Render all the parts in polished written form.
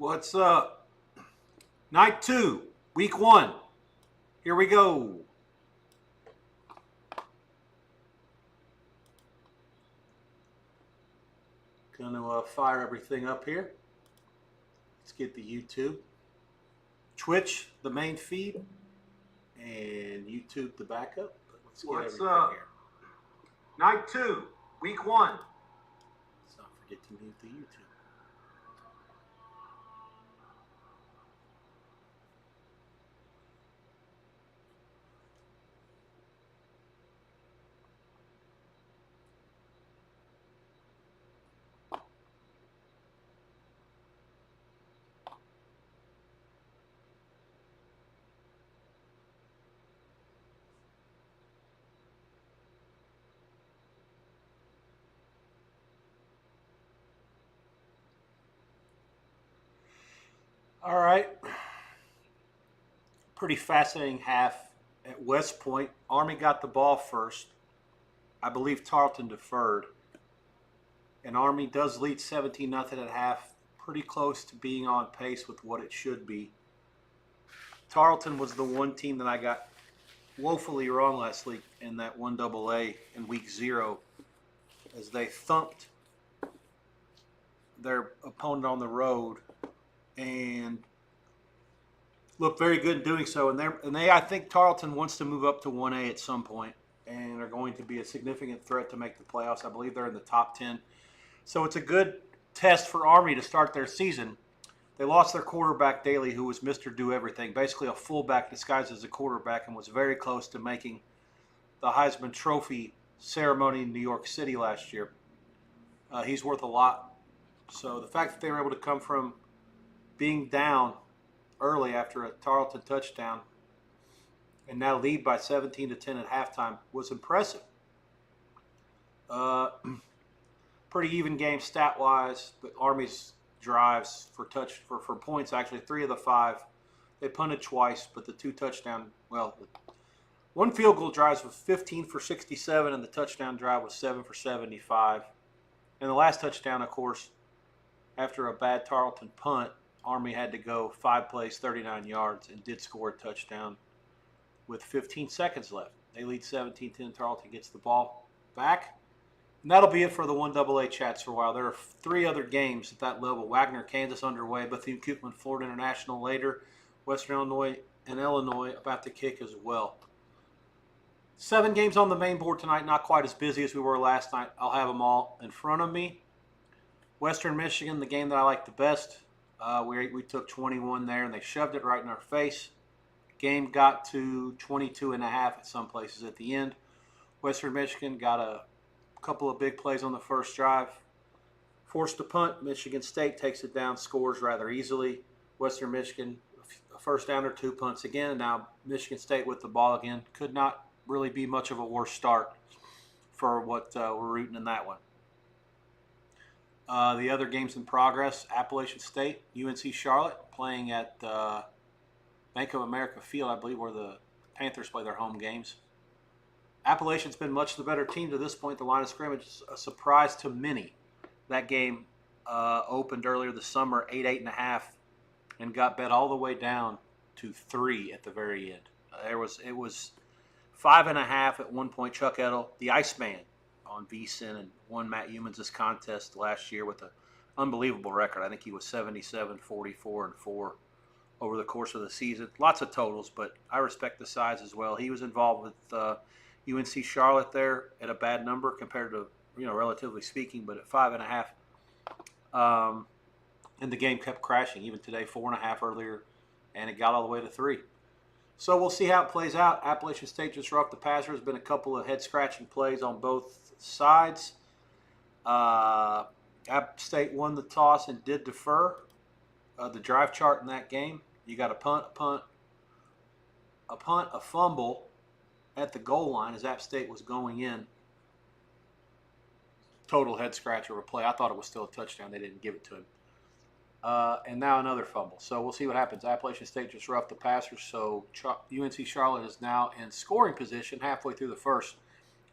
What's up? Night 2, week 1. Here we go. Gonna fire everything up here. Let's get the YouTube. Twitch, the main feed, and YouTube, the backup. But let's get everything here. Night 2, week 1. Let's not forget to mute the YouTube. All right. Pretty fascinating half at West Point. Army got the ball first. I believe Tarleton deferred. And Army does lead 17-0 at half. Pretty close to being on pace with what it should be. Tarleton was the one team that I got woefully wrong last week in that 1AA in week 0 as they thumped their opponent on the road and looked very good in doing so. And they I think Tarleton wants to move up to 1A at some point and are going to be a significant threat to make the playoffs. I believe they're in the top 10. So it's a good test for Army to start their season. They lost their quarterback, Daly, who was Mr. Do-Everything, basically a fullback disguised as a quarterback, and was very close to making the Heisman Trophy ceremony in New York City last year. He's worth a lot. So the fact that they were able to come from being down early after a Tarleton touchdown and now lead by 17-10 at halftime was impressive. Pretty even game stat-wise, but Army's drives for points, actually 3 of the 5. They punted twice, but the 2 touchdown, one field goal drive was 15 for 67, and the touchdown drive was 7 for 75. And the last touchdown, of course, after a bad Tarleton punt, Army had to go 5 plays, 39 yards, and did score a touchdown with 15 seconds left. They lead 17-10. Tarleton gets the ball back. And that'll be it for the 1AA chats for a while. There are 3 other games at that level. Wagner, Kansas underway. Bethune-Cookman, Florida International later. Western Illinois and Illinois about to kick as well. 7 games on the main board tonight. Not quite as busy as we were last night. I'll have them all in front of me. Western Michigan, the game that I like the best. We took 21 there, and they shoved it right in our face. Game got to 22.5 at some places at the end. Western Michigan got a couple of big plays on the first drive. Forced a punt. Michigan State takes it down, scores rather easily. Western Michigan, a first down or 2 punts again. Now Michigan State with the ball again. Could not really be much of a worse start for what we're rooting in that one. The other games in progress, Appalachian State, UNC Charlotte, playing at Bank of America Field, I believe, where the Panthers play their home games. Appalachian's been much the better team to this point. The line of scrimmage is a surprise to many. That game opened earlier this summer, 8.5, and got bet all the way down to 3 at the very end. It was 5.5 at one point. Chuck Edel, the Iceman, on VSiN, and won Matt Humans' contest last year with an unbelievable record. I think he was 77, 44, and 4 over the course of the season. Lots of totals, but I respect the size as well. He was involved with UNC Charlotte there at a bad number compared to, relatively speaking, but at 5.5. And the game kept crashing. Even today, 4.5 earlier, and it got all the way to 3. So we'll see how it plays out. Appalachian State just roughed the passer. There's been a couple of head-scratching plays on both sides. App State won the toss and did defer. The drive chart in that game, you got a punt, a fumble at the goal line as App State was going in. Total head-scratcher of a play. I thought it was still a touchdown. They didn't give it to him. And now another fumble. So we'll see what happens. Appalachian State just roughed the passer, so UNC Charlotte is now in scoring position halfway through the first.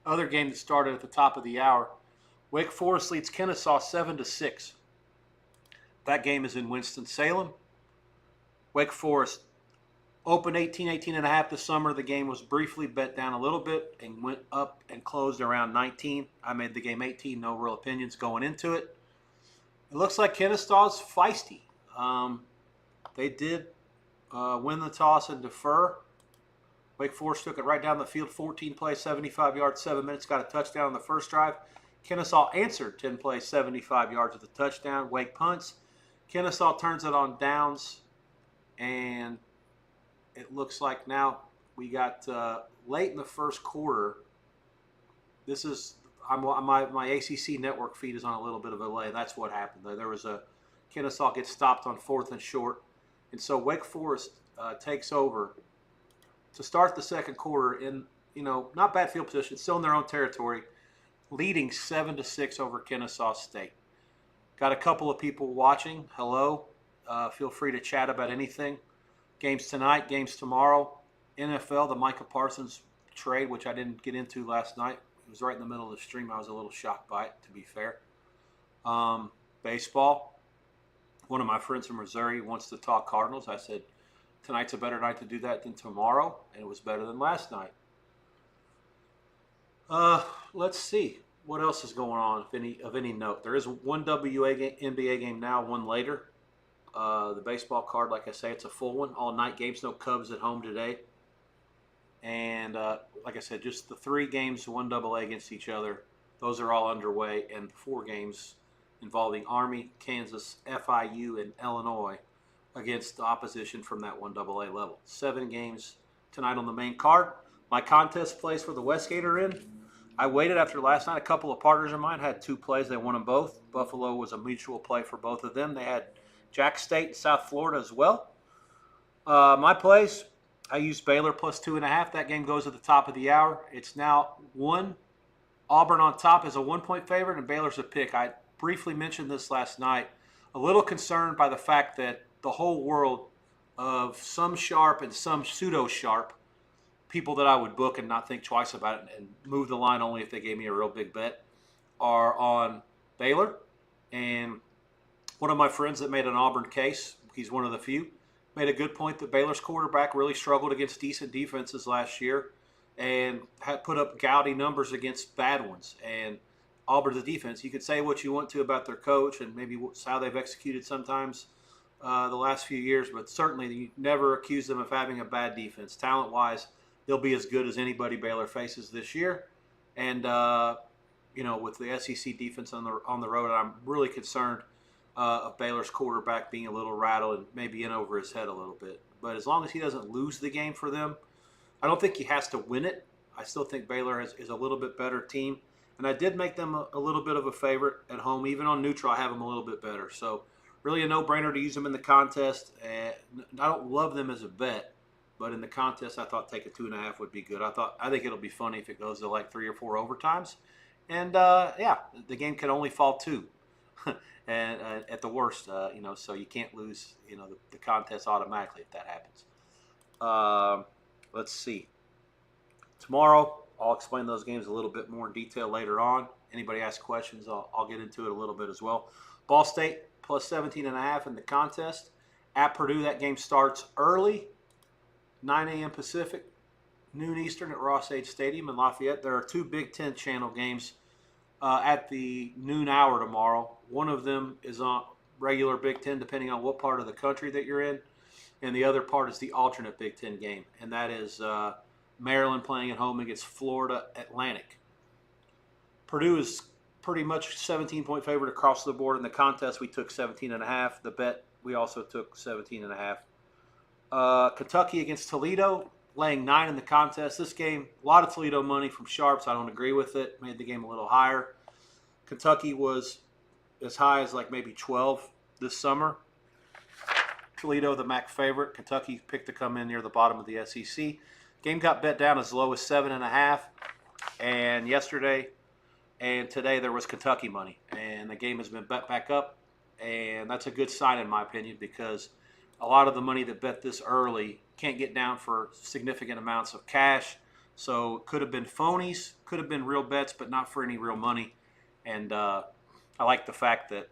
Other game that started at the top of the hour, Wake Forest leads Kennesaw 7-6. That game is in Winston-Salem. Wake Forest opened 18.5 this summer. The game was briefly bet down a little bit and went up and closed around 19. I made the game 18. No real opinions going into it. It looks like Kennesaw's feisty. They did win the toss and defer. Wake Forest took it right down the field, 14 plays, 75 yards, 7 minutes, got a touchdown on the first drive. Kennesaw answered 10 plays, 75 yards with a touchdown. Wake punts. Kennesaw turns it on downs, and it looks like now we got late in the first quarter. This is my ACC network feed is on a little bit of a delay. That's what happened. There was a Kennesaw gets stopped on 4th and short, and so Wake Forest takes over to start the second quarter in not bad field position, still in their own territory, leading 7-6 over Kennesaw State. Got a couple of people watching. Hello. Feel free to chat about anything. Games tonight, games tomorrow. NFL, the Micah Parsons trade, which I didn't get into last night. It was right in the middle of the stream. I was a little shocked by it, to be fair. Baseball. One of my friends from Missouri wants to talk Cardinals. I said, tonight's a better night to do that than tomorrow, and it was better than last night. Let's see. What else is going on of any note? There is one NBA game now, one later. The baseball card, like I say, it's a full one. All night games, no Cubs at home today. And like I said, just the 3 games, 1 AA against each other. Those are all underway, and 4 games involving Army, Kansas, FIU, and Illinois against the opposition from that 1 AA level. 7 games tonight on the main card. My contest plays for the Westgate are in. I waited after last night. A couple of partners of mine had 2 plays. They won them both. Buffalo was a mutual play for both of them. They had Jack State and South Florida as well. My plays, I used Baylor plus 2.5. That game goes at the top of the hour. It's now 1. Auburn on top is a 1-point favorite, and Baylor's a pick. I briefly mentioned this last night. A little concerned by the fact that the whole world of some sharp and some pseudo-sharp people that I would book and not think twice about it and move the line only if they gave me a real big bet are on Baylor. And one of my friends that made an Auburn case, he's one of the few, made a good point that Baylor's quarterback really struggled against decent defenses last year and had put up gaudy numbers against bad ones. And Auburn's defense, you could say what you want to about their coach and maybe how they've executed sometimes the last few years, but certainly you never accuse them of having a bad defense. Talent-wise, they'll be as good as anybody Baylor faces this year. And, with the SEC defense on the road, I'm really concerned of Baylor's quarterback being a little rattled and maybe in over his head a little bit. But as long as he doesn't lose the game for them, I don't think he has to win it. I still think Baylor is a little bit better team. And I did make them a little bit of a favorite at home. Even on neutral, I have them a little bit better. So really a no-brainer to use them in the contest. I don't love them as a bet, but in the contest, I thought taking 2.5 would be good. I think it'll be funny if it goes to like 3 or 4 overtimes. And, the game can only fall 2. And at the worst, so you can't lose, the contest automatically if that happens. Let's see. Tomorrow, I'll explain those games a little bit more in detail later on. Anybody ask questions, I'll get into it a little bit as well. Ball State plus 17.5 in the contest. At Purdue, that game starts early, 9 a.m. Pacific, noon Eastern at Ross-Age Stadium in Lafayette. There are 2 Big Ten channel games at the noon hour tomorrow. One of them is on regular Big Ten, depending on what part of the country that you're in, and the other part is the alternate Big Ten game, and that is Maryland playing at home against Florida Atlantic. Purdue is pretty much 17-point favorite across the board. In the contest, we took 17.5. The bet, we also took 17.5. Kentucky against Toledo, laying 9 in the contest. This game, a lot of Toledo money from sharps. I don't agree with it. Made the game a little higher. Kentucky was as high as like maybe 12 this summer. Toledo, the MAC favorite. Kentucky picked to come in near the bottom of the SEC. Game got bet down as low as 7.5. And yesterday and today there was Kentucky money. And the game has been bet back up. And that's a good sign in my opinion, because a lot of the money that bet this early can't get down for significant amounts of cash. So it could have been phonies, could have been real bets, but not for any real money. And I like the fact that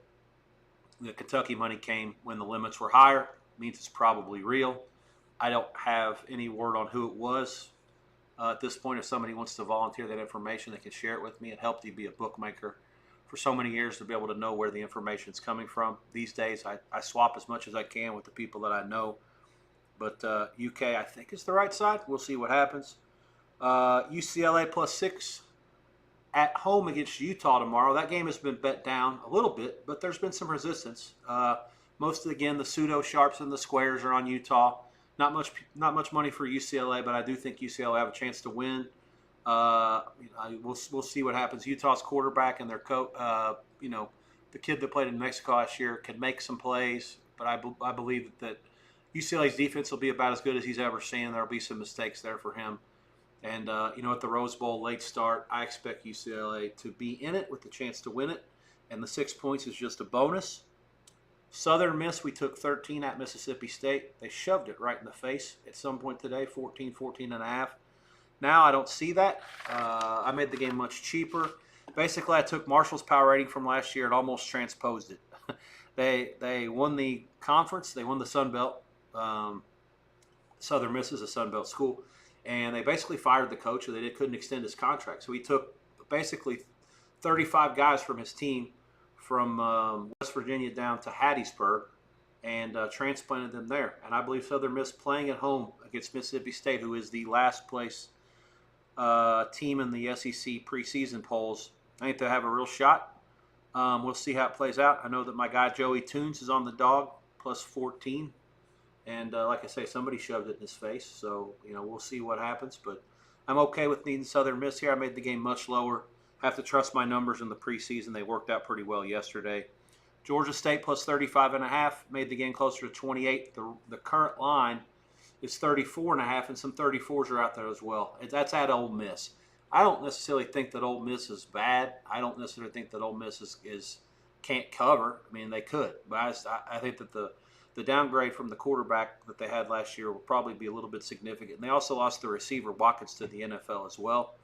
The Kentucky money came when the limits were higher. Means it's probably real. I don't have any word on who it was. At this point, if somebody wants to volunteer that information, they can share it with me. It helped you be a bookmaker for so many years to be able to know where the information is coming from. These days, I swap as much as I can with the people that I know. But UK, I think, is the right side. We'll see what happens. UCLA +6 at home against Utah tomorrow. That game has been bet down a little bit, but there's been some resistance. Most of, again, the pseudo sharps and the squares are on Utah. Not much money for UCLA, but I do think UCLA have a chance to win. We'll see what happens. Utah's quarterback and their coach, the kid that played in Mexico last year, can make some plays, but I believe that UCLA's defense will be about as good as he's ever seen. There'll be some mistakes there for him. And, at the Rose Bowl late start, I expect UCLA to be in it with the chance to win it. And the 6 points is just a bonus. Southern Miss, we took 13 at Mississippi State. They shoved it right in the face at some point today, 14 and a half. Now I don't see that. I made the game much cheaper. Basically, I took Marshall's power rating from last year and almost transposed it. They won the conference. They won the Sun Belt. Southern Miss is a Sun Belt school. And they basically fired the coach, or they couldn't extend his contract. So he took basically 35 guys from his team from West Virginia down to Hattiesburg and transplanted them there. And I believe Southern Miss playing at home against Mississippi State, who is the last place team in the SEC preseason polls, I think they'll have a real shot. We'll see how it plays out. I know that my guy Joey Toons is on the dog, +14. And like I say, somebody shoved it in his face. So, we'll see what happens. But I'm okay with needing Southern Miss here. I made the game much lower. Have to trust my numbers in the preseason. They worked out pretty well yesterday. Georgia State +35.5. Made the game closer to 28. The current line is 34.5, and some 34s are out there as well. That's at Ole Miss. I don't necessarily think that Ole Miss is bad. I don't necessarily think that Ole Miss is can't cover. I mean, they could. But I think that the downgrade from the quarterback that they had last year will probably be a little bit significant. And they also lost the receiver Watkins to the NFL as well.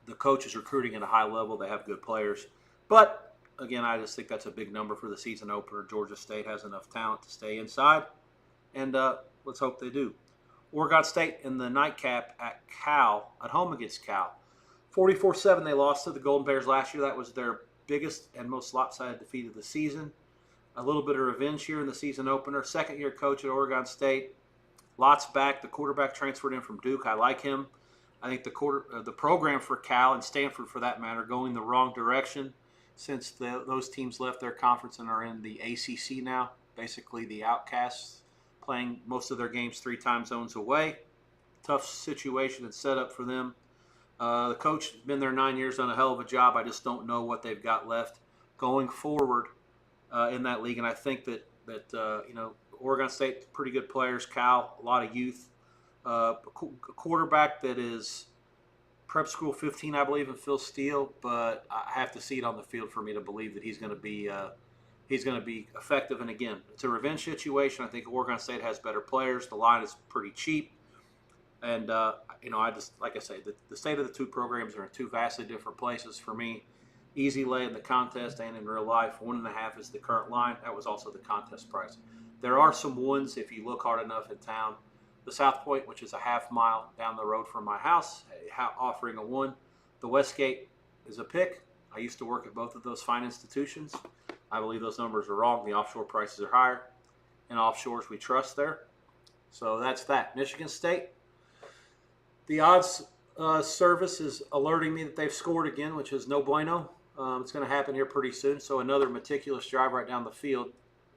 The coach is recruiting at a high level. They have good players. But, again, I just think that's a big number for the season opener. Georgia State has enough talent to stay inside, and let's hope they do. Oregon State in the nightcap at home against Cal. 44-7, they lost to the Golden Bears last year. That was their biggest and most lopsided defeat of the season. A little bit of revenge here in the season opener. Second-year coach at Oregon State. Lots back. The quarterback transferred in from Duke. I like him. I think the program for Cal and Stanford, for that matter, going the wrong direction since those teams left their conference and are in the ACC now. Basically, the outcasts playing most of their games 3 time zones away. Tough situation and setup for them. The coach has been there 9 years, done a hell of a job. I just don't know what they've got left going forward in that league. And I think that Oregon State, pretty good players. Cal, a lot of youth. A quarterback that is prep school 15, I believe, in Phil Steele, but I have to see it on the field for me to believe that he's going to be effective. And again, it's a revenge situation. I think Oregon State has better players. The line is pretty cheap, and I just, like I say, the state of the two programs are in two vastly different places for me. Easy lay in the contest and in real life. 1.5 is the current line. That was also the contest price. There are some ones if you look hard enough in town. The South Point, which is a half mile down the road from my house, offering a 1. The Westgate is a pick. I used to work at both of those fine institutions. I believe those numbers are wrong. The offshore prices are higher. And offshores we trust there. So that's that. Michigan State. The odds service is alerting me that they've scored again, which is no bueno. It's going to happen here pretty soon. So another meticulous drive right down the field.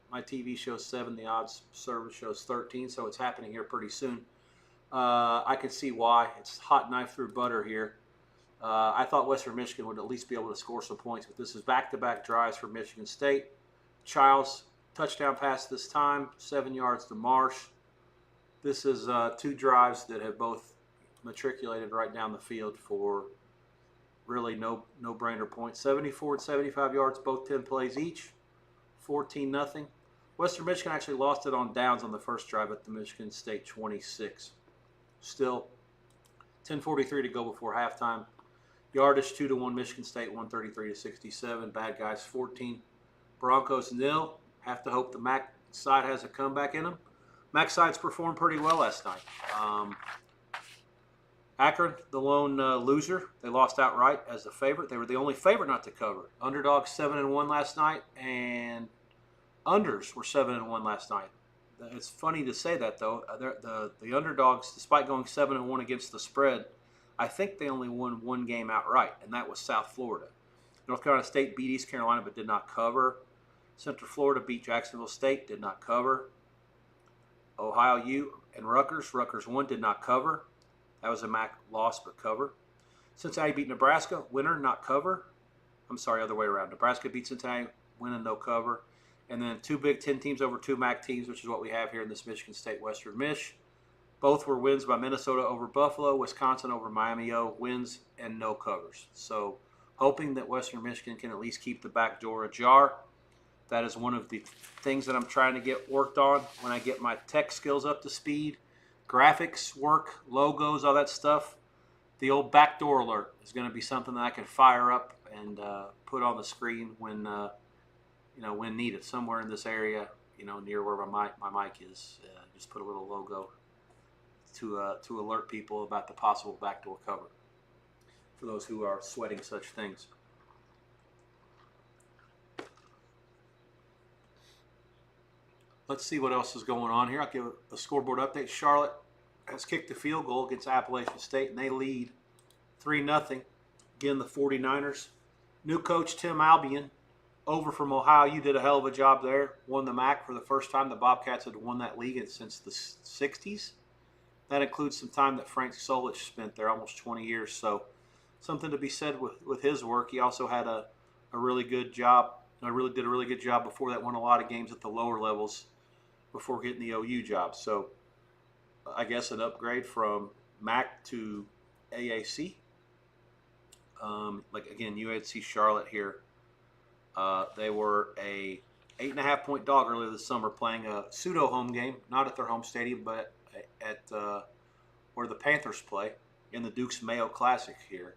My TV shows 7. The odds service shows 13. So it's happening here pretty soon. I can see why. It's hot knife through butter here. I thought Western Michigan would at least be able to score some points, but this is back-to-back drives for Michigan State. Childs, touchdown pass this time, 7 yards to Marsh. This is 2 drives that have both matriculated right down the field for really no-brainer points. 74 and 75 yards, both 10 plays each, 14-0. Western Michigan actually lost it on downs on the first drive at the Michigan State 26. Still, 10:43 to go before halftime. Yardage 2-1 Michigan State, 133-67. Bad guys 14. Broncos 0. Have to hope the MAC side has a comeback in them. MAC side's performed pretty well last night. Akron, the lone loser, they lost outright as the favorite. They were the only favorite not to cover. Underdogs 7-1 last night, and unders were 7-1 last night. It's funny to say that though. The underdogs, despite going 7-1 against the spread, I think they only won one game outright, and that was South Florida. North Carolina State beat East Carolina but did not cover. Central Florida beat Jacksonville State, did not cover. Ohio U and Rutgers won, did not cover. That was a MAC loss, but cover. Cincinnati beat Nebraska, winner, not cover. I'm sorry, other way around. Nebraska beat Cincinnati, win and no cover. And then 2 Big Ten teams over 2 MAC teams, which is what we have here in this Michigan State Western Mich. Both were wins by Minnesota over Buffalo, Wisconsin over Miami O, wins and no covers. So hoping that Western Michigan can at least keep the back door ajar. That is one of the things that I'm trying to get worked on when I get my tech skills up to speed. Graphics work, logos, all that stuff. The old backdoor alert is going to be something that I can fire up and put on the screen when when needed. Somewhere in this area, near where my mic is, just put a little logo to alert people about the possible backdoor cover for those who are sweating such things. Let's see what else is going on here. I'll give a scoreboard update. Charlotte has kicked the field goal against Appalachian State, and they lead 3-0. Again, the 49ers. New coach Tim Albion, over from Ohio. You did a hell of a job there. Won the MAC for the first time. The Bobcats had won that league since the 60s. That includes some time that Frank Solich spent there, almost 20 years. So something to be said with his work. He also had a really good job. I really did a really good job before that. Won a lot of games at the lower levels before getting the OU job. So I guess an upgrade from MAC to AAC. Again, UNC Charlotte here. They were a 8.5-point dog earlier this summer, playing a pseudo home game, not at their home stadium, but at where the Panthers play in the Duke's Mayo Classic here.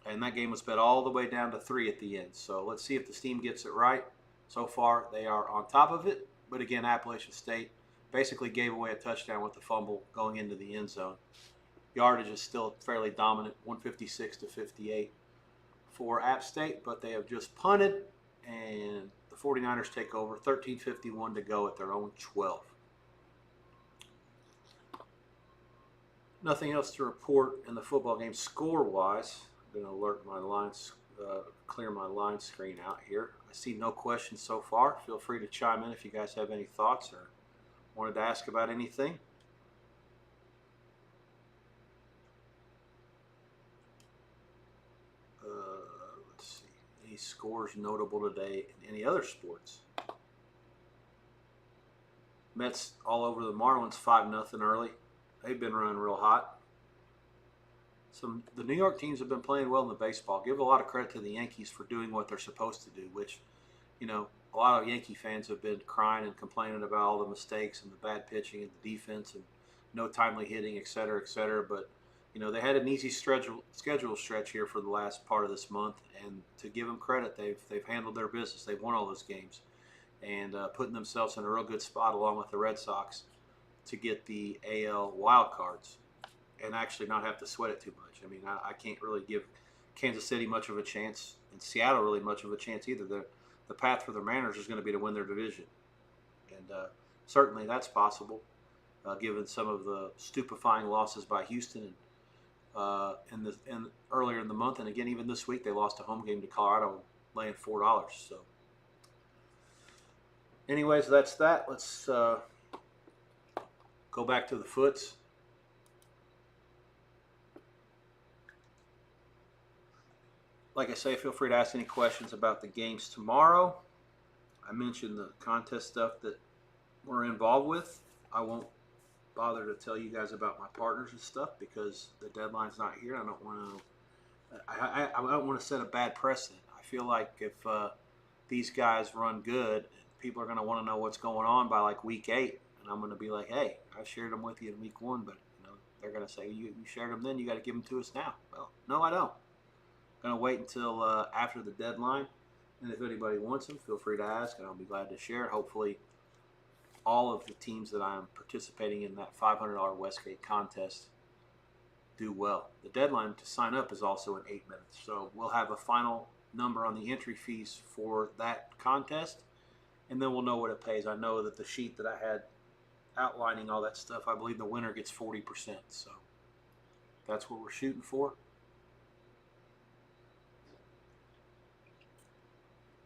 And that game was bet all the way down to 3 at the end. So let's see if the Steam gets it right. So far, they are on top of it. But again, Appalachian State basically gave away a touchdown with the fumble going into the end zone. Yardage is still fairly dominant, 156-58 for App State, but they have just punted, and the 49ers take over, 13:51 to go at their own 12. Nothing else to report in the football game score-wise. I'm going to alert my lines, clear my line screen out here. I see no questions so far. Feel free to chime in if you guys have any thoughts or wanted to ask about anything. Let's see. Any scores notable today in any other sports? Mets all over the Marlins, 5-0 early. They've been running real hot. The New York teams have been playing well in the baseball. Give a lot of credit to the Yankees for doing what they're supposed to do, which, a lot of Yankee fans have been crying and complaining about all the mistakes and the bad pitching and the defense and no timely hitting, et cetera, et cetera. But, they had an easy schedule stretch here for the last part of this month, and to give them credit, they've handled their business. They've won all those games and putting themselves in a real good spot along with the Red Sox to get the AL wild cards and actually not have to sweat it too much. I mean, I can't really give Kansas City much of a chance and Seattle really much of a chance either. The path for the Mariners is going to be to win their division. And certainly that's possible, given some of the stupefying losses by Houston and earlier in the month. And again, even this week, they lost a home game to Colorado, laying $4. So anyways, that's that. Let's go back to the foots. Like I say, feel free to ask any questions about the games tomorrow. I mentioned the contest stuff that we're involved with. I won't bother to tell you guys about my partners and stuff because the deadline's not here. I don't want to. I don't want to set a bad precedent. I feel like if these guys run good, people are going to want to know what's going on by like week 8, and I'm going to be like, hey, I shared them with you in week 1, but they're going to say you shared them then. You got to give them to us now. Well, no, I don't. Going to wait until after the deadline And if anybody wants them, feel free to ask, and I'll be glad to share it. Hopefully, all of the teams that I'm participating in that $500 Westgate contest do well. The deadline to sign up is also in 8 minutes, so we'll have a final number on the entry fees for that contest, and then we'll know what it pays. I know that the sheet that I had outlining all that stuff, I believe the winner gets 40%, so that's what we're shooting for.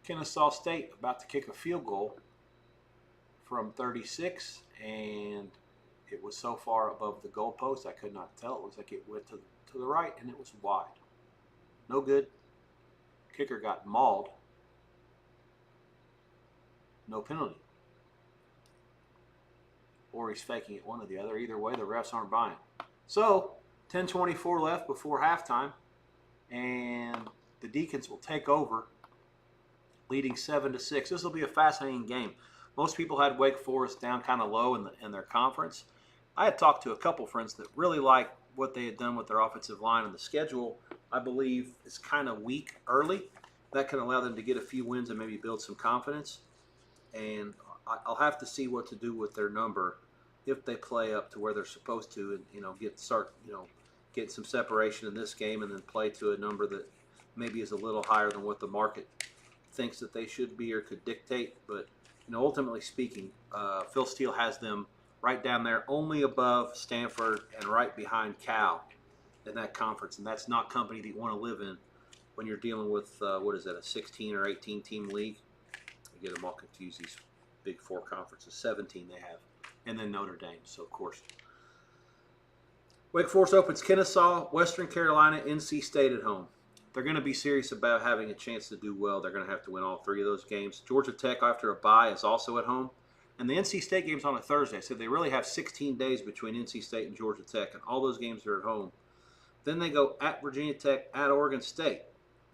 Kennesaw State about to kick a field goal from 36, and it was so far above the goalpost I could not tell. It was like it went to the right, and it was wide. No good. Kicker got mauled. No penalty. Or he's faking it, one or the other. Either way, the refs aren't buying. So, 10:24 left before halftime, and the Deacons will take over, leading 7-6. This will be a fascinating game. Most people had Wake Forest down kind of low in their conference. I had talked to a couple friends that really liked what they had done with their offensive line, and the schedule, I believe, is kind of weak early. That can allow them to get a few wins and maybe build some confidence. And I'll have to see what to do with their number if they play up to where they're supposed to, and start getting some separation in this game, and then play to a number that maybe is a little higher than what the market thinks that they should be or could dictate. But ultimately speaking, Phil Steele has them right down there, only above Stanford and right behind Cal in that conference, and that's not company that you want to live in when you're dealing with a 16 or 18 team league. I get them all confused. These Big Four conferences, 17 they have, and then Notre Dame. So of course, Wake Forest opens Kennesaw, Western Carolina, NC State at home. They're going to be serious about having a chance to do well. They're going to have to win all 3 of those games. Georgia Tech, after a bye, is also at home. And the NC State game's on a Thursday, so they really have 16 days between NC State and Georgia Tech, and all those games are at home. Then they go at Virginia Tech, at Oregon State,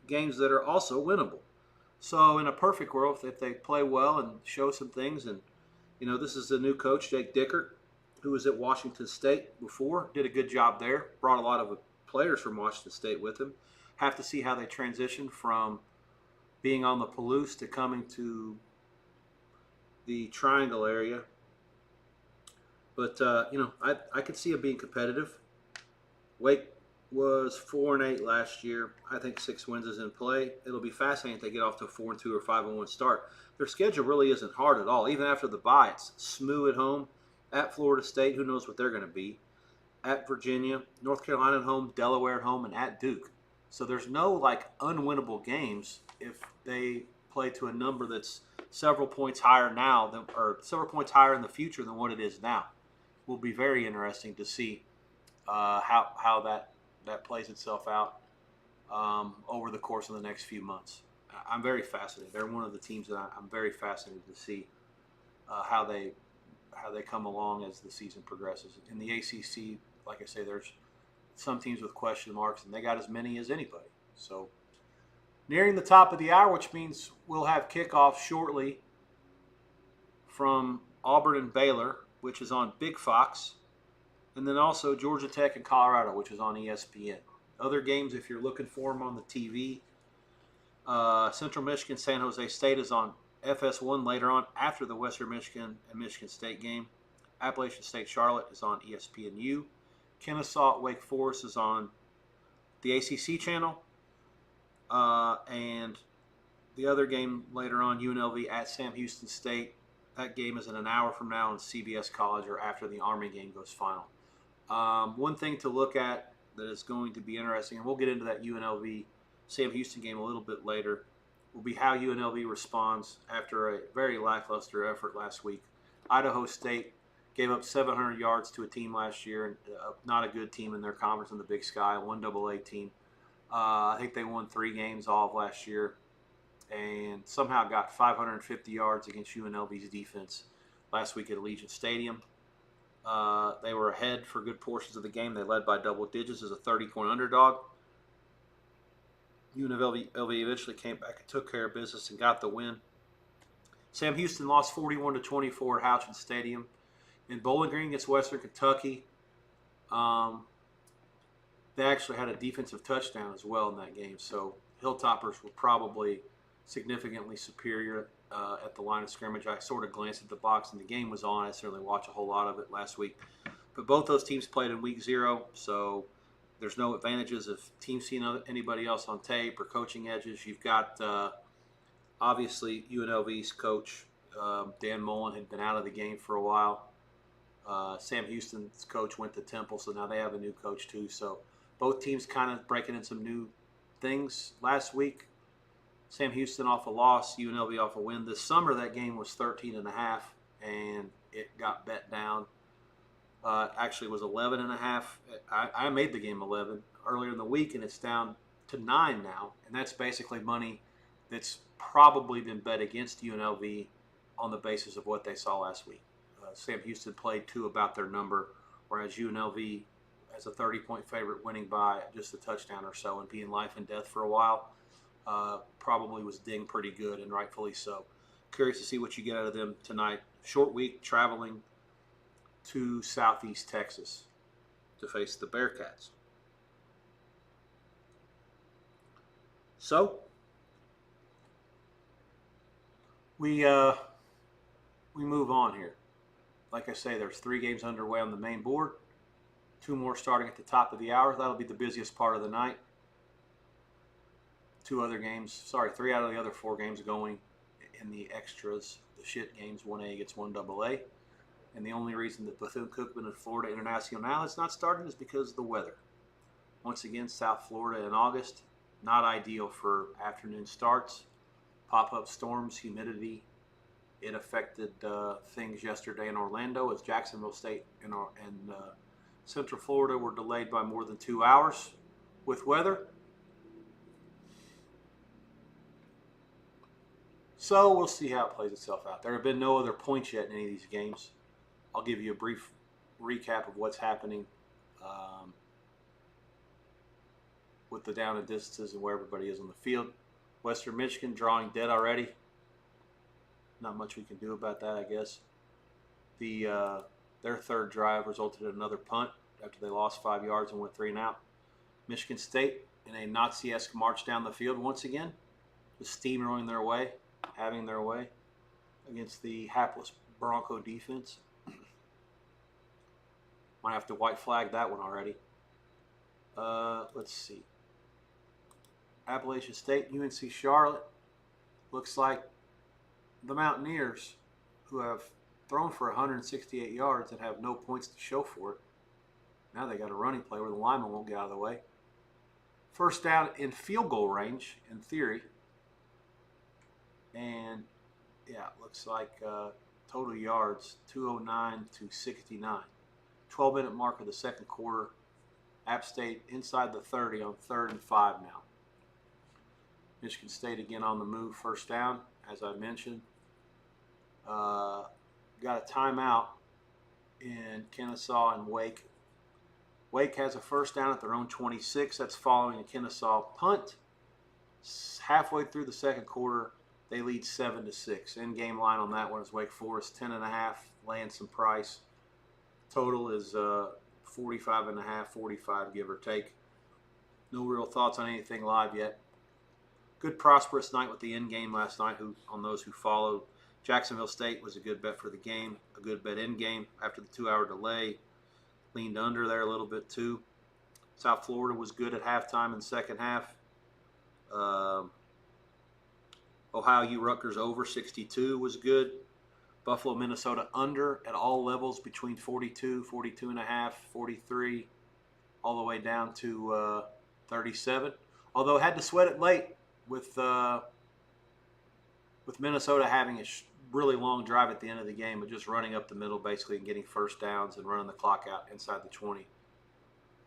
games that are also winnable. So in a perfect world, if they play well and show some things, and this is the new coach, Jake Dickert, who was at Washington State before, did a good job there, brought a lot of players from Washington State with him. Have to see how they transition from being on the Palouse to coming to the Triangle area. But, I could see it being competitive. Wake was 4-8 last year. I think 6 wins is in play. It'll be fascinating if they get off to a 4-2 or 5-1 start. Their schedule really isn't hard at all. Even after the bye, it's SMU at home, at Florida State, who knows what they're going to be, at Virginia, North Carolina at home, Delaware at home, and at Duke. So there's no unwinnable games if they play to a number that's several points higher now or several points higher in the future than what it is now. Will be very interesting to see how that plays itself out over the course of the next few months. I'm very fascinated. They're one of the teams that I'm very fascinated to see how they come along as the season progresses. In the ACC, like I say, there's some teams with question marks, and they got as many as anybody. So nearing the top of the hour, which means we'll have kickoff shortly from Auburn and Baylor, which is on Big Fox, and then also Georgia Tech and Colorado, which is on ESPN. Other games, if you're looking for them on the TV, Central Michigan, San Jose State is on FS1 later on after the Western Michigan and Michigan State game. Appalachian State Charlotte is on ESPNU. Kennesaw Wake Forest is on the ACC channel. And the other game later on, UNLV at Sam Houston State. That game is in an hour from now on CBS College or after the Army game goes final. One thing to look at that is going to be interesting, and we'll get into that UNLV Sam Houston game a little bit later, will be how UNLV responds after a very lackluster effort last week. Idaho State gave up 700 yards to a team last year, and not a good team in their conference in the Big Sky, a 1AA team. I think they won 3 games all of last year and somehow got 550 yards against UNLV's defense last week at Allegiant Stadium. They were ahead for good portions of the game. They led by double digits as a 30-point underdog. UNLV eventually came back and took care of business and got the win. Sam Houston lost 41-24 at Houchin Stadium. In Bowling Green against Western Kentucky, they actually had a defensive touchdown as well in that game. So Hilltoppers will probably significantly superior at the line of scrimmage. I sort of glanced at the box and the game was on. I certainly watched a whole lot of it last week. But both those teams played in week 0, so there's no advantages if teams see anybody else on tape or coaching edges. You've got obviously UNLV's coach, Dan Mullen, had been out of the game for a while. Sam Houston's coach went to Temple, so now they have a new coach too. So both teams kind of breaking in some new things last week. Sam Houston off a loss, UNLV off a win. This summer that game was 13.5, and it got bet down. Actually, it was 11.5. I made the game 11 earlier in the week, and it's down to 9 now. And that's basically money that's probably been bet against UNLV on the basis of what they saw last week. Sam Houston played to about their number, whereas UNLV, as a 30-point favorite, winning by just a touchdown or so and being life and death for a while, probably was dinged pretty good, and rightfully so. Curious to see what you get out of them tonight. Short week, traveling to Southeast Texas to face the Bearcats. So we move on here. Like I say, there's 3 games underway on the main board. 2 more starting at the top of the hour. That'll be the busiest part of the night. 3 out of the other 4 games going in the extras. The shit games, 1A against 1AA. And the only reason that Bethune-Cookman and Florida International has not started is because of the weather. Once again, South Florida in August, not ideal for afternoon starts. Pop-up storms, humidity. It affected things yesterday in Orlando as Jacksonville State and Central Florida were delayed by more than 2 hours with weather. So we'll see how it plays itself out. There have been no other points yet in any of these games. I'll give you a brief recap of what's happening with the down and distances and where everybody is on the field. Western Michigan drawing dead already. Not much we can do about that, I guess. Their third drive resulted in another punt after they lost 5 yards and went 3 and out. Michigan State in a Nazi-esque march down the field once again, just steamrolling their way, having their way against the hapless Bronco defense. Might have to white flag that one already. Let's see. Appalachian State, UNC Charlotte. Looks like the Mountaineers, who have thrown for 168 yards and have no points to show for it. Now they got a running play where the lineman won't get out of the way. First down in field goal range, in theory. And, yeah, it looks like total yards, 209 to 69. 12-minute mark of the second quarter. App State inside the 30 on 3rd and 5 now. Michigan State again on the move, first down, as I mentioned. Got a timeout in Kennesaw and Wake. Wake has a first down at their own 26. That's following a Kennesaw punt. Halfway through the second quarter, they lead 7-6. In-game line on that one is Wake Forest 10.5, laying some price. Total is 45.5, 45 give or take. No real thoughts on anything live yet. Good prosperous night with the end game last night. On those who followed, Jacksonville State was a good bet for the game, a good bet in game after the 2-hour delay. Leaned under there a little bit too. South Florida was good at halftime in the second half. Ohio U Rutgers over 62 was good. Buffalo, Minnesota under at all levels between 42, 42.5, 43, all the way down to 37. Although had to sweat it late with Minnesota having a really long drive at the end of the game, but just running up the middle basically and getting first downs and running the clock out inside the 20.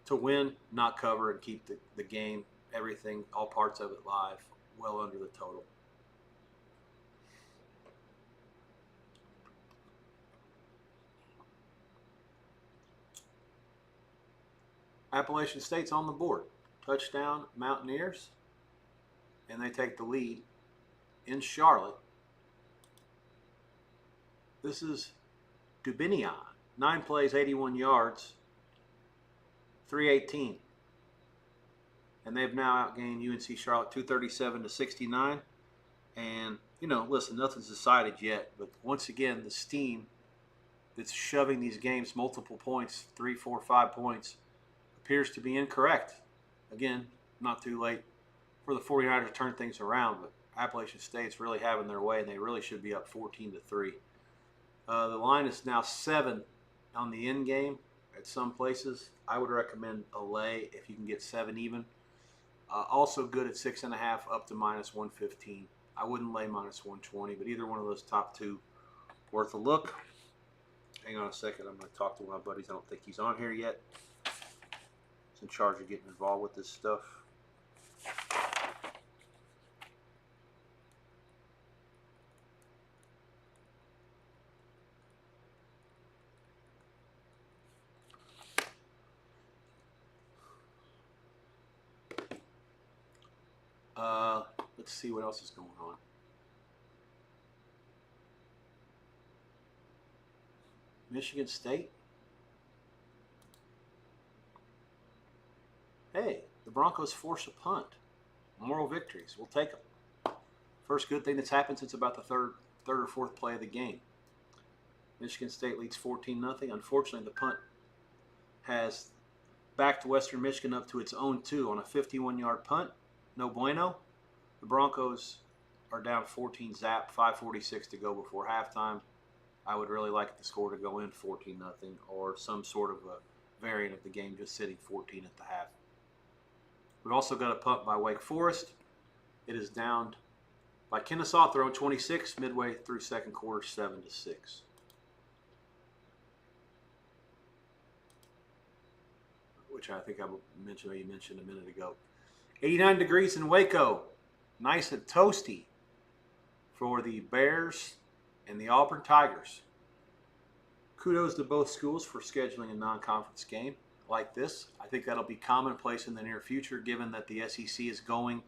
To win, not cover, and keep the game, everything, all parts of it live, well under the total. Appalachian State's on the board. Touchdown, Mountaineers, and they take the lead in Charlotte. This is Dubinian. 9 plays, 81 yards, 318. And they've now outgained UNC Charlotte 237 to 69. And, listen, nothing's decided yet. But once again, the steam that's shoving these games multiple points, 3, 4, 5 points, appears to be incorrect. Again, not too late for the 49ers to turn things around, but Appalachian State's really having their way, and they really should be up 14-3. The line is now 7 on the end game at some places. I would recommend a lay if you can get 7 even. Also good at 6.5 up to -115. I wouldn't lay -120, but either one of those top two worth a look. Hang on a second. I'm going to talk to one of my buddies. I don't think he's on here yet. He's in charge of getting involved with this stuff. Let's see what else is going on. Michigan State. Hey, the Broncos force a punt. Moral victories. We'll take them. First good thing that's happened since about the third or fourth play of the game. Michigan State leads 14-0. Unfortunately, the punt has backed Western Michigan up to its own 2 on a 51-yard punt. No bueno. The Broncos are down 14-0, 5:46 to go before halftime. I would really like the score to go in 14-0 or some sort of a variant of the game just sitting 14 at the half. We've also got a punt by Wake Forest. It is downed by Kennesaw, throwing 26 midway through second quarter, 7-6. Which I think you mentioned a minute ago. 89 degrees in Waco. Nice and toasty for the Bears and the Auburn Tigers. Kudos to both schools for scheduling a non-conference game like this. I think that'll be commonplace in the near future, given that the SEC is going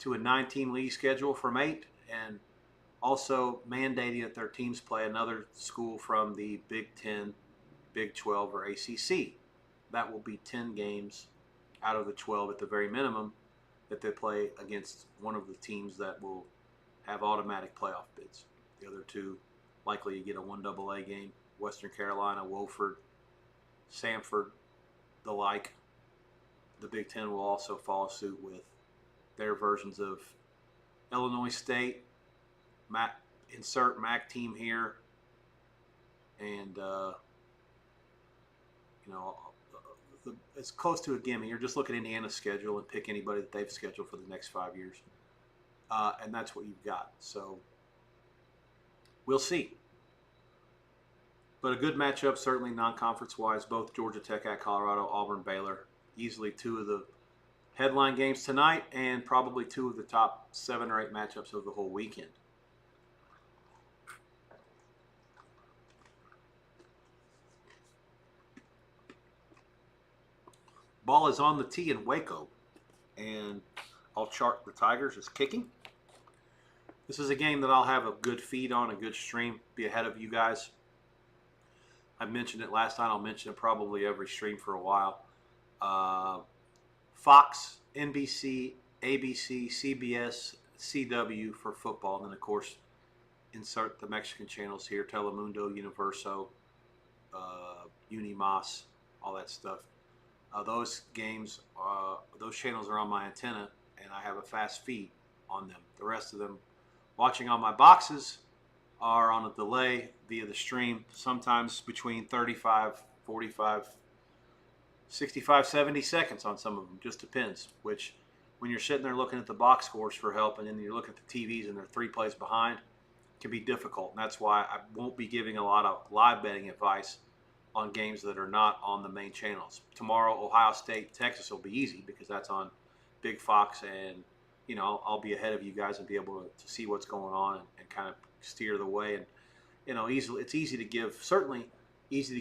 to a 9-team league schedule from 8, and also mandating that their teams play another school from the Big 10, Big 12, or ACC. That will be 10 games out of the 12 at the very minimum that they play against one of the teams that will have automatic playoff bids. The other two, likely you get a 1AA game. Western Carolina, Wofford, Samford, the like. The Big Ten will also follow suit with their versions of Illinois State, insert MAC team here, and it's close to a gimme. You're just look at Indiana's schedule and pick anybody that they've scheduled for the next 5 years, and that's what you've got. So we'll see. But a good matchup, certainly non-conference-wise. Both Georgia Tech at Colorado, Auburn, Baylor. Easily 2 of the headline games tonight, and probably 2 of the top 7 or 8 matchups of the whole weekend. Ball is on the tee in Waco, and I'll chart the Tigers as kicking. This is a game that I'll have a good feed on, a good stream, be ahead of you guys. I mentioned it last night. I'll mention it probably every stream for a while. Fox, NBC, ABC, CBS, CW for football. And then, of course, insert the Mexican channels here, Telemundo, Universo, Unimas, all that stuff. Those games, those channels are on my antenna, and I have a fast feed on them. The rest of them, watching on my boxes, are on a delay via the stream, sometimes between 35, 45, 65, 70 seconds on some of them. Just depends. Which, when you're sitting there looking at the box scores for help, and then you're looking at the TVs and they're 3 plays behind, it can be difficult. And that's why I won't be giving a lot of live betting advice on games that are not on the main channels. Tomorrow, Ohio State, Texas will be easy because that's on Big Fox, and I'll be ahead of you guys and be able to see what's going on and kind of steer the way. And it's easy to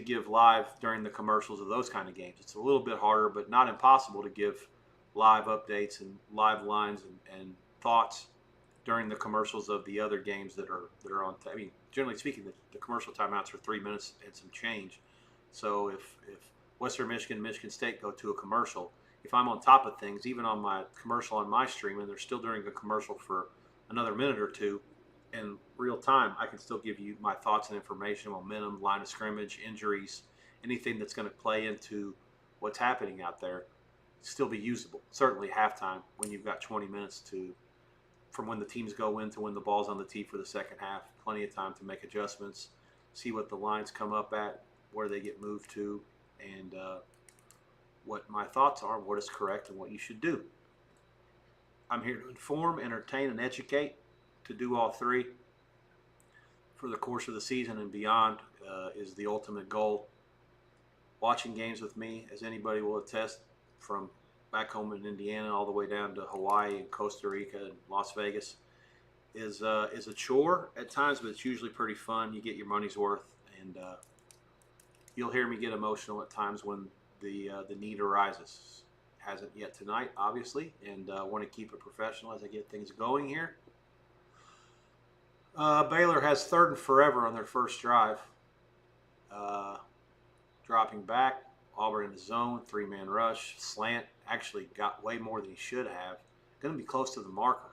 give live during the commercials of those kind of games. It's a little bit harder, but not impossible to give live updates and live lines and thoughts during the commercials of the other games that are on. I mean, generally speaking, the commercial timeouts are 3 minutes and some change. So if Western Michigan, Michigan State go to a commercial, if I'm on top of things, even on my commercial on my stream, and they're still doing a commercial for another minute or two in real time, I can still give you my thoughts and information, momentum, line of scrimmage, injuries, anything that's going to play into what's happening out there, still be usable. Certainly halftime when you've got 20 minutes to from when the teams go in to when the ball's on the tee for the second half. Plenty of time to make adjustments, see what the lines come up at, where they get moved to, and what my thoughts are, what is correct, and what you should do. I'm here to inform, entertain, and educate. To do all three for the course of the season and beyond is the ultimate goal. Watching games with me, as anybody will attest, from back home in Indiana all the way down to Hawaii and Costa Rica and Las Vegas, is a chore at times, but it's usually pretty fun. You get your money's worth, and you'll hear me get emotional at times when the need arises. Hasn't yet tonight, obviously, and want to keep it professional as I get things going here. Baylor has 3rd and forever on their first drive. Dropping back, Auburn in the zone, 3-man rush, slant. Actually got way more than he should have. Going to be close to the marker.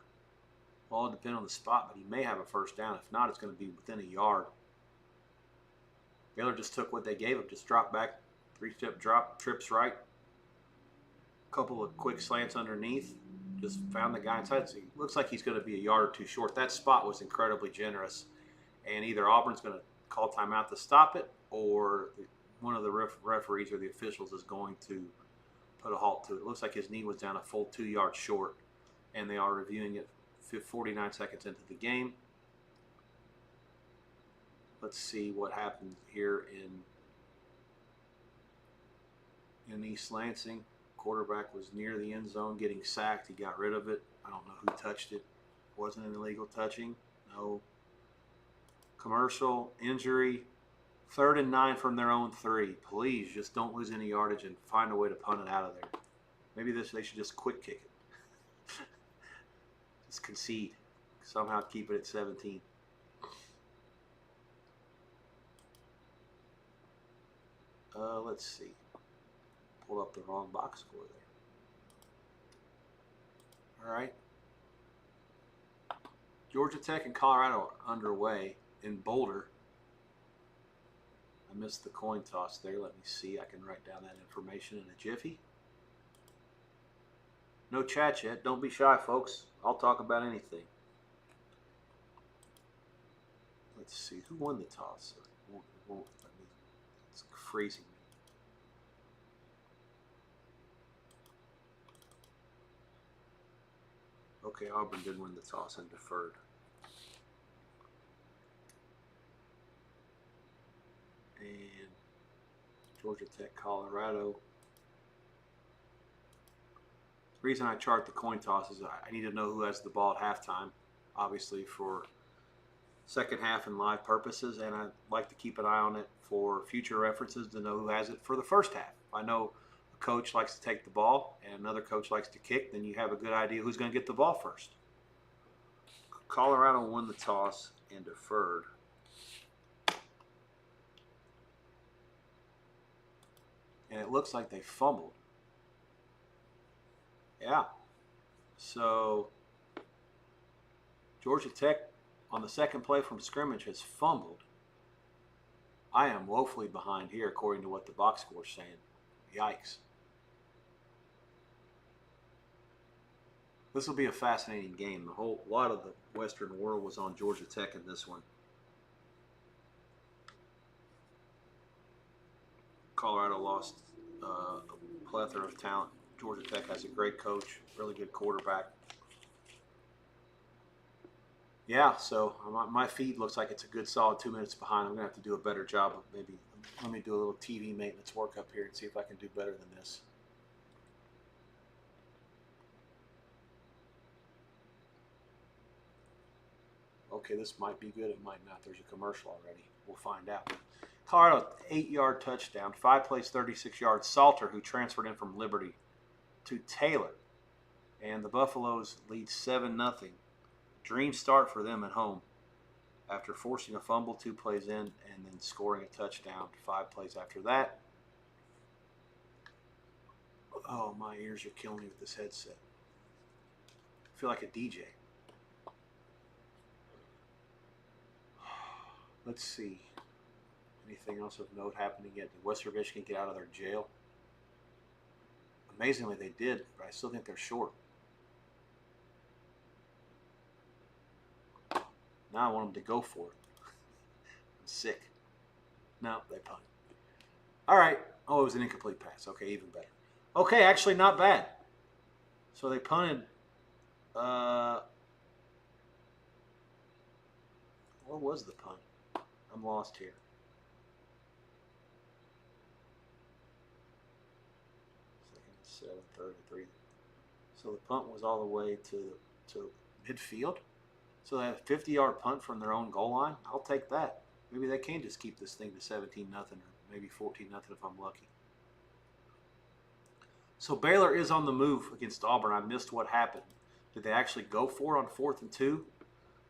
All depend on the spot, but he may have a first down. If not, it's going to be within a yard. Baylor just took what they gave him. Just dropped back, 3-step drop, trips right. Couple of quick slants underneath. Just found the guy inside. So it looks like he's going to be a yard or two short. That spot was incredibly generous. And either Auburn's going to call timeout to stop it, or one of the referees or the officials is going to put a halt to it. It looks like his knee was down a full 2 yards short. And they are reviewing it 49 seconds into the game. Let's see what happened here in East Lansing. Quarterback was near the end zone getting sacked. He got rid of it. I don't know who touched it. Wasn't an illegal touching. No. Commercial, injury. 3rd and 9 from their own 3. Please just don't lose any yardage and find a way to punt it out of there. Maybe they should just quick kick it. Just concede. Somehow keep it at 17. Let's see. Pulled up the wrong box score there. All right. Georgia Tech and Colorado are underway in Boulder. I missed the coin toss there. Let me see. I can write down that information in a jiffy. No chat yet. Don't be shy, folks. I'll talk about anything. Let's see. Who won the toss? It won't let me. It's freezing me. Okay, Auburn did win the toss and deferred. And Georgia Tech, Colorado. The reason I chart the coin toss is I need to know who has the ball at halftime, obviously for second half and live purposes, and I like to keep an eye on it for future references to know who has it for the first half. I know a coach likes to take the ball and another coach likes to kick, then you have a good idea who's going to get the ball first. Colorado won the toss and deferred. And it looks like they fumbled. Yeah. So Georgia Tech on the second play from scrimmage has fumbled. I am woefully behind here according to what the box score is saying. Yikes. This will be a fascinating game. The whole lot of the Western world was on Georgia Tech in this one. Colorado lost a plethora of talent. Georgia Tech has a great coach, really good quarterback. Yeah, so my feed looks like it's a good solid 2 minutes behind. I'm going to have to do a better job of maybe, let me do a little TV maintenance work up here and see if I can do better than this. Okay, this might be good. It might not. There's a commercial already. We'll find out. Colorado, 8-yard touchdown, 5 plays, 36 yards. Salter, who transferred in from Liberty, to Taylor. And the Buffaloes lead 7-0. Dream start for them at home after forcing a fumble 2 plays in and then scoring a touchdown 5 plays after that. Oh, my ears are killing me with this headset. I feel like a DJ. Let's see. Anything else of note happening yet? Did Western Michigan get out of their jail? Amazingly, they did, but I still think they're short. Now I want them to go for it. I'm sick. No, they punt. All right. Oh, it was an incomplete pass. Okay, even better. Okay, actually not bad. So they punted. What was the punt? I'm lost here. Second, 7:33. So the punt was all the way to midfield. So they have a 50-yard punt from their own goal line. I'll take that. Maybe they can just keep this thing to 17-0 or maybe 14-0 if I'm lucky. So Baylor is on the move against Auburn. I missed what happened. Did they actually go for it on 4th and 2?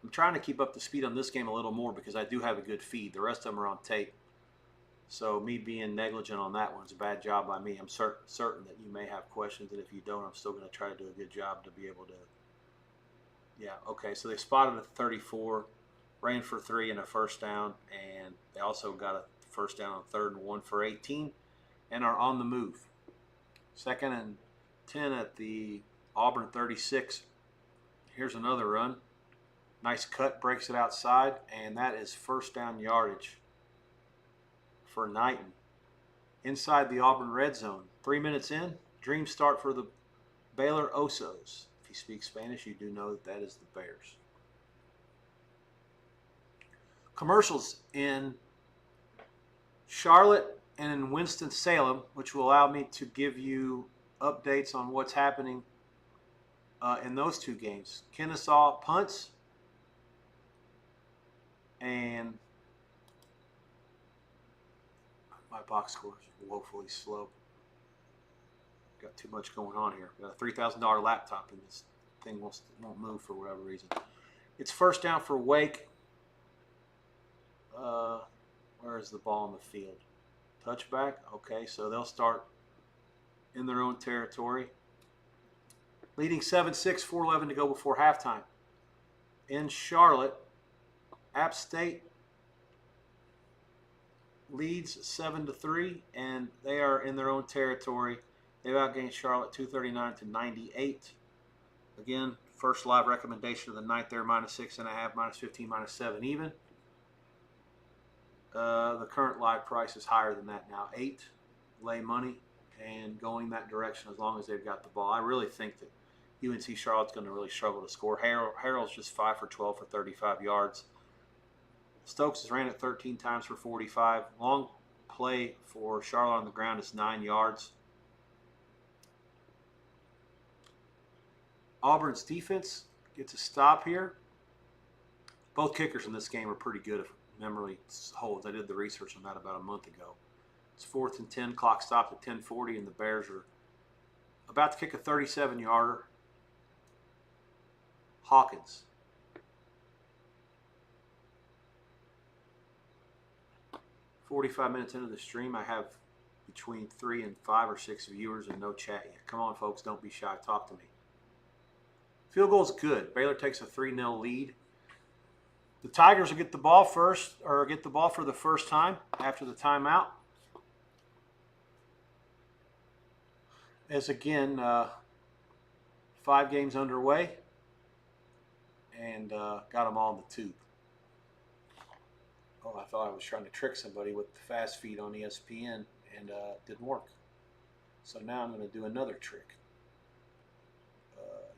I'm trying to keep up the speed on this game a little more because I do have a good feed. The rest of them are on tape. So me being negligent on that one is a bad job by me. I'm certain that you may have questions, and if you don't, I'm still going to try to do a good job to be able to. Yeah, okay. So they spotted a 34, ran for 3 and a first down, and they also got a first down on 3rd and 1 for 18, and are on the move. 2nd and 10 at the Auburn 36. Here's another run. Nice cut, breaks it outside, and that is first down yardage for Knighton. Inside the Auburn red zone. 3 minutes in, dream start for the Baylor Osos. If you speak Spanish, you do know that that is the Bears. Commercials in Charlotte and in Winston-Salem, which will allow me to give you updates on what's happening in those two games. Kennesaw punts, and my box score is woefully slow. Got too much going on here. Got a $3,000 laptop, and this thing won't move for whatever reason. It's first down for Wake. Where is the ball in the field? Touchback? Okay, so they'll start in their own territory. Leading 7-6, 4:11 to go before halftime. In Charlotte, App State leads 7-3, and they are in their own territory. They've outgained Charlotte 239 to 98. Again, first live recommendation of the night there, -6.5, -15, -7 even. The current live price is higher than that now, 8. Lay money and going that direction as long as they've got the ball. I really think that UNC Charlotte's going to really struggle to score. Harrell's just 5 for 12 for 35 yards. Stokes has ran it 13 times for 45. Long play for Charlotte on the ground is 9 yards. Auburn's defense gets a stop here. Both kickers in this game are pretty good if memory holds. I did the research on that about a month ago. It's 4th and 10. Clock stopped at 10:40, and the Bears are about to kick a 37-yarder. Hawkins. "45 minutes into the stream, I have between 3 and 5 or 6 viewers and no chat yet. Come on, folks, don't be shy. Talk to me." Field goal is good. Baylor takes a 3-0 lead. The Tigers will get the ball first, or get the ball for the first time after the timeout. As again, 5 games underway, and got them all in the tube. Oh, I thought I was trying to trick somebody with the fast feed on ESPN, and it didn't work. So now I'm going to do another trick.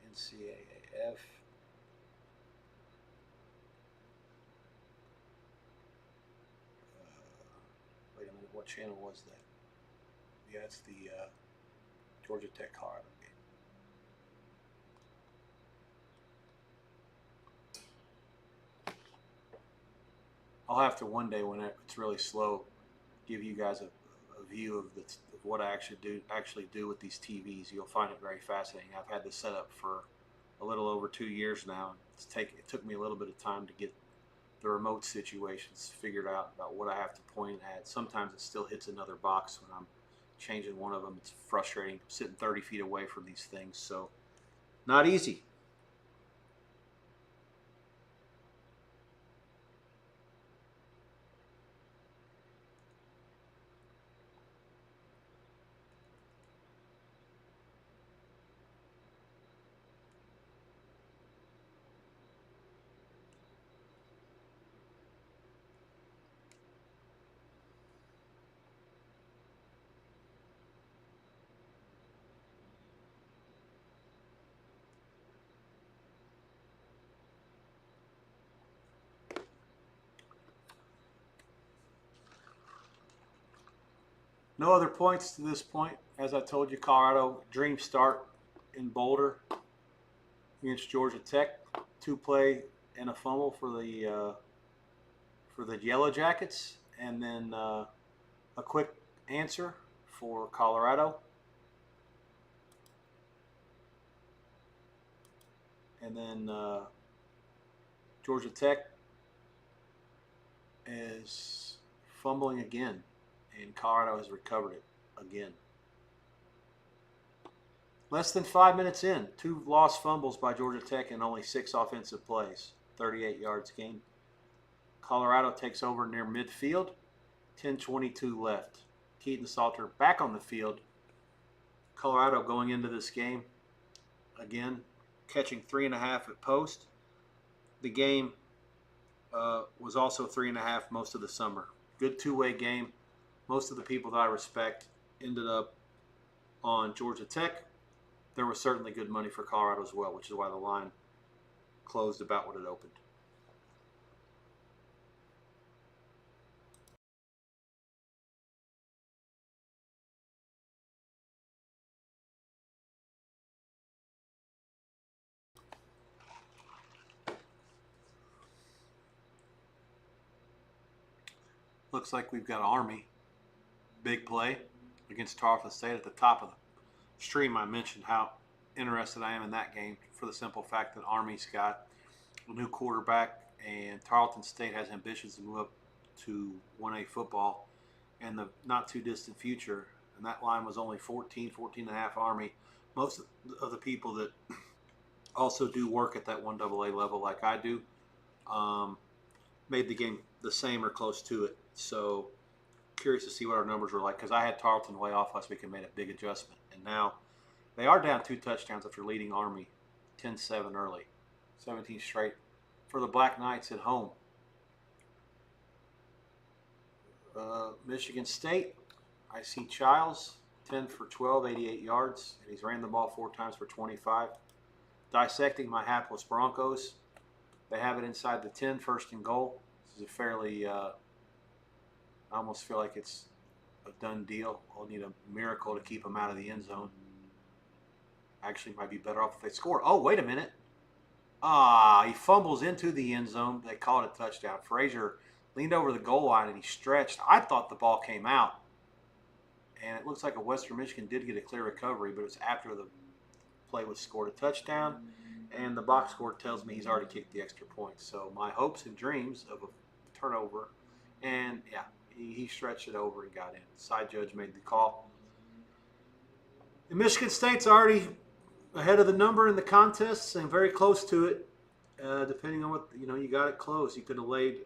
NCAAF. Wait a minute, what channel was that? Yeah, it's the Georgia Tech Colorado game. I'll have to one day, when it's really slow, give you guys a view of what I actually do with these TVs. You'll find it very fascinating. I've had this set up for a little over 2 years now. It took me a little bit of time to get the remote situations figured out about what I have to point at. Sometimes it still hits another box when I'm changing one of them. It's frustrating. I'm sitting 30 feet away from these things, so not easy. No other points to this point. As I told you, Colorado dream start in Boulder against Georgia Tech. 2-play and a fumble for the Yellow Jackets, and then a quick answer for Colorado. And then Georgia Tech is fumbling again, and Colorado has recovered it again. Less than 5 minutes in, 2 lost fumbles by Georgia Tech and only 6 offensive plays, 38 yards gained. Colorado takes over near midfield, 10:22 left. Keaton Salter back on the field. Colorado going into this game, again, catching 3.5 at post. The game was also 3.5 most of the summer. Good two-way game. Most of the people that I respect ended up on Georgia Tech. There was certainly good money for Colorado as well, which is why the line closed about what it opened. Looks like we've got Army. Big play against Tarleton State at the top of the stream. I mentioned how interested I am in that game for the simple fact that Army's got a new quarterback and Tarleton State has ambitions to move up to 1A football in the not too distant future. And that line was only 14 and a half Army. Most of the people that also do work at that 1AA level like I do made the game the same or close to it. So curious to see what our numbers were like because I had Tarleton way off last week and made a big adjustment. And now they are down 2 touchdowns after leading Army 10-7 early. 17 straight for the Black Knights at home. Michigan State, I see Childs, 10 for 12, 88 yards, and he's ran the ball 4 times for 25. Dissecting my hapless Broncos, they have it inside the 10, first and goal. This is a fairly, I almost feel like it's a done deal. We'll need a miracle to keep them out of the end zone. Actually, might be better off if they score. Oh, wait a minute. He fumbles into the end zone. They call it a touchdown. Frazier leaned over the goal line and he stretched. I thought the ball came out. And it looks like a Western Michigan did get a clear recovery, but it was after the play was scored a touchdown. And the box score tells me he's already kicked the extra point. So my hopes and dreams of a turnover. And, yeah, he stretched it over and got in. Side judge made the call. And Michigan State's already ahead of the number in the contests and very close to it, depending on what, you got it close. You could have laid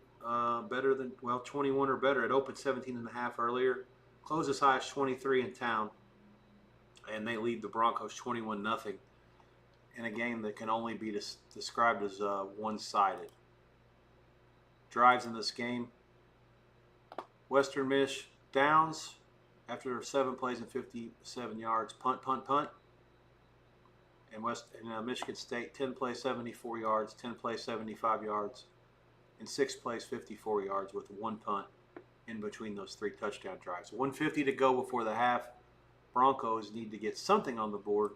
better than, 21 or better. It opened 17.5 earlier. Closed as high as 23 in town. And they lead the Broncos 21-0 in a game that can only be described as one-sided. Drives in this game. Western Mich downs after 7 plays and 57 yards. Punt. And Michigan State, 10 plays, 74 yards, 10 plays, 75 yards, and 6 plays, 54 yards with 1 punt in between those 3 touchdown drives. 1:50 to go before the half. Broncos need to get something on the board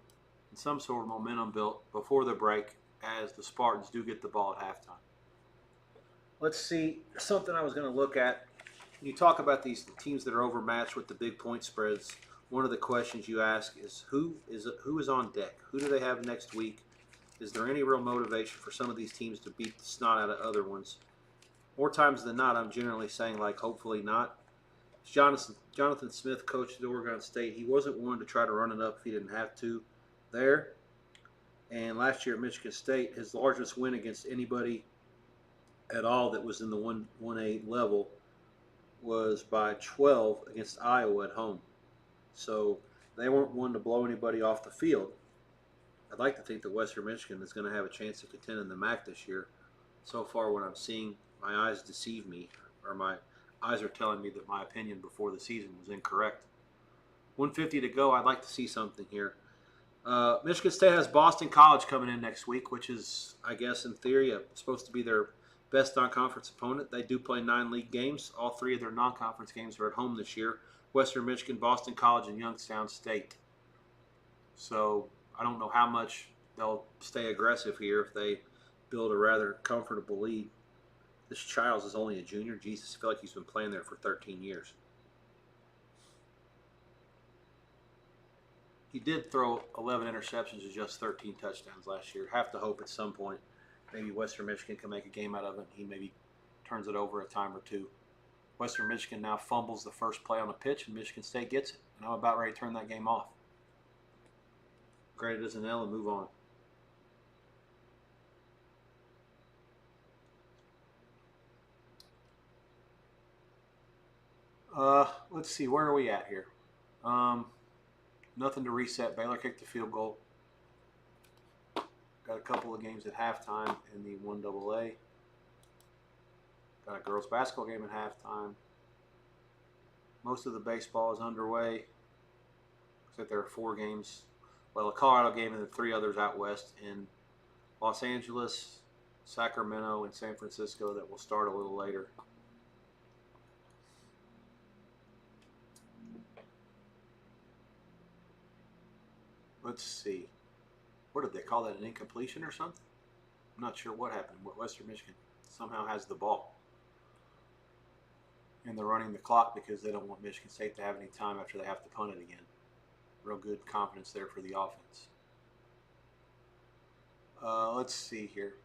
and some sort of momentum built before the break as the Spartans do get the ball at halftime. Let's see, something I was going to look at. When you talk about these teams that are overmatched with the big point spreads, one of the questions you ask is who is on deck? Who do they have next week? Is there any real motivation for some of these teams to beat the snot out of other ones? More times than not, I'm generally saying, hopefully not. Jonathan Smith coached at Oregon State. He wasn't one to try to run it up if he didn't have to there. And last year at Michigan State, his largest win against anybody at all that was in the 1A level was by 12 against Iowa at home. So they weren't one to blow anybody off the field. I'd like to think that Western Michigan is going to have a chance to contend in the MAC this year. So far, what I'm seeing, my eyes deceive me, or my eyes are telling me that my opinion before the season was incorrect. 1:50 to go. I'd like to see something here. Michigan State has Boston College coming in next week, which is, I guess, in theory, supposed to be their best non-conference opponent. They do play 9 league games. All 3 of their non-conference games are at home this year. Western Michigan, Boston College, and Youngstown State. So I don't know how much they'll stay aggressive here if they build a rather comfortable lead. This Childs is only a junior. Jesus, I feel like he's been playing there for 13 years. He did throw 11 interceptions and just 13 touchdowns last year. Have to hope at some point maybe Western Michigan can make a game out of it. He maybe turns it over a time or two. Western Michigan now fumbles the first play on the pitch, and Michigan State gets it. And I'm about ready to turn that game off. Grade it as an L and move on. Let's see, where are we at here? Nothing to reset. Baylor kicked the field goal. Got a couple of games at halftime in the 1AA. Got a girls basketball game at halftime. Most of the baseball is underway. Looks like there are 4 games. Well, a Colorado game and then 3 others out west in Los Angeles, Sacramento, and San Francisco that will start a little later. Let's see. What did they call that, an incompletion or something? I'm not sure what happened. Western Michigan somehow has the ball. And they're running the clock because they don't want Michigan State to have any time after they have to punt it again. Real good confidence there for the offense. Let's see here.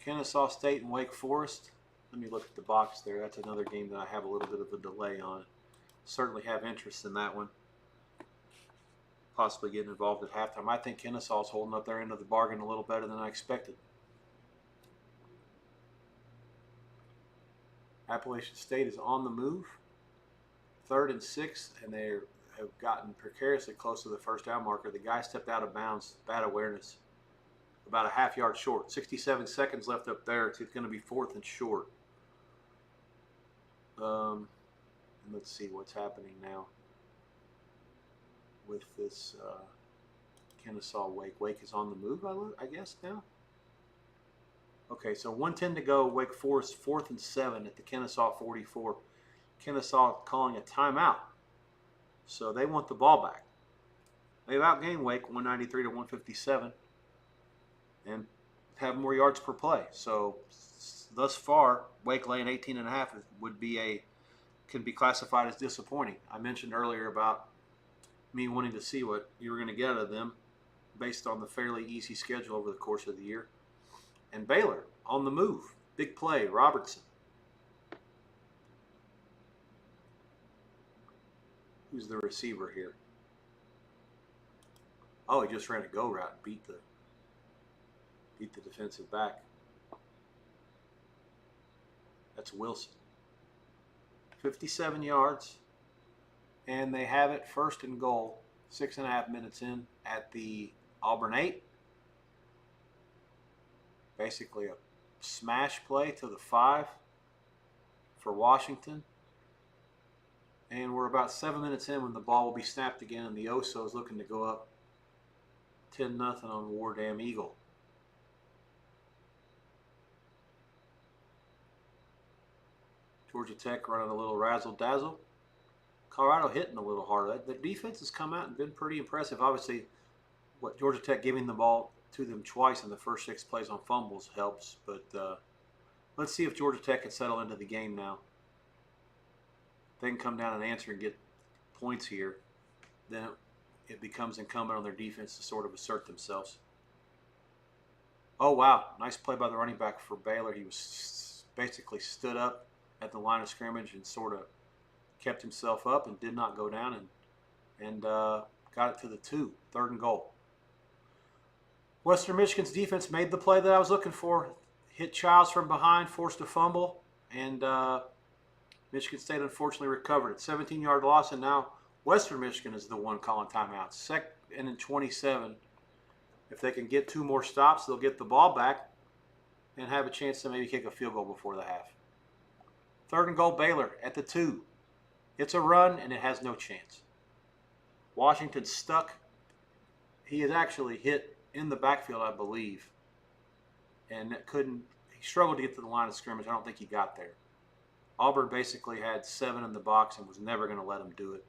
Kennesaw State and Wake Forest. Let me look at the box there. That's another game that I have a little bit of a delay on. Certainly have interest in that one. Possibly getting involved at halftime. I think Kennesaw is holding up their end of the bargain a little better than I expected. Appalachian State is on the move. 3rd and 6, and they have gotten precariously close to the first down marker. The guy stepped out of bounds, bad awareness, about a half yard short. 67 seconds left up there. It's going to be 4th and short. And let's see what's happening now with this Kennesaw Wake. Wake is on the move, I guess, now. Okay, so 1:10 to go. Wake Forest 4th and 7 at the Kennesaw 44. Kennesaw calling a timeout. So they want the ball back. They've outgained Wake 193 to 157 and have more yards per play. So thus far, Wake laying 18.5 can be classified as disappointing. I mentioned earlier about me wanting to see what you were going to get out of them based on the fairly easy schedule over the course of the year. And Baylor on the move. Big play, Robertson. Who's the receiver here? Oh, he just ran a go route and beat the defensive back. That's Wilson. 57 yards. And they have it 1st and goal, 6.5 minutes in at the Auburn 8. Basically a smash play to the 5 for Washington. And we're about 7 minutes in when the ball will be snapped again, and the Oso is looking to go up 10-0 on War Damn Eagle. Georgia Tech running a little razzle-dazzle. Colorado hitting a little harder. The defense has come out and been pretty impressive. Obviously, what Georgia Tech giving the ball to them twice in the first 6 plays on fumbles helps. But let's see if Georgia Tech can settle into the game now. They can come down and answer and get points here. Then it becomes incumbent on their defense to sort of assert themselves. Oh, wow. Nice play by the running back for Baylor. He was basically stood up at the line of scrimmage and sort of kept himself up and did not go down and got it to the 2, 3rd and goal. Western Michigan's defense made the play that I was looking for. Hit Childs from behind, forced a fumble, and Michigan State unfortunately recovered it. 17-yard loss, and now Western Michigan is the one calling timeouts. 2nd and 27. If they can get 2 more stops, they'll get the ball back and have a chance to maybe kick a field goal before the half. 3rd and goal, Baylor at the 2. It's a run, and it has no chance. Washington's stuck. He is actually hit in the backfield, I believe, and he struggled to get to the line of scrimmage. I don't think he got there. Auburn basically had 7 in the box and was never going to let him do it.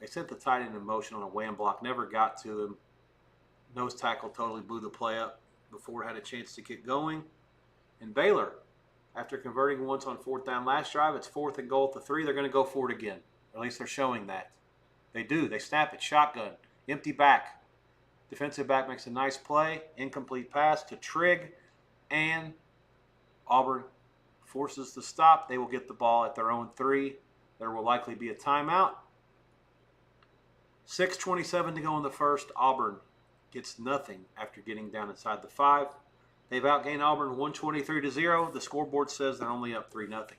They sent the tight end in motion on a wham block, never got to him. Nose tackle totally blew the play up before it had a chance to get going. And Baylor, after converting once on 4th down last drive, it's 4th and goal at the 3. They're going to go for it again. Or at least they're showing that. They do. They snap it. Shotgun. Empty back. Defensive back makes a nice play. Incomplete pass to Trigg. And Auburn forces the stop. They will get the ball at their own 3. There will likely be a timeout. 6:27 to go in the first. Auburn gets nothing after getting down inside the 5. They've outgained Auburn 123-0. The scoreboard says they're only up 3-0.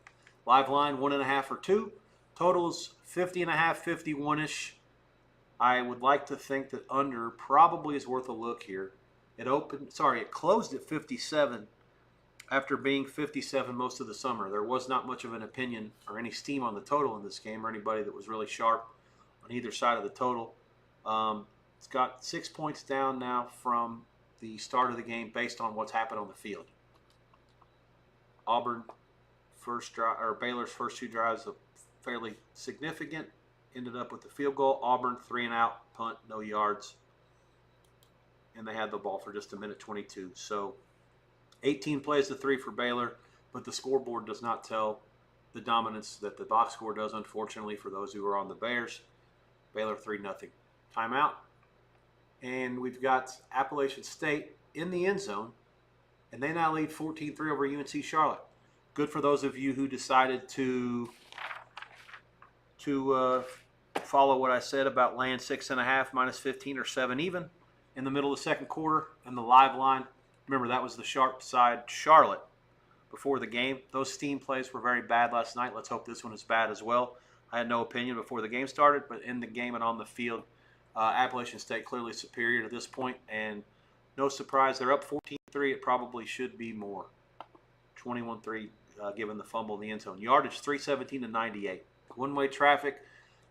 Live line 1.5 or 2. Totals 50.5, 51-ish. I would like to think that under probably is worth a look here. It closed at 57 after being 57 most of the summer. There was not much of an opinion or any steam on the total in this game or anybody that was really sharp on either side of the total. It's got 6 points down now from the start of the game based on what's happened on the field. Baylor's first 2 drives are fairly significant. Ended up with the field goal. Auburn 3 and out, punt, no yards. And they had the ball for just 1:22. So 18 plays to 3 for Baylor, but the scoreboard does not tell the dominance that the box score does, unfortunately, for those who are on the Bears. Baylor 3-0. Timeout. And we've got Appalachian State in the end zone, and they now lead 14-3 over UNC Charlotte. Good for those of you who decided to follow what I said about laying 6.5 minus 15 or 7 even in the middle of the second quarter and the live line. Remember, that was the sharp side Charlotte before the game. Those steam plays were very bad last night. Let's hope this one is bad as well. I had no opinion before the game started, but in the game and on the field, Appalachian State clearly superior to this point, and no surprise, they're up 14-3. It probably should be more. 21-3 given the fumble in the end zone. Yardage 317 to 98. One-way traffic,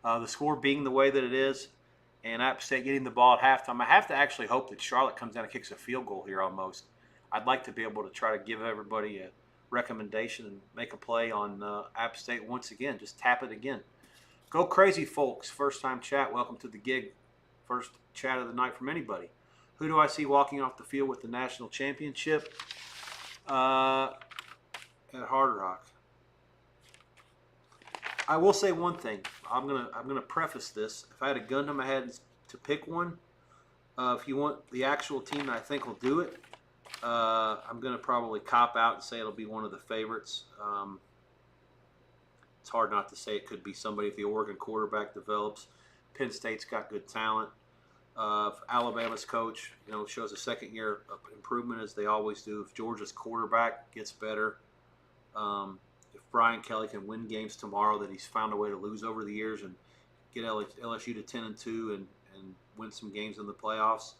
the score being the way that it is, and App State getting the ball at halftime. I have to actually hope that Charlotte comes down and kicks a field goal here almost. I'd like to be able to try to give everybody a recommendation and make a play on App State once again. Just tap it again. Go crazy, folks. First time chat. Welcome to the gig. First chat of the night from anybody. Who do I see walking off the field with the national championship at Hard Rock? I will say one thing. I'm gonna preface this. If I had a gun to my head to pick one, if you want the actual team that I think will do it, I'm gonna probably cop out and say it'll be one of the favorites. It's hard not to say it could be somebody if the Oregon quarterback develops. Penn State's got good talent. Alabama's coach, shows a second year of improvement as they always do. If Georgia's quarterback gets better, if Brian Kelly can win games tomorrow that he's found a way to lose over the years and get LSU to 10-2 and win some games in the playoffs,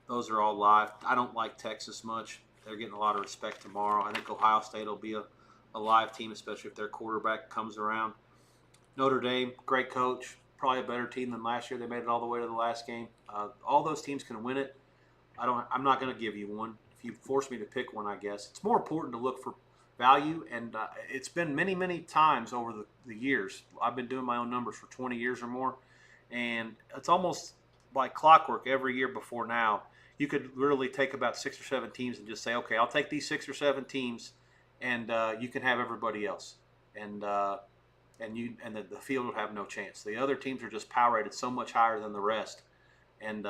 those are all live. I don't like Texas much. They're getting a lot of respect tomorrow. I think Ohio State will be a live team, especially if their quarterback comes around. Notre Dame, great coach. Probably a better team than last year. They made it all the way to the last game. All those teams can win it. I'm not going to give you one. If you force me to pick one, I guess. It's more important to look for value, and it's been many, many times over the years. I've been doing my own numbers for 20 years or more, and it's almost like clockwork every year before now. You could literally take about 6 or 7 teams and just say, okay, I'll take these 6 or 7 teams, and you can have everybody else. And the field would have no chance. The other teams are just power rated so much higher than the rest, and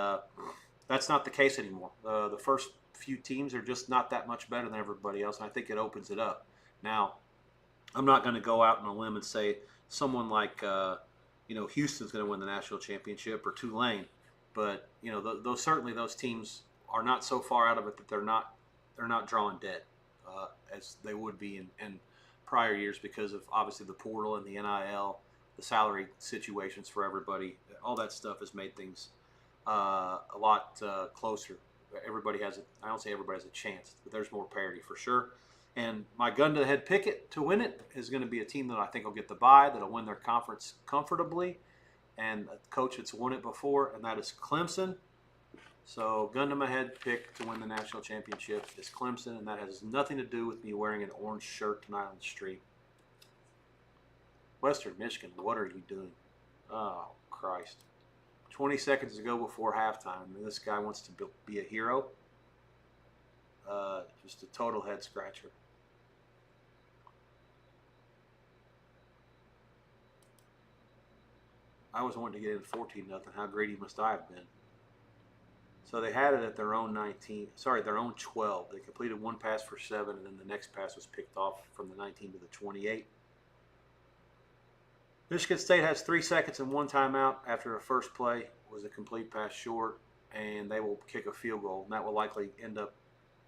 that's not the case anymore. The first few teams are just not that much better than everybody else, and I think it opens it up. Now, I'm not going to go out on a limb and say someone like Houston's going to win the national championship or Tulane, but those teams are not so far out of it that they're not drawing dead as they would be in prior years because of obviously the portal and the NIL, the salary situations for everybody. All that stuff has made things a lot closer. I don't say everybody has a chance, but there's more parity for sure. And my gun to the head pick to win it is going to be a team that I think will get the bye, that'll win their conference comfortably, and a coach that's won it before, and that is Clemson. So gun to my head pick to win the national championship is Clemson, and that has nothing to do with me wearing an orange shirt tonight on the street. Western Michigan, what are you doing? Oh, Christ. 20 seconds to go before halftime. And this guy wants to be a hero. Just a total head scratcher. I was wanting to get in 14-0. How greedy must I have been? So they had it at their own 19, sorry, their own 12. They completed one pass for 7, and then the next pass was picked off from the 19 to the 28. Michigan State has 3 seconds and 1 timeout after the first play was a complete pass short, and they will kick a field goal, and that will likely end up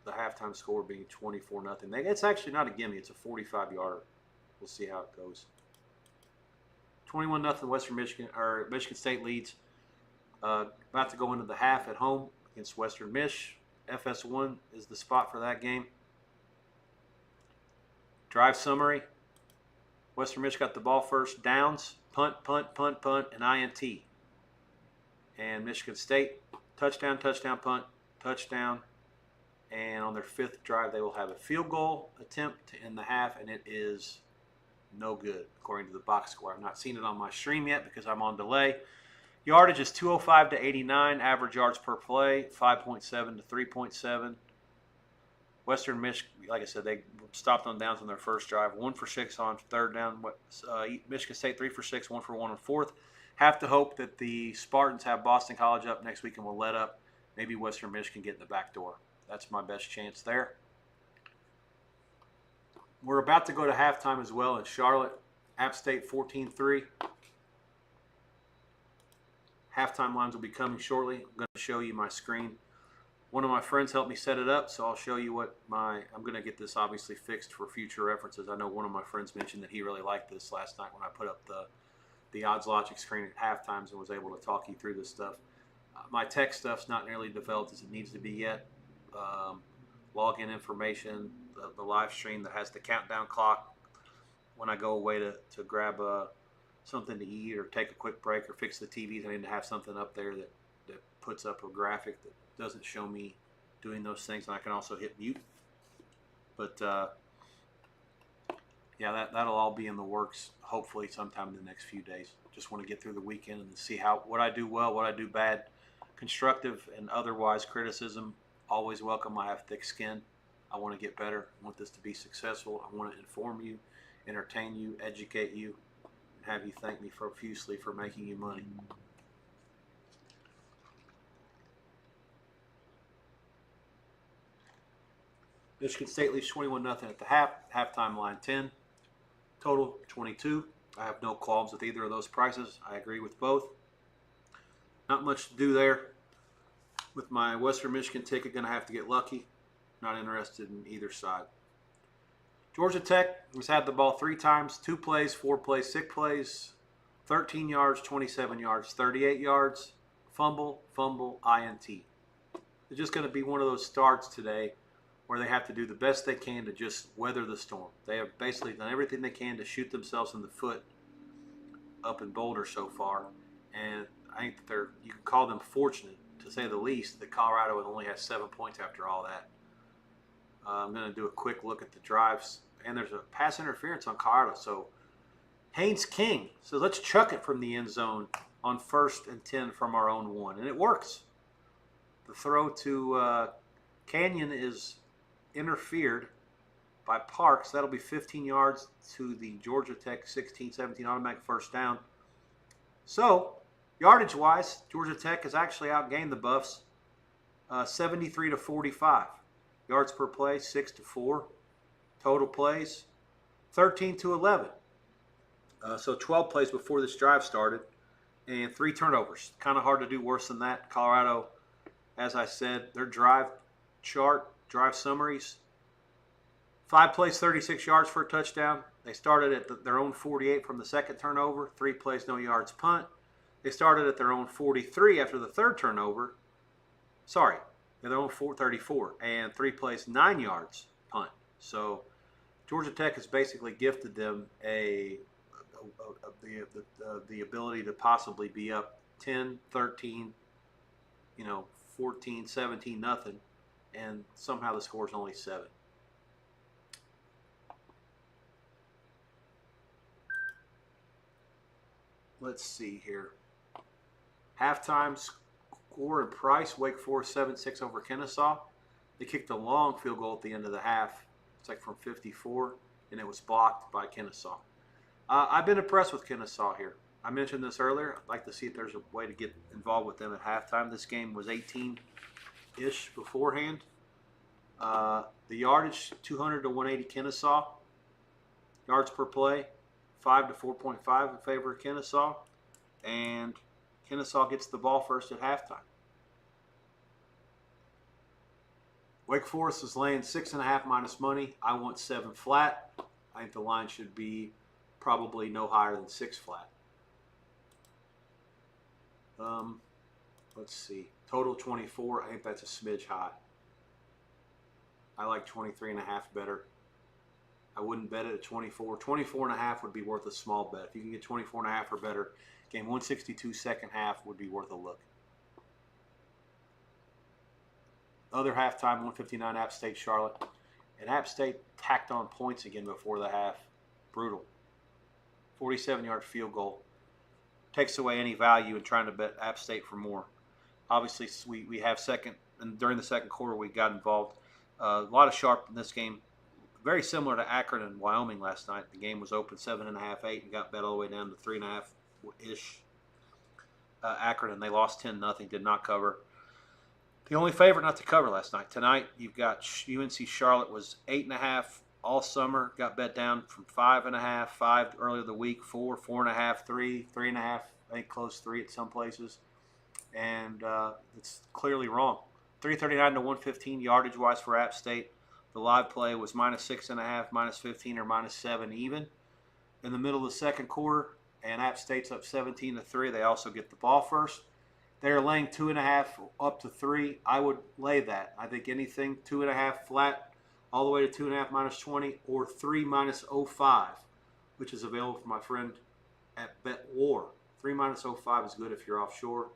the halftime score being 24-0. It's actually not a gimme. It's a 45-yarder. We'll see how it goes. 21-0 Western Michigan, or Michigan State leads. About to go into the half at home against Western Mich. FS1 is the spot for that game. Drive summary. Western Mich got the ball first. Downs, punt, and INT. And Michigan State, touchdown, punt, touchdown. And on their 5th drive, they will have a field goal attempt to end the half, and it is no good, according to the box score. I've not seen it on my stream yet because I'm on delay. Yardage is 205 to 89. Average yards per play, 5.7 to 3.7. Western Mich, like I said, they stopped on downs on their first drive. 1 for 6 on 3rd down. Michigan State 3 for 6, 1 for 1 on 4th. Have to hope that the Spartans have Boston College up next week and will let up. Maybe Western Mich can get in the back door. That's my best chance there. We're about to go to halftime as well in Charlotte. App State 14-3. Halftime lines will be coming shortly. I'm going to show you my screen. One of my friends helped me set it up, so I'll show you what I'm going to get this obviously fixed for future references. I know one of my friends mentioned that he really liked this last night when I put up the odds logic screen at halftimes and was able to talk you through this stuff. My tech stuff's not nearly developed as it needs to be yet. Login information, the live stream that has the countdown clock when I go away to grab something to eat or take a quick break or fix the TVs. I need to have something up there that puts up a graphic that doesn't show me doing those things, and I can also hit mute. But yeah, that'll all be in the works hopefully sometime in the next few days. Just want to get through the weekend and see what I do well, what I do bad. Constructive and otherwise criticism, always welcome. I have thick skin. I want to get better. I want this to be successful. I want to inform you, entertain you, educate you, and have you thank me profusely for making you money. Michigan State leads 21-0 at the half. Halftime line 10. Total 22. I have no qualms with either of those prices. I agree with both. Not much to do there. With my Western Michigan ticket, going to have to get lucky. Not interested in either side. Georgia Tech has had the ball 3 times, 2 plays, 4 plays, 6 plays, 13 yards, 27 yards, 38 yards, fumble, INT. It's just going to be one of those starts today where they have to do the best they can to just weather the storm. They have basically done everything they can to shoot themselves in the foot up in Boulder so far. And I think that you can call them fortunate, to say the least, that Colorado only has 7 points after all that. I'm going to do a quick look at the drives. And there's a pass interference on Colorado. So Haynes King. So let's chuck it from the end zone on 1st and 10 from our own 1. And it works. The throw to Canyon is interfered by Parks. That'll be 15 yards to the Georgia Tech 16-17 automatic first down. So yardage-wise, Georgia Tech has actually outgained the Buffs 73 to 45. Yards per play, 6 to 4. Total plays, 13 to 11. So 12 plays before this drive started, and 3 turnovers. Kind of hard to do worse than that. Colorado, as I said, their drive chart, drive summaries, 5 plays, 36 yards for a touchdown. They started at their own 48 from the second turnover, 3 plays, no yards, punt. They started at their own 43 after the third turnover. Sorry, their own 34, and 3 plays, 9 yards, punt. So Georgia Tech has basically gifted them the ability to possibly be up 10, 13, 14, 17, nothing, and somehow the score is only 7. let's see here. Halftime score and price, Wake Forest 7-6 over Kennesaw. They kicked a long field goal at the end of the half. It's like from 54, and it was blocked by Kennesaw. I've been impressed with Kennesaw here. I mentioned this earlier. I'd like to see if there's a way to get involved with them at halftime. This game was 18-ish beforehand. The yardage, 200 to 180 Kennesaw. Yards per play, 5 to 4.5 in favor of Kennesaw. And Kennesaw gets the ball first at halftime. Wake Forest is laying 6.5 minus money. I want 7 flat. I think the line should be probably no higher than 6 flat. Let's see. Total 24. I think that's a smidge high. I like 23.5 better. I wouldn't bet it at 24. 24.5 would be worth a small bet. If you can get 24.5 or better, game 162 second half would be worth a look. Other halftime, 159 App State Charlotte. And App State tacked on points again before the half. Brutal. 47-yard field goal. Takes away any value in trying to bet App State for more. Obviously, we have second, and during the second quarter we got involved. A lot of sharp in this game. Very similar to Akron and Wyoming last night. The game was open 7.5, 8, and got bet all the way down to 3.5-ish. Akron, and they lost 10-0, did not cover. The only favorite not to cover last night. Tonight, you've got UNC Charlotte was 8.5 all summer. Got bet down from 5.5, 5 earlier the week, 4, 4.5, 3, 3.5. I think close 3 at some places, and it's clearly wrong. 339 to 115 yardage wise for App State. The live play was -6.5, -15, or -7 even in the middle of the second quarter, and App State's up 17-3. They also get the ball first. They're laying 2.5 up to 3. I would lay that. I think anything 2.5 flat all the way to 2.5 -20 or 3 -05, which is available for my friend at Bet War. 3 -05 is good if you're offshore.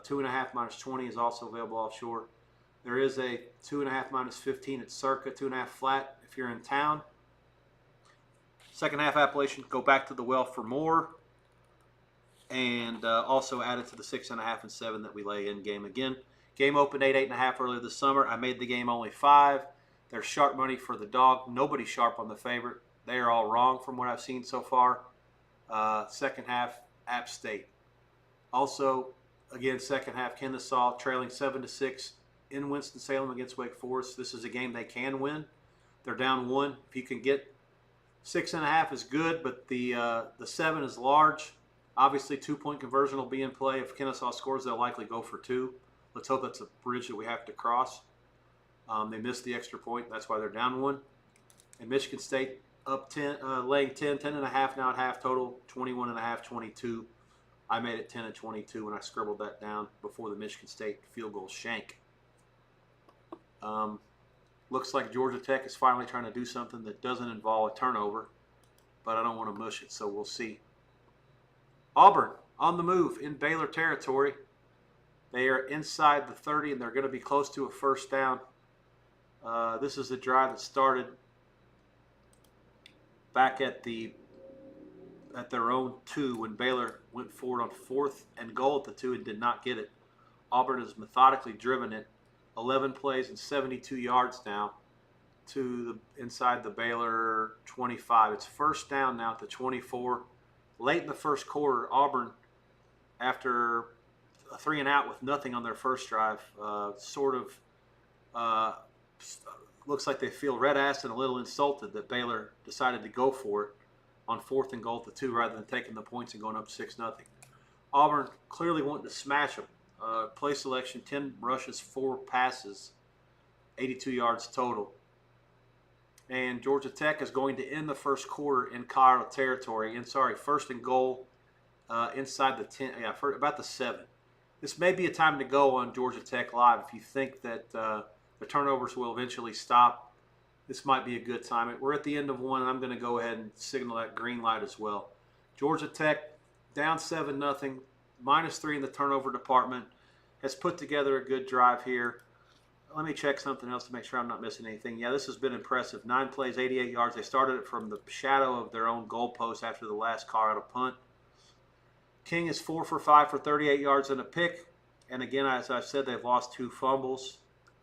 2.5 -20 is also available offshore. There is a 2.5 -15 at Circa, 2.5 flat if you're in town. Second half Appalachian, go back to the well for more. And also added to the 6.5 and 7 that we lay in game again. Game opened 8, 8.5 earlier this summer. I made the game only 5. There's sharp money for the dog. Nobody's sharp on the favorite. They are all wrong from what I've seen so far. Second half, App State. Also, again, second half, Kennesaw trailing 7-6 in Winston-Salem against Wake Forest. This is a game they can win. They're down 1. If you can get 6.5 is good, but the 7 is large. Obviously, 2-point conversion will be in play. If Kennesaw scores, they'll likely go for 2. Let's hope that's a bridge that we have to cross. They missed the extra point. That's why they're down 1. And Michigan State up 10, laying 10, 10.5 now at half total, 21.5, 22. I made it 10 and 22 when I scribbled that down before the Michigan State field goal shank. Looks like Georgia Tech is finally trying to do something that doesn't involve a turnover, but I don't want to mush it, so we'll see. Auburn on the move in Baylor territory. They are inside the 30, and they're going to be close to a first down. This is a drive that started back at their own 2 when Baylor went forward on 4th and goal at the 2 and did not get it. Auburn has methodically driven it 11 plays and 72 yards now to inside the Baylor 25. It's first down now at the 24. Late in the first quarter, Auburn, after a 3 and out with nothing on their first drive, looks like they feel red-assed and a little insulted that Baylor decided to go for it on 4th and goal at the 2 rather than taking the points and going up 6-0. Auburn clearly wanting to smash them. Play selection, 10 rushes, 4 passes, 82 yards total. And Georgia Tech is going to end the first quarter in Colorado territory. First and goal inside the 10, about the 7. This may be a time to go on Georgia Tech Live if you think that the turnovers will eventually stop. This might be a good time. We're at the end of 1, and I'm going to go ahead and signal that green light as well. Georgia Tech down 7-0, -3 in the turnover department, has put together a good drive here. Let me check something else to make sure I'm not missing anything. Yeah, this has been impressive. 9 plays, 88 yards. They started it from the shadow of their own goalpost after the last Colorado punt. King is 4 for 5 for 38 yards and a pick. And again, as I said, they've lost 2 fumbles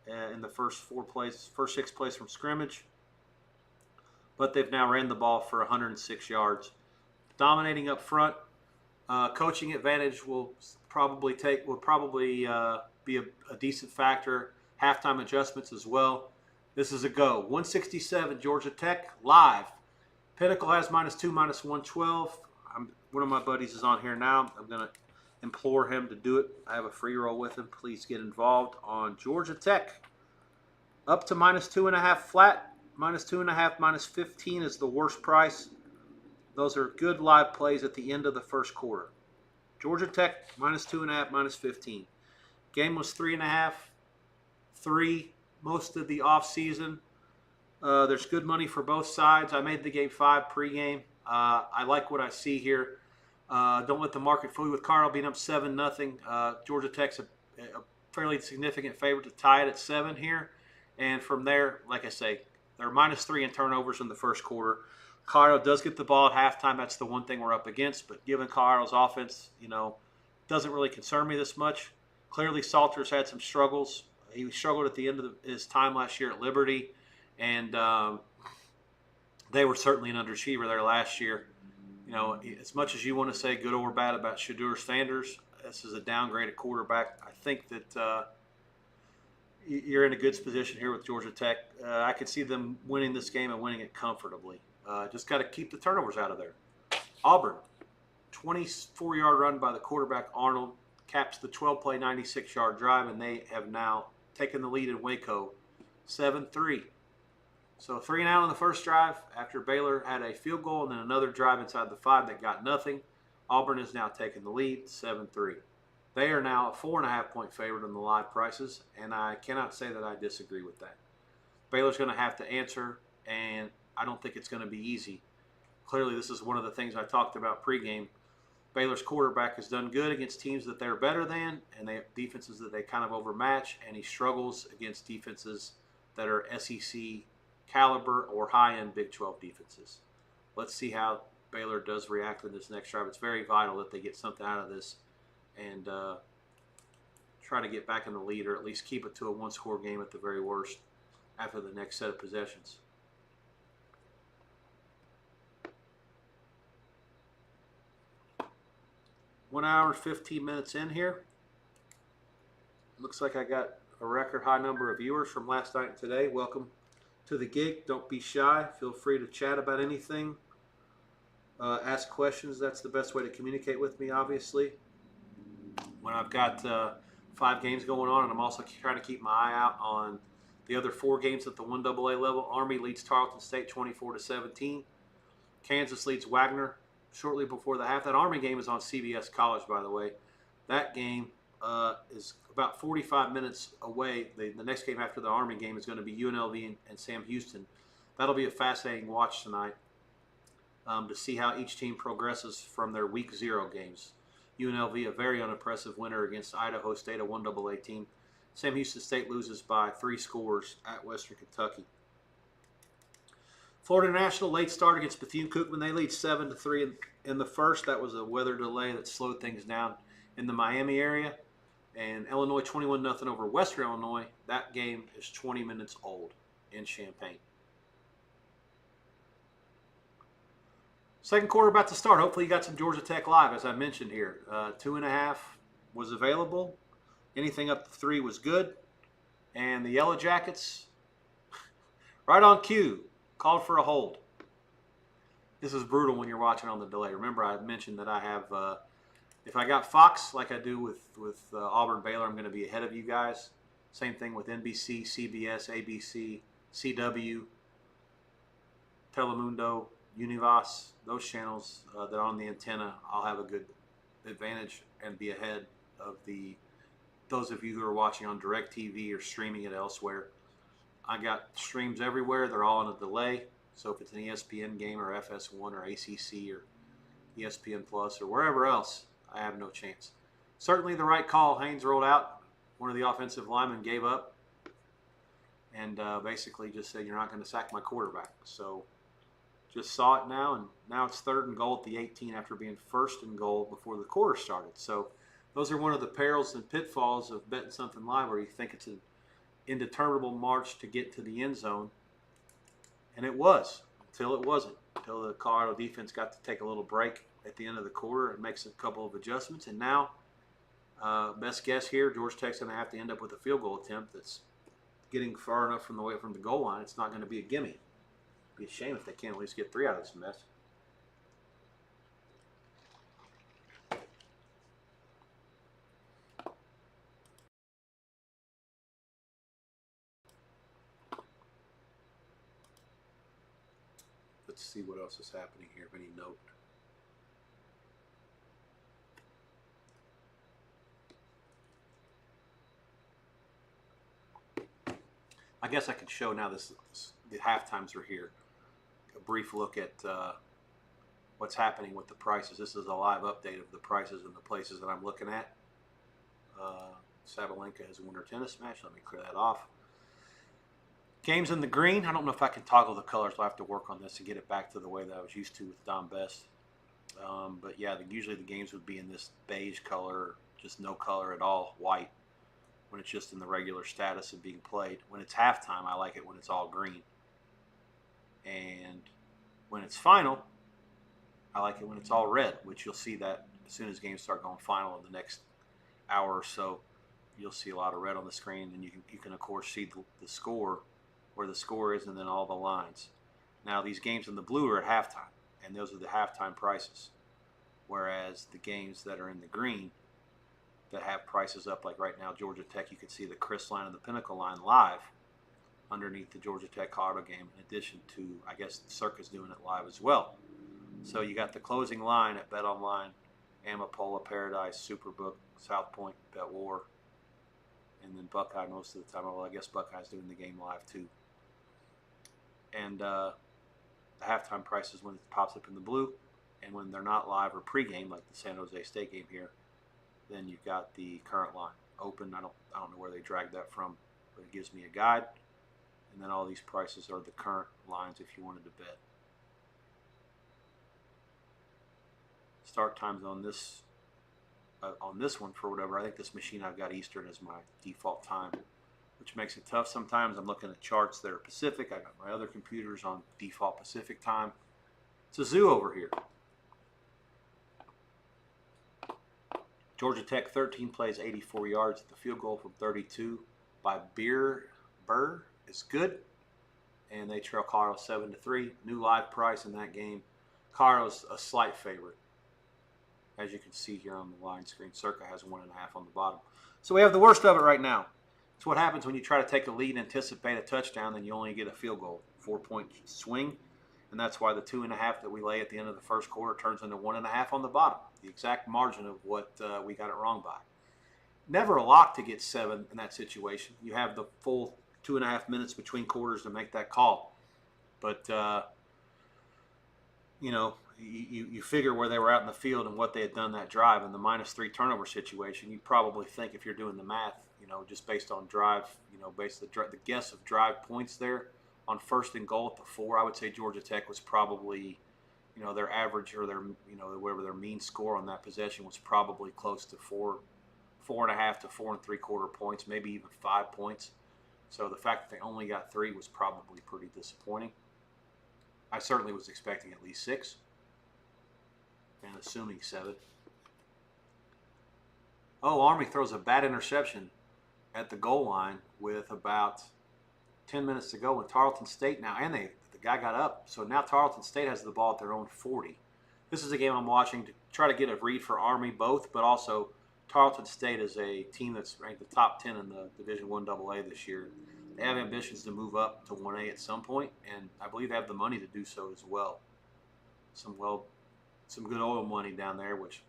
in the first 6 plays from scrimmage. But they've now ran the ball for 106 yards. Dominating up front. Coaching advantage will probably be a decent factor. Halftime adjustments as well. This is a go. 167 Georgia Tech live. Pinnacle has -2, -112. One of my buddies is on here now. I'm going to implore him to do it. I have a free roll with him. Please get involved on Georgia Tech. Up to -2.5 flat. -2.5, -15 is the worst price. Those are good live plays at the end of the first quarter. Georgia Tech, -2.5, -15. Game was 3.5, 3 most of the offseason. There's good money for both sides. I made the game 5 pregame. I like what I see here. Don't let the market fool you with Carl being up 7-0. Georgia Tech's a fairly significant favorite to tie it at 7 here. And from there, like I say, they're -3 in turnovers in the first quarter. Colorado does get the ball at halftime. That's the one thing we're up against. But given Colorado's offense, doesn't really concern me this much. Clearly, Salters had some struggles. He struggled at the end of his time last year at Liberty. And they were certainly an underachiever there last year. As much as you want to say good or bad about Shedeur Sanders, this is a downgraded quarterback. I think that you're in a good position here with Georgia Tech. I could see them winning this game and winning it comfortably. Just got to keep the turnovers out of there. Auburn, 24-yard run by the quarterback Arnold, caps the 12-play 96-yard drive, and they have now taken the lead in Waco, 7-3. So 3 and out on the first drive after Baylor had a field goal and then another drive inside the 5 that got nothing. Auburn has now taken the lead, 7-3. They are now a 4.5-point favorite in the live prices, and I cannot say that I disagree with that. Baylor's going to have to answer, and I don't think it's going to be easy. Clearly, this is one of the things I talked about pregame. Baylor's quarterback has done good against teams that they're better than, and they have defenses that they kind of overmatch, and he struggles against defenses that are SEC caliber or high-end Big 12 defenses. Let's see how Baylor does react in this next drive. It's very vital that they get something out of this and try to get back in the lead, or at least keep it to a one-score game at the very worst after the next set of possessions. One hour and 15 minutes in here. Looks like I got a record high number of viewers from last night and today. Welcome to the gig. Don't be shy. Feel free to chat about anything. Ask questions. That's the best way to communicate with me, obviously. When I've got 5 games going on, and I'm also trying to keep my eye out on the other 4 games at the 1AA level. Army leads Tarleton State 24-17. Kansas leads Wagner shortly before the half. That Army game is on CBS College, by the way. That game is about 45 minutes away. The next game after the Army game is going to be UNLV and Sam Houston. That'll be a fascinating watch tonight to see how each team progresses from their Week 0 games. UNLV, a very unimpressive winner against Idaho State, a 1AA team. Sam Houston State loses by 3 scores at Western Kentucky. Florida National, late start against Bethune-Cookman. They lead 7-3 in the first. That was a weather delay that slowed things down in the Miami area. And Illinois 21-0 over Western Illinois. That game is 20 minutes old in Champaign. Second quarter about to start. Hopefully you got some Georgia Tech live, as I mentioned here. 2.5 was available. Anything up to 3 was good. And the Yellow Jackets, right on cue, called for a hold. This is brutal when you're watching on the delay. Remember, I mentioned that I have, if I got Fox like I do with Auburn Baylor, I'm going to be ahead of you guys. Same thing with NBC, CBS, ABC, CW, Telemundo, Univas, those channels that are on the antenna. I'll have a good advantage and be ahead of those of you who are watching on DirecTV or streaming it elsewhere. I got streams everywhere. They're all on a delay. So if it's an ESPN game or FS1 or ACC or ESPN Plus or wherever else, I have no chance. Certainly the right call. Haynes rolled out. One of the offensive linemen gave up and basically just said, "You're not going to sack my quarterback." So Just saw it now, and now it's 3rd and goal at the 18 after being 1st and goal before the quarter started. So those are one of the perils and pitfalls of betting something live, where you think it's an indeterminable march to get to the end zone, and it was until it wasn't. Until the Colorado defense got to take a little break at the end of the quarter and makes a couple of adjustments, and now best guess here, Georgia Tech's going to have to end up with a field goal attempt that's getting far enough from the goal line. It's not going to be a gimme. It'd be a shame if they can't at least get 3 out of this mess. Let's see what else is happening here, if any note. I guess I could show now the halftimes are here. A brief look at what's happening with the prices. This is a live update of the prices and the places that I'm looking at. Sabalenka has a winter tennis match. Let me clear that off. Games in the green. I don't know if I can toggle the colors. I'll have to work on this to get it back to the way that I was used to with Don Best. But yeah, usually the games would be in this beige color, just no color at all, white, when it's just in the regular status of being played. When it's halftime, I like it when it's all green. And when it's final, I like it when it's all red, which you'll see that as soon as games start going final in the next hour or so. You'll see a lot of red on the screen, and you can of course see the score, where the score is, and then all the lines. Now these games in the blue are at halftime, and those are the halftime prices, whereas the games that are in the green that have prices up, like right now Georgia Tech, you can see the Chris line and the Pinnacle line live underneath the Georgia Tech Colorado game, in addition to, I guess, Circa's doing it live as well. So you got the closing line at Bet Online, Amapola, Paradise, Superbook, South Point, Bet War, and then Buckeye most of the time. Well, I guess Buckeye's doing the game live too. And the halftime prices when it pops up in the blue, and when they're not live or pregame, like the San Jose State game here, then you've got the current line open. I don't know where they dragged that from, but it gives me a guide. And then all these prices are the current lines if you wanted to bet. Start times on this one, for whatever. I think this machine I've got Eastern as my default time, which makes it tough. Sometimes I'm looking at charts that are Pacific. I got my other computers on default Pacific time. It's a zoo over here. Georgia Tech 13 plays 84 yards at the field goal from 32 by Burr is good, and they trail Colorado 7-3. New live price in that game. Colorado's a slight favorite, as you can see here on the line screen. Circa has 1.5 on the bottom. So we have the worst of it right now. It's what happens when you try to take a lead and anticipate a touchdown, then you only get a field goal, 4-point swing. And that's why the 2.5 that we lay at the end of the first quarter turns into 1.5 on the bottom, the exact margin of what we got it wrong by. Never a lock to get 7 in that situation. You have the full 2.5 minutes between quarters to make that call. But, you figure where they were out in the field and what they had done that drive, and the -3 turnover situation, you probably think, if you're doing the math, just based on drive, based on the guess of drive points there, on 1st and goal at the 4, I would say Georgia Tech was probably, their average, or their, whatever their mean score on that possession was probably close to 4.5 to 4 3/4 points, maybe even 5 points. So the fact that they only got 3 was probably pretty disappointing. I certainly was expecting at least 6, and assuming 7. Oh, Army throws a bad interception at the goal line with about 10 minutes to go, and Tarleton State now, and the guy got up, so now Tarleton State has the ball at their own 40. This is a game I'm watching to try to get a read for Army both, but also Tarleton State is a team that's ranked the top 10 in the Division I AA this year. They have ambitions to move up to 1A at some point, and I believe they have the money to do so as well. Some good oil money down there, which,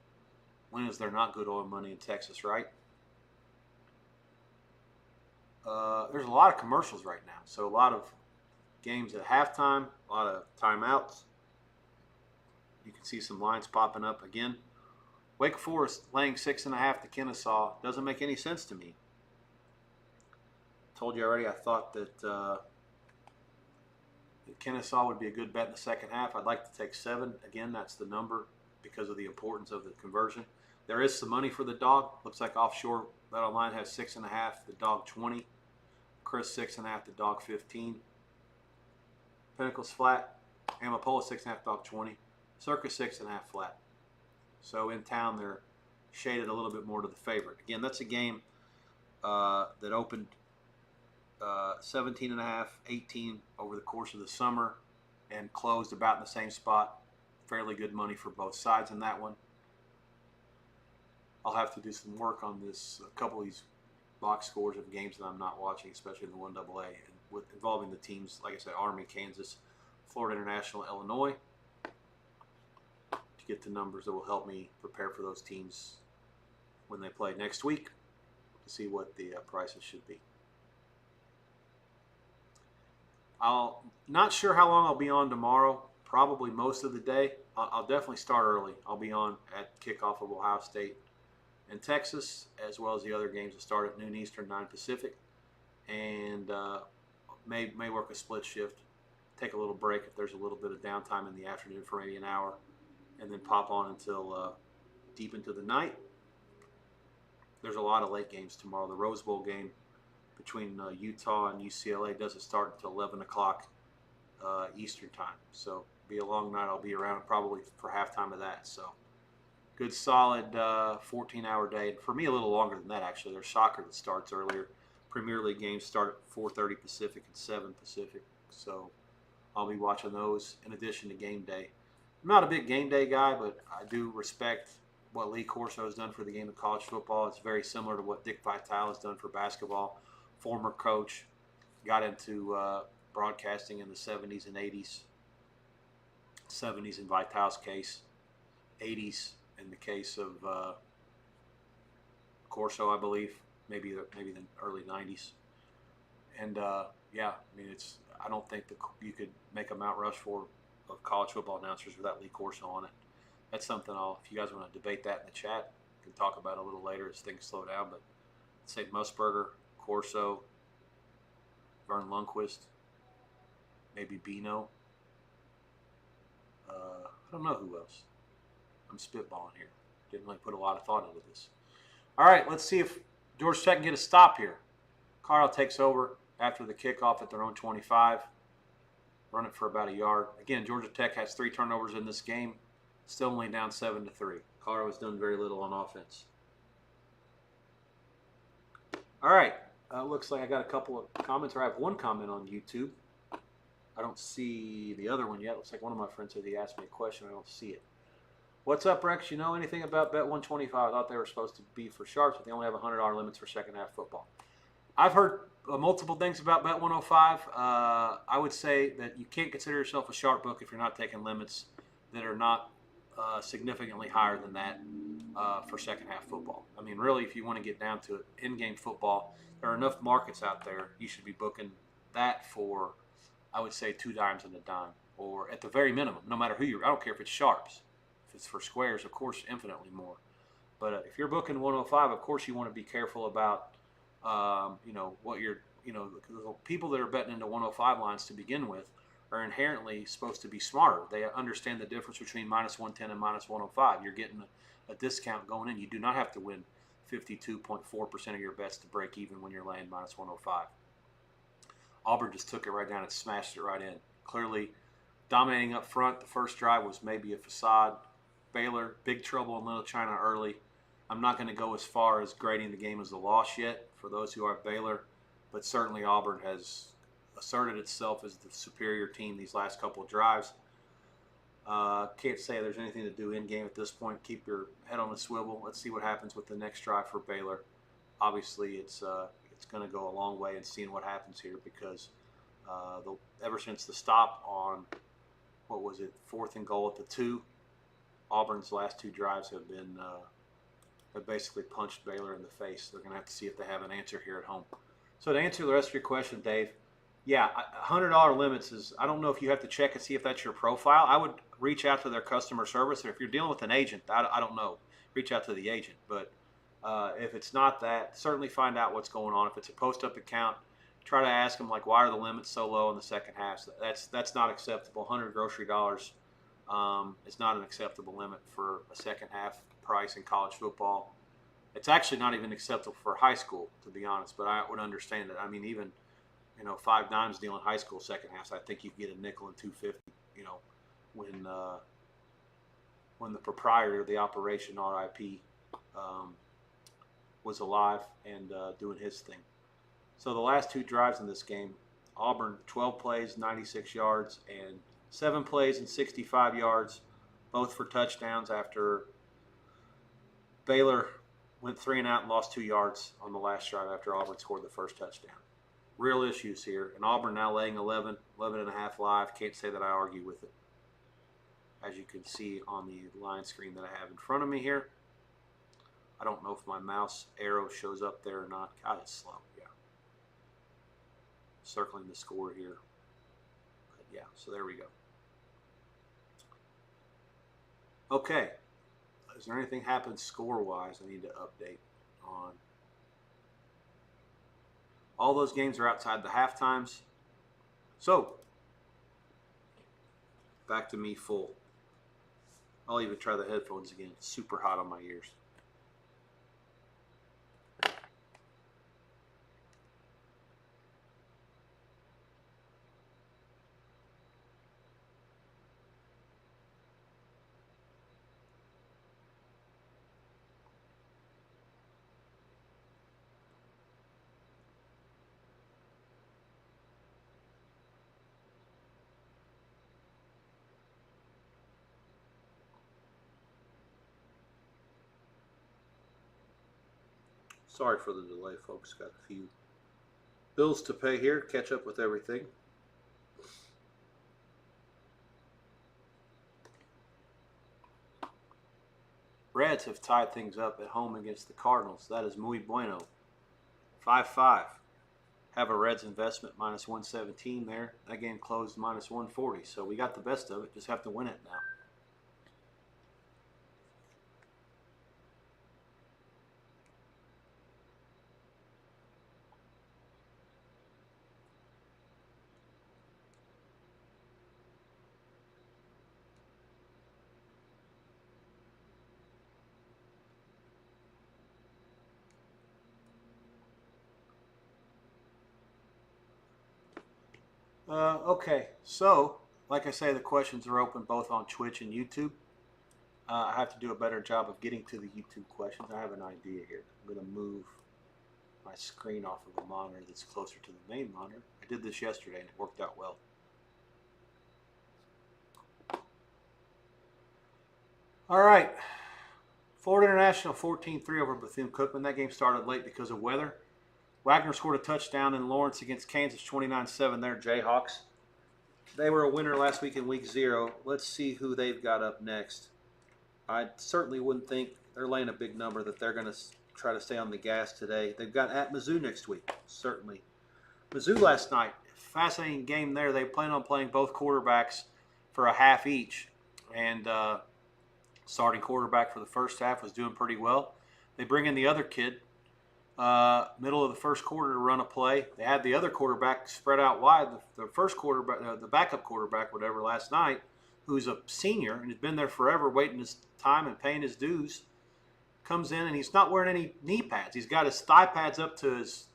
when is there not good oil money in Texas, right? There's a lot of commercials right now, so a lot of games at halftime, a lot of timeouts. You can see some lines popping up again. Wake Forest laying 6.5 to Kennesaw doesn't make any sense to me. Told you already, I thought that Kennesaw would be a good bet in the second half. I'd like to take 7. Again, that's the number because of the importance of the conversion. There is some money for the dog. Looks like Offshore Bet Online has 6.5, the dog 20. Chris 6.5, the dog 15. Pinnacle's flat. Amapola 6.5, dog 20. Circus 6.5 flat. So in town they're shaded a little bit more to the favorite. Again, that's a game that opened 17.5, 18 over the course of the summer and closed about in the same spot. Fairly good money for both sides in that one. I'll have to do some work on this, a couple of these box scores of games that I'm not watching, especially in the 1AA, and with involving the teams, like I said, Army, Kansas, Florida International, Illinois, to get the numbers that will help me prepare for those teams when they play next week to see what the prices should be. Not sure how long I'll be on tomorrow. Probably most of the day. I'll definitely start early. I'll be on at kickoff of Ohio State and Texas, as well as the other games that start at noon Eastern, 9 Pacific, and may work a split shift. Take a little break if there's a little bit of downtime in the afternoon for maybe an hour, and then pop on until deep into the night. There's a lot of late games tomorrow. The Rose Bowl game between Utah and UCLA doesn't start until 11 o'clock Eastern time. So be a long night. I'll be around probably for halftime of that. So good solid 14-hour day. For me, a little longer than that, actually. There's soccer that starts earlier. Premier League games start at 4:30 Pacific and 7 Pacific. So I'll be watching those in addition to game day. I'm not a big game day guy, but I do respect what Lee Corso has done for the game of college football. It's very similar to what Dick Vitale has done for basketball. Former coach, got into broadcasting in the 70s and 80s. 70s in Vitale's case, 80s in the case of Corso, I believe, maybe the early 90s. And yeah, I mean, I don't think that you could make a Mount Rushmore of college football announcers without Lee Corso on it. That's something if you guys want to debate that in the chat, we can talk about it a little later as things slow down. But I'd say Musburger, Corso, Vern Lundquist, maybe Bino. I don't know who else. I'm spitballing here. Didn't really put a lot of thought into this. All right, let's see if Georgia Tech can get a stop here. Carl takes over after the kickoff at their own 25. Run it for about a yard. Again, Georgia Tech has 3 turnovers in this game. Still only down 7-3. Colorado has done very little on offense. All right. Looks like I got a couple of comments, or I have one comment on YouTube. I don't see the other one yet. Looks like one of my friends said he asked me a question. I don't see it. What's up, Rex? You know anything about Bet 125? I thought they were supposed to be for sharps, but they only have $100 limits for second half football. I've heard multiple things about Bet 105. I would say that you can't consider yourself a sharp book if you're not taking limits that are not significantly higher than that for second half football. I mean, really, if you want to get down to it, in-game football, there are enough markets out there. You should be booking that for, I would say, 2 dimes and a dime, or at the very minimum, no matter who you're. I don't care if it's sharps. If it's for squares, of course, infinitely more. But if you're booking 105, of course, you want to be careful about, what you're, the people that are betting into 105 lines to begin with are inherently supposed to be smarter. They understand the difference between minus 110 and minus 105. You're getting a discount going in. You do not have to win 52.4% of your bets to break even when you're laying minus 105. Auburn just took it right down and smashed it right in. Clearly dominating up front. The first drive was maybe a facade. Baylor, big trouble in Little China early. I'm not going to go as far as grading the game as a loss yet for those who are Baylor, but certainly Auburn has asserted itself as the superior team these last couple of drives. Can't say there's anything to do in game at this point. Keep your head on a swivel. Let's see what happens with the next drive for Baylor. Obviously, it's going to go a long way in seeing what happens here because ever since the stop on, 4th and goal at the 2, Auburn's last 2 drives have been have basically punched Baylor in the face. They're going to have to see if they have an answer here at home. So to answer the rest of your question, Dave, yeah, $100 limits is, I don't know if you have to check and see if that's your profile. I would reach out to their customer service. Or if you're dealing with an agent, I don't know. Reach out to the agent. But if it's not that, certainly find out what's going on. If it's a post-up account try to ask them, like, why are the limits so low in the second half? So that's not acceptable. 100 grocery dollars is not an acceptable limit for a second half price in college football. It's actually not even acceptable for high school, to be honest, but I would understand it. I mean, even, 5 dimes deal in high school second halves, I think you get a nickel and 250, when the proprietor of the operation, RIP, was alive and doing his thing. So the last 2 drives in this game, Auburn 12 plays, 96 yards, and 7 plays and 65 yards, both for touchdowns after Baylor went 3 and out and lost 2 yards on the last drive after Auburn scored the first touchdown. Real issues here, and Auburn now laying 11 and a half live. Can't say that I argue with it. As you can see on the line screen that I have in front of me here. I don't know if my mouse arrow shows up there or not. God, it's slow. Yeah. Circling the score here. But yeah, so there we go. Okay. Is there anything happened score-wise I need to update on? All those games are outside the half times. So, back to me full. I'll even try the headphones again. It's super hot on my ears. Sorry for the delay, folks. Got a few bills to pay here, catch up with everything. Reds have tied things up at home against the Cardinals. That is muy bueno. 5-5. Have a Reds investment minus 117 there. That game closed minus 140. So we got the best of it. Just have to win it now. Okay, so like I say, the questions are open both on Twitch and YouTube. I have to do a better job of getting to the YouTube questions. I have an idea here. I'm going to move my screen off of the monitor that's closer to the main monitor. I did this yesterday and it worked out well. All right, Florida International 14-3 over Bethune-Cookman. That game started late because of weather. Wagner scored a touchdown in Lawrence against Kansas, 29-7 there, Jayhawks. They were a winner last week in week 0. Let's see who they've got up next. I certainly wouldn't think they're laying a big number that they're going to try to stay on the gas today. They've got at Mizzou next week, certainly. Mizzou last night, fascinating game there. They plan on playing both quarterbacks for a half each. And starting quarterback for the first half was doing pretty well. They bring in the other kid. Middle of the first quarter to run a play. They had the other quarterback spread out wide. The first quarterback, the backup quarterback, whatever, last night, who's a senior and has been there forever, waiting his time and paying his dues, comes in and he's not wearing any knee pads. He's got his thigh pads up to his,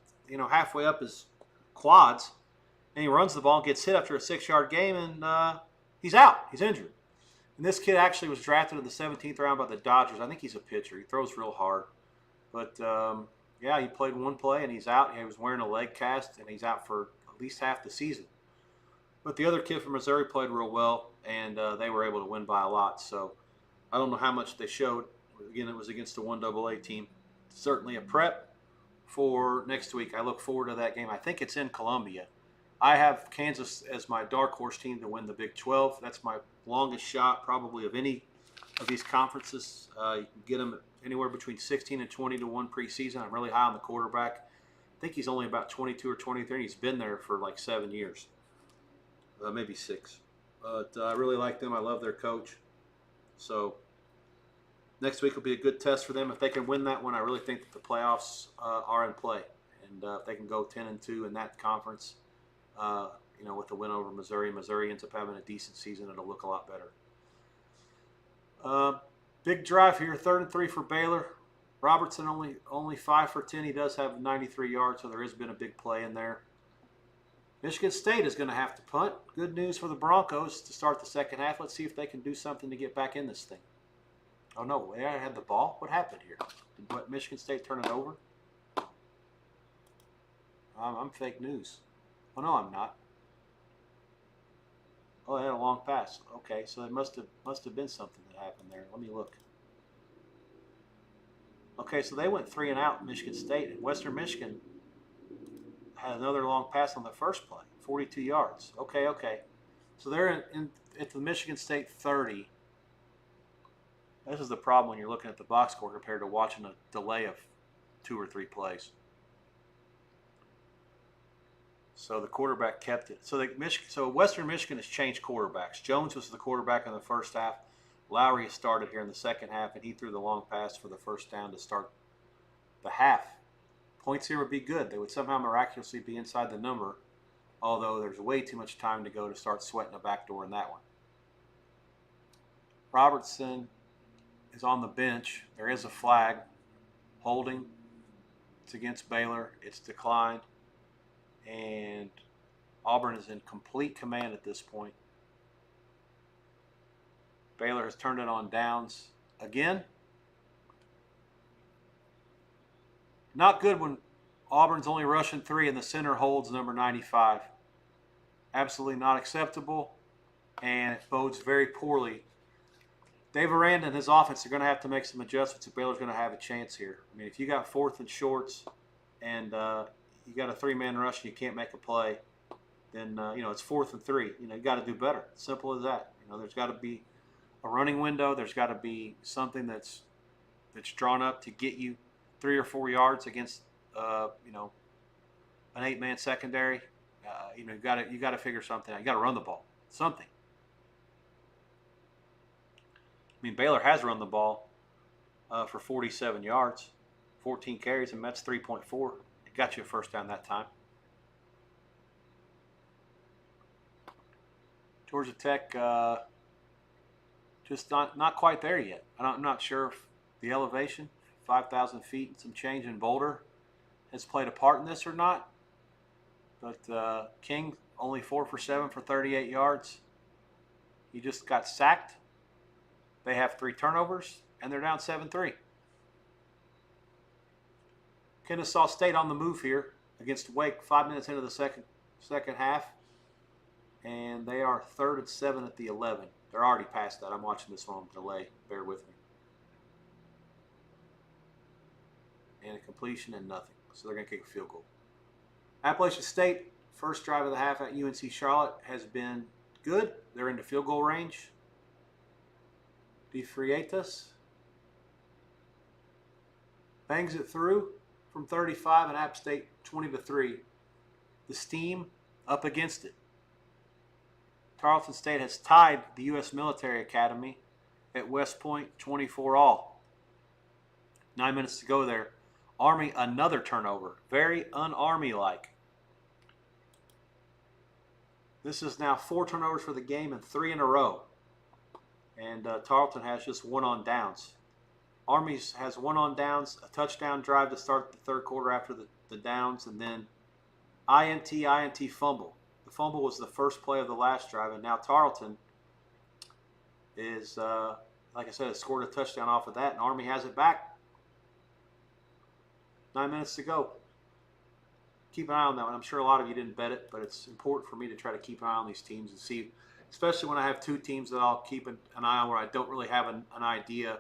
halfway up his quads, and he runs the ball and gets hit after a 6-yard game, and he's out. He's injured. And this kid actually was drafted in the 17th round by the Dodgers. I think he's a pitcher. He throws real hard, but. Yeah, he played one play and he's out. He was wearing a leg cast and he's out for at least half the season. But the other kid from Missouri played real well and they were able to win by a lot. So I don't know how much they showed. Again, it was against a 1AA team. Certainly a prep for next week. I look forward to that game. I think it's in Columbia. I have Kansas as my dark horse team to win the Big 12. That's my longest shot probably of any of these conferences. You can get them anywhere between 16 and 20 to 1 preseason. I'm really high on the quarterback. I think he's only about 22 or 23, and he's been there for like 7 years, maybe 6. But I really like them. I love their coach. So next week will be a good test for them. If they can win that one, I really think that the playoffs are in play. And if they can go 10-2 in that conference, with the win over Missouri, Missouri ends up having a decent season. It'll look a lot better. Big drive here, 3rd and 3 for Baylor. Robertson only 5 for 10. He does have 93 yards, so there has been a big play in there. Michigan State is going to have to punt. Good news for the Broncos to start the second half. Let's see if they can do something to get back in this thing. Oh, no, they had the ball. What happened here? Did Michigan State turn it over? I'm fake news. Oh, no, I'm not. Oh, they had a long pass. Okay, so it must have been something that happened there. Let me look. Okay, so they went 3 and out, Michigan State, and Western Michigan had another long pass on the first play, 42 yards. Okay. So they're at the Michigan State 30. This is the problem when you're looking at the box score compared to watching a delay of 2 or 3 plays. So the quarterback kept it. So Western Michigan has changed quarterbacks. Jones was the quarterback in the first half. Lowry started here in the second half, and he threw the long pass for the first down to start the half. Points here would be good. They would somehow miraculously be inside the number, although there's way too much time to go to start sweating a backdoor in that one. Robertson is on the bench. There is a flag. Holding. It's against Baylor. It's declined. And Auburn is in complete command at this point. Baylor has turned it on downs again. Not good when Auburn's only rushing 3 and the center holds number 95. Absolutely not acceptable, and it bodes very poorly. Dave Aranda and his offense are going to have to make some adjustments if Baylor's going to have a chance here. I mean, if you got 4th and shorts and you got a 3-man rush and you can't make a play, then it's 4th and 3. You got to do better. Simple as that. There's got to be a running window. There's got to be something that's drawn up to get you 3 or 4 yards against an 8-man secondary. You got to figure something out. You got to run the ball. Something. I mean, Baylor has run the ball for 47 yards, 14 carries, and that's 3.4. It got you a first down that time. Georgia Tech just not quite there yet. I'm not sure if the elevation, 5,000 feet and some change in Boulder, has played a part in this or not. But King only 4 for 7 for 38 yards. He just got sacked. They have 3 turnovers, and they're down 7-3. Kennesaw State on the move here against Wake 5 minutes into the second half. And they are 3rd and 7 at the 11. They're already past that. I'm watching this on delay. Bear with me. And a completion and nothing. So they're going to kick a field goal. Appalachian State, first drive of the half at UNC Charlotte has been good. They're into field goal range. De Freitas bangs it through from 35, and App State 20-3. The steam up against it. Tarleton State has tied the U.S. Military Academy at West Point 24-all. 9 minutes to go there. Army, another turnover. Very un-Army-like. This is now 4 turnovers for the game and 3 in a row. And Tarleton has just 1 on downs. Army has 1 on downs, a touchdown drive to start the third quarter after the downs, and then INT fumble. The fumble was the first play of the last drive, and now Tarleton is, like I said, has scored a touchdown off of that, and Army has it back. 9 minutes to go. Keep an eye on that one. I'm sure a lot of you didn't bet it, but it's important for me to try to keep an eye on these teams and see, especially when I have 2 teams that I'll keep an eye on where I don't really have an idea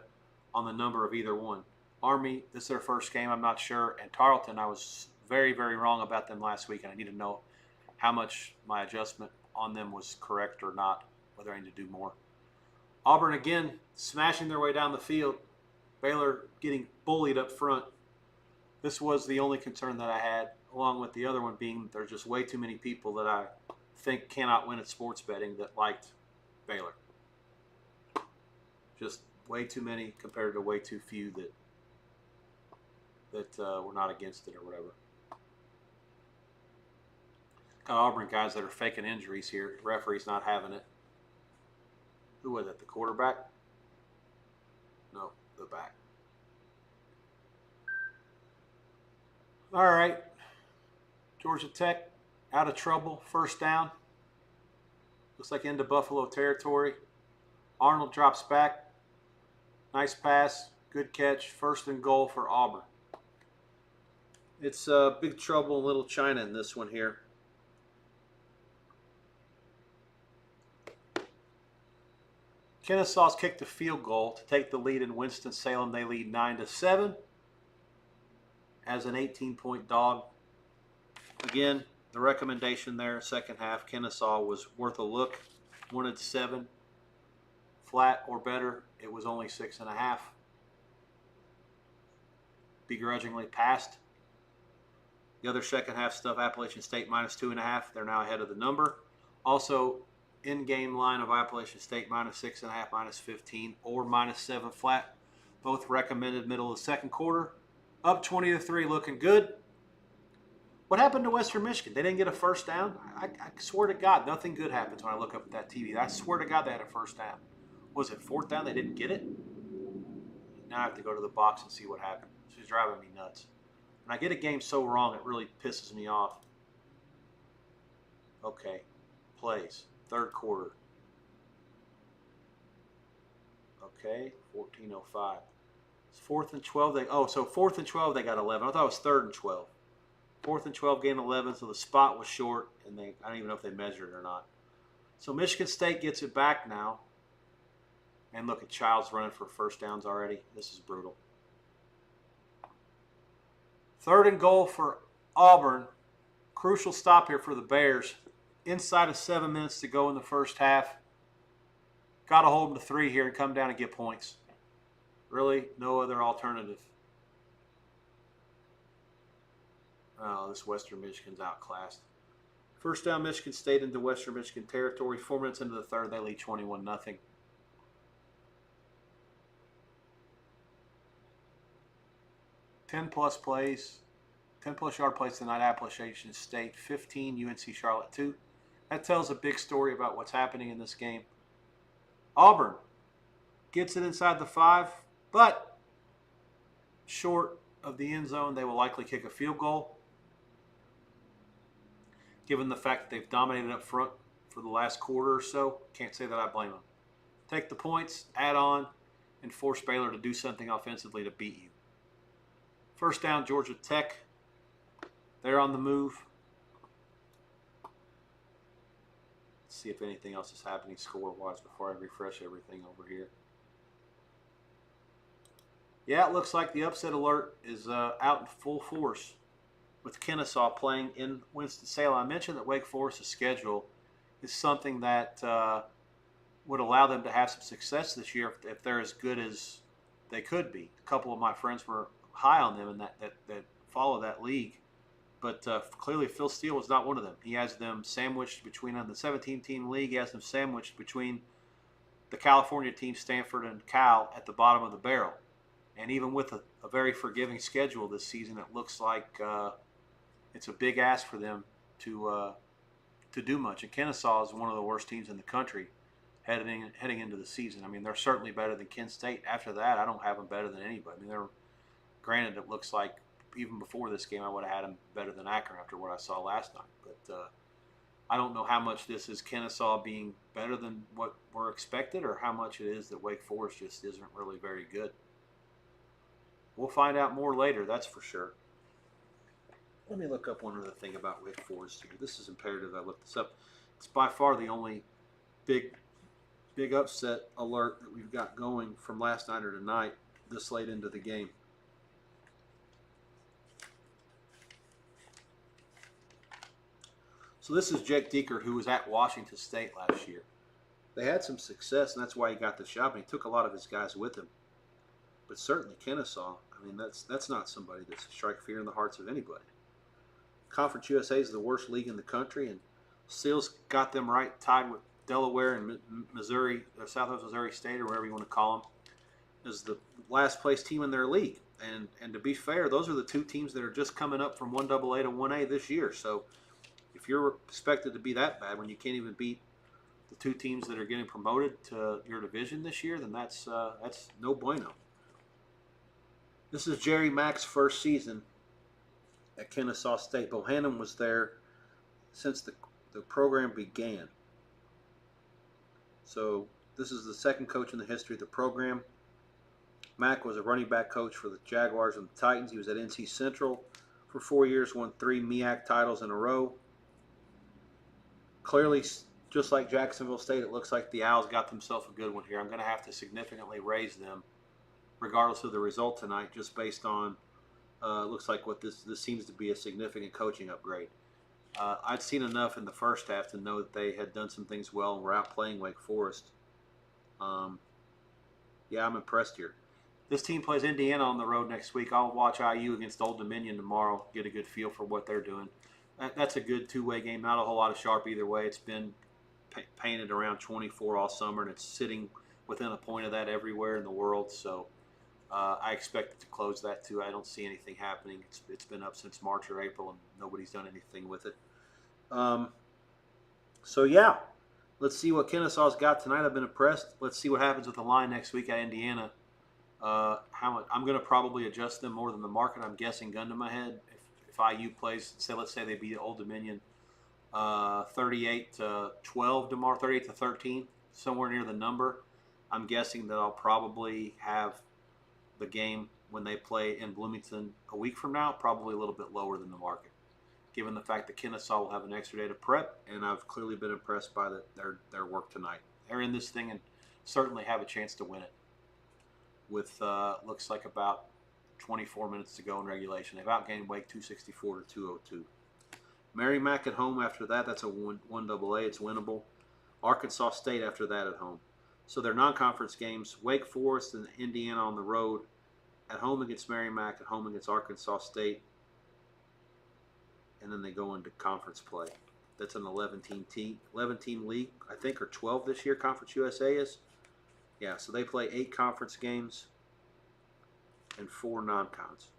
on the number of either one. Army, this is their first game, I'm not sure, and Tarleton, I was very, very wrong about them last week, and I need to know how much my adjustment on them was correct or not, whether I need to do more. Auburn, again, smashing their way down the field. Baylor getting bullied up front. This was the only concern that I had, along with the other one being there's just way too many people that I think cannot win at sports betting that liked Baylor. Just way too many compared to way too few that were not against it or whatever. Got Auburn guys that are faking injuries here. Referee's not having it. Who was it? The quarterback? No, the back. All right. Georgia Tech out of trouble. First down. Looks like into Buffalo territory. Arnold drops back. Nice pass. Good catch. First and goal for Auburn. It's big trouble in Little China in this one here. Kennesaw's kicked a field goal to take the lead in Winston-Salem. They lead 9-7 as an 18-point dog. Again, the recommendation there, second half, Kennesaw was worth a look. Wanted 7 flat or better. It was only 6.5. Begrudgingly passed. The other second half stuff, Appalachian State -2.5. They're now ahead of the number. Also, in-game line of Appalachian State -6.5, -15, or -7 flat. Both recommended middle of the second quarter. Up 20-3, looking good. What happened to Western Michigan? They didn't get a first down? I swear to God, nothing good happens when I look up at that TV. I swear to God they had a first down. Was it fourth down? They didn't get it? Now I have to go to the box and see what happened. She's driving me nuts. When I get a game so wrong, it really pisses me off. Okay, plays. Third quarter. Okay, 14:05. It's 4th and 12. So 4th and 12 they got 11. I thought it was 3rd and 12. 4th and 12 gain 11, so the spot was short, and I don't even know if they measured it or not. So Michigan State gets it back now. And look at Childs running for first downs already. This is brutal. 3rd and goal for Auburn. Crucial stop here for the Bears. Inside of 7 minutes to go in the first half. Got to hold them to 3 here and come down and get points. Really, no other alternative. Oh, this Western Michigan's outclassed. First down, Michigan State into Western Michigan territory. 4 minutes into the third, they lead 21-0. +10 plays, 10+ yard plays tonight, Appalachian State 15, UNC Charlotte 2. That tells a big story about what's happening in this game. Auburn gets it inside the 5, but short of the end zone. They will likely kick a field goal. Given the fact that they've dominated up front for the last quarter or so, can't say that I blame them. Take the points, add on, and force Baylor to do something offensively to beat you. First down, Georgia Tech. They're on the move. Let's see if anything else is happening score-wise before I refresh everything over here. Yeah, it looks like the upset alert is out in full force with Kennesaw playing in Winston-Salem. I mentioned that Wake Forest's schedule is something that would allow them to have some success this year if they're as good as they could be. A couple of my friends were high on them and that follow that league. But clearly Phil Steele was not one of them. He has them sandwiched between, on the 17-team league, he has them sandwiched between the California team, Stanford and Cal, at the bottom of the barrel. And even with a very forgiving schedule this season, it looks like it's a big ask for them to do much. And Kennesaw is one of the worst teams in the country heading into the season. I mean, they're certainly better than Kent State. After that, I don't have them better than anybody. I mean, granted, it looks like even before this game, I would have had them better than Akron after what I saw last night. But I don't know how much this is Kennesaw being better than what were expected or how much it is that Wake Forest just isn't really very good. We'll find out more later, that's for sure. Let me look up one other thing about Wake Forest here. This is imperative I look this up. It's by far the only big upset alert that we've got going from last night or tonight this late into the game. So this is Jake Deeker, who was at Washington State last year. They had some success, and that's why he got the job, and he took a lot of his guys with him. But certainly Kennesaw, I mean, that's not somebody that's strike fear in the hearts of anybody. Conference USA is the worst league in the country, and Seals got them right, tied with Delaware and Missouri, or Southwest Missouri State, or whatever you want to call them, as the last place team in their league. And to be fair, those are the two teams that are just coming up from 1AA to 1A this year. So if you're expected to be that bad when you can't even beat the two teams that are getting promoted to your division this year, then that's no bueno. This is Jerry Mack's first season at Kennesaw State. Bohannon was there since the program began. So this is the second coach in the history of the program. Mack was a running back coach for the Jaguars and the Titans. He was at NC Central for 4 years, won 3 MEAC titles in a row. Clearly, just like Jacksonville State, it looks like the Owls got themselves a good one here. I'm going to have to significantly raise them, regardless of the result tonight, just based on looks like what this seems to be a significant coaching upgrade. I'd seen enough in the first half to know that they had done some things well and were outplaying Wake Forest. Yeah, I'm impressed here. This team plays Indiana on the road next week. I'll watch IU against Old Dominion tomorrow, get a good feel for what they're doing. That's a good two-way game. Not a whole lot of sharp either way. It's been painted around 24 all summer, and it's sitting within a point of that everywhere in the world. So I expect it to close that too. I don't see anything happening. It's been up since March or April, and nobody's done anything with it. So yeah, let's see what Kennesaw's got tonight. I've been impressed. Let's see what happens with the line next week at Indiana. I'm going to probably adjust them more than the market. I'm guessing, gun to my head, if IU plays, let's say they beat Old Dominion 38-12 tomorrow, 38-13, somewhere near the number. I'm guessing that I'll probably have the game when they play in Bloomington a week from now, probably a little bit lower than the market, given the fact that Kennesaw will have an extra day to prep, and I've clearly been impressed by their work tonight. They're in this thing and certainly have a chance to win it with looks like about 24 minutes to go in regulation. They've outgained Wake 264-202. Merrimack at home after that. That's a 1AA. It's winnable. Arkansas State after that at home. So their non-conference games, Wake Forest and Indiana on the road, at home against Merrimack, at home against Arkansas State, and then they go into conference play. That's an 11-team league, I think, or 12 this year, Conference USA is. Yeah, so they play 8 conference games and 4 non-cons.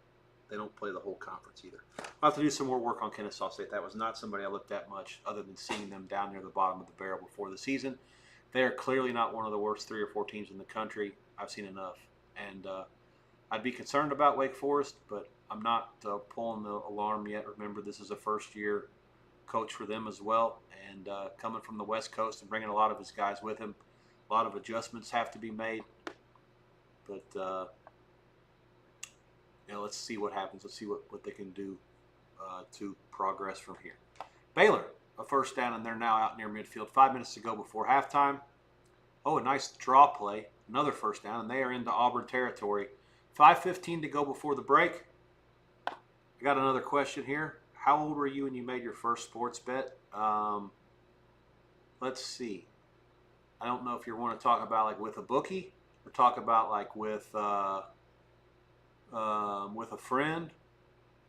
They don't play the whole conference either. I'll have to do some more work on Kennesaw State. That was not somebody I looked at much other than seeing them down near the bottom of the barrel before the season. They are clearly not one of the worst 3 or 4 teams in the country. I've seen enough. And I'd be concerned about Wake Forest, but I'm not pulling the alarm yet. Remember, this is a first-year coach for them as well. And coming from the West Coast and bringing a lot of his guys with him, a lot of adjustments have to be made. But, let's see what happens. Let's see what they can do to progress from here. Baylor, a first down, and they're now out near midfield. 5 minutes to go before halftime. Oh, a nice draw play. Another first down, and they are into Auburn territory. 5:15 to go before the break. I got another question here. How old were you when you made your first sports bet? Let's see. I don't know if you want to talk about like with a bookie or talk about like with a friend.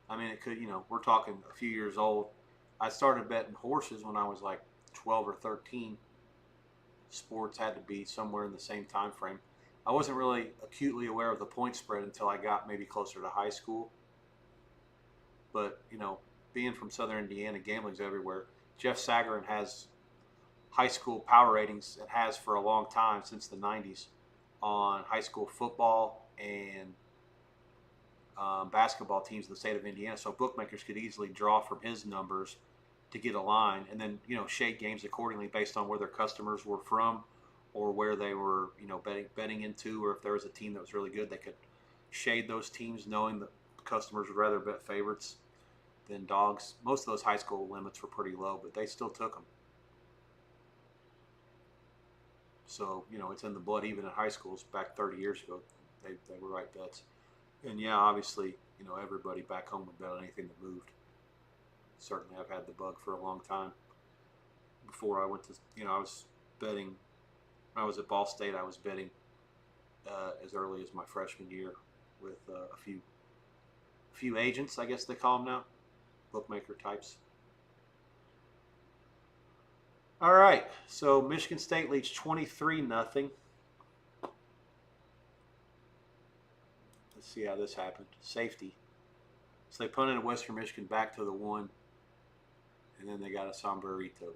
I mean, it could, we're talking a few years old. I started betting horses when I was like 12 or 13. Sports had to be somewhere in the same time frame. I wasn't really acutely aware of the point spread until I got maybe closer to high school. But, being from Southern Indiana, gambling's everywhere. Jeff Sagarin has high school power ratings and has for a long time, since the 90s, on high school football and basketball teams in the state of Indiana. So bookmakers could easily draw from his numbers to get a line and then, shade games accordingly based on where their customers were from or where they were, betting into, or if there was a team that was really good, they could shade those teams knowing that customers would rather bet favorites than dogs. Most of those high school limits were pretty low, but they still took them. So, it's in the blood even at high schools. Back 30 years ago, they were right bets. And yeah, obviously, everybody back home would bet on anything that moved. Certainly, I've had the bug for a long time. Before I went to, I was betting, when I was at Ball State, I was betting as early as my freshman year with a few agents, I guess they call them now, bookmaker types. All right, so Michigan State leads 23-0. Let's see how this happened. Safety. So they punted Western Michigan back to the 1. and then they got a sombrerito.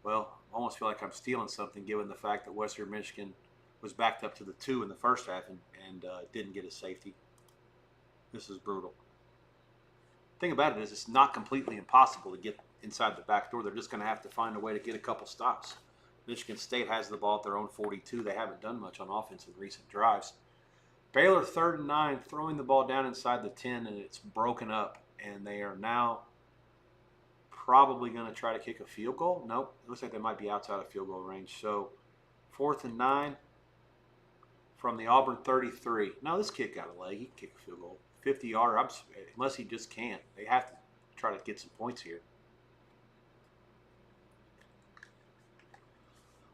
Well, I almost feel like I'm stealing something given the fact that Western Michigan was backed up to the 2 in the first half and didn't get a safety. This is brutal. The thing about it is it's not completely impossible to get inside the back door. They're just going to have to find a way to get a couple stops. Michigan State has the ball at their own 42. They haven't done much on offense in recent drives. Baylor 3rd and 9, throwing the ball down inside the 10, and it's broken up. And they are now probably going to try to kick a field goal. Nope, it looks like they might be outside of field goal range. So 4th and 9 from the Auburn 33. Now this kid got a leg. He can kick a field goal. 50-yarder, unless he just can't. They have to try to get some points here.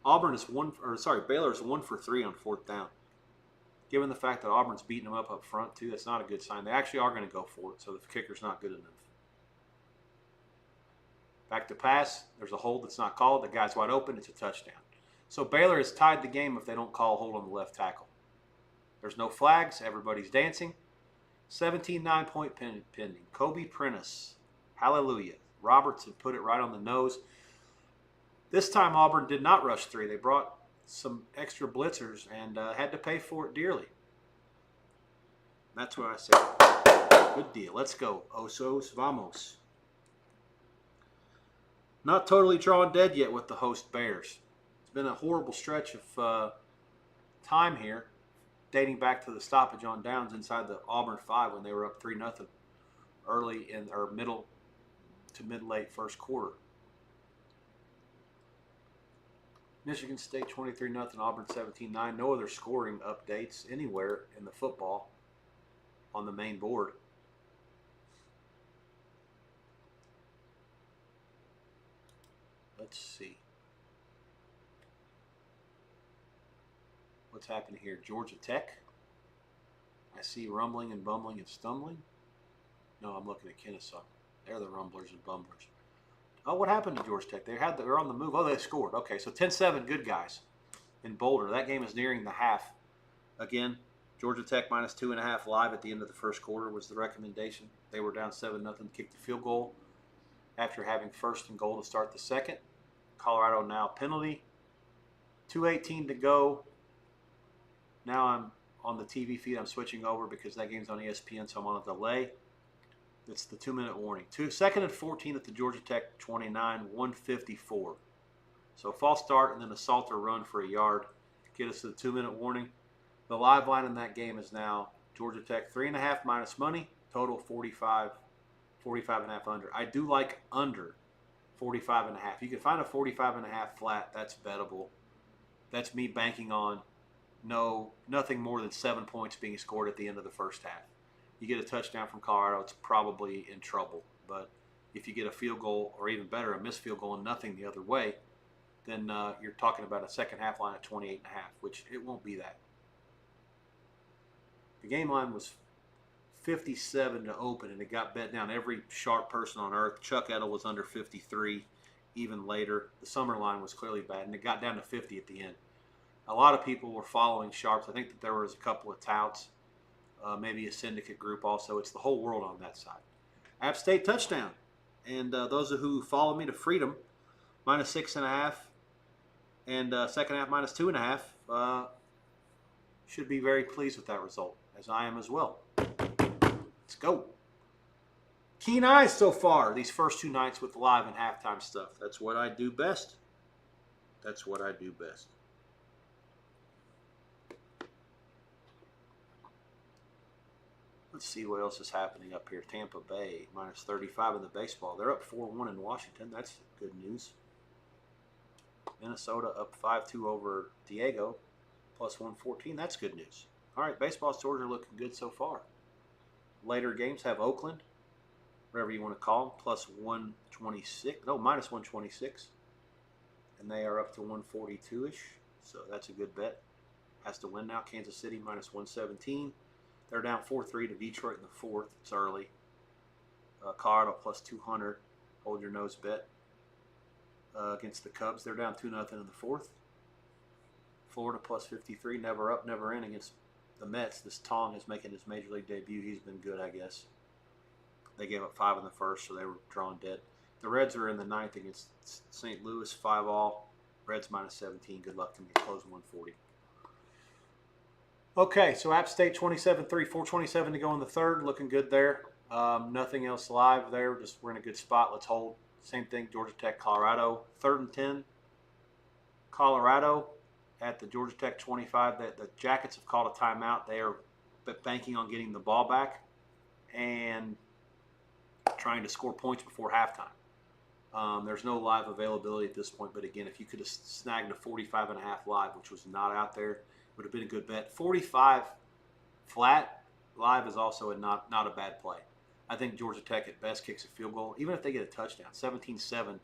Baylor is 1 for 3 on 4th down. Given the fact that Auburn's beating them up front too, that's not a good sign. They actually are going to go for it, so the kicker's not good enough. Back to pass. There's a hold that's not called. The guy's wide open. It's a touchdown. So Baylor has tied the game if they don't call a hold on the left tackle. There's no flags. Everybody's dancing. 17-9 point pending. Kobe Prentice. Hallelujah. Robertson put it right on the nose. This time Auburn did not rush 3. They brought some extra blitzers and had to pay for it dearly. That's what I said. Good deal. Let's go. Osos vamos. Not totally drawn dead yet with the host Bears. It's been a horrible stretch of time here, dating back to the stoppage on downs inside the Auburn 5 when they were up 3-0 early in or middle to mid-late first quarter. Michigan State 23-0, Auburn 17-9. No other scoring updates anywhere in the football on the main board. Let's see. What's happening here? Georgia Tech. I see rumbling and bumbling and stumbling. No, I'm looking at Kennesaw. They're the rumblers and bumblers. Oh, what happened to Georgia Tech? They're on the move. Oh, they scored. Okay, so 10-7, good guys in Boulder. That game is nearing the half. Again, Georgia Tech minus 2.5 live at the end of the first quarter was the recommendation. They were down 7-0, kicked the field goal after having 1st and goal to start the second. Colorado now penalty. 2:18 to go. Now I'm on the TV feed. I'm switching over because that game's on ESPN, so I'm on a delay. It's the 2-minute warning. 2nd and 14 at the Georgia Tech 29, 154. So false start and then a Salter run for a yard. Get us to the 2-minute warning. The live line in that game is now Georgia Tech 3.5 minus money. Total 45.5 under. I do like under 45.5. You can find a 45.5 flat. That's bettable. That's me banking on nothing more than 7 points being scored at the end of the first half. You get a touchdown from Colorado, it's probably in trouble. But if you get a field goal, or even better, a missed field goal and nothing the other way, then you're talking about a second half line at 28.5, which it won't be that. The game line was 57 to open, and it got bet down every sharp person on earth. Chuck Edel was under 53 even later. The summer line was clearly bad, and it got down to 50 at the end. A lot of people were following sharps. I think that there was a couple of touts. Maybe a syndicate group also. It's the whole world on that side. App State touchdown. And those who follow me to freedom, minus 6.5 and second half minus 2.5, should be very pleased with that result, as I am as well. Let's go. Keen eyes so far these first 2 nights with live and halftime stuff. That's what I do best. That's what I do best. Let's see what else is happening up here. Tampa Bay, minus 35 in the baseball. They're up 4-1 in Washington. That's good news. Minnesota up 5-2 over Diego, plus 114. That's good news. All right, baseball scores are looking good so far. Later games have Oakland, whatever you want to call them, plus 126. No, minus 126. And they are up to 142-ish. So that's a good bet. Has to win now. Kansas City, minus 117. They're down 4-3 to Detroit in the 4th. It's early. Colorado plus 200. Hold your nose bet. Against the Cubs, they're down 2-0 in the 4th. Florida plus 53. Never up, never in against the Mets. This Tong is making his major league debut. He's been good, I guess. They gave up 5 in the first, so they were drawn dead. The Reds are in the ninth against St. Louis, 5-all. Reds minus 17. Good luck to me. Close 140. Okay, so App State 27-3, 4:27 to go in the third. Looking good there. Nothing else live there. Just we're in a good spot. Let's hold. Same thing, Georgia Tech, Colorado. 3rd and 10. Colorado at the Georgia Tech 25. The Jackets have called a timeout. They are banking on getting the ball back and trying to score points before halftime. There's no live availability at this point, but again, if you could have snagged a 45.5 live, which was not out there, it would have been a good bet. 45 flat live is also not a bad play. I think Georgia Tech at best kicks a field goal, even if they get a touchdown. 17-7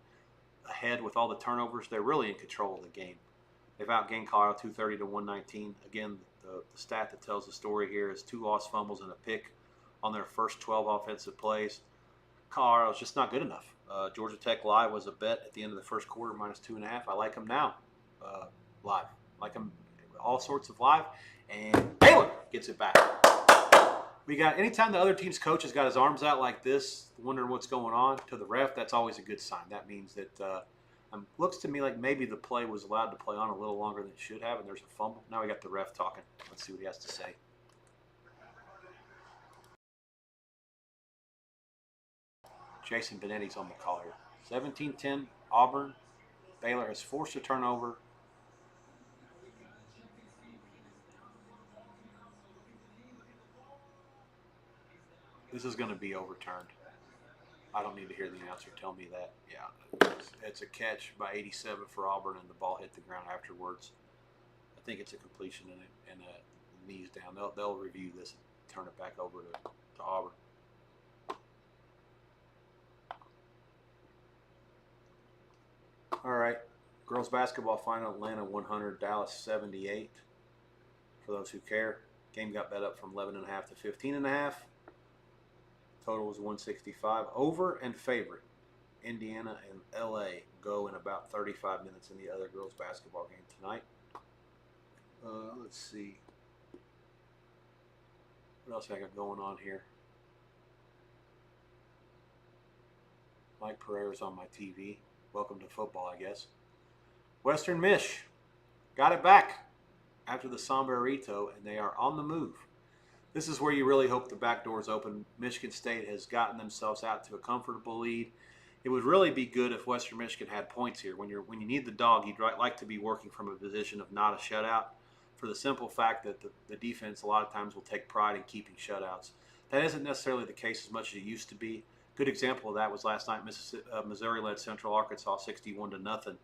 ahead with all the turnovers, they're really in control of the game. They've outgained Colorado 230 to 119. Again, the stat that tells the story here is 2 lost fumbles and a pick on their first 12 offensive plays. Colorado's just not good enough. Georgia Tech live was a bet at the end of the first quarter, minus 2.5. I like them now, live. I like them all sorts of live. And Baylor gets it back. We got, anytime the other team's coach has got his arms out like this, wondering what's going on, to the ref, that's always a good sign. That means that looks to me like maybe the play was allowed to play on a little longer than it should have, and there's a fumble. Now we got the ref talking. Let's see what he has to say. Jason Benetti's on the call here. 17-10, Auburn. Baylor has forced a turnover. This is going to be overturned. I don't need to hear the announcer tell me that. Yeah, it's a catch by 87 for Auburn, and the ball hit the ground afterwards. I think it's a completion and a knees down. They'll review this and turn it back over to Auburn. All right, girls basketball final: Atlanta 100, Dallas 78. For those who care, game got bet up from 11.5 to 15.5. Total was 165. Over and favorite. Indiana and LA go in about 35 minutes in the other girls basketball game tonight. Let's see. What else I got going on here? Mike Pereira's on my TV. Welcome to football, I guess. Western Mich got it back after the Sombrerito, and they are on the move. This is where you really hope the back door's open. Michigan State has gotten themselves out to a comfortable lead. It would really be good if Western Michigan had points here. When you need the dog, you'd like to be working from a position of not a shutout, for the simple fact that the defense a lot of times will take pride in keeping shutouts. That isn't necessarily the case as much as it used to be. Good example of that was last night. Missouri led Central Arkansas 61-0.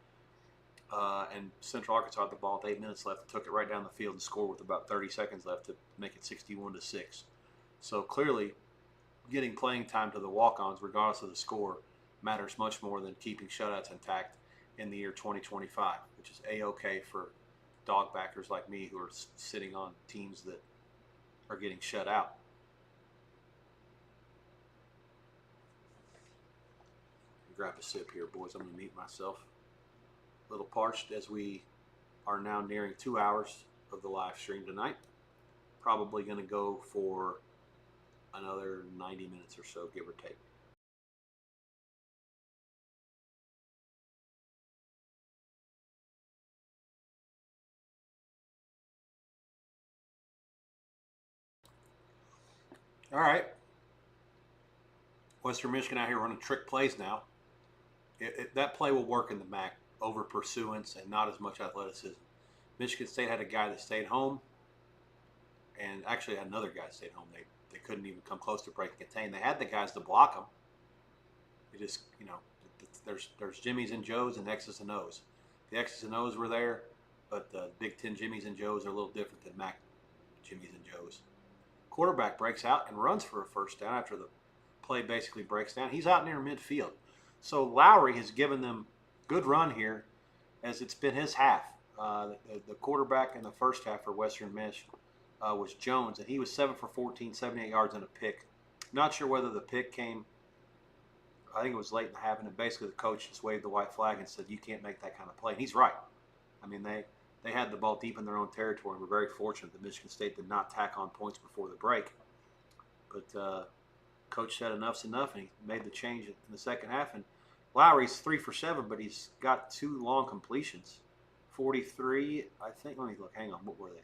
And Central Arkansas had the ball with 8 minutes left, took it right down the field and scored with about 30 seconds left to make it 61-6. So clearly, getting playing time to the walk-ons, regardless of the score, matters much more than keeping shutouts intact in the year 2025, which is A-OK for dog backers like me who are sitting on teams that are getting shut out. Grab a sip here, boys. I'm going to mute myself. A little parched as we are now nearing 2 hours of the live stream tonight. Probably going to go for another 90 minutes or so, give or take. All right. Western Michigan out here running trick plays now. That play will work in the MAC, over pursuance and not as much athleticism. Michigan State had a guy that stayed home, and actually had another guy that stayed home. They couldn't even come close to breaking contain. They had the guys to block them. It just, there's Jimmies and Joes and X's and O's. The X's and O's were there, but the Big Ten Jimmies and Joes are a little different than MAC Jimmies and Joes. Quarterback breaks out and runs for a first down after the play basically breaks down. He's out near midfield. So Lowry has given them good run here, as it's been his half. The quarterback in the first half for Western Mich was Jones, and he was 7 for 14, 78 yards and a pick. Not sure whether the pick came, I think it was late in the half, and basically the coach just waved the white flag and said, you can't make that kind of play. And he's right. I mean, they had the ball deep in their own territory, and were very fortunate that Michigan State did not tack on points before the break. But coach said enough's enough, and he made the change in the second half. And Lowry's 3 for 7, but he's got 2 long completions. 43, I think. Let me look. Hang on. What were they?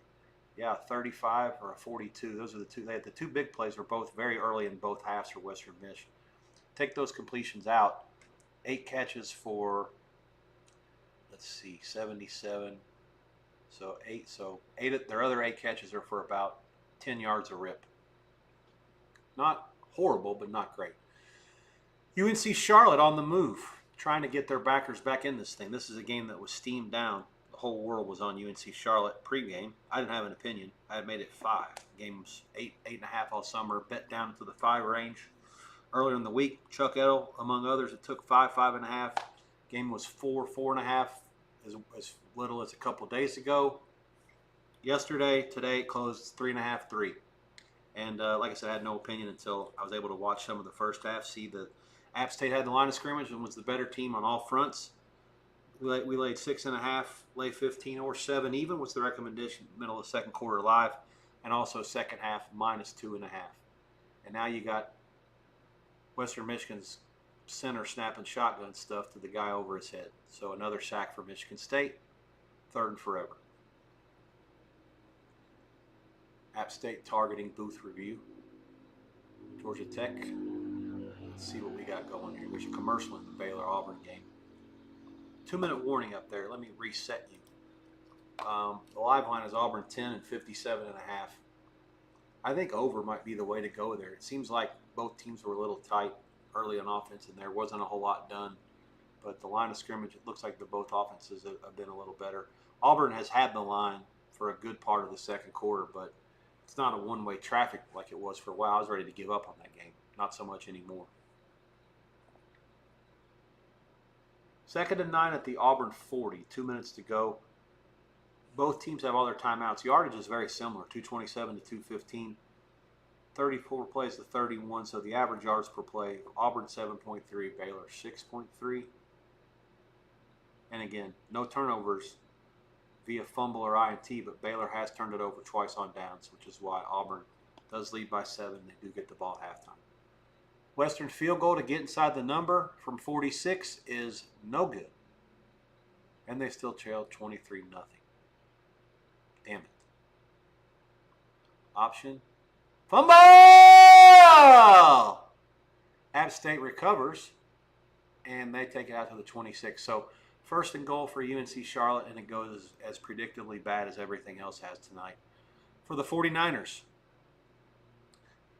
Yeah, 35 or a 42. Those are the two. They had the 2 big plays were both very early in both halves for Western Michigan. Take those completions out. 8 catches for, let's see, 77. So 8. So 8. Their other 8 catches are for about 10 yards a rip. Not horrible, but not great. UNC Charlotte on the move, trying to get their backers back in this thing. This is a game that was steamed down. The whole world was on UNC Charlotte pregame. I didn't have an opinion. I had made it 5. The game was 8.5 all summer, bet down to the 5 range. Earlier in the week, Chuck Edel, among others, it took 5, 5.5. Game was 4, 4.5, as little as a couple days ago. Yesterday, today, it closed 3.5, 3. And like I said, I had no opinion until I was able to watch some of the first half, see that App State had the line of scrimmage and was the better team on all fronts. We laid 6.5, lay 15 or 7 even was the recommendation middle of the second quarter live, and also second half -2.5. And now you got Western Michigan's center snapping shotgun stuff to the guy over his head. So another sack for Michigan State, 3rd and forever. App State targeting booth review. Georgia Tech. Let's see what we got going here. There's a commercial in the Baylor-Auburn game. 2-minute warning up there. Let me reset you. The live line is Auburn 10 and 57.5. I think over might be the way to go there. It seems like both teams were a little tight early on offense, and there wasn't a whole lot done. But the line of scrimmage, it looks like both offenses have been a little better. Auburn has had the line for a good part of the second quarter, but it's not a one-way traffic like it was for a while. I was ready to give up on that game. Not so much anymore. 2nd and 9 at the Auburn 40. 2 minutes to go. Both teams have all their timeouts. Yardage is very similar, 227 to 215. 34 plays to 31, so the average yards per play, Auburn 7.3, Baylor 6.3. And again, no turnovers via fumble or INT, but Baylor has turned it over twice on downs, which is why Auburn does lead by 7. They do get the ball at halftime. Western field goal to get inside the number from 46 is no good. And they still trail 23-0. Damn it. Option. Fumble! App State recovers, and they take it out to the 26. So 1st and goal for UNC Charlotte, and it goes as predictably bad as everything else has tonight. For the 49ers,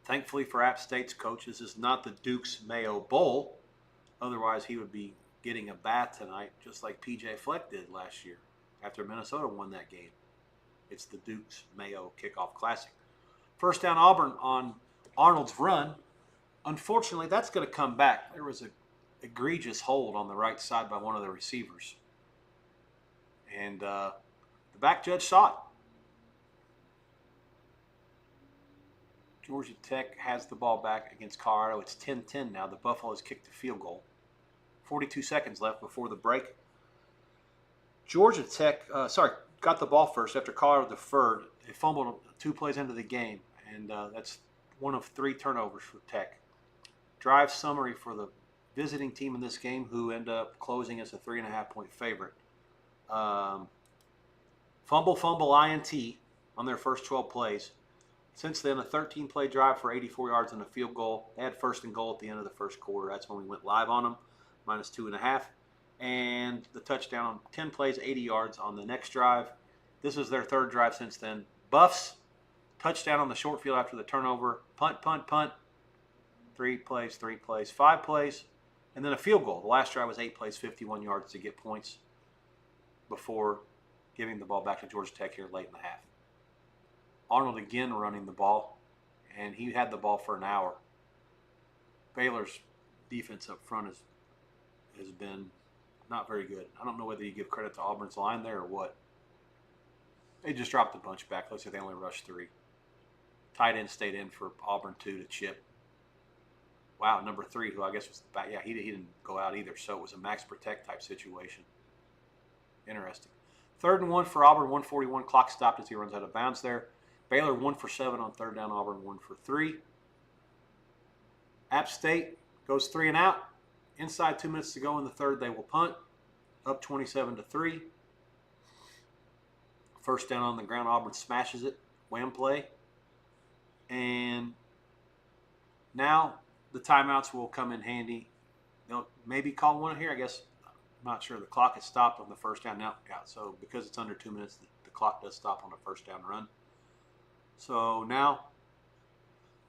thankfully for App State's coach, this is not the Duke's Mayo Bowl. Otherwise, he would be getting a bath tonight, just like P.J. Fleck did last year after Minnesota won that game. It's the Duke's Mayo Kickoff Classic. 1st down Auburn on Arnold's run. Unfortunately, that's going to come back. There was an egregious hold on the right side by one of the receivers. And the back judge saw it. Georgia Tech has the ball back against Colorado. It's 10-10 now. The Buffaloes kicked the field goal. 42 seconds left before the break. Georgia Tech, got the ball first after Colorado deferred. They fumbled 2 plays into the game, and that's one of 3 turnovers for Tech. Drive summary for the visiting team in this game, who end up closing as a 3.5-point favorite. Fumble, INT on their first 12 plays. Since then, a 13-play drive for 84 yards and a field goal. They had 1st and goal at the end of the first quarter. That's when we went live on them, -2.5. And the touchdown on 10 plays, 80 yards on the next drive. This is their 3rd drive since then. Buffs, touchdown on the short field after the turnover. Punt. 3 plays, 5 plays, and then a field goal. The last drive was 8 plays, 51 yards to get points before giving the ball back to Georgia Tech here late in the half. Arnold again running the ball, and he had the ball for an hour. Baylor's defense up front has been not very good. I don't know whether you give credit to Auburn's line there or what. They just dropped the bunch back. Looks like they only rushed 3. Tight end stayed in for Auburn 2 to Chip. Wow, number 3, who I guess was the back. Yeah, he didn't go out either, so it was a max protect type situation. Interesting. 3rd and 1 for Auburn, 1:41. Clock stopped as he runs out of bounds there. Baylor 1 for 7 on 3rd down. Auburn 1 for 3. App State goes 3 and out. Inside 2 minutes to go in the third, they will punt. Up 27-3. First down on the ground, Auburn smashes it. Wham play. And now the timeouts will come in handy. They'll maybe call one here, I guess. I'm not sure. The clock has stopped on the first down now. Yeah, so because it's under 2 minutes, the clock does stop on the first down run. So now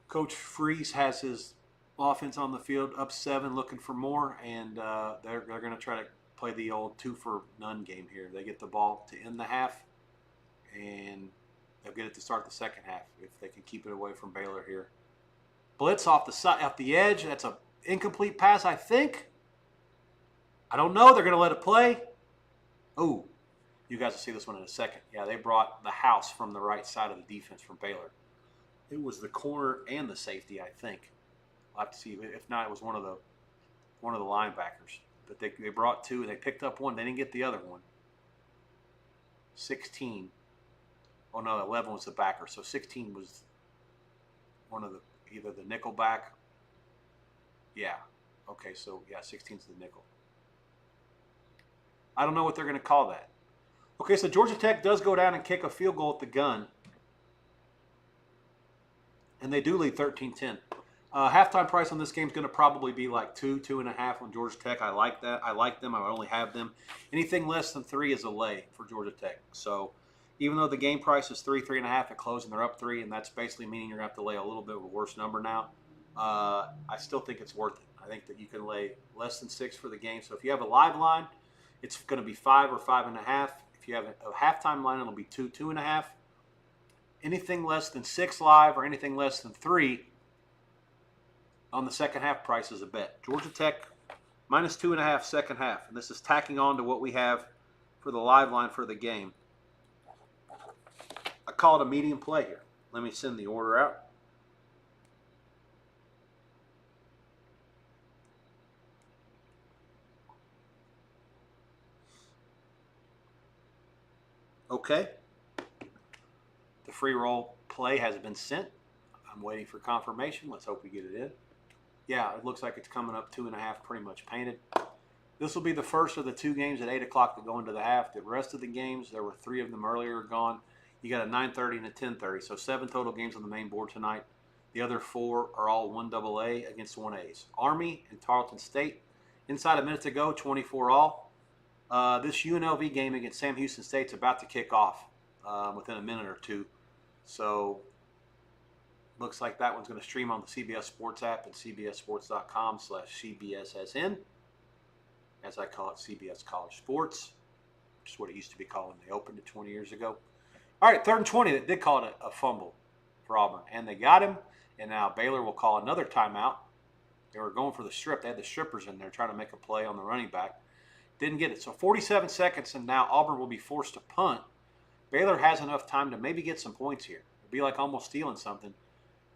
Coach Freeze has his offense on the field, up 7, looking for more, and they're going to try to play the old 2-for-none game here. They get the ball to end the half, and they'll get it to start the second half if they can keep it away from Baylor here. Blitz off the edge. That's an incomplete pass, I think. I don't know. They're going to let it play. Oh, you guys will see this one in a second. Yeah, they brought the house from the right side of the defense from Baylor. It was the corner and the safety, I think. I'll have to see. If not, it was one of the linebackers. But they brought 2 and they picked up 1. They didn't get the other one. 16. Oh no, 11 was the backer. So 16 was one of either the nickel back. Yeah. Okay, so yeah, 16's the nickel. I don't know what they're going to call that. Okay, so Georgia Tech does go down and kick a field goal at the gun. And they do lead 13-10. Halftime price on this game is going to probably be like 2.5 on Georgia Tech. I like that. I like them. I would only have them. Anything less than 3 is a lay for Georgia Tech. So even though the game price is 3.5 at close and they're up 3, and that's basically meaning you're going to have to lay a little bit of a worse number now, I still think it's worth it. I think that you can lay less than 6 for the game. So if you have a live line, it's going to be 5 or 5.5. If you have a halftime line, it'll be 2.5. Anything less than 6 live or anything less than 3 on the second half price is a bet. Georgia Tech minus 2.5 second half. And this is tacking on to what we have for the live line for the game. I call it a medium play here. Let me send the order out. Okay. The free roll play has been sent. I'm waiting for confirmation. Let's hope we get it in. Yeah, it looks like it's coming up 2.5, pretty much painted. This will be the first of the 2 games at 8 o'clock that go into the half. The rest of the games, there were 3 of them earlier gone. You got a 9:30 and a 10:30, so 7 total games on the main board tonight. The other 4 are all 1AA against 1As. Army and Tarleton State. Inside a minute to go, 24 all. This UNLV game against Sam Houston State's about to kick off within a minute or 2. So looks like that one's going to stream on the CBS Sports app at cbssports.com/CBSSN. As I call it, CBS College Sports, which is what it used to be called when they opened it 20 years ago. All right, 3rd and 20. They did call it a fumble for Auburn, and they got him. And now Baylor will call another timeout. They were going for the strip. They had the strippers in there trying to make a play on the running back. Didn't get it. So 47 seconds, and now Auburn will be forced to punt. Baylor has enough time to maybe get some points here. It'd be like almost stealing something,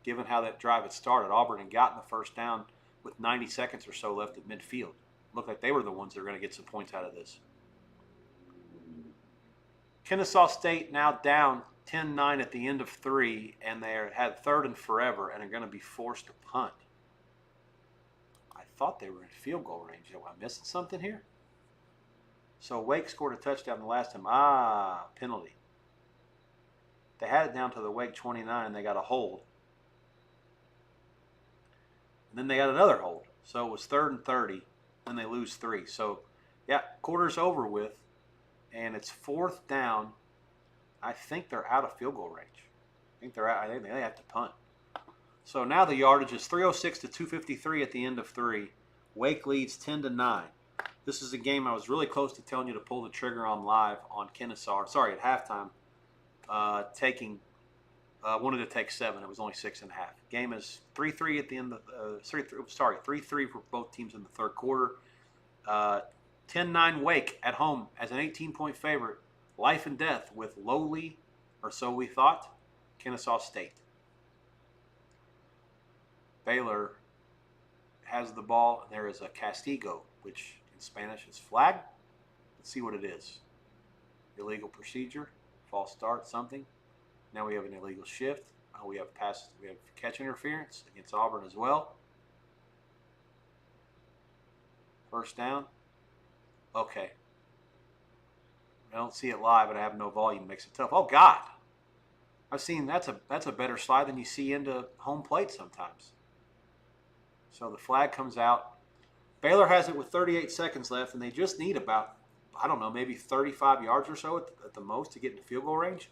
given how that drive had started. Auburn had gotten the first down with 90 seconds or so left at midfield. Looked like they were the ones that were going to get some points out of this. Kennesaw State now down 10-9 at the end of 3, and they had 3rd and forever and are going to be forced to punt. I thought they were in field goal range. Am I missing something here? So Wake scored a touchdown the last time. Penalty. They had it down to the Wake 29, and they got a hold. And then they got another hold. So it was 3rd and 30, and they lose 3. So, yeah, quarter's over with, and it's 4th down. I think they're out of field goal range. I think they have to punt. So now the yardage is 306 to 253 at the end of 3. Wake leads 10-9. This is a game I was really close to telling you to pull the trigger on live on Kennesaw. Sorry, at halftime, wanted to take 7. It was only 6.5. Game is 3-3 at the end of 3-3 for both teams in the 3rd quarter. 10-9 Wake at home as an 18-point favorite. Life and death with lowly, or so we thought, Kennesaw State. Baylor has the ball, and there is a castigo, which in Spanish is flag. Let's see what it is. Illegal procedure, false start, something. Now we have an illegal shift. We have catch interference against Auburn as well. First down. Okay. I don't see it live, and I have no volume. Makes it tough. Oh God, I've seen that's a better slide than you see into home plate sometimes. So the flag comes out. Baylor has it with 38 seconds left, and they just need about, I don't know, maybe 35 yards or so at the most to get into field goal range.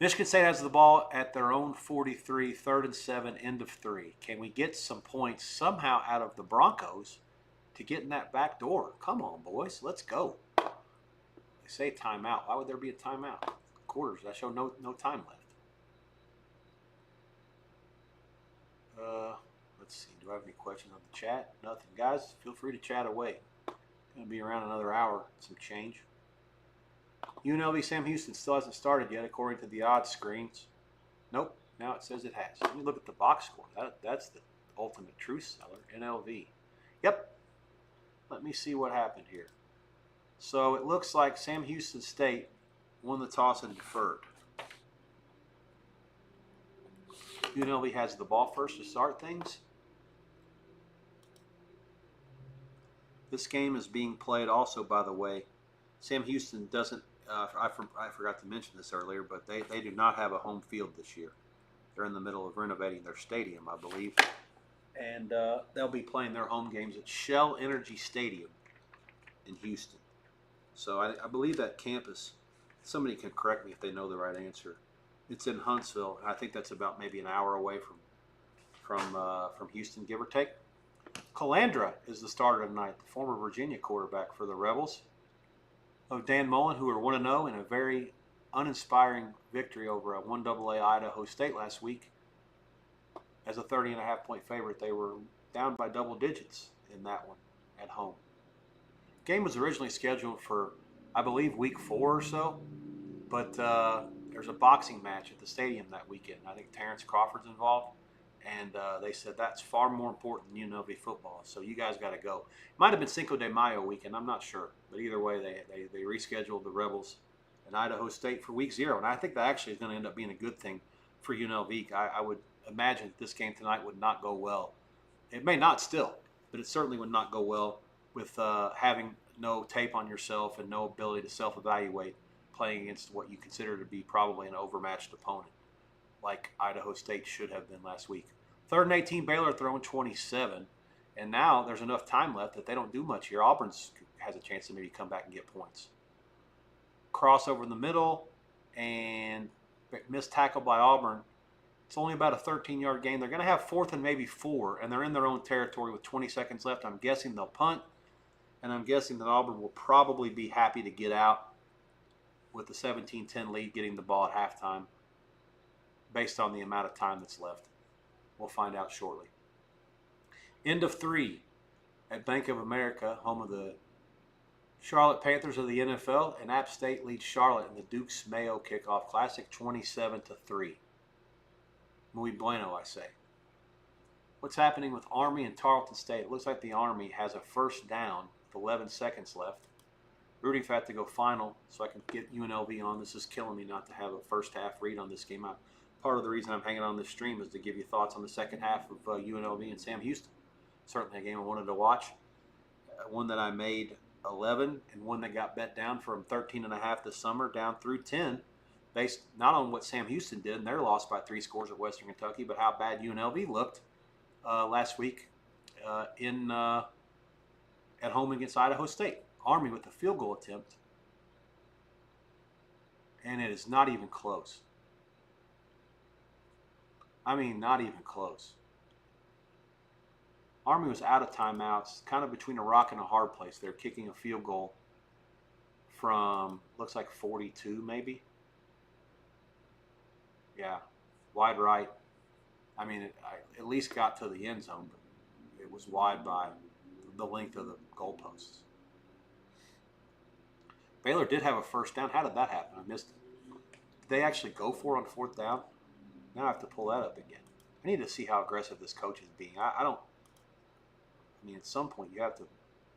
Michigan State has the ball at their own 43, 3rd and 7, end of 3. Can we get some points somehow out of the Broncos to get in that back door? Come on, boys, let's go. They say timeout. Why would there be a timeout? Quarters. I show no time left. Let's see. Do I have any questions on the chat? Nothing. Guys, feel free to chat away. Going to be around another hour. Some change. UNLV Sam Houston still hasn't started yet, according to the odds screens. Nope. Now it says it has. Let me look at the box score. That's the ultimate truth seller. NLV. Yep. Let me see what happened here. So it looks like Sam Houston State won the toss and deferred. UNLV has the ball first to start things. This game is being played also, by the way. Sam Houston doesn't, I forgot to mention this earlier, but they do not have a home field this year. They're in the middle of renovating their stadium, I believe. And they'll be playing their home games at Shell Energy Stadium in Houston. So I believe that campus, somebody can correct me if they know the right answer. It's in Huntsville, and I think that's about maybe an hour away from Houston, give or take. Calandra is the starter tonight, the former Virginia quarterback for the Rebels. Of Dan Mullen, who are 1-0 in a very uninspiring victory over a 1AA Idaho State last week. As a 30.5-point favorite, they were down by double digits in that one at home. Game was originally scheduled for, I believe, week 4 or so, but there's a boxing match at the stadium that weekend. I think Terrence Crawford's involved, and they said that's far more important than UNLV football, so you guys got to go. It might have been Cinco de Mayo weekend, I'm not sure, but either way, they rescheduled the Rebels and Idaho State for week 0, and I think that actually is going to end up being a good thing for UNLV. I would imagine that this game tonight would not go well. It may not still, but it certainly would not go well with having no tape on yourself and no ability to self-evaluate playing against what you consider to be probably an overmatched opponent, like Idaho State should have been last week. 3rd and 18, Baylor throwing 27, and now there's enough time left that they don't do much here. Auburn has a chance to maybe come back and get points. Crossover in the middle, and missed tackle by Auburn. It's only about a 13-yard gain. They're going to have 4th and maybe 4, and they're in their own territory with 20 seconds left. I'm guessing they'll punt, and I'm guessing that Auburn will probably be happy to get out with the 17-10 lead, getting the ball at halftime based on the amount of time that's left. We'll find out shortly. End of 3 at Bank of America, home of the Charlotte Panthers of the NFL, and App State leads Charlotte in the Dukes Mayo Kickoff Classic 27-3. Muy bueno, I say. What's happening with Army and Tarleton State? It looks like the Army has a first down with 11 seconds left. Rooting for that to go final so I can get UNLV on. This is killing me not to have a first half read on this game. Part of the reason I'm hanging on this stream is to give you thoughts on the second half of UNLV and Sam Houston. Certainly a game I wanted to watch. One that I made 11 and one that got bet down from 13.5 this summer down through 10, based not on what Sam Houston did and their loss by 3 scores at Western Kentucky, but how bad UNLV looked last week at home against Idaho State. Army with a field goal attempt, and it is not even close. I mean, not even close. Army was out of timeouts, kind of between a rock and a hard place. They're kicking a field goal from, looks like 42 maybe. Yeah, wide right. I mean, I at least got to the end zone, but it was wide by the length of the goalposts. Baylor did have a first down. How did that happen? I missed it. Did they actually go for it on 4th down? Now I have to pull that up again. I need to see how aggressive this coach is being. I mean, at some point you have to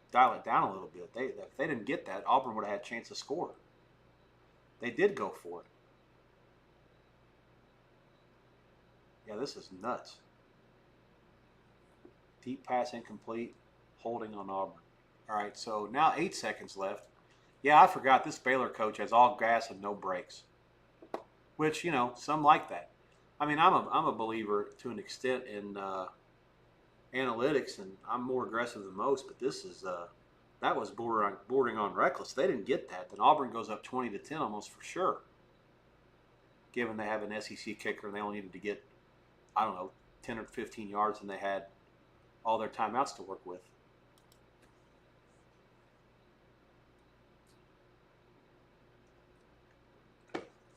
dial it down a little bit. If they didn't get that, Auburn would have had a chance to score. They did go for it. Yeah, this is nuts. Deep pass incomplete. Holding on Auburn. All right, so now 8 seconds left. Yeah, I forgot this Baylor coach has all gas and no brakes, which, you know, some like that. I mean, I'm a believer to an extent in analytics, and I'm more aggressive than most, but this is that was bordering on reckless. They didn't get that. Then Auburn goes up 20-10 almost for sure, given they have an SEC kicker and they only needed to get, I don't know, 10 or 15 yards, and they had all their timeouts to work with.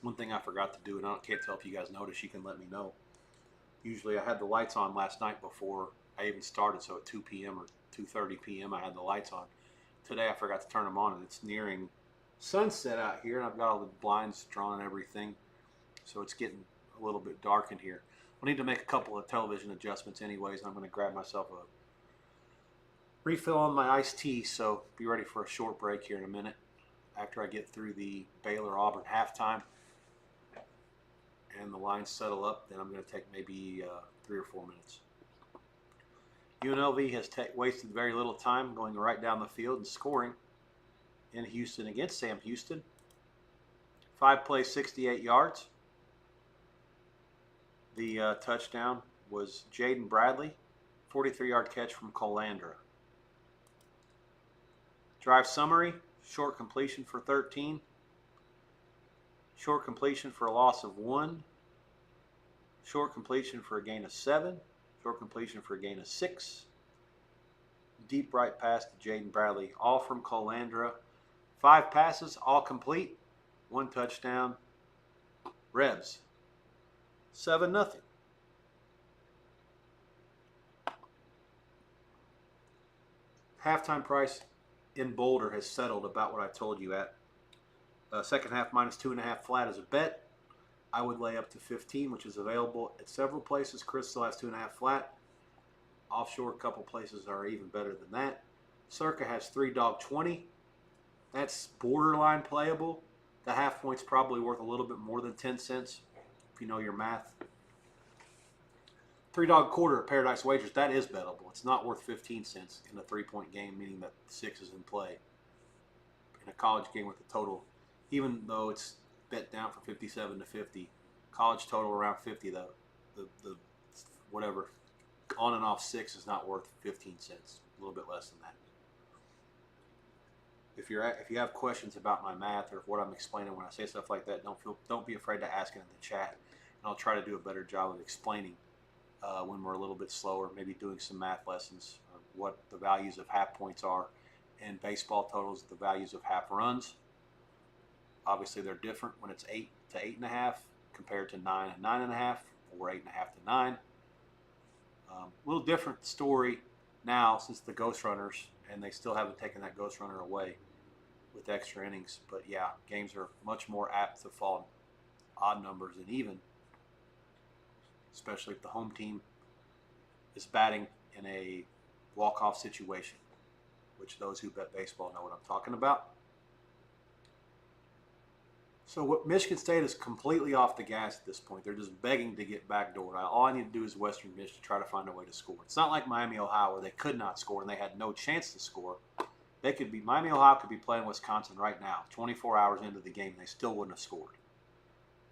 One thing I forgot to do, and I can't tell if you guys noticed, you can let me know. Usually I had the lights on last night before I even started, so at 2 p.m. or 2:30 p.m. I had the lights on. Today I forgot to turn them on, and it's nearing sunset out here, and I've got all the blinds drawn and everything, so it's getting a little bit dark in here. I need to make a couple of television adjustments anyways, and I'm going to grab myself a refill on my iced tea, so be ready for a short break here in a minute after I get through the Baylor-Auburn halftime and the lines settle up. Then I'm going to take maybe 3 or 4 minutes. UNLV has wasted very little time going right down the field and scoring in Houston against Sam Houston. 5 plays, 68 yards. The touchdown was Jaden Bradley, 43-yard catch from Colandra. Drive summary, short completion for 13. Short completion for a loss of 1. Short completion for a gain of 7. Short completion for a gain of 6. Deep right pass to Jaden Bradley, all from Colandra. 5 passes, all complete. 1 touchdown. Rebs, 7-0. Halftime price in Boulder has settled about what I told you at. Second half minus 2.5 flat as a bet. I would lay up to 15, which is available at several places. Chris still has 2.5 flat. Offshore, a couple places are even better than that. Circa has 3-dog 20. That's borderline playable. The half point's probably worth a little bit more than 10 cents, if you know your math. 3-dog quarter at Paradise Wagers, that is bettable. It's not worth 15 cents in a 3-point game, meaning that 6 is in play. In a college game with a total, even though it's bet down from 57 to 50, college total around 50, though, the whatever, on and off 6 is not worth 15 cents, a little bit less than that. If you have questions about my math or what I'm explaining when I say stuff like that, don't be afraid to ask it in the chat, and I'll try to do a better job of explaining when we're a little bit slower, maybe doing some math lessons, what the values of half points are, and baseball totals, the values of half runs. Obviously, they're different when it's 8 to 8.5 compared to 9 and 9.5, or 8.5 to 9. A little different story now since the Ghost Runners, and they still haven't taken that Ghost Runner away with extra innings. But yeah, games are much more apt to fall in odd numbers than even, especially if the home team is batting in a walk-off situation, which those who bet baseball know what I'm talking about. So what Michigan State is completely off the gas at this point. They're just begging to get backdoored. All I need to do is Western Michigan to try to find a way to score. It's not like Miami, Ohio, where they could not score and they had no chance to score. Miami, Ohio could be playing Wisconsin right now, 24 hours into the game, and they still wouldn't have scored.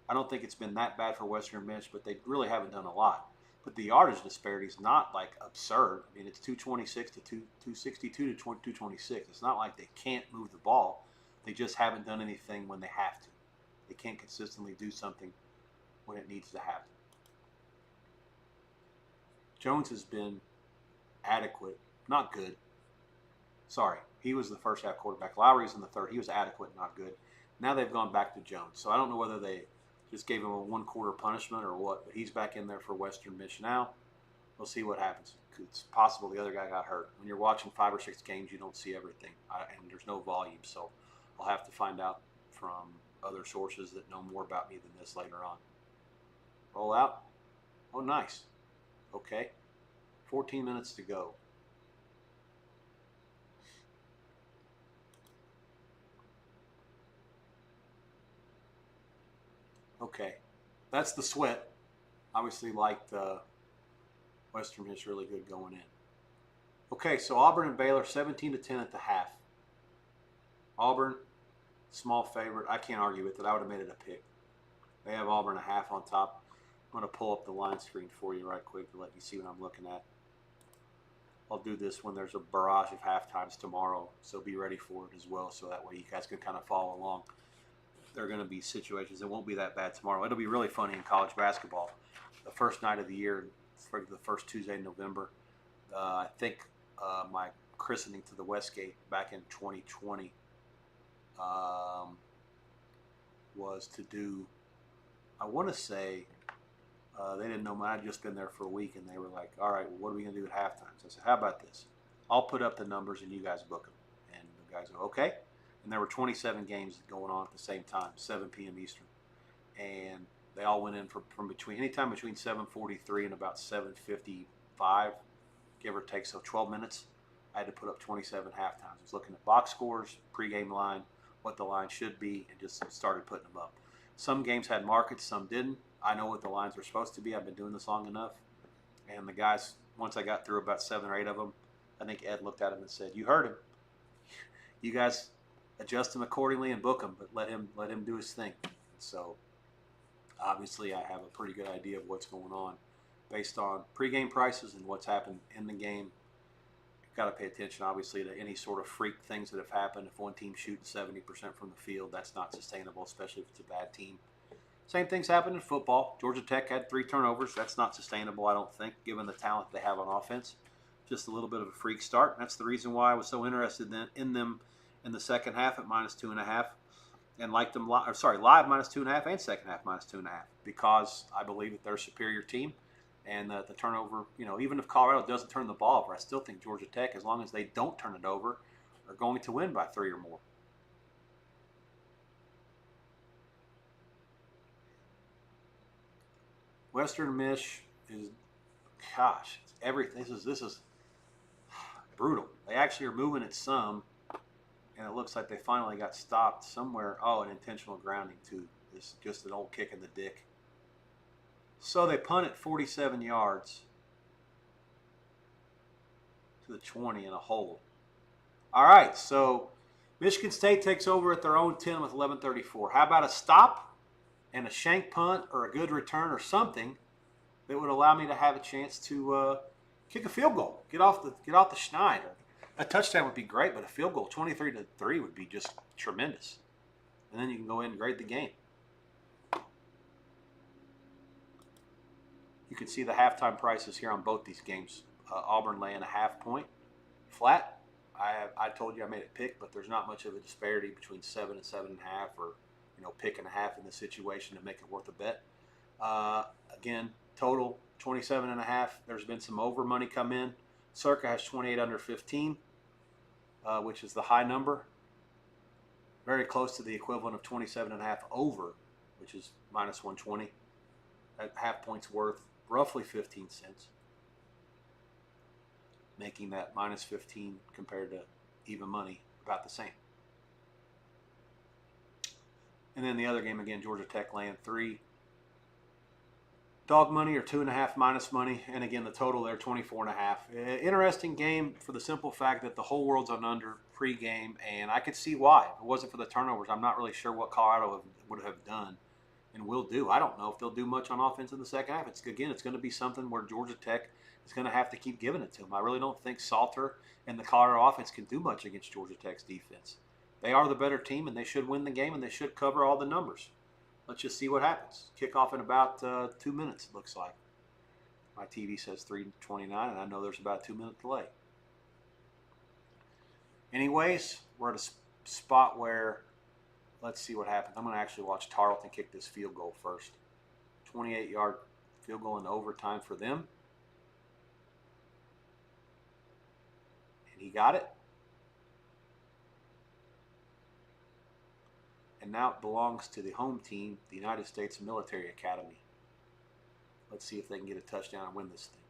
I don't think it's been that bad for Western Michigan, but they really haven't done a lot. But the yardage disparity is not like absurd. I mean, it's 226 to 262 to 226. It's not like they can't move the ball. They just haven't done anything when they have to. They can't consistently do something when it needs to happen. Jones has been adequate, not good. Sorry, he was the first half quarterback. Lowry's in the third. He was adequate, not good. Now they've gone back to Jones. So I don't know whether they just gave him a 1-quarter punishment or what, but he's back in there for Western Michigan now. We'll see what happens. It's possible the other guy got hurt. When you're watching 5 or 6 games, you don't see everything, and there's no volume. So I'll have to find out from other sources that know more about me than this later on. Roll out. Oh, nice. Okay. 14 minutes to go. Okay. That's the sweat. Obviously liked Western Michigan really good going in. Okay, so Auburn and Baylor 17-10 at the half. Auburn, small favorite. I can't argue with it. I would have made it a pick. They have Auburn a half on top. I'm going to pull up the line screen for you right quick to let you see what I'm looking at. I'll do this when there's a barrage of halftimes tomorrow, so be ready for it as well, so that way you guys can kind of follow along. There are going to be situations. It won't be that bad tomorrow. It'll be really funny in college basketball. The first night of the year, for the first Tuesday in November, I think my christening to the Westgate back in 2020 was to do, I want to say, they didn't know I had just been there for a week, and they were like, all right, well, what are we going to do at halftime? So I said, how about this? I'll put up the numbers, and you guys book them. And the guys go, okay. And there were 27 games going on at the same time, 7 p.m. Eastern. And they all went in from between, anytime between 7:43 and about 7:55, give or take, so 12 minutes. I had to put up 27 halftimes. I was looking at box scores, pregame line, what the line should be, and just started putting them up. Some games had markets, some didn't. I know what the lines were supposed to be. I've been doing this long enough. And the guys, once I got through about 7 or 8 of them, I think Ed looked at him and said, you heard him. You guys adjust him accordingly and book him, but let him do his thing. So obviously I have a pretty good idea of what's going on based on pregame prices and what's happened in the game. You've got to pay attention, obviously, to any sort of freak things that have happened. If one team's shooting 70% from the field, that's not sustainable, especially if it's a bad team. Same things happen in football. Georgia Tech had 3 turnovers. That's not sustainable, I don't think, given the talent they have on offense. Just a little bit of a freak start. And that's the reason why I was so interested in them in the second half at -2.5, and liked them live -2.5 and second half -2.5, because I believe that they're a superior team, and the turnover, even if Colorado doesn't turn the ball over, I still think Georgia Tech, as long as they don't turn it over, are going to win by 3 or more. Western Mich is, gosh, it's everything. This is brutal. They actually are moving it some, and it looks like they finally got stopped somewhere. Oh, an intentional grounding too. It's just an old kick in the dick. So they punt it 47 yards to the 20 and a hold. All right, so Michigan State takes over at their own 10 with 11:34. How about a stop and a shank punt or a good return or something that would allow me to have a chance to kick a field goal, get off the schneid? A touchdown would be great, but a field goal, 23-3, would be just tremendous. And then you can go in and grade the game. You can see the halftime prices here on both these games. Auburn laying a half point flat. I told you I made it pick, but there's not much of a disparity between 7 and 7.5, or pick and a half in this situation to make it worth a bet. Again, total 27.5. There's been some over money come in. Circa has 28 under 15, which is the high number. Very close to the equivalent of 27.5 over, which is -120. That half point's worth roughly 15 cents, making that -15 compared to even money about the same. And then the other game, again, Georgia Tech laying 3. Dog money or 2.5 minus money. And again, the total there, 24.5. Interesting game for the simple fact that the whole world's on under pregame, and I could see why. If it wasn't for the turnovers, I'm not really sure what Colorado would have done and will do. I don't know if they'll do much on offense in the second half. It's going to be something where Georgia Tech is going to have to keep giving it to them. I really don't think Salter and the Colorado offense can do much against Georgia Tech's defense. They are the better team, and they should win the game, and they should cover all the numbers. Let's just see what happens. Kickoff in about 2 minutes, it looks like. My TV says 3:29, and I know there's about a 2-minute delay. Anyways, we're at a spot where, let's see what happens. I'm going to actually watch Tarleton kick this field goal first. 28-yard field goal in overtime for them. And he got it. And now it belongs to the home team, the United States Military Academy. Let's see if they can get a touchdown and win this thing.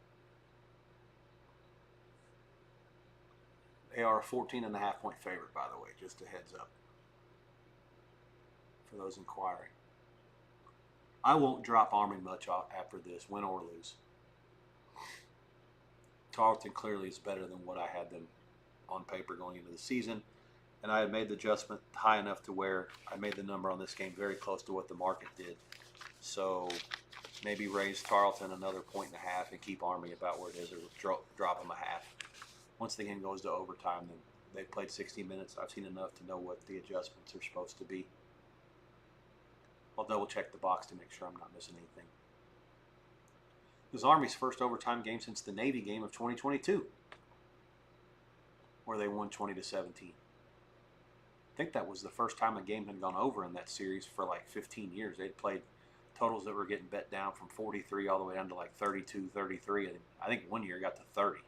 They are a 14.5-point favorite, by the way, just a heads up for those inquiring. I won't drop Army much off after this, win or lose. Tarleton clearly is better than what I had them on paper going into the season. And I had made the adjustment high enough to where I made the number on this game very close to what the market did. So maybe raise Tarleton another 1.5 and keep Army about where it is, or drop them a half. Once the game goes to overtime, then they've played 60 minutes. I've seen enough to know what the adjustments are supposed to be. I'll double check the box to make sure I'm not missing anything. This is Army's first overtime game since the Navy game of 2022, where they won 20-17. I think that was the first time a game had gone over in that series for like 15 years. They'd played totals that were getting bet down from 43 all the way down to like 32, 33. And I think one year it got to 30.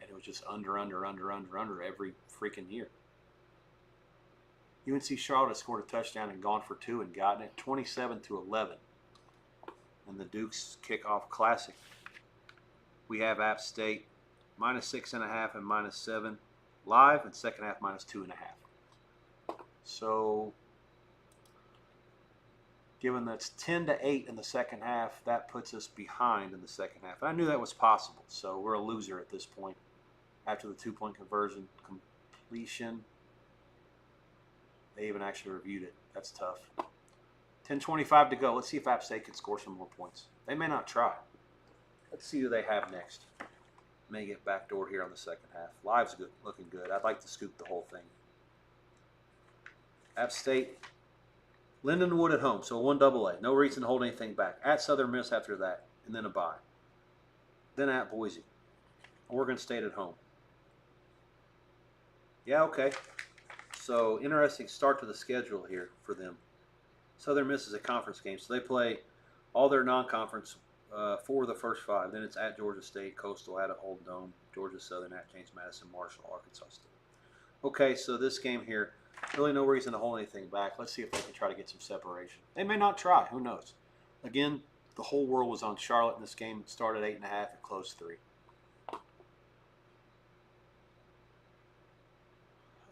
And it was just under every freaking year. UNC Charlotte has scored a touchdown and gone for 2 and gotten it 27-11. And the Dukes kickoff classic. We have App State -6.5 and -7 live, and second half -2.5. So, given that's 10-8 in the second half, that puts us behind in the second half. And I knew that was possible, so we're a loser at this point. After the 2-point conversion completion, they even actually reviewed it. That's tough. 10:25 to go. Let's see if App State can score some more points. They may not try. Let's see who they have next. May get backdoor here on the second half. Live's good, looking good. I'd like to scoop the whole thing. App State, Lindenwood at home, so 1 AA. No reason to hold anything back. At Southern Miss after that, and then a bye. Then at Boise. Oregon State at home. Yeah, okay. So, interesting start to the schedule here for them. Southern Miss is a conference game, so they play all their non-conference for the first 5. Then it's at Georgia State, Coastal, at Old Dome, Georgia Southern, at James Madison, Marshall, Arkansas State. Okay, so this game here, really no reason to hold anything back. Let's see if they can try to get some separation. They may not try. Who knows? Again, the whole world was on Charlotte in this game. It started 8.5. It closed 3.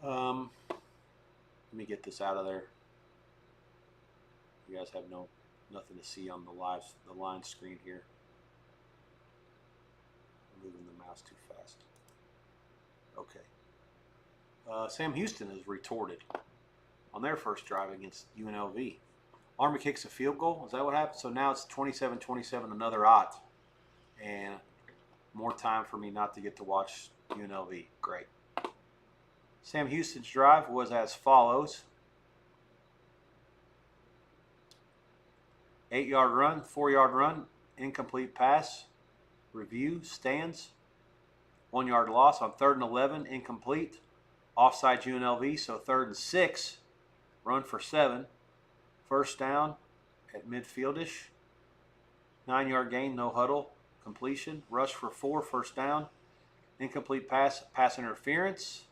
Let me get this out of there. You guys have nothing to see on the line screen here. I'm moving the mouse too fast. Okay. Sam Houston has retorted on their first drive against UNLV. Army kicks a field goal. Is that what happened? So now it's 27-27, another odd. And more time for me not to get to watch UNLV. Great. Sam Houston's drive was as follows. 8-yard run, 4-yard run, incomplete pass, review, stands, 1-yard loss on 3rd and 11, incomplete, offside UNLV, so 3rd and 6, run for 7, first down at midfieldish, 9-yard gain, no huddle, completion, rush for 4, first down, incomplete pass, pass interference,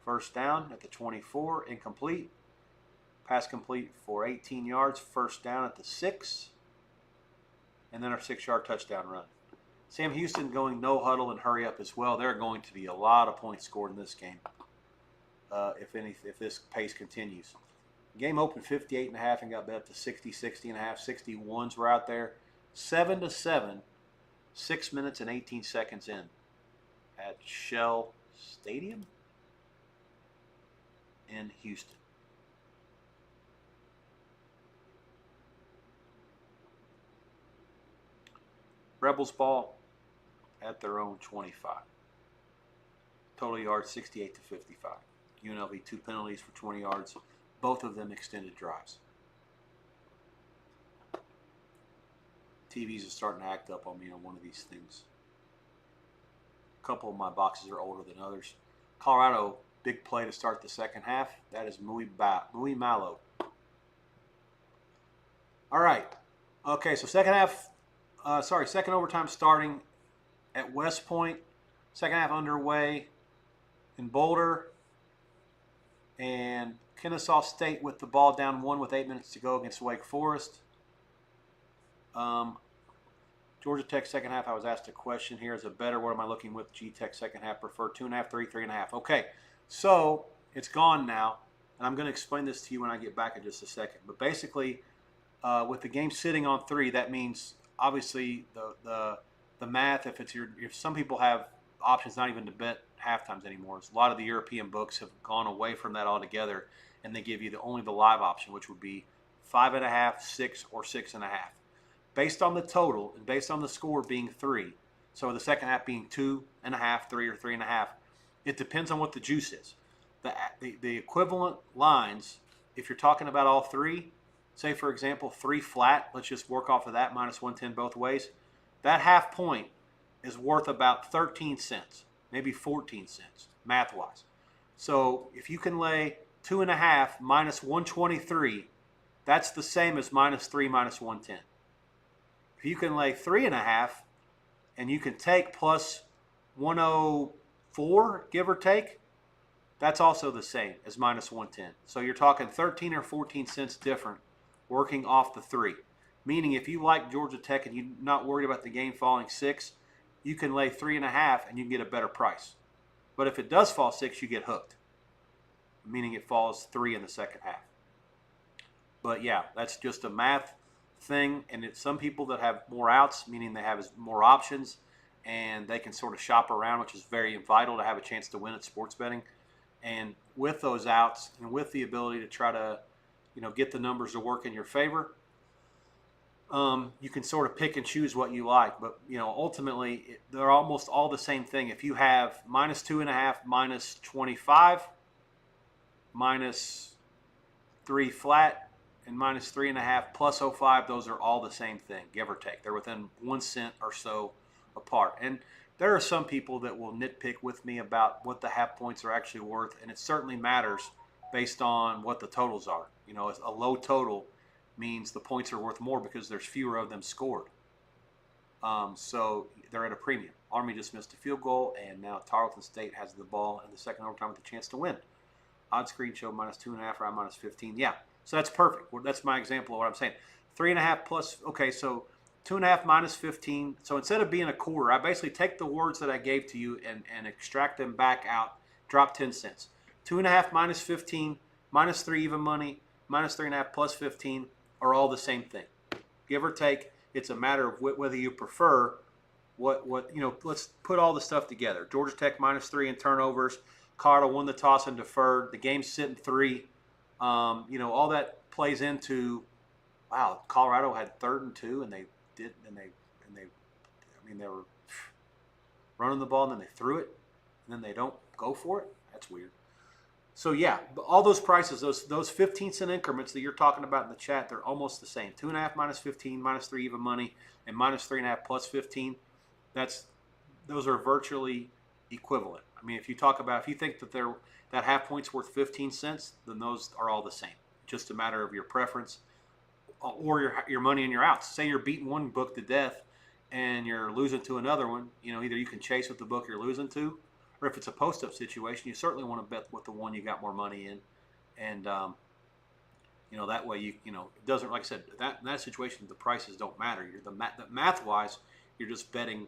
first down at the 24, incomplete. Pass complete for 18 yards, first down at the 6. And then our 6-yard touchdown run. Sam Houston going no huddle and hurry up as well. There are going to be a lot of points scored in this game if this pace continues. The game opened 58.5 and got bet up to 60, 60.5. 61s were out there. 7-7, 6 minutes and 18 seconds in at Shell Stadium in Houston. Rebels ball at their own 25. Total yards 68 to 55. UNLV 2 penalties for 20 yards. Both of them extended drives. TVs are starting to act up on me on one of these things. A couple of my boxes are older than others. Colorado, big play to start the second half. That is Muy Malo. All right. Okay, so second overtime starting at West Point. Second half underway in Boulder. And Kennesaw State with the ball down 1 with 8 minutes to go against Wake Forest. Georgia Tech second half, I was asked a question here. Is it better? What am I looking with? G-Tech second half, prefer 2.5, 3, 3.5. Okay, so it's gone now. And I'm going to explain this to you when I get back in just a second. But basically, with the game sitting on 3, that means obviously the the math, if some people have options not even to bet half times anymore. A lot of the European books have gone away from that altogether, and they give you only the live option, which would be 5.5, 6, or 6.5, based on the total and based on the score being 3. So the second half being 2.5, 3, or 3.5. It depends on what the juice is. The equivalent lines, if you're talking about all three, say for example 3 flat, let's just work off of that, minus 110 both ways. That half point is worth about 13 cents, maybe 14 cents, math-wise. So if you can lay 2.5 minus 123, that's the same as minus 3 minus 110. If you can lay 3.5 and you can take plus 104, give or take, that's also the same as minus 110. So you're talking 13 or 14 cents different working off the 3. Meaning if you like Georgia Tech and you're not worried about the game falling 6, you can lay 3.5 and you can get a better price. But if it does fall 6, you get hooked, meaning it falls 3 in the second half. But yeah, that's just a math thing, and it's some people that have more outs, meaning they have more options, and they can sort of shop around, which is very vital to have a chance to win at sports betting. And with those outs and with the ability to try to, get the numbers to work in your favor, you can sort of pick and choose what you like. But ultimately, they're almost all the same thing. If you have minus 2.5, minus 25, minus 3 flat, and minus 3.5 plus 0.5, those are all the same thing, give or take. They're within 1 cent or so apart. And there are some people that will nitpick with me about what the half points are actually worth, and it certainly matters based on what the totals are. A low total means the points are worth more because there's fewer of them scored. So they're at a premium. Army just missed a field goal, and now Tarleton State has the ball in the second overtime with a chance to win. Odd screen show minus 2.5, around minus 15. Yeah, so that's perfect. That's my example of what I'm saying. 3.5 plus, okay, so 2.5 minus 15. So instead of being a quarter, I basically take the words that I gave to you and extract them back out, drop 10 cents. 2.5 minus 15, minus 3 even money, minus 3.5 plus 15 are all the same thing. Give or take, it's a matter of whether you prefer let's put all the stuff together. Georgia Tech minus 3 in turnovers. Colorado won the toss and deferred. The game's sitting 3. All that plays into, wow, Colorado had 3rd and 2, and they were running the ball, and then they threw it, and then they don't go for it. That's weird. So yeah, all those prices, those 15-cent increments that you're talking about in the chat, they're almost the same. 2.5 minus 15, minus 3 even money, and minus 3.5 plus 15. Those are virtually equivalent. I mean, if you think that half point's worth 15 cents, then those are all the same. Just a matter of your preference or your money and your outs. Say you're beating one book to death and you're losing to another one. Either you can chase with the book you're losing to, or if it's a post-up situation, you certainly want to bet with the one you got more money in. And that way it doesn't, like I said, in that situation the prices don't matter. Math-wise, you're just betting.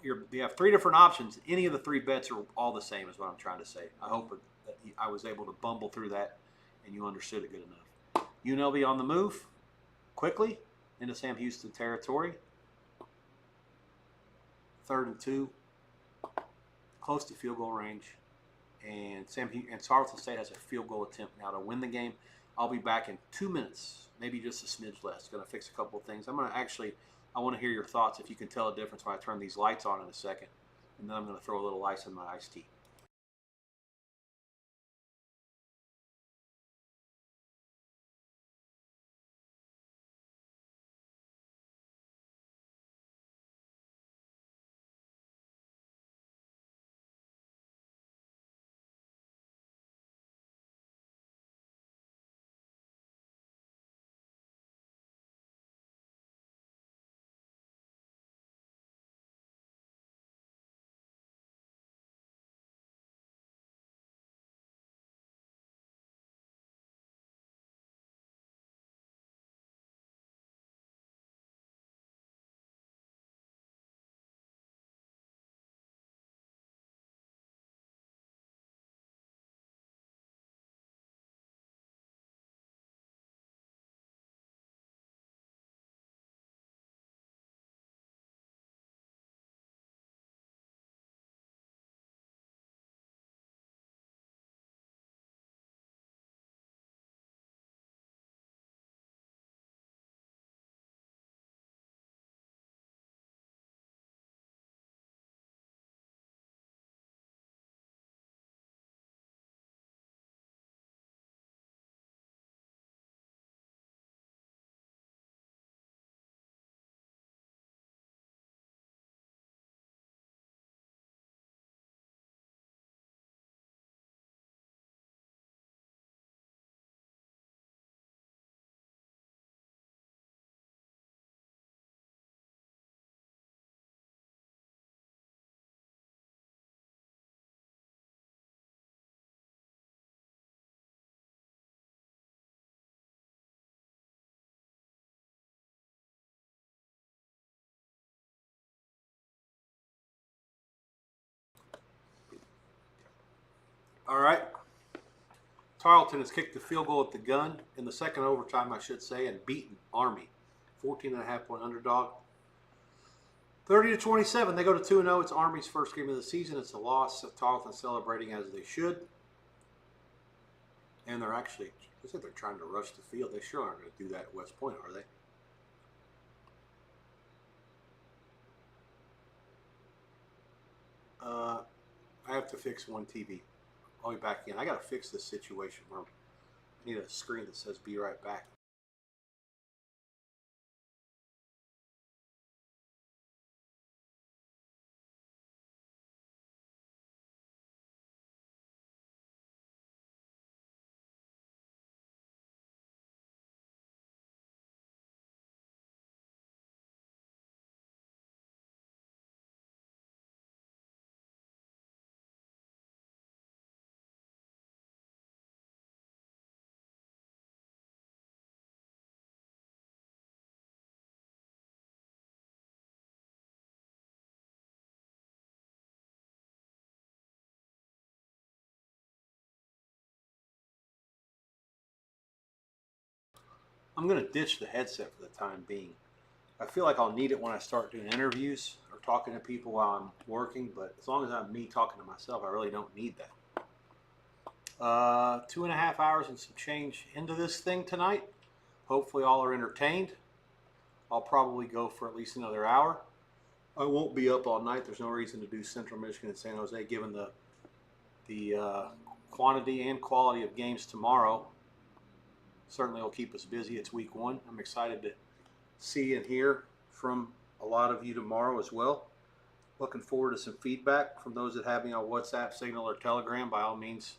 You have 3 different options. Any of the 3 bets are all the same, is what I'm trying to say. I hope that I was able to bumble through that and you understood it good enough. UNLV on the move quickly into Sam Houston territory. 3rd and 2, close to field goal range, and Tarleton State has a field goal attempt now to win the game. I'll be back in 2 minutes, maybe just a smidge less. Going to fix a couple of things. I want to hear your thoughts, if you can tell a difference when I turn these lights on in a second, and then I'm going to throw a little ice in my iced tea. All right. Tarleton has kicked the field goal at the gun in the second overtime, I should say, and beaten Army. 14.5-point underdog. 30-27. They go to 2-0. It's Army's first game of the season. It's a loss. Tarleton celebrating as they should. And they're actually, I said they're trying to rush the field. They sure aren't going to do that at West Point, are they? I have to fix one TV. I'll be back in. I got to fix this situation where I need a screen that says "Be right back." I'm going to ditch the headset for the time being. I feel like I'll need it when I start doing interviews or talking to people while I'm working, but as long as I'm me talking to myself, I really don't need that. 2.5 hours and some change into this thing tonight. Hopefully all are entertained. I'll probably go for at least another hour. I won't be up all night. There's no reason to do Central Michigan and San Jose given the quantity and quality of games tomorrow. Certainly will keep us busy. It's week one. I'm excited to see and hear from a lot of you tomorrow as well. Looking forward to some feedback from those that have me on WhatsApp, Signal, or Telegram. By all means,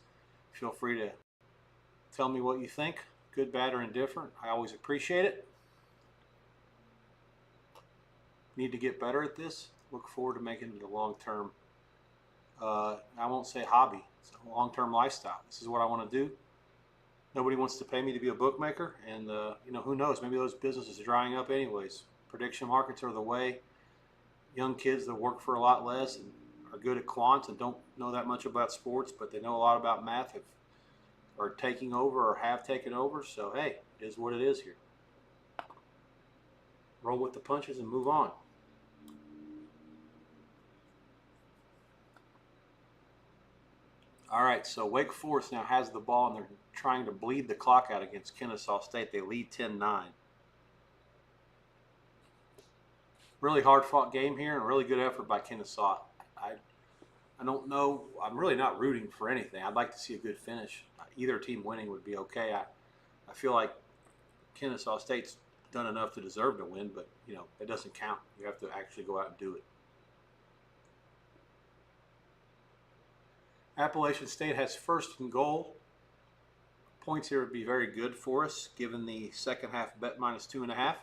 feel free to tell me what you think, good, bad, or indifferent. I always appreciate it. Need to get better at this. Look forward to making it a long-term, I won't say hobby, it's a long-term lifestyle. This is what I want to do. Nobody wants to pay me to be a bookmaker, and who knows? Maybe those businesses are drying up anyways. Prediction markets are the way. Young kids that work for a lot less and are good at quants and don't know that much about sports, but they know a lot about math, are taking over or have taken over. So hey, it is what it is here. Roll with the punches and move on. All right, so Wake Forest now has the ball, and they're trying to bleed the clock out against Kennesaw State. They lead 10-9. Really hard-fought game here, and a really good effort by Kennesaw. I don't know. I'm really not rooting for anything. I'd like to see a good finish. Either team winning would be okay. I feel like Kennesaw State's done enough to deserve to win, but, it doesn't count. You have to actually go out and do it. Appalachian State has first and goal. Points here would be very good for us, given the second half bet -2.5.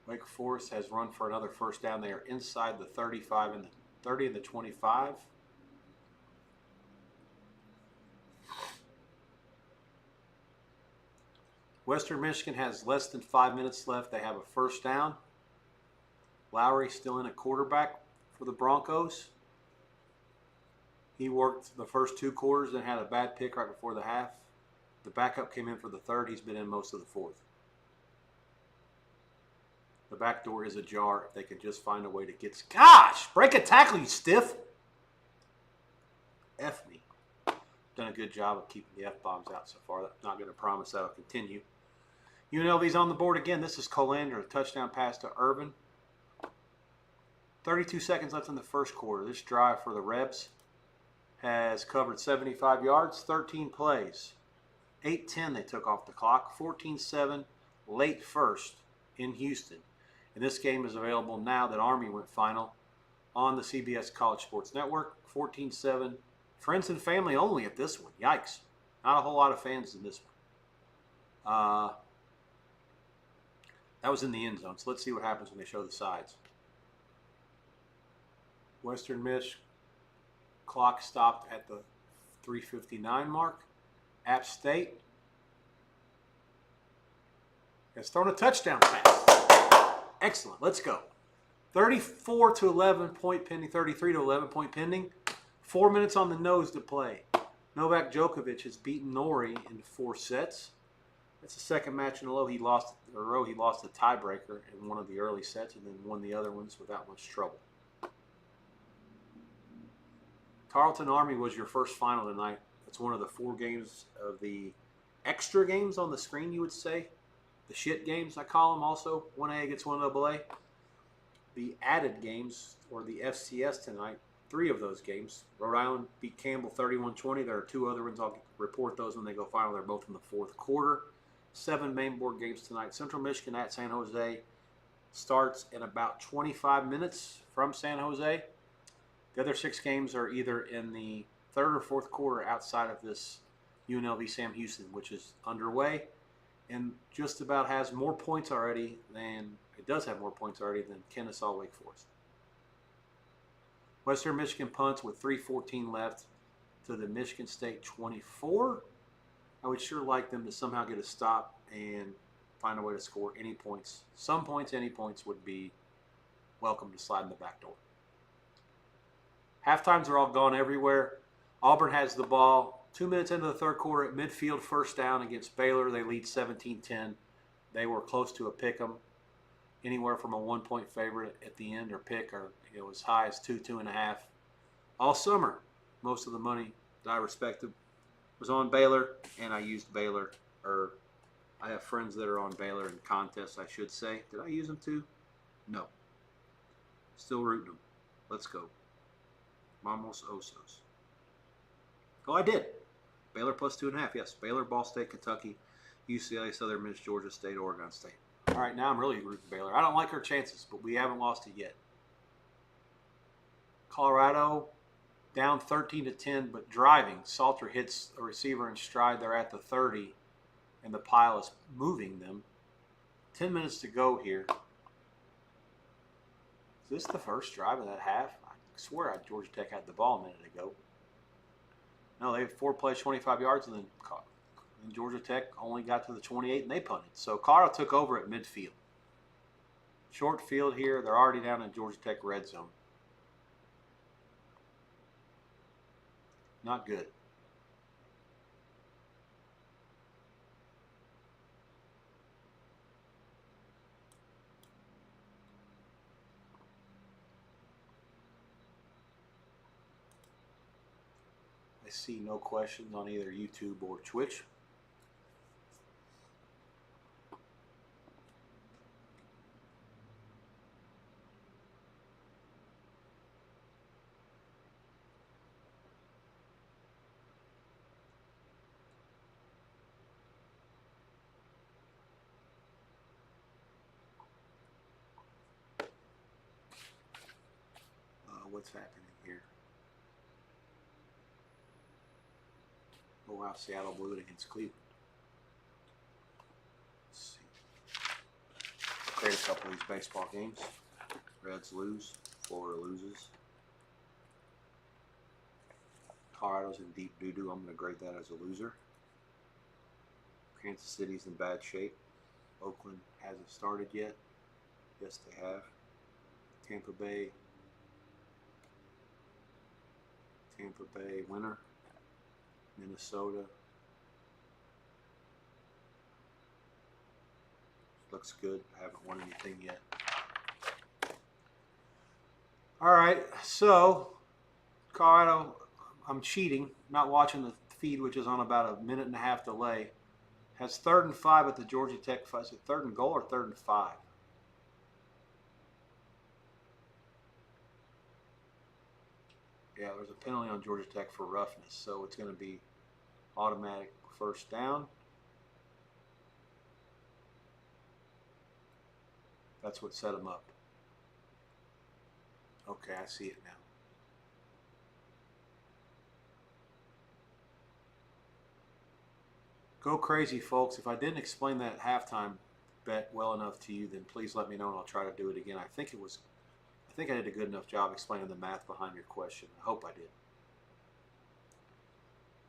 Wake Forest has run for another first down. They are inside the 35 and the 30 and the 25. Western Michigan has less than 5 minutes left. They have a first down. Lowry still in at quarterback for the Broncos. He worked the first 2 quarters and had a bad pick right before the half. The backup came in for the third. He's been in most of the fourth. The back door is ajar if they can just find a way to get... Gosh! Break a tackle, you stiff! F me. Done a good job of keeping the F-bombs out so far. I'm not going to promise that'll continue. UNLV's on the board again. This is Colander, a touchdown pass to Urban. 32 seconds left in the first quarter. This drive for the Rebs has covered 75 yards, 13 plays. 8:10 they took off the clock, 14-7 late first in Houston. And this game is available now that Army went final on the CBS College Sports Network. 14-7. Friends and family only at this one. Yikes. Not a whole lot of fans in this one. That was in the end zone, so let's see what happens when they show the sides. Western Miss clock stopped at the 3:59 mark. App State has thrown a touchdown pass. Excellent. Let's go. 34 to 11, point pending. 33 to 11, point pending. 4 minutes on the nose to play. Novak Djokovic has beaten Norrie in 4 sets. That's the second match in a row he lost a tiebreaker in one of the early sets and then won the other ones without much trouble. Tarleton Army was your first final tonight. That's one of the 4 games of the extra games on the screen, you would say. The shit games, I call them also. 1A against 1AA. The added games, or the FCS tonight, 3 of those games. Rhode Island beat Campbell 31-20. There are 2 other ones. I'll report those when they go final. They're both in the 4th quarter. 7 main board games tonight. Central Michigan at San Jose starts in about 25 minutes from San Jose. The other 6 games are either in the 3rd or 4th quarter outside of this UNLV Sam Houston, which is underway and just about has more points already than Kennesaw Wake Forest. Western Michigan punts with 3:14 left to the Michigan State 24. I would sure like them to somehow get a stop and find a way to score any points. Some points, any points would be welcome to slide in the back door. Halftimes are all gone everywhere. Auburn has the ball 2 minutes into the 3rd quarter at midfield, first down against Baylor. They lead 17-10. They were close to a pick 'em, anywhere from a 1-point favorite at the end or pick, or as high as 2.5. All summer, most of the money that I respected was on Baylor, and I used Baylor, or I have friends that are on Baylor in contests, I should say. Did I use them too? No. Still rooting them. Let's go. Vamos Osos. Oh, I did. Baylor plus 2.5. Yes, Baylor, Ball State, Kentucky, UCLA, Southern Miss, Georgia State, Oregon State. All right, now I'm really rooting Baylor. I don't like our chances, but we haven't lost it yet. Colorado down 13-10, but driving. Salter hits a receiver in stride. They're at the 30, and the pile is moving them. 10 minutes to go here. Is this the first drive of that half? I swear Georgia Tech had the ball a minute ago. No, they had 4 plays, 25 yards, and then Georgia Tech only got to the 28, and they punted. So Colorado took over at midfield. Short field here. They're already down in Georgia Tech red zone. Not good. I see no questions on either YouTube or Twitch. What's happening here? Oh wow, Seattle blew it against Cleveland. Let's see. Grade a couple of these baseball games. Reds lose, Florida loses. Colorado's in deep doo-doo. I'm going to grade that as a loser. Kansas City's in bad shape. Oakland hasn't started yet. Yes, they have. Tampa Bay winner. Minnesota looks good. I haven't won anything yet. All right, so Colorado, I'm cheating, not watching the feed, which is on about a 1.5-minute delay. Has 3rd and 5 at the Georgia Tech. Is it 3rd and goal or 3rd and 5? Yeah, there's a penalty on Georgia Tech for roughness, so it's going to be automatic first down. That's what set them up. Okay, I see it now. Go crazy, folks. If I didn't explain that halftime bet well enough to you, then please let me know and I'll try to do it again. I think I did a good enough job explaining the math behind your question. I hope I did.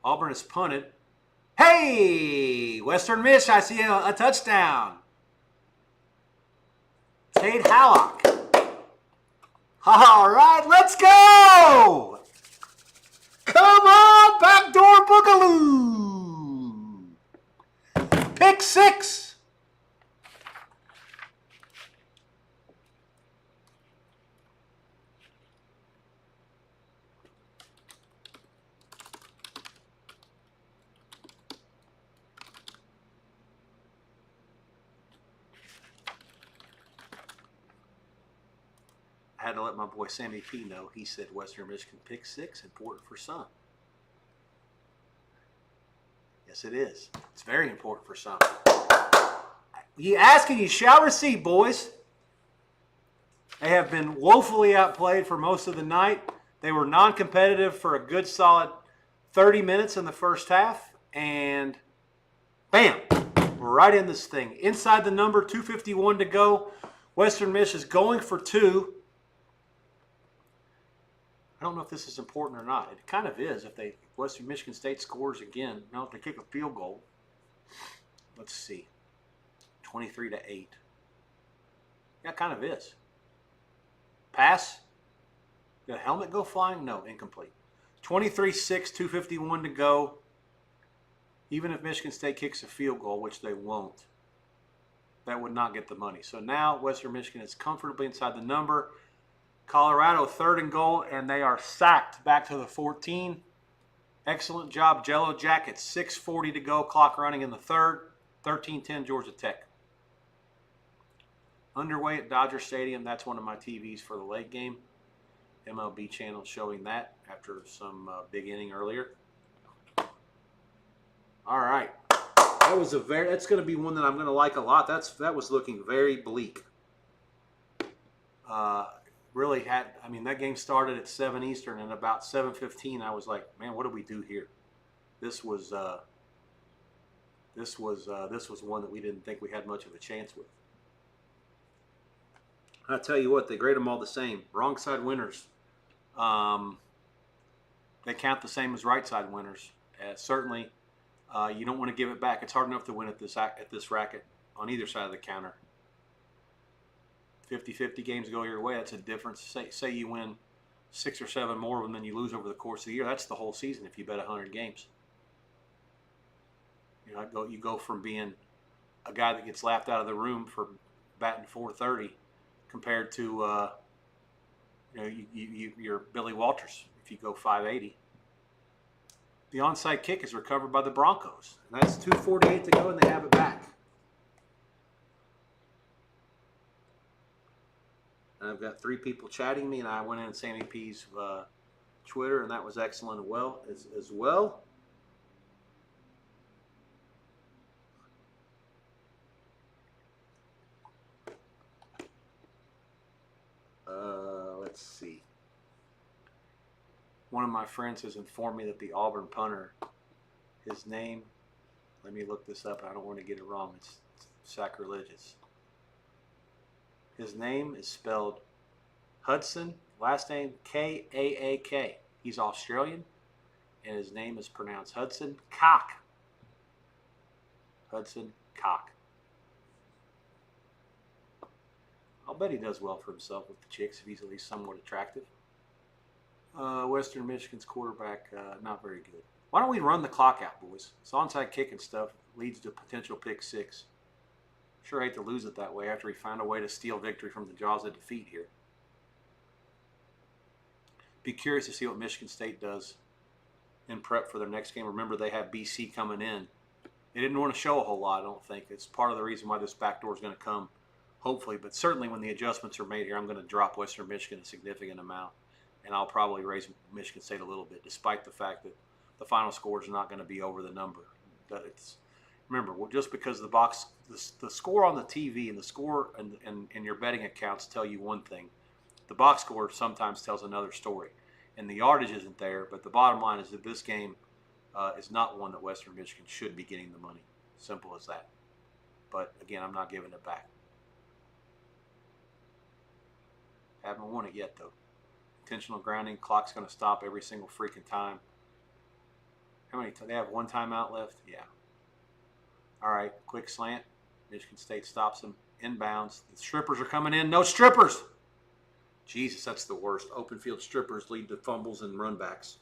Auburn is punted. Hey! Western Miss, I see a touchdown. Tate Hallock. All right, let's go! Come on, backdoor boogaloo! Pick 6! I had to let my boy Sammy P know. He said Western Michigan pick 6, important for some. Yes, it is. It's very important for some. You ask and you shall receive, boys. They have been woefully outplayed for most of the night. They were non-competitive for a good solid 30 minutes in the first half. And bam, we're right in this thing. Inside the number, 2:51 to go. Western Michigan is going for 2. I don't know if this is important or not. It kind of is. If Western Michigan State scores again, now if they kick a field goal, let's see, 23-8. Yeah, it kind of is. Pass. Did a helmet go flying? No, incomplete. 23-6, 2:51 to go. Even if Michigan State kicks a field goal, which they won't, that would not get the money. So now Western Michigan is comfortably inside the number. Colorado 3rd and goal, and they are sacked back to the 14. Excellent job, Jello Jackets. 6:40 to go, clock running in the 3rd. 13-10 Georgia Tech. Underway at Dodger Stadium. That's one of my TVs for the late game. MLB channel showing that after some big inning earlier. All right. That's going to be one that I'm going to like a lot. That was looking very bleak. Really that game started at 7 Eastern, and about 7:15 I was like, man, what do we do here? This was one that we didn't think we had much of a chance with. I tell you what, they grade them all the same. Wrong side winners, they count the same as right side winners. Certainly, you don't want to give it back. It's hard enough to win at this racket on either side of the counter. 50-50 games go your way. That's a difference. Say you win 6 or 7 more of them than you lose over the course of the year. That's the whole season if you bet 100 games. You go from being a guy that gets laughed out of the room for batting .430 compared to you're Billy Walters if you go .580. The onside kick is recovered by the Broncos. And that's 2:48 to go, and they have it back. I've got 3 people chatting me, and I went in Sammy P's Twitter, and that was excellent as well. Let's see. One of my friends has informed me that the Auburn punter, his name, let me look this up. I don't want to get it wrong. It's sacrilegious. His name is spelled Hudson, last name Kaak. He's Australian, and his name is pronounced Hudson Cock. Hudson Cock. I'll bet he does well for himself with the chicks if he's at least somewhat attractive. Western Michigan's quarterback, not very good. Why don't we run the clock out, boys? It's onside kick and stuff leads to potential pick 6. Sure hate to lose it that way after we found a way to steal victory from the jaws of defeat here. Be curious to see what Michigan State does in prep for their next game. Remember, they have BC coming in. They didn't want to show a whole lot, I don't think. It's part of the reason why this backdoor is going to come, hopefully. But certainly when the adjustments are made here, I'm going to drop Western Michigan a significant amount. And I'll probably raise Michigan State a little bit, despite the fact that the final score is not going to be over the number. Remember, just because the score on the TV and the score and your betting accounts tell you one thing, the box score sometimes tells another story. And the yardage isn't there, but the bottom line is that this game is not one that Western Michigan should be getting the money. Simple as that. But again, I'm not giving it back. Haven't won it yet, though. Intentional grounding, clock's going to stop every single freaking time. How many? They have 1 timeout left? Yeah. All right, quick slant. Michigan State stops them. Inbounds. The strippers are coming in. No strippers! Jesus, that's the worst. Open field strippers lead to fumbles and runbacks.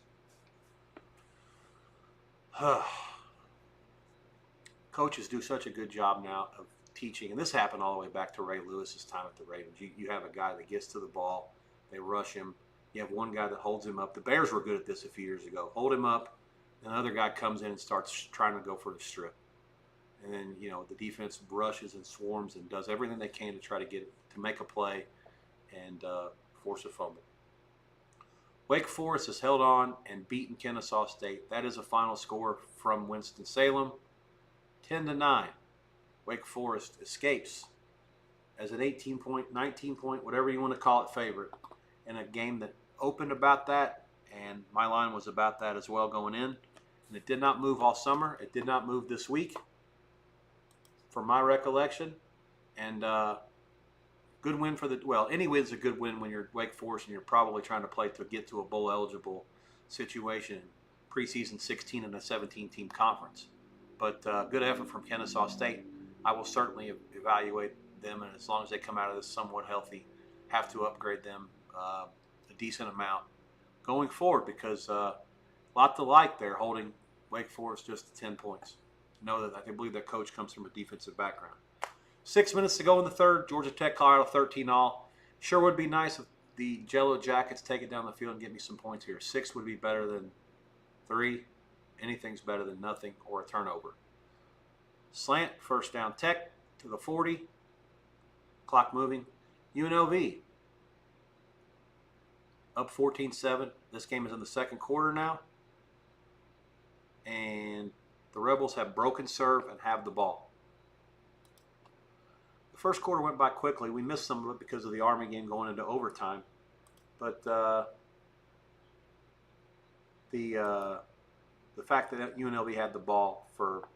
Coaches do such a good job now of teaching, and this happened all the way back to Ray Lewis's time at the Ravens. You have a guy that gets to the ball, they rush him. You have one guy that holds him up. The Bears were good at this a few years ago. Hold him up, and another guy comes in and starts trying to go for the strip. And then, the defense rushes and swarms and does everything they can to try to get it, to make a play and force a fumble. Wake Forest has held on and beaten Kennesaw State. That is a final score from Winston-Salem, 10-9. Wake Forest escapes as an 18-point, 19-point, whatever you want to call it, favorite in a game that opened about that, and my line was about that as well going in. And it did not move all summer. It did not move this week, from my recollection. And good win for any win's a good win when you're Wake Forest and you're probably trying to play to get to a bowl-eligible situation, preseason 16 and a 17-team conference. But good effort from Kennesaw State. I will certainly evaluate them, and as long as they come out of this somewhat healthy, have to upgrade them a decent amount going forward, because a lot to like there, holding Wake Forest just to 10 points. Know that I believe that coach comes from a defensive background. 6 minutes to go in the third. Georgia Tech, Colorado, 13-all. Sure would be nice if the Jello Jackets take it down the field and get me some points here. 6 would be better than 3. Anything's better than nothing or a turnover. Slant, first down, Tech to the 40. Clock moving. UNLV up 14-7. This game is in the second quarter now. And the Rebels have broken serve and have the ball. The first quarter went by quickly. We missed some of it because of the Army game going into overtime. But the fact that UNLV had the ball for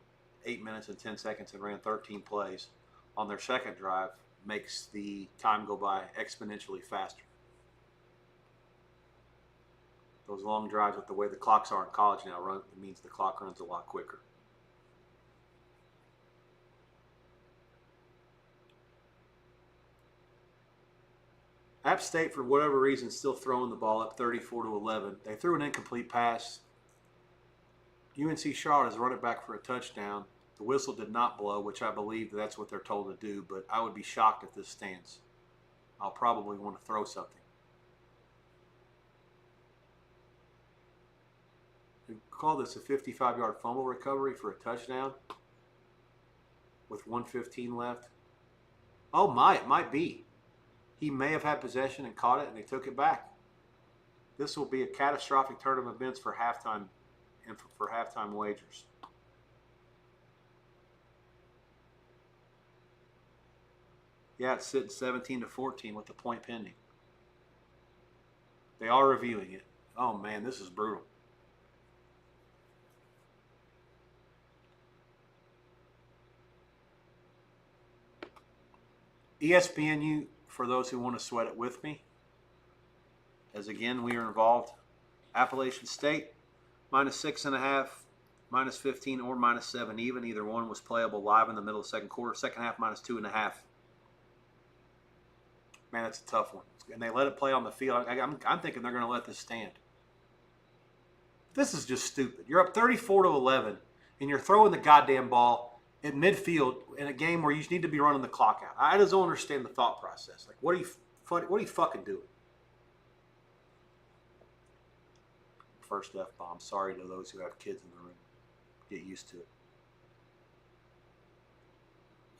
8 minutes and 10 seconds and ran 13 plays on their second drive makes the time go by exponentially faster. Those long drives, with the way the clocks are in college now, it means the clock runs a lot quicker. App State, for whatever reason, still throwing the ball up 34-11. They threw an incomplete pass. UNC Charlotte has run it back for a touchdown. The whistle did not blow, which I believe that's what they're told to do, but I would be shocked if this stands. I'll probably want to throw something. They call this a 55-yard fumble recovery for a touchdown with 1:15 left. Oh my, it might be. He may have had possession and caught it, and they took it back. This will be a catastrophic turn of events for halftime and for halftime wagers. Yeah, it's sitting 17-14 with the point pending. They are reviewing it. Oh man, this is brutal. ESPNU, for those who want to sweat it with me, as again we are involved. Appalachian State, -6.5, -15, or -7 even. Either one was playable live in the middle of the second quarter. Second half, -2.5. Man, that's a tough one. And they let it play on the field. I'm thinking they're going to let this stand. This is just stupid. You're up 34-11, and you're throwing the goddamn ball at midfield in a game where you need to be running the clock out. I just don't understand the thought process. Like, what are you fucking doing? First F-bomb. Sorry to those who have kids in the room. Get used to it.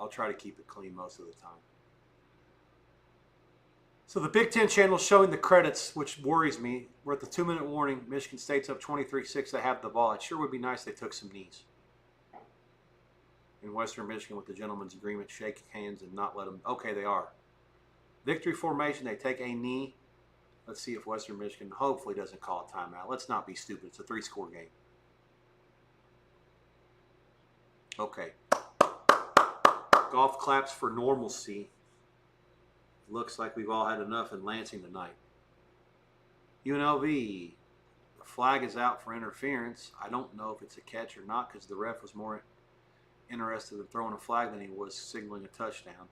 I'll try to keep it clean most of the time. So the Big Ten channel is showing the credits, which worries me. We're at the 2-minute warning. Michigan State's up 23-6. They have the ball. It sure would be nice if they took some knees. In Western Michigan, with the gentleman's agreement, shake hands and not let them. Okay, they are. Victory formation, they take a knee. Let's see if Western Michigan hopefully doesn't call a timeout. Let's not be stupid. It's a 3-score game. Okay. Golf claps for normalcy. Looks like we've all had enough in Lansing tonight. UNLV, the flag is out for interference. I don't know if it's a catch or not because the ref was more interested in throwing a flag than he was signaling a touchdown.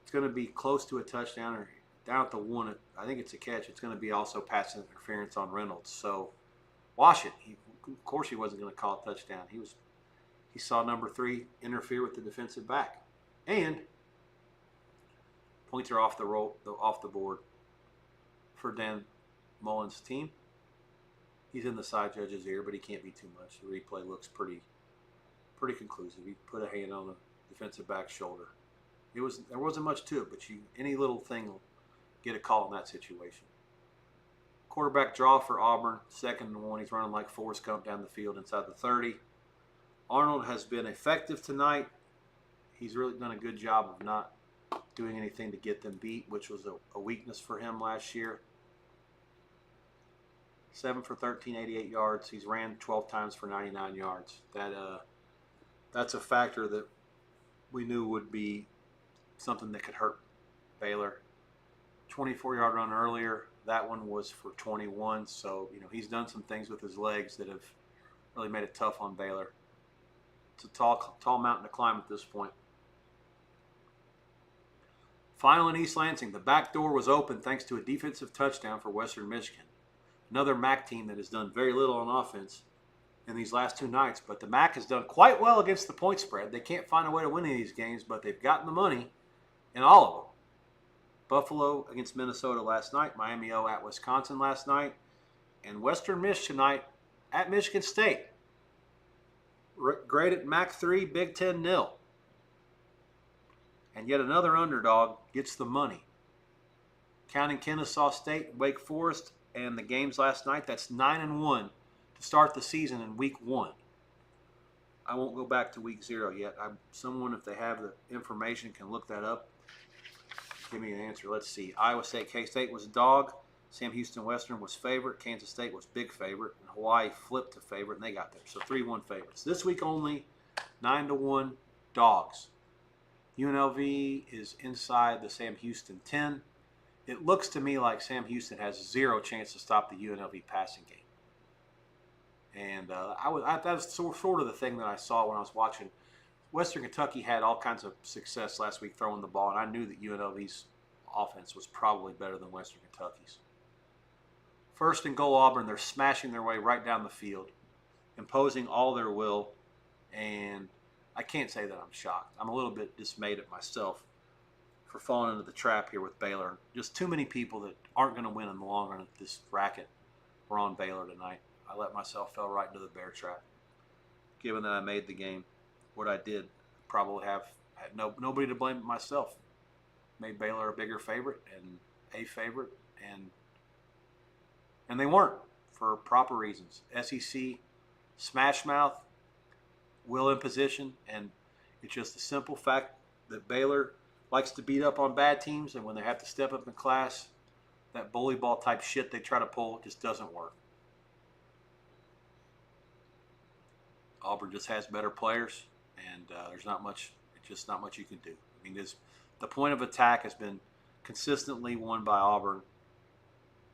It's going to be close to a touchdown or down at the 1. I think it's a catch. It's going to be also pass interference on Reynolds. So wash it. Of course he wasn't going to call a touchdown. He saw number 3 interfere with the defensive back. And points are off the board for Dan Mullen's team. He's in the side judge's ear, but he can't be too much. The replay looks pretty conclusive. He put a hand on the defensive back's shoulder. There wasn't much to it, but any little thing will get a call in that situation. Quarterback draw for Auburn, 2nd and 1. He's running like Forrest Gump down the field inside the 30. Arnold has been effective tonight. He's really done a good job of not doing anything to get them beat, which was a weakness for him last year. 7 for 13, 88 yards. He's ran 12 times for 99 yards. That's a factor that we knew would be something that could hurt Baylor. 24-yard run earlier. That one was for 21. So, he's done some things with his legs that have really made it tough on Baylor. It's a tall mountain to climb at this point. Final in East Lansing. The back door was open thanks to a defensive touchdown for Western Michigan. Another MAC team that has done very little on offense in these last 2 nights. But the MAC has done quite well against the point spread. They can't find a way to win any of these games, but they've gotten the money in all of them. Buffalo against Minnesota last night. Miami O at Wisconsin last night. And Western Michigan tonight at Michigan State. Graded MAC 3, Big Ten 0. And yet another underdog gets the money. Counting Kennesaw State and Wake Forest and the games last night, that's 9-1 to start the season in week 1. I won't go back to week 0 yet. Someone, if they have the information, can look that up. Give me an answer. Let's see. Iowa State, K-State was a dog. Sam Houston Western was favorite. Kansas State was big favorite. And Hawaii flipped to favorite, and they got there. So 3-1 favorites. This week only, 9-1 dogs. UNLV is inside the Sam Houston 10. It looks to me like Sam Houston has 0 chance to stop the UNLV passing game. And that was sort of the thing that I saw when I was watching. Western Kentucky had all kinds of success last week throwing the ball, and I knew that UNLV's offense was probably better than Western Kentucky's. 1st and goal Auburn, they're smashing their way right down the field, imposing all their will, and I can't say that I'm shocked. I'm a little bit dismayed at myself for falling into the trap here with Baylor. Just too many people that aren't going to win in the long run at this racket were on Baylor tonight. I let myself fall right into the bear trap. Given that I made the game, what I did, probably had nobody to blame but myself. Made Baylor a bigger favorite and a favorite, and they weren't for proper reasons. SEC smash mouth, will in position, and it's just the simple fact that Baylor likes to beat up on bad teams, and when they have to step up in class, that bully ball type shit they try to pull just doesn't work. Auburn just has better players, and there's not much. It's just not much you can do. I mean, the point of attack has been consistently won by Auburn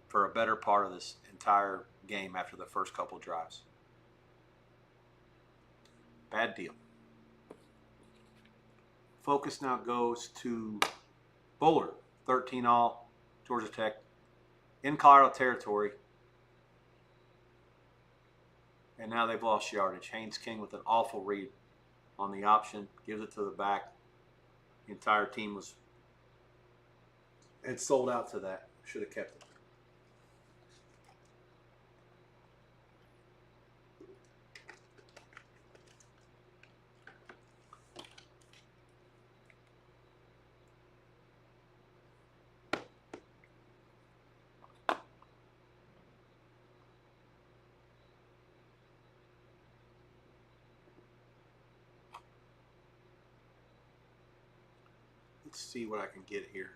for a better part of this entire game after the first couple drives. Bad deal. Focus now goes to Boulder, 13-all, Georgia Tech, in Colorado territory. And now they've lost yardage. Haynes King with an awful read on the option, gives it to the back. The entire team had sold out to that. Should have kept it. Let's see what I can get here.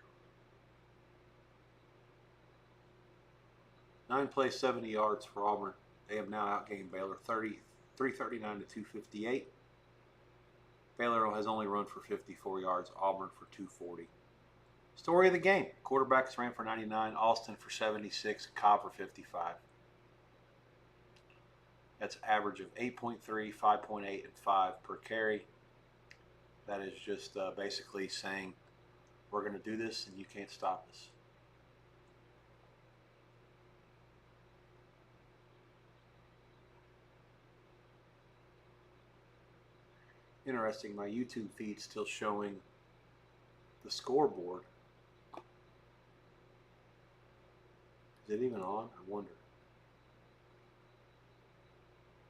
9 plays, 70 yards for Auburn. They have now outgained Baylor 339 to 258. Baylor has only run for 54 yards, Auburn for 240. Story of the game. Quarterbacks ran for 99, Alston for 76, Cobb for 55. That's an average of 8.3, 5.8, and 5 per carry. That is just basically saying We're going to do this, and you can't stop us. Interesting, my YouTube feed's still showing the scoreboard. Is it even on? I wonder.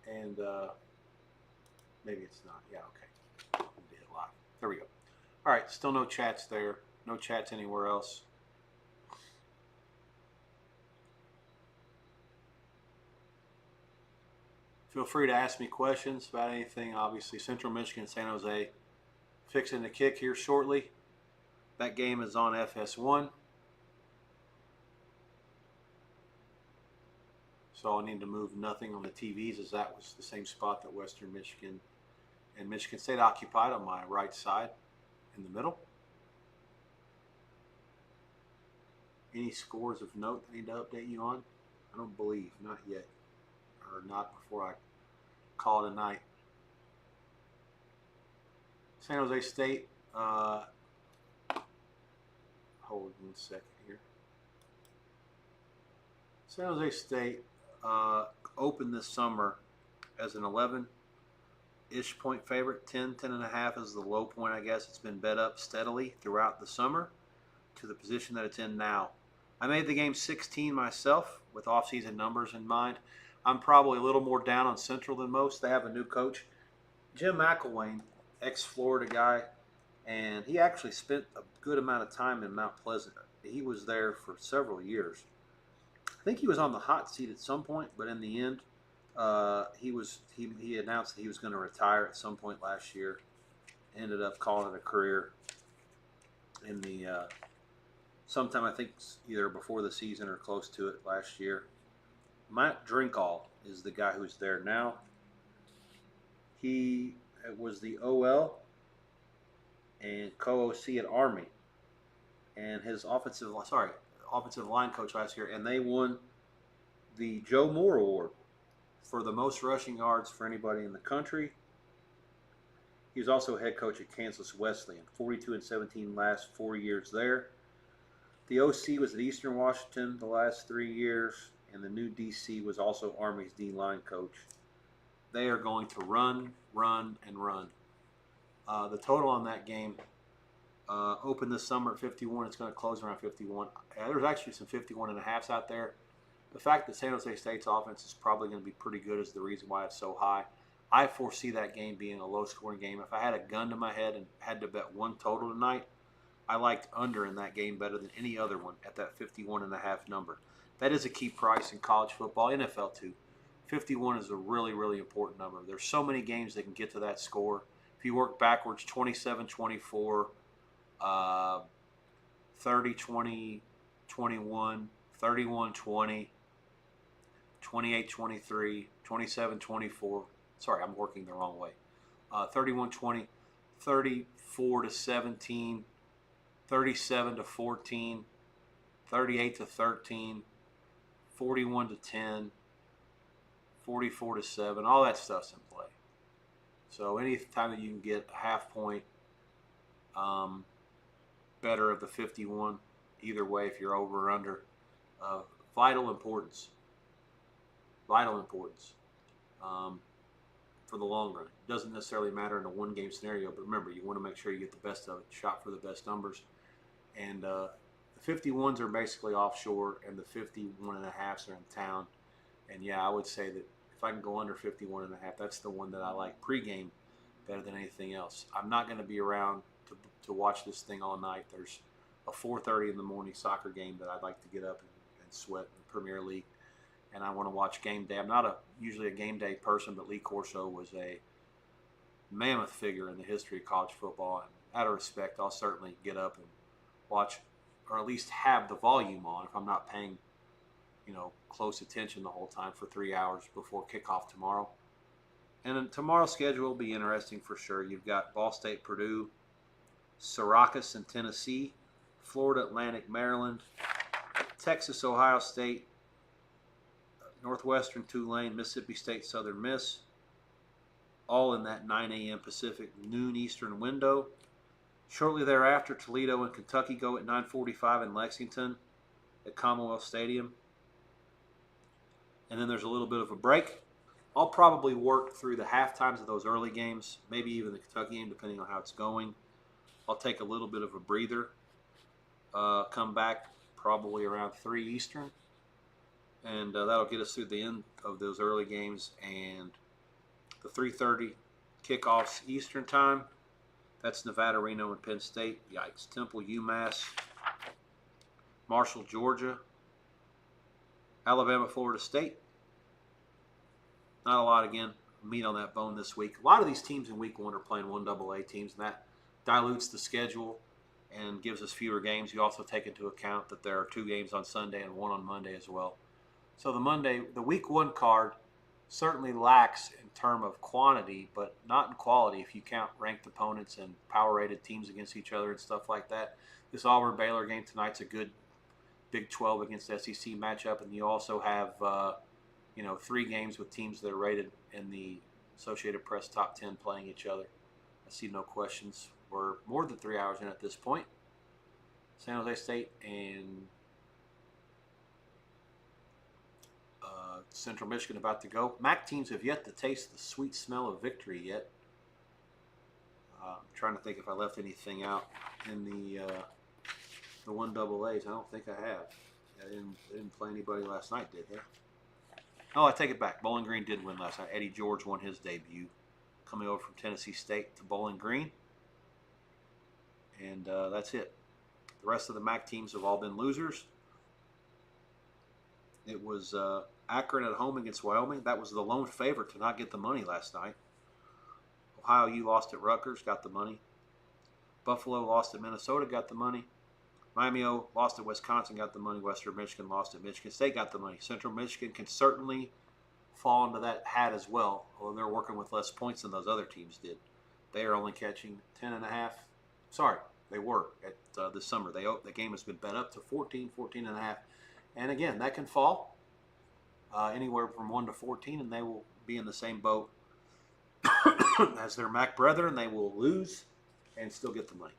And maybe it's not. Yeah, okay. We did it live. There we go. All right, still no chats there. No chats anywhere else. Feel free to ask me questions about anything. Obviously, Central Michigan, San Jose fixing to kick here shortly. That game is on FS1. So I'll need to move nothing on the TVs, as that was the same spot that Western Michigan and Michigan State occupied on my right side in the middle. Any scores of note I need to update you on? I don't believe, not yet, or not before I call it a night. San Jose State, hold 1 second here. San Jose State opened this summer as an 11-ish point favorite. 10.5 is the low point, I guess. It's been bet up steadily throughout the summer to the position that it's in now. I made the game 16 myself with off-season numbers in mind. I'm probably a little more down on Central than most. They have a new coach, Jim McElwain, ex-Florida guy, and he actually spent a good amount of time in Mount Pleasant. He was there for several years. I think he was on the hot seat at some point, but in the end, he announced that he was going to retire at some point last year. Ended up calling it a career in the sometime, I think either before the season or close to it last year. Matt Drinkall is the guy who's there now. He was the OL and co-OC at Army, and his offensive line coach last year, and they won the Joe Moore Award for the most rushing yards for anybody in the country. He was also head coach at Kansas Wesleyan, 42-17 last 4 years there. The OC was at Eastern Washington the last 3 years, and the new DC was also Army's D-line coach. They are going to run, and run. The total on that game opened this summer at 51. It's going to close around 51. There's actually some 51.5s out there. The fact that San Jose State's offense is probably going to be pretty good is the reason why it's so high. I foresee that game being a low-scoring game. If I had a gun to my head and had to bet one total tonight, I liked under in that game better than any other one at that 51.5 number. That is a key price in college football, NFL too. 51 is a really, really important number. There's so many games that can get to that score. If you work backwards, 27-24, 30-20, 21, 31-20, 28-23, 27-24. Sorry, I'm working the wrong way. 31-20, 34-17, 37-14, 38-13, 41-10, 44-7. All that stuff's in play. So any time that you can get a half point better of the 51, either way, if you're over or under, vital importance. Vital importance for the long run. It doesn't necessarily matter in a one-game scenario, but remember, you want to make sure you get the best of it, shot for the best numbers. And the 51s are basically offshore, and the 51.5s are in town. And yeah, I would say that if I can go under 51.5, that's the one that I like pregame better than anything else. I'm not going to be around to watch this thing all night. There's a 4:30 in the morning soccer game that I'd like to get up and sweat in the Premier League, and I want to watch game day. I'm not usually a game day person, but Lee Corso was a mammoth figure in the history of college football, and out of respect, I'll certainly get up and watch, or at least have the volume on if I'm not paying close attention the whole time for 3 hours before kickoff tomorrow. And then tomorrow's schedule will be interesting for sure. You've got Ball State, Purdue, Syracuse and Tennessee, Florida Atlantic, Maryland, Texas, Ohio State, Northwestern, Tulane, Mississippi State, Southern Miss, all in that 9 a.m. Pacific, noon Eastern window. Shortly thereafter, Toledo and Kentucky go at 9:45 in Lexington at Commonwealth Stadium. And then there's a little bit of a break. I'll probably work through the half times of those early games, maybe even the Kentucky game, depending on how it's going. I'll take a little bit of a breather, come back probably around 3 Eastern, and that'll get us through the end of those early games. And the 3:30 kickoffs Eastern time, that's Nevada, Reno, and Penn State. Yikes. Temple, UMass, Marshall, Georgia, Alabama, Florida State. Not a lot, again, meat on that bone this week. A lot of these teams in week 1 are playing 1AA teams, and that dilutes the schedule and gives us fewer games. You also take into account that there are 2 games on Sunday and 1 on Monday as well. So the week 1 card certainly lacks in terms of quantity, but not in quality if you count ranked opponents and power-rated teams against each other and stuff like that. This Auburn-Baylor game tonight's a good Big 12 against SEC matchup, and you also have 3 games with teams that are rated in the Associated Press top 10 playing each other. I see no questions. We're more than 3 hours in at this point. San Jose State and Central Michigan about to go. MAC teams have yet to taste the sweet smell of victory yet. I'm trying to think if I left anything out in the 1AAs. I don't think I have. They didn't play anybody last night, did they? Oh, I take it back. Bowling Green did win last night. Eddie George won his debut, coming over from Tennessee State to Bowling Green. And that's it. The rest of the MAC teams have all been losers. It was Akron at home against Wyoming. That was the lone favorite to not get the money last night. Ohio U lost at Rutgers, got the money. Buffalo lost at Minnesota, got the money. Miami O lost at Wisconsin, got the money. Western Michigan lost at Michigan State, got the money. Central Michigan can certainly fall into that hat as well, although they're working with less points than those other teams did. They are only catching 10.5. Sorry, they were at this summer. The game has been bet up to 14, 14.5. And again, that can fall anywhere from 1 to 14, and they will be in the same boat as their MAC brethren. They will lose and still get the money.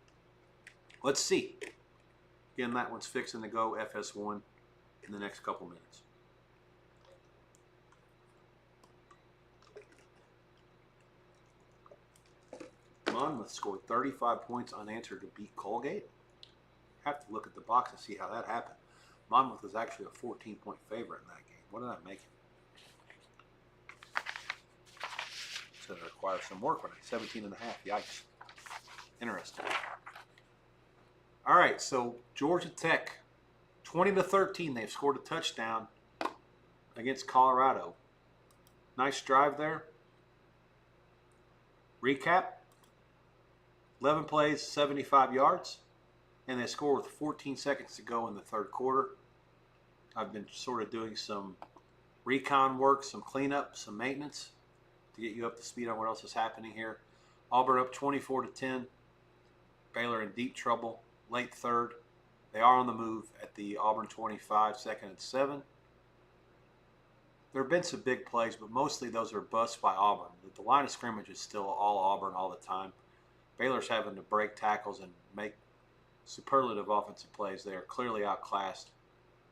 Let's see. Again, that one's fixing to go FS1 in the next couple minutes. Monmouth scored 35 points unanswered to beat Colgate. Have to look at the box and see how that happened. Monmouth was actually a 14-point favorite in that game. What did that make it? It's going to require some work when it's 17.5. Yikes. Interesting. All right, so Georgia Tech, 20-13. They've scored a touchdown against Colorado. Nice drive there. Recap. 11 plays, 75 yards. And they score with 14 seconds to go in the third quarter. I've been sort of doing some recon work, some cleanup, some maintenance to get you up to speed on what else is happening here. Auburn up 24-10. Baylor in deep trouble. Late third. They are on the move at the Auburn 25, 2nd and 7. There have been some big plays, but mostly those are busts by Auburn. The line of scrimmage is still all Auburn all the time. Baylor's having to break tackles and make superlative offensive plays. They are clearly outclassed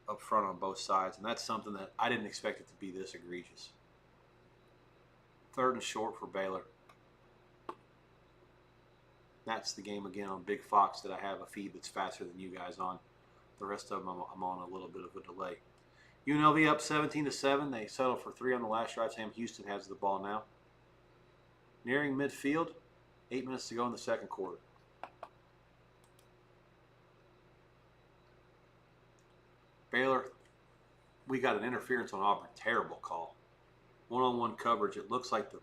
up front on both sides, and that's something that I didn't expect it to be this egregious. 3rd and short for Baylor. That's the game again on Big Fox that I have a feed that's faster than you guys on. The rest of them I'm on a little bit of a delay. UNLV up 17-7. They settle for 3 on the last drive. Sam Houston has the ball now. Nearing midfield. 8 minutes to go in the second quarter. Baylor, we got an interference on Auburn. Terrible call. One-on-one coverage. It looks like the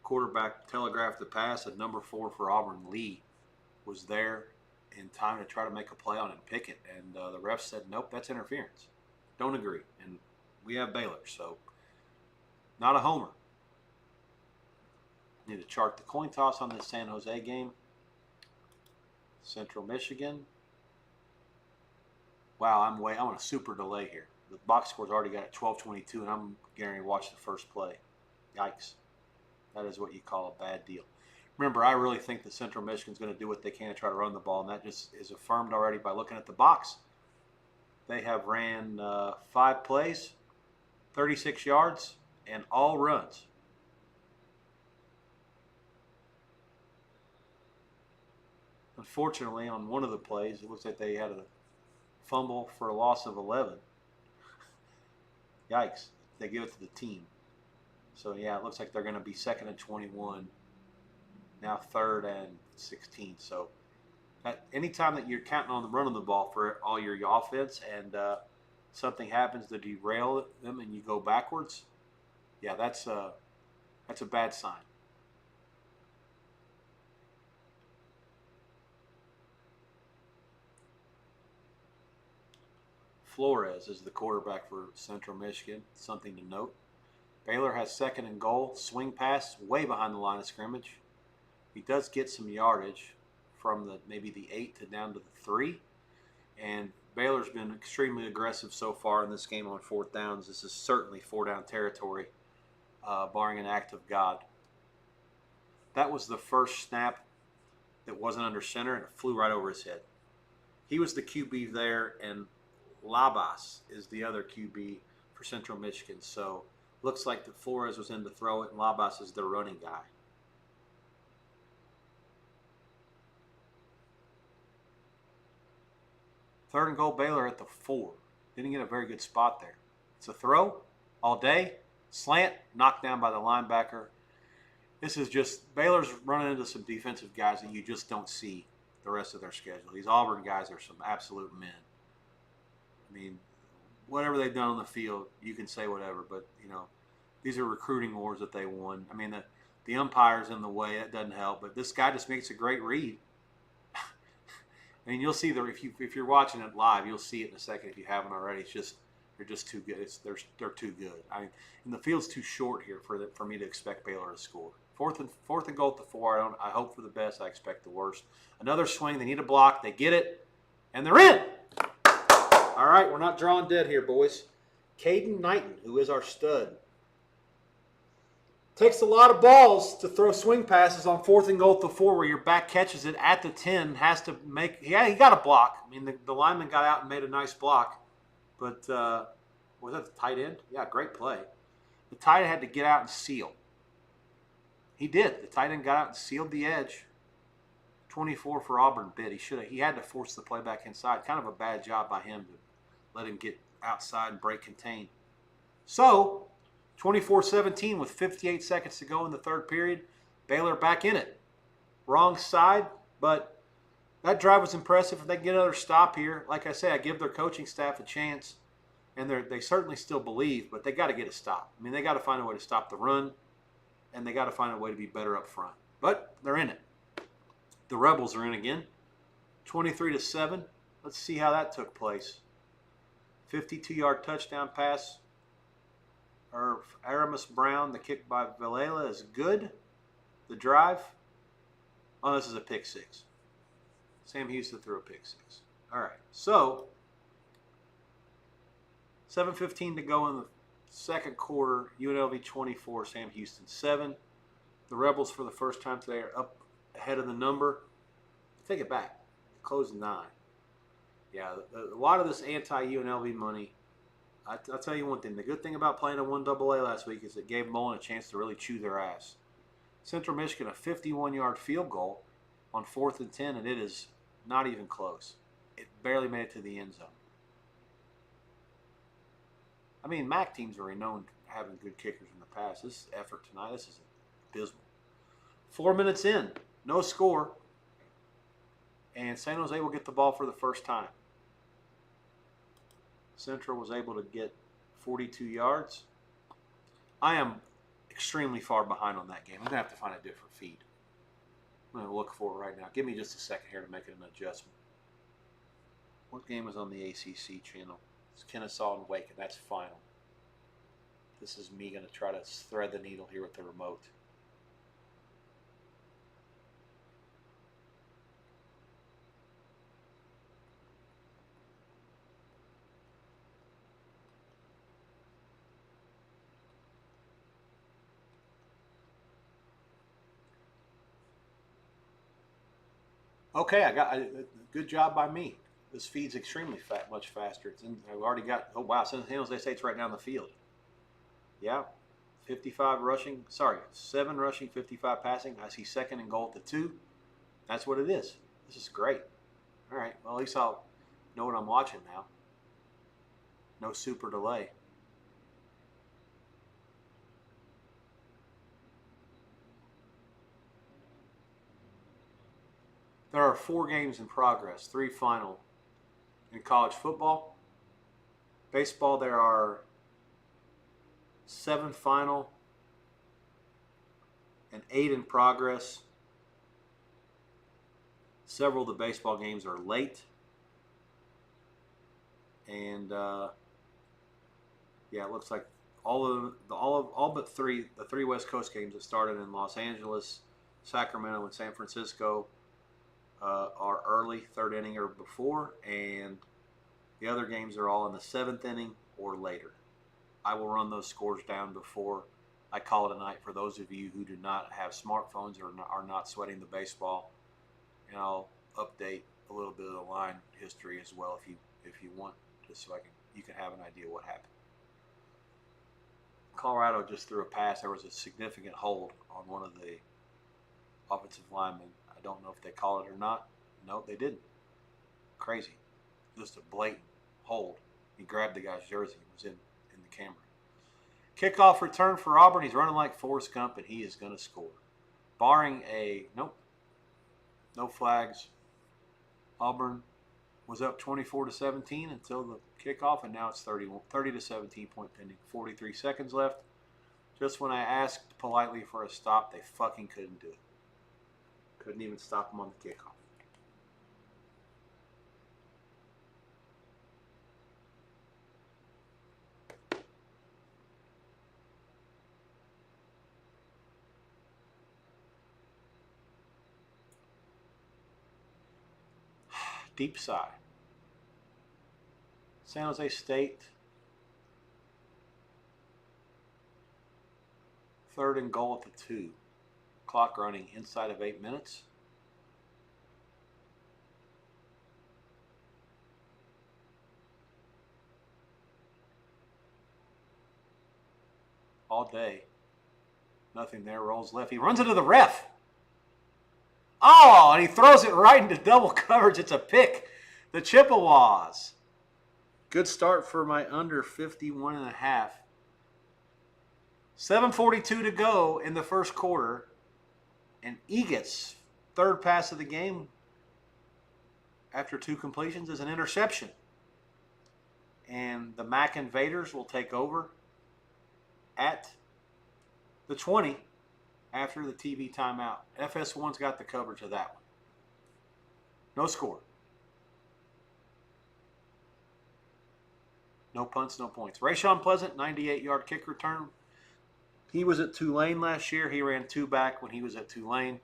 quarterback telegraphed the pass, and number 4 for Auburn, Lee, was there in time to try to make a play on it and pick it. And the ref said, nope, that's interference. Don't agree. And we have Baylor, so not a homer. Need to chart the coin toss on this San Jose game. Central Michigan. Wow, I'm on a super delay here. The box score's already got at 12:22, and I'm getting to watch the first play. Yikes. That is what you call a bad deal. Remember, I really think that Central Michigan's going to do what they can to try to run the ball, and that just is affirmed already by looking at the box. They have ran 5 plays, 36 yards, and all runs. Unfortunately, on one of the plays, it looks like they had a fumble for a loss of 11. Yikes. They give it to the team. So, yeah, it looks like they're going to be 2nd and 21. Now 3rd and 16. So, anytime that you're counting on the running the ball for all your offense and something happens to derail them and you go backwards, yeah, that's a bad sign. Flores is the quarterback for Central Michigan. Something to note. Baylor has 2nd and goal. Swing pass way behind the line of scrimmage. He does get some yardage from maybe the 8 to down to the 3. And Baylor's been extremely aggressive so far in this game on 4th downs. This is certainly 4-down territory, barring an act of God. That was the first snap that wasn't under center, and it flew right over his head. He was the QB there, and Labas is the other QB for Central Michigan. So looks like that Flores was in to throw it, and Labas is their running guy. Third and goal, Baylor at the 4. Didn't get a very good spot there. It's a throw all day, slant, knocked down by the linebacker. This is just, Baylor's running into some defensive guys that you just don't see the rest of their schedule. These Auburn guys are some absolute men. I mean, whatever they've done on the field, you can say whatever, but, these are recruiting wars that they won. I mean, the umpire's in the way. That doesn't help, but this guy just makes a great read. I mean, you'll see if you're watching it live, you'll see it in a second if you haven't already. It's just they're just too good. They're too good. I mean, and the field's too short here for me to expect Baylor to score. Fourth and goal at the 4. I hope for the best. I expect the worst. Another swing. They need a block. They get it, and they're in. All right, we're not drawing dead here, boys. Caden Knighton, who is our stud, takes a lot of balls to throw swing passes on 4th and goal at the 4 where your back catches it at the 10, has to make – yeah, he got a block. I mean, the lineman got out and made a nice block. But was that the tight end? Yeah, great play. The tight end had to get out and seal. He did. The tight end got out and sealed the edge. 24 for Auburn bid. He had to force the play back inside. Kind of a bad job by him to let him get outside and break contain. So, 24-17 with 58 seconds to go in the 3rd period. Baylor back in it. Wrong side, but that drive was impressive. If they can get another stop here, like I say, I give their coaching staff a chance, and they certainly still believe, but they got to get a stop. I mean, they got to find a way to stop the run, and they got to find a way to be better up front. But they're in it. The Rebels are in again. 23-7. Let's see how that took place. 52-yard touchdown pass. Aramis Brown, the kick by Villela is good. The drive. Oh, this is a pick 6. Sam Houston threw a pick 6. All right, so 7:15 to go in the 2nd quarter. UNLV 24, Sam Houston 7. The Rebels, for the first time today, are up ahead of the number. Take it back. Close 9. Yeah, a lot of this anti-UNLV money. I'll tell you one thing. The good thing about playing a 1AA last week is it gave Mullen a chance to really chew their ass. Central Michigan, a 51-yard field goal on 4th and 10, and it is not even close. It barely made it to the end zone. I mean, MAC teams are renowned for having good kickers in the past. This effort tonight, this is abysmal. 4 minutes in, no score, and San Jose will get the ball for the first time. Central was able to get 42 yards. I am extremely far behind on that game. I'm going to have to find a different feed. I'm going to look for it right now. Give me just a second here to make an adjustment. What game is on the ACC channel? It's Kennesaw and Wake, and that's final. This is me going to try to thread the needle here with the remote. Okay, good job by me. This feed's extremely much faster. I've already got. Oh wow, San Jose State's right down the field. Yeah, 55 rushing. Sorry, 7 rushing, 55 passing. I see second and goal at the 2. That's what it is. This is great. All right. Well, at least I'll know what I'm watching now. No super delay. There are 4 games in progress, 3 final in college football. Baseball, there are 7 final and 8 in progress. Several of the baseball games are late. And yeah, it looks like all but 3, the 3 West Coast games that started in Los Angeles, Sacramento, and San Francisco are early, 3rd inning or before, and the other games are all in the 7th inning or later. I will run those scores down before I call it a night for those of you who do not have smartphones or are not sweating the baseball, and I'll update a little bit of the line history as well if you want, just so you can have an idea what happened. Colorado just threw a pass. There was a significant hold on one of the offensive linemen. I don't know if they called it or not. No, they didn't. Crazy. Just a blatant hold. He grabbed the guy's jersey and was in the camera. Kickoff return for Auburn. He's running like Forrest Gump, and he is going to score. Barring no flags. Auburn was up 24-17 until the kickoff, and now it's 30-17 point pending. 43 seconds left. Just when I asked politely for a stop, they fucking couldn't do it. Couldn't even stop him on the kickoff. Deep sigh. San Jose State, 3rd and goal at the 2. Clock running inside of 8 minutes. All day. Nothing there. Rolls left. He runs into the ref. Oh, and he throws it right into double coverage. It's a pick. The Chippewas. Good start for my under 51.5. 7:42 to go in the first quarter. And Egan's 3rd pass of the game after 2 completions is an interception. And the Mac Invaders will take over at the 20 after the TV timeout. FS1's got the coverage of that one. No score. No punts, no points. Rayshon Pleasant, 98-yard kick return. He was at Tulane last year. He ran 2 back when he was at Tulane.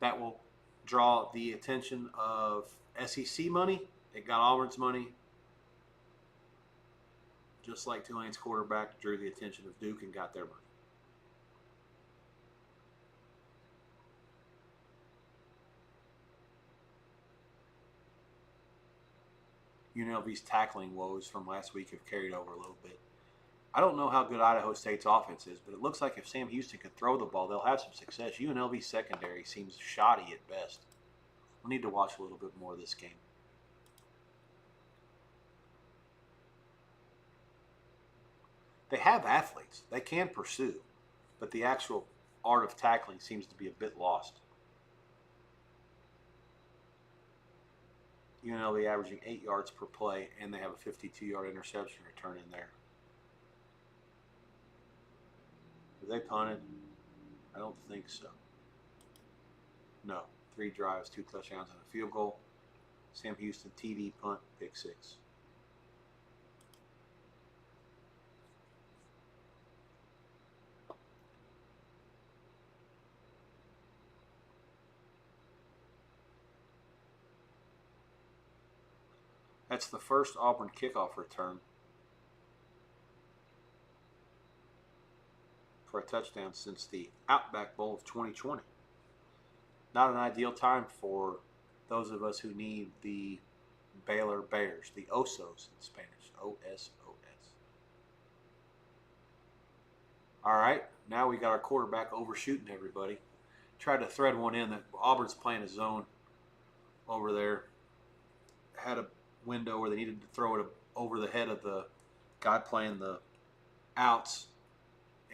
That will draw the attention of SEC money. It got Auburn's money. Just like Tulane's quarterback drew the attention of Duke and got their money. UNLV's tackling woes from last week have carried over a little bit. I don't know how good Idaho State's offense is, but it looks like if Sam Houston can throw the ball, they'll have some success. UNLV's secondary seems shoddy at best. We need to watch a little bit more of this game. They have athletes. They can pursue, but the actual art of tackling seems to be a bit lost. UNLV averaging 8 yards per play, and they have a 52-yard interception return in there. Did they punt it? I don't think so. No. 3 drives, 2 touchdowns, and a field goal. Sam Houston, TD, punt, pick 6. That's the first Auburn kickoff return for a touchdown since the Outback Bowl of 2020. Not an ideal time for those of us who need the Baylor Bears, the Osos in Spanish, O-S-O-S. All right, now we got our quarterback overshooting everybody. Tried to thread one in that Auburn's playing a zone over there. Had a window where they needed to throw it over the head of the guy playing the outs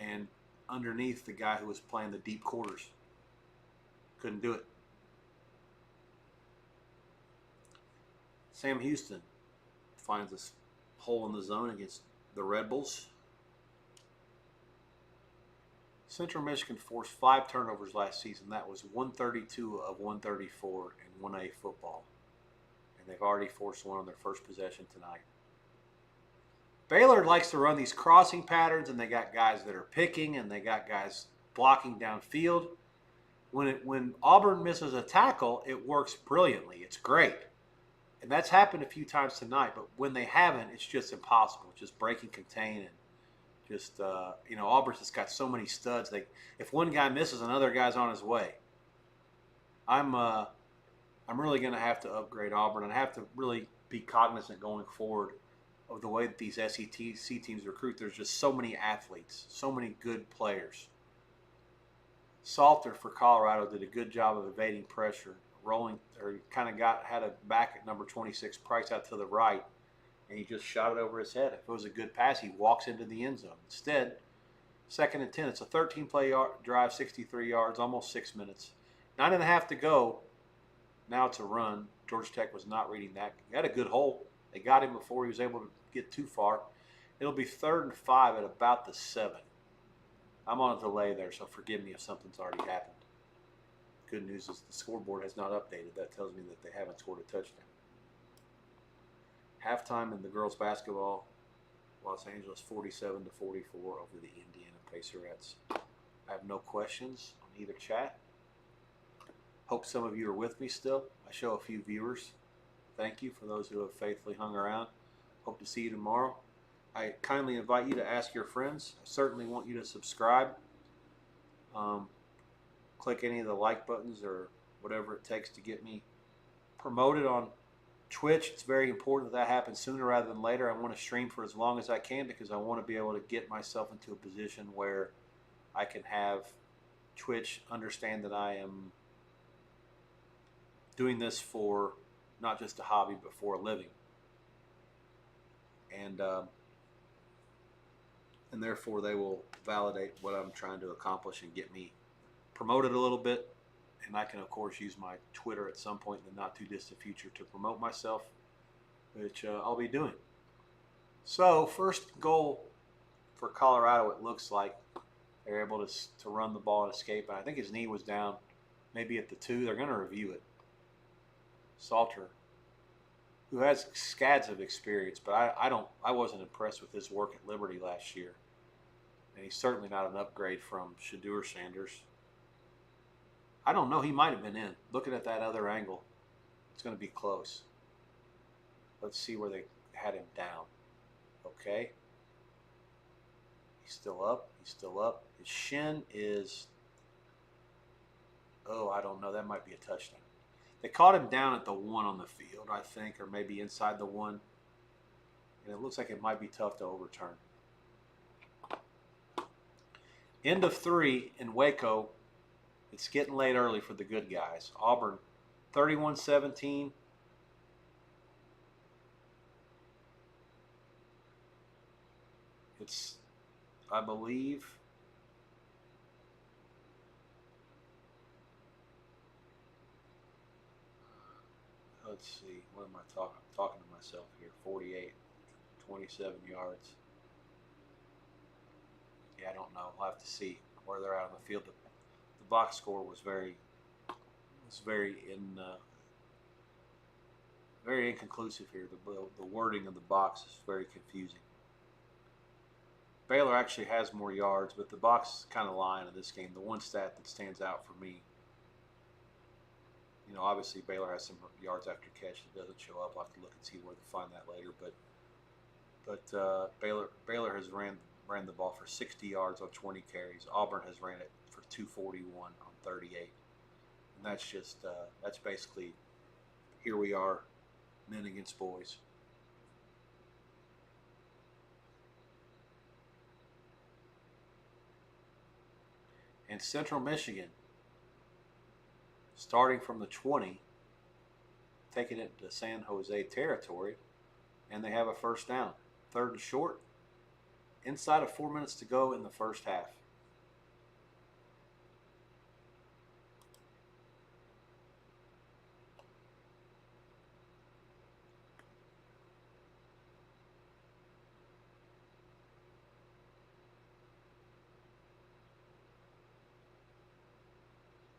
and underneath the guy who was playing the deep quarters. Couldn't do it. Sam Houston finds this hole in the zone against the Red Bulls. Central Michigan forced 5 turnovers last season. That was 132 of 134 in 1A football. And they've already forced one on their first possession tonight. Baylor likes to run these crossing patterns, and they got guys that are picking, and they got guys blocking downfield. When Auburn misses a tackle, it works brilliantly. It's great. And that's happened a few times tonight, but when they haven't, it's just impossible. It's just break and contain, and just Auburn's just got so many studs. If one guy misses, another guy's on his way. I'm really going to have to upgrade Auburn, and I have to really be cognizant going forward of the way that these SEC teams recruit. There's just so many athletes, so many good players. Salter for Colorado did a good job of evading pressure, rolling, or kind of had a back at number 26, Price out to the right, and he just shot it over his head. If it was a good pass, he walks into the end zone. Instead, 2nd and 10. It's a 13-play drive, 63 yards, almost 6 minutes. 9.5 to go. Now it's a run. Georgia Tech was not reading that. He had a good hole. They got him before he was able to get too far. It'll be 3rd and 5 at about the 7. I'm on a delay there, so forgive me if something's already happened. Good news is the scoreboard has not updated. That tells me that they haven't scored a touchdown. Halftime in the girls' basketball, Los Angeles 47-44 over the Indiana Pacerettes. I have no questions on either chat. Hope some of you are with me still. I show a few viewers. Thank you for those who have faithfully hung around. Hope to see you tomorrow. I kindly invite you to ask your friends. I certainly want you to subscribe. Click any of the like buttons or whatever it takes to get me promoted on Twitch. It's very important that happens sooner rather than later. I want to stream for as long as I can because I want to be able to get myself into a position where I can have Twitch understand that I am doing this for not just a hobby but for a living. And therefore they will validate what I'm trying to accomplish and get me promoted a little bit. And I can, of course, use my Twitter at some point in the not too distant future to promote myself, which I'll be doing. So first goal for Colorado, it looks like they're able to run the ball and escape. And I think his knee was down maybe at the 2. They're going to review it. Salter, who has scads of experience, but I wasn't impressed with his work at Liberty last year. And he's certainly not an upgrade from Shadur Sanders. I don't know. He might have been in. Looking at that other angle, it's going to be close. Let's see where they had him down. Okay. He's still up. He's still up. His shin is, I don't know. That might be a touchdown. They caught him down at the 1 on the field, I think, or maybe inside the 1. And it looks like it might be tough to overturn. End of 3 in Waco. It's getting late early for the good guys. Auburn, 31-17. It's, I believe, let's see, what am I talking? I'm talking to myself here. 48, 27 yards. Yeah, I don't know. We'll have to see where they're at on the field. The box score was very inconclusive here. The wording of the box is very confusing. Baylor actually has more yards, but the box is kind of lying in this game. The one stat that stands out for me, obviously Baylor has some yards after catch that doesn't show up. I'll have to look and see where to find that later. But Baylor has ran the ball for 60 yards on 20 carries. Auburn has ran it for 241 on 38. And that's just that's basically here we are, men against boys. And Central Michigan, starting from the 20, taking it to San Jose territory, and they have a first down. 3rd and short, inside of 4 minutes to go in the first half.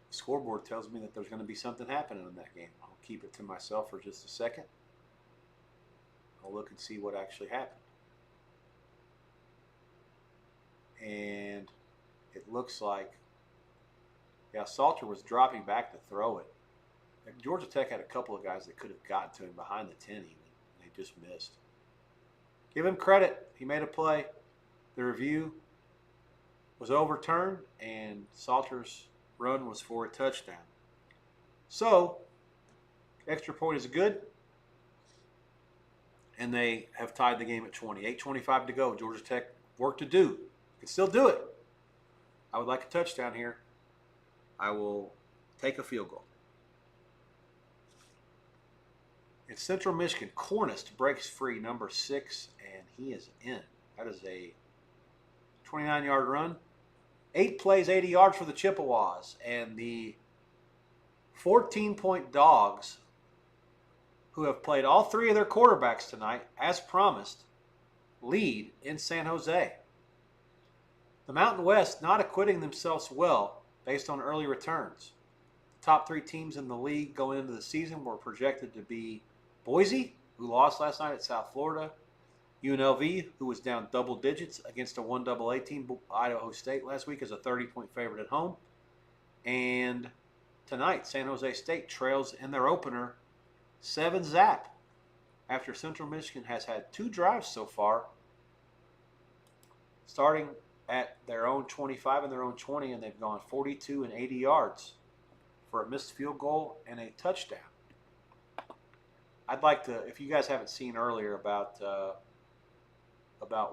Scoreboard tells me that there's going to be something happening in that game. I'll keep it to myself for just a second. I'll look and see what actually happened. And it looks like, yeah, Salter was dropping back to throw it. Georgia Tech had a couple of guys that could have gotten to him behind the 10 even. They just missed. Give him credit. He made a play. The review was overturned, and Salter's run was for a touchdown. So, extra point is good, and they have tied the game at 20. 8:25 to go. Georgia Tech work to do. Can still do it. I would like a touchdown here. I will take a field goal. It's Central Michigan. Cornist breaks free, number 6, and he is in. That is a 29-yard run. 8 plays, 80 yards for the Chippewas. And the 14-point Dogs, who have played all 3 of their quarterbacks tonight, as promised, lead in San Jose. The Mountain West not acquitting themselves well based on early returns. The top 3 teams in the league going into the season were projected to be Boise, who lost last night at South Florida, UNLV, who was down double digits against a 1AA team, Idaho State, last week as a 30-point favorite at home. And tonight, San Jose State trails in their opener 7-0 after Central Michigan has had 2 drives so far, starting at their own 25 and their own 20, and they've gone 42 and 80 yards for a missed field goal and a touchdown. I'd like to, if you guys haven't seen earlier about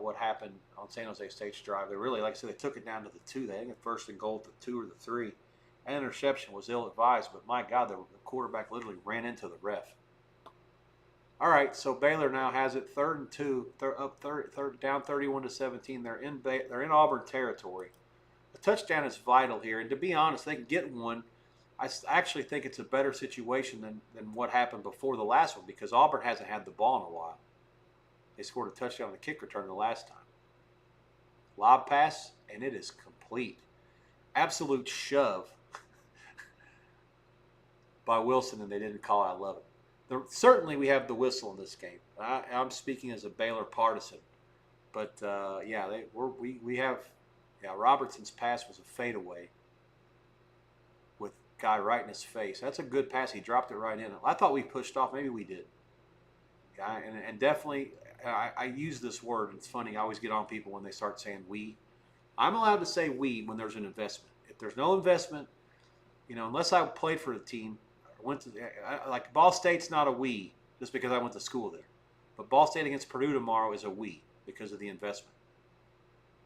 what happened on San Jose State's drive, they really, like I said, they took it down to the 2. They think first and goal at the 2 or the 3. An interception was ill-advised, but my God, the quarterback literally ran into the ref. All right, so Baylor now has it 3rd and 2. They're up down 31-17. They're in Auburn territory. A touchdown is vital here, and to be honest, they can get one. I actually think it's a better situation than what happened before the last one, because Auburn hasn't had the ball in a while. They scored a touchdown on the kick return the last time. Lob pass, and it is complete. Absolute shove by Wilson, and they didn't call it. I love it. Certainly we have the whistle in this game. I'm speaking as a Baylor partisan. But, we have Robertson's pass was a fadeaway with guy right in his face. That's a good pass. He dropped it right in. I thought we pushed off. Maybe we did. And definitely, I use this word. It's funny. I always get on people when they start saying we. I'm allowed to say we when there's an investment. If there's no investment, unless I played for the team, like Ball State's not a we just because I went to school there. But Ball State against Purdue tomorrow is a we because of the investment.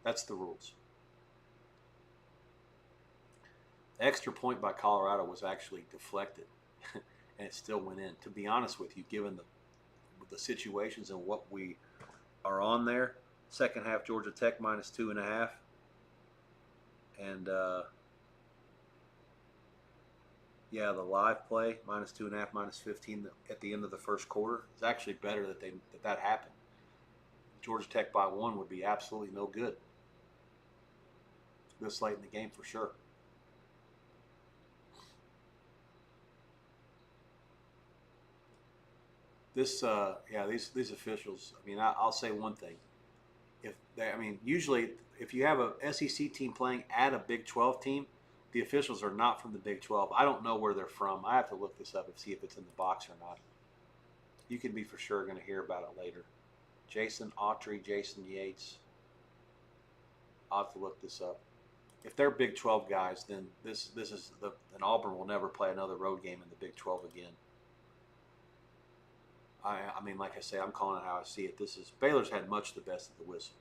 That's the rules. The extra point by Colorado was actually deflected, and it still went in. To be honest with you, given the situations and what we are on there, second half Georgia Tech -2.5, and the live play -2.5, -15 at the end of the first quarter is actually better that happened. Georgia Tech by 1 would be absolutely no good this late in the game for sure. These officials. I mean, I'll say one thing. Usually, if you have a SEC team playing at a Big 12 team, the officials are not from the Big 12. I don't know where they're from. I have to look this up and see if it's in the box or not. You can be for sure going to hear about it later. Jason Autry, Jason Yates. I'll have to look this up. If they're Big 12 guys, then this is and Auburn will never play another road game in the Big 12 again. I mean, like I say, I'm calling it how I see it. Baylor's had much the best of the whistle.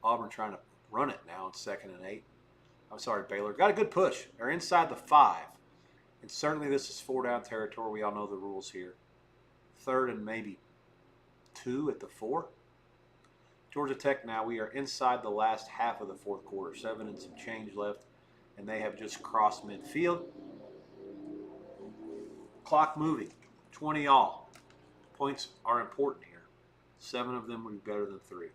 Auburn trying to run it now in 2nd and 8. I'm sorry, Baylor. Got a good push. They're inside the 5. And certainly this is 4-down territory. We all know the rules here. 3rd and maybe 2 at the 4. Georgia Tech now, we are inside the last half of the 4th quarter. 7 and some change left. And they have just crossed midfield. Clock moving. 20 all. Points are important here. 7 of them would be better than 3.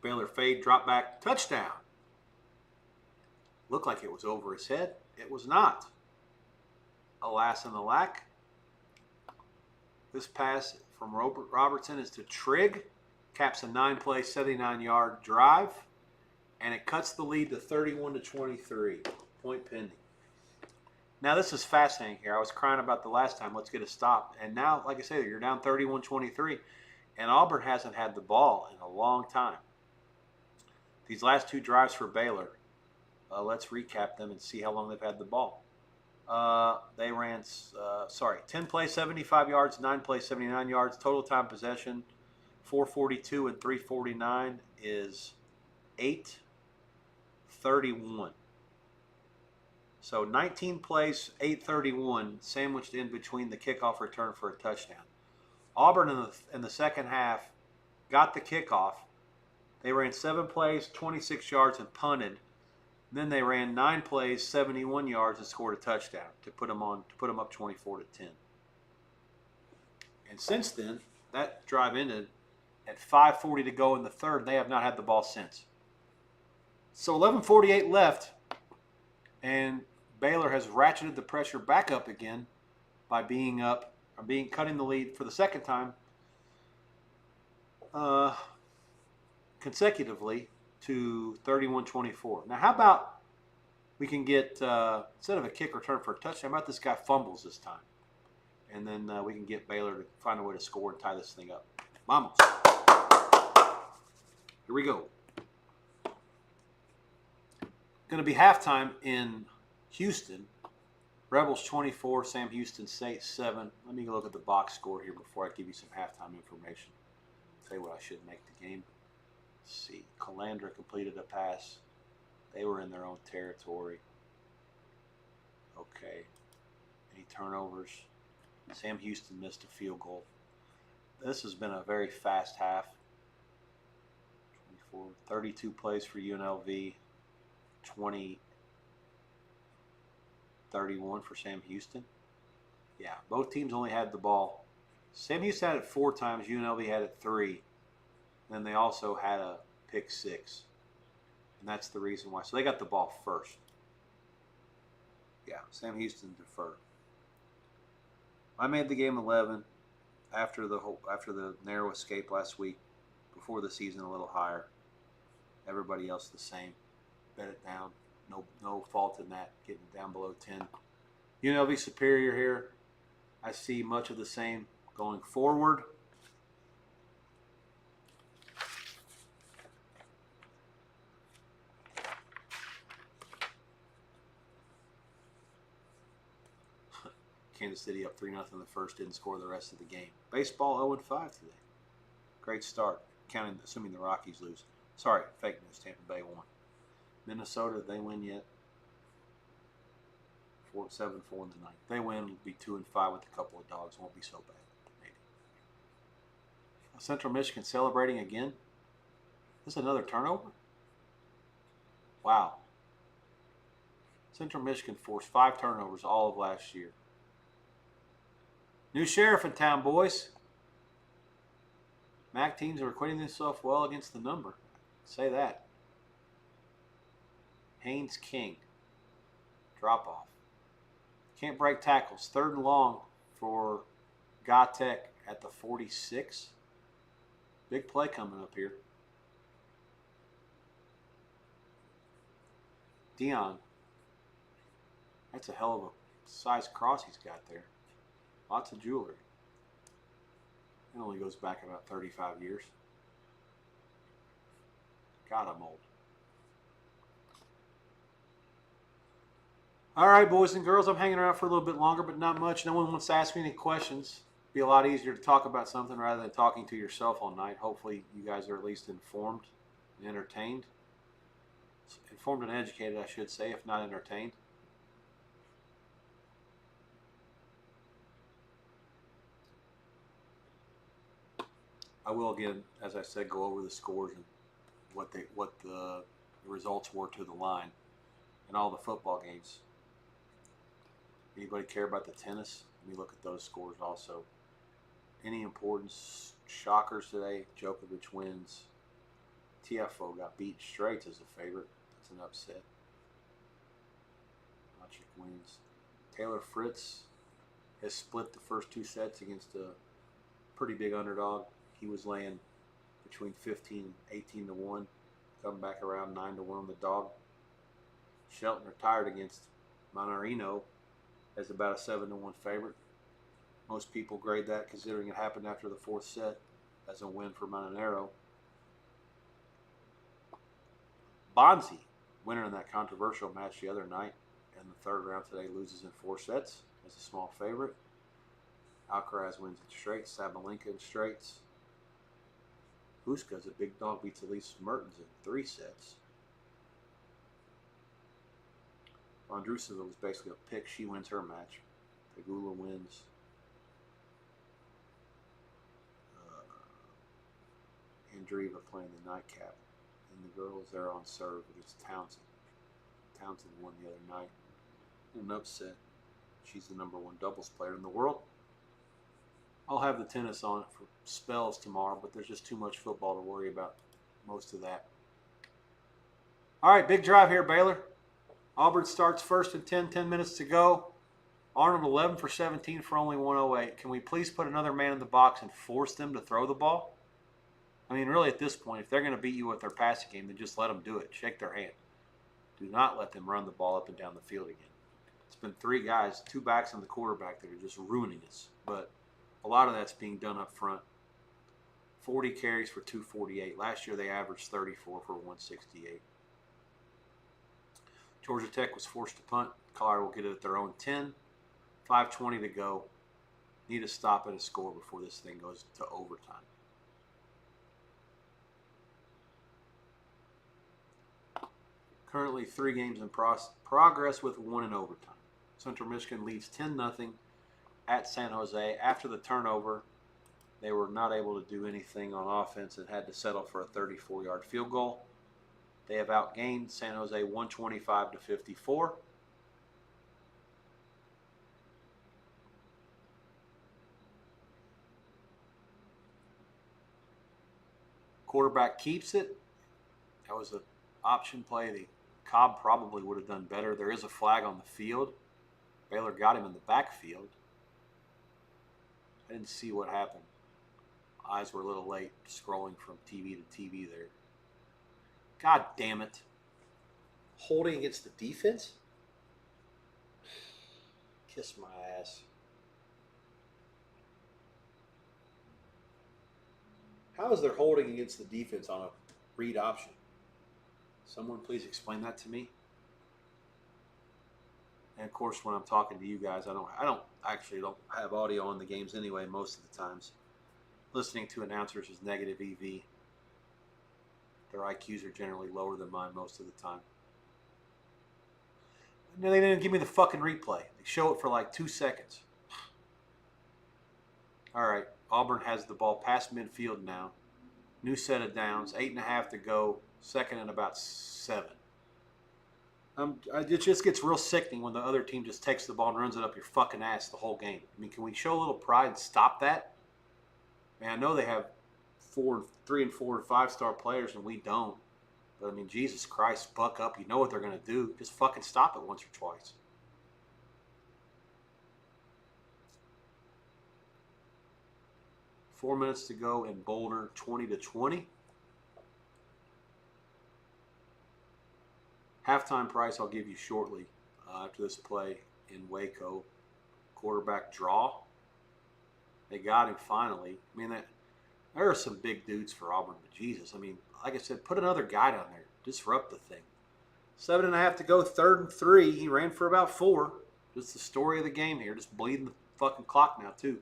Baylor fade, drop back, touchdown. Looked like it was over his head. It was not. Alas and alack. This pass from Robertson is to Trigg. Caps a 9-play, 79-yard drive. And it cuts the lead to 31-23. Point pending. Now this is fascinating here. I was crying about the last time. Let's get a stop. And now, like I said, you're down 31-23. And Auburn hasn't had the ball in a long time. These last 2 drives for Baylor, let's recap them and see how long they've had the ball. They ran, 10 plays, 75 yards, 9 plays, 79 yards. Total time possession, 442 and 349 is 8:31. So 19 plays, 8:31, sandwiched in between the kickoff return for a touchdown. Auburn in the second half got the kickoff. They ran 7 plays, 26 yards, and punted. And then they ran 9 plays, 71 yards, and scored a touchdown to put them up 24-10. And since then, that drive ended at 5:40 to go in the 3rd. They have not had the ball since. So 11:48 left, and Baylor has ratcheted the pressure back up again by cutting the lead for the second time consecutively to 31-24. Now, how about we can get, instead of a kick return for a touchdown, how about this guy fumbles this time? And then we can get Baylor to find a way to score and tie this thing up. Vamos. Here we go. Going to be halftime in Houston. Rebels 24, Sam Houston State 7. Let me look at the box score here before I give you some halftime information. I'll tell you what I should make the game. Let's see. Calandra completed a pass. They were in their own territory. Okay. Any turnovers? Sam Houston missed a field goal. This has been a very fast half. 32 plays for UNLV. 31 for Sam Houston. Yeah, both teams only had the ball. Sam Houston had it 4 times. UNLV had it 3. Then they also had a pick 6. And that's the reason why. So they got the ball first. Yeah, Sam Houston deferred. I made the game 11 after the narrow escape last week. Before the season, a little higher. Everybody else the same. Bet it down. No fault in that. Getting it down below 10. UNLV superior here. I see much of the same going forward. Kansas City up 3-0 in the first, didn't score the rest of the game. Baseball 0-5 today. Great start, assuming the Rockies lose. Sorry, fake news, Tampa Bay won. Minnesota, they win yet? 7-4 in the ninth. They win, will be 2-5 with a couple of dogs. Won't be so bad, maybe. Central Michigan celebrating again. This is another turnover? Wow. Central Michigan forced 5 turnovers all of last year. New sheriff in town, boys. MAC teams are acquitting themselves well against the number. Say that. Haynes King. Drop off. Can't break tackles. 3rd and long for Gottech at the 46. Big play coming up here. Dion. That's a hell of a size cross he's got there. Lots of jewelry. It only goes back about 35 years. God, I'm old. All right, boys and girls, I'm hanging around for a little bit longer, but not much. No one wants to ask me any questions. Be a lot easier to talk about something rather than talking to yourself all night. Hopefully, you guys are at least informed and entertained. Informed and educated, I should say, if not entertained. I will again, as I said, go over the scores and what the results were to the line and all the football games. Anybody care about the tennis? Let me look at those scores also. Any important shockers today? Djokovic wins. TFO got beat straight as a favorite. That's an upset. Magic wins. Taylor Fritz has split the first two sets against a pretty big underdog. He was laying between 15 and 18 to 1. Coming back around 9 to 1 on the dog. Shelton retired against Manarino as about a 7 to 1 favorite. Most people grade that, considering it happened after the fourth set, as a win for Manarino. Bonzi, winner in that controversial match the other night, in the third round today, loses in 4 sets as a small favorite. Alcaraz wins in straights. Sabalenka in straights. Huska's a big dog, beats Elise Mertens in 3 sets. Vondrousova was basically a pick. She wins her match. Pegula wins. Andreeva playing the nightcap. And the girls are on serve against Townsend. Townsend won the other night. An upset. She's the #1 doubles player in the world. I'll have the tennis on for spells tomorrow, but there's just too much football to worry about most of that. All right, big drive here, Baylor. Auburn starts first and 10 minutes to go. Arnold 11 for 17 for only 108. Can we please put another man in the box and force them to throw the ball? I mean, really, at this point, if they're going to beat you with their passing game, then just let them do it. Shake their hand. Do not let them run the ball up and down the field again. It's been 3 guys, 2 backs and the quarterback that are just ruining us. But a lot of that's being done up front. 40 carries for 248. Last year they averaged 34 for 168. Georgia Tech was forced to punt. Colorado will get it at their own 10. 5:20 to go. Need to stop at a score before this thing goes to overtime. Currently 3 games in progress with 1 in overtime. Central Michigan leads 10-0 at San Jose. After the turnover, they were not able to do anything on offense and had to settle for a 34-yard field goal. They have outgained San Jose 125 to 54. Quarterback keeps it. That was an option play. The Cobb probably would have done better. There is a flag on the field. Baylor got him in the backfield. I didn't see what happened. Eyes were a little late scrolling from TV to TV there. God damn it. Holding against the defense? Kiss my ass. How is there holding against the defense on a read option? Someone please explain that to me. And of course, when I'm talking to you guys, I don't have audio on the games anyway most of the times. Listening to announcers is negative EV. Their IQs are generally lower than mine most of the time. No, they didn't give me the fucking replay. They show it for like 2 seconds. All right, Auburn has the ball past midfield now. New set of downs, 8.5 to go. Second and about 7. It just gets real sickening when the other team just takes the ball and runs it up your fucking ass the whole game. I mean, can we show a little pride and stop that? Man, I know they have 3 and 4 and 5-star players and we don't. But I mean, Jesus Christ, buck up. You know what they're going to do. Just fucking stop it once or twice. Four minutes to go in Boulder, 20 to 20. Halftime price I'll give you shortly after this play in Waco. Quarterback draw. They got him finally. I mean, there are some big dudes for Auburn, but Jesus. I mean, like I said, put another guy down there. Disrupt the thing. 7.5 to go, 3rd and 3. He ran for about 4. Just the story of the game here. Just bleeding the fucking clock now, too.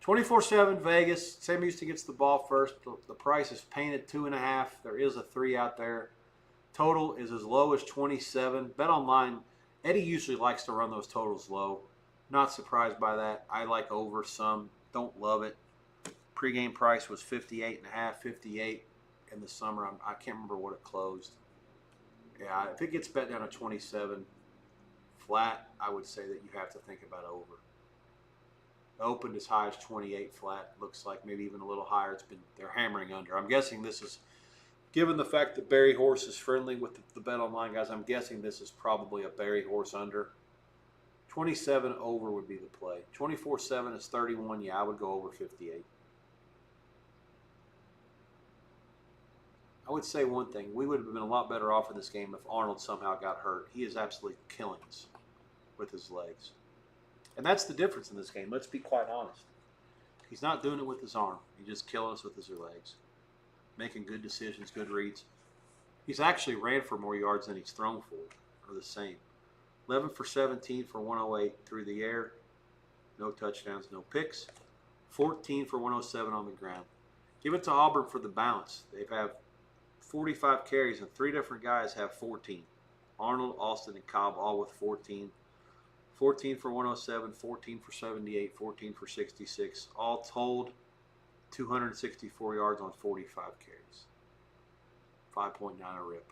24-7 Vegas. Sam Houston gets the ball first. The price is painted 2.5. There is a 3 out there. Total is as low as 27. Bet online. Eddie usually likes to run those totals low. Not surprised by that. I like over some. Don't love it. Pre-game price was 58.5, 58 in the summer. I can't remember what it closed. Yeah, if it gets bet down to 27 flat, I would say that you have to think about over. It opened as high as 28 flat. Looks like maybe even a little higher. They're hammering under. I'm guessing this is, given the fact that Barry Horse is friendly with the bet online guys, I'm guessing this is probably a Barry Horse under. 27 over would be the play. 24-7 is 31. Yeah, I would go over 58. I would say one thing. We would have been a lot better off in this game if Arnold somehow got hurt. He is absolutely killing us with his legs. And that's the difference in this game. Let's be quite honest. He's not doing it with his arm. He's just killing us with his legs. Making good decisions, good reads. He's actually ran for more yards than he's thrown for, or the same. 11 for 17 for 108 through the air. No touchdowns, no picks. 14 for 107 on the ground. Give it to Auburn for the balance. They have 45 carries, and 3 different guys have 14. Arnold, Austin, and Cobb all with 14. 14 for 107, 14 for 78, 14 for 66. All told, 264 yards on 45 carries. 5.9 a rip.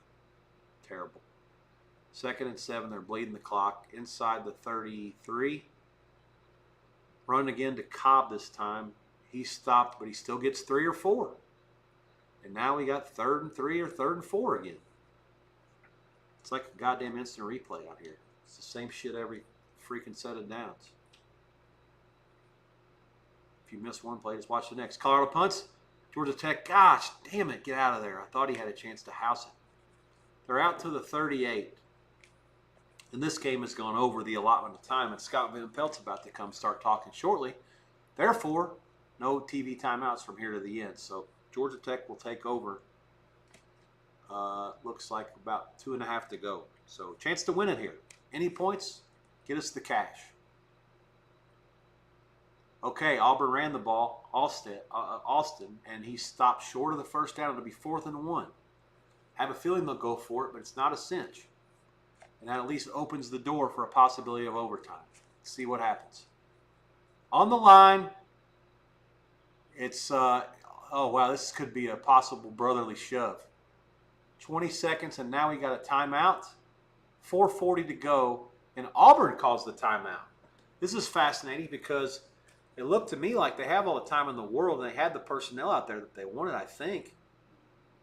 Terrible. 2nd and 7, they're bleeding the clock inside the 33. Run again to Cobb this time. He stopped, but he still gets 3 or 4. And now we got 3rd and 3 or 3rd and 4 again. It's like a goddamn instant replay out here. It's the same shit every freaking set of downs. If you miss one play, just watch the next. Colorado punts. Georgia Tech, gosh, damn it, get out of there. I thought he had a chance to house it. They're out to the 38. And this game has gone over the allotment of time, and Scott Van Pelt's about to come start talking shortly. Therefore, no TV timeouts from here to the end. So Georgia Tech will take over. Looks like about 2.5 to go. So chance to win it here. Any points? Get us the cash. Okay, Auburn ran the ball, Austin, and he stopped short of the first down. It'll be 4th and 1. Have a feeling they'll go for it, but it's not a cinch. And that at least opens the door for a possibility of overtime. Let's see what happens. On the line, it's, oh wow, this could be a possible brotherly shove. 20 seconds, and now we got a timeout. 4:40 to go, and Auburn calls the timeout. This is fascinating because it looked to me like they have all the time in the world, and they had the personnel out there that they wanted, I think.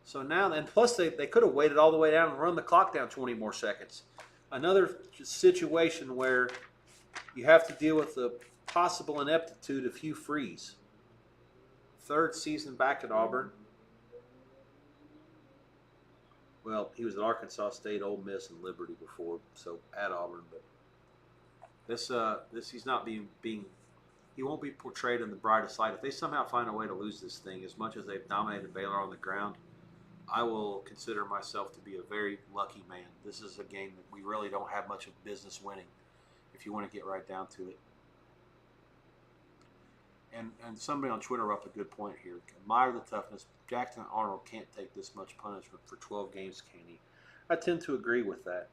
So now, and plus they could have waited all the way down and run the clock down 20 more seconds. Another situation where you have to deal with the possible ineptitude of Hugh Freeze. 3rd season back at Auburn. Well, he was at Arkansas State, Ole Miss, and Liberty before, so at Auburn. But this he's not being he won't be portrayed in the brightest light. If they somehow find a way to lose this thing, as much as they've dominated Baylor on the ground, I will consider myself to be a very lucky man. This is a game that we really don't have much of business winning, if you want to get right down to it. And somebody on Twitter up a good point here. Admire the toughness. Jackson Arnold can't take this much punishment for 12 games, can he? I tend to agree with that.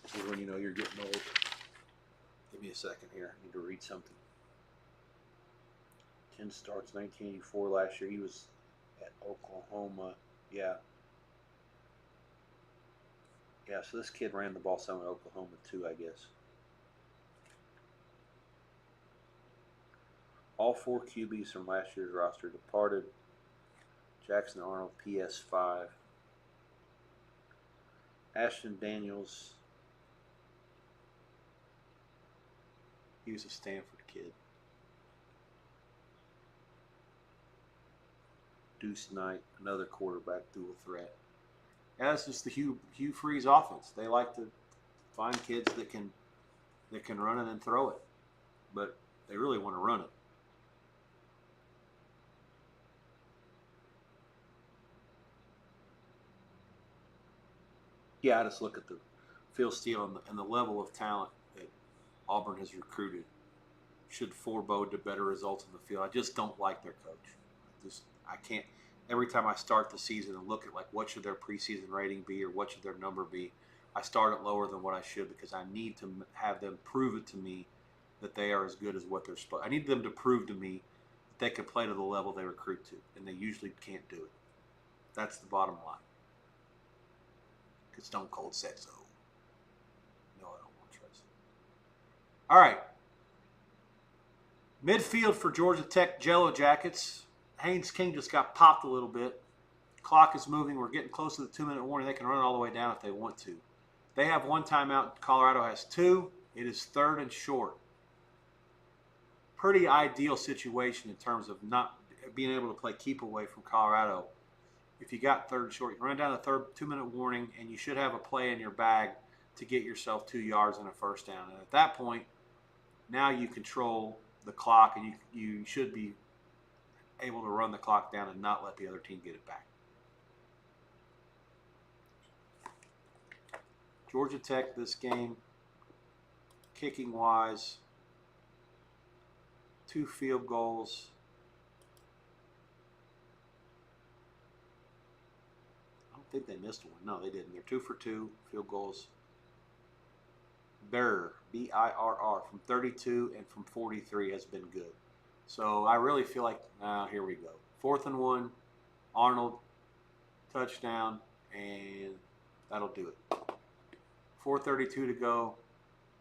This is when you know you're getting old. Give me a second here. I need to read something. 10 starts, 1984 last year. He was at Oklahoma. Yeah. Yeah, so this kid ran the ball some at Oklahoma too, I guess. All 4 QBs from last year's roster departed. Jackson Arnold, PS5. Ashton Daniels. He was a Stanford kid. Deuce Knight, another quarterback, dual threat. And that's just the Hugh Freeze offense. They like to find kids that can run it and throw it. But They really want to run it. Yeah, I just look at the Phil Steele and the level of talent that Auburn has recruited should forebode to better results in the field. I just don't like their coach. I can't. Every time I start the season and look at like what should their preseason rating be or what should their number be, I start it lower than what I should because I need to have them prove it to me that they are as good as what they're supposed. I need them to prove to me that they can play to the level they recruit to, and they usually can't do it. That's the bottom line. Because Stone Cold said so. No, I don't want to trust it. All right. Midfield for Georgia Tech Jello Jackets. Haynes King just got popped a little bit. Clock is moving. We're getting close to the 2-minute warning. They can run it all the way down if they want to. They have one timeout. Colorado has two. It is 3rd and short. Pretty ideal situation in terms of not being able to play keep away from Colorado. If you got 3rd and short, you can run down the 2-minute warning, and you should have a play in your bag to get yourself 2 yards and a first down. And at that point, now you control the clock, and you should be able to run the clock down and not let the other team get it back. Georgia Tech, this game, kicking-wise, 2 field goals. I don't think they missed one. No, they didn't. They're 2 for 2 field goals. B-I-R-R, from 32 and from 43 has been good. So I really feel like, here we go. 4th and 1, Arnold, touchdown, and that'll do it. 4:32 to go,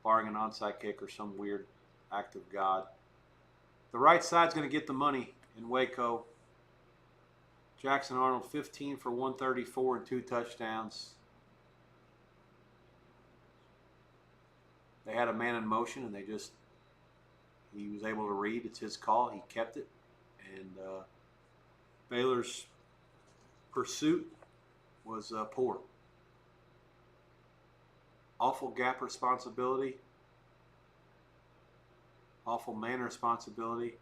barring an onside kick or some weird act of God. The right side's going to get the money in Waco. Jackson Arnold, 15 for 134 and 2 touchdowns. They had a man in motion, and he was able to read. It's his call. He kept it. And Baylor's pursuit was poor. Awful gap responsibility. Awful man responsibility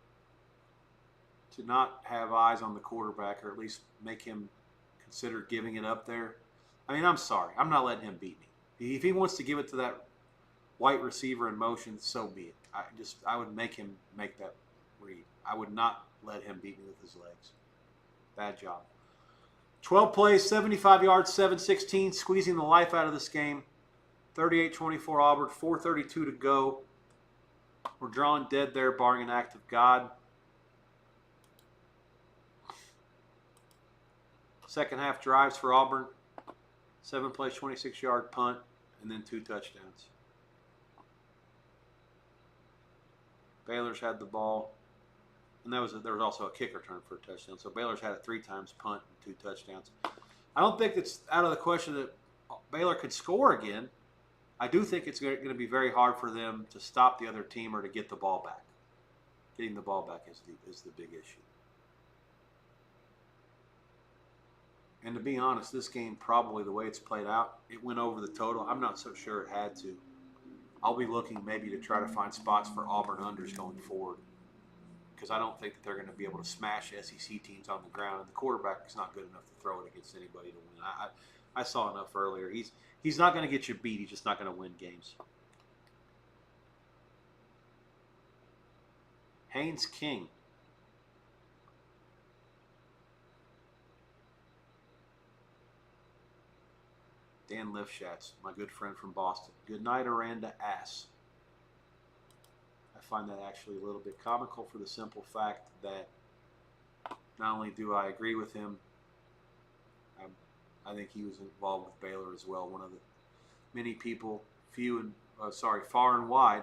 to not have eyes on the quarterback, or at least make him consider giving it up there. I mean, I'm sorry. I'm not letting him beat me. If he wants to give it to that white receiver in motion, so be it. I would make him make that read. I would not let him beat me with his legs. Bad job. 12 plays, 75 yards, 7-16, squeezing the life out of this game. 38-24 Auburn, 4:32 to go. We're drawing dead there, barring an act of God. Second half drives for Auburn. 7 plays, 26-yard punt, and then 2 touchdowns. Baylor's had the ball, and there was also a kick return for a touchdown. So Baylor's had it 3 times, punt, and 2 touchdowns. I don't think it's out of the question that Baylor could score again. I do think it's going to be very hard for them to stop the other team or to get the ball back. Getting the ball back is the big issue. And to be honest, this game, probably the way it's played out, it went over the total. I'm not so sure it had to. I'll be looking maybe to try to find spots for Auburn unders going forward, because I don't think that they're going to be able to smash SEC teams on the ground. And the quarterback is not good enough to throw it against anybody to win. I saw enough earlier. He's not going to get you beat. He's just not going to win games. Haynes King. Dan Lifshatz, my good friend from Boston. Good night, Aranda Ass. I find that actually a little bit comical for the simple fact that not only do I agree with him, I think he was involved with Baylor as well. One of the many people, far and wide.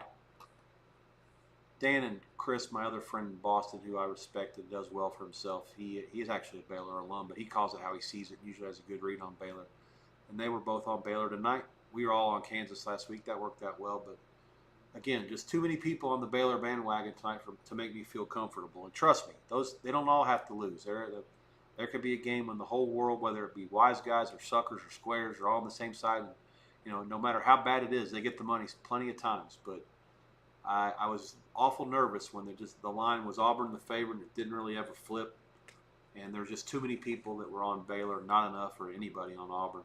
Dan and Chris, my other friend in Boston, who I respect and does well for himself, he is actually a Baylor alum, but he calls it how he sees it. Usually has a good read on Baylor. And they were both on Baylor tonight. We were all on Kansas last week. That worked out well. But, again, just too many people on the Baylor bandwagon tonight to make me feel comfortable. And trust me, they don't all have to lose. There could be a game when the whole world, whether it be wise guys or suckers or squares, are all on the same side. And, no matter how bad it is, they get the money plenty of times. But I was awful nervous when the line was Auburn the favorite and it didn't really ever flip. And there's just too many people that were on Baylor, not enough for anybody on Auburn.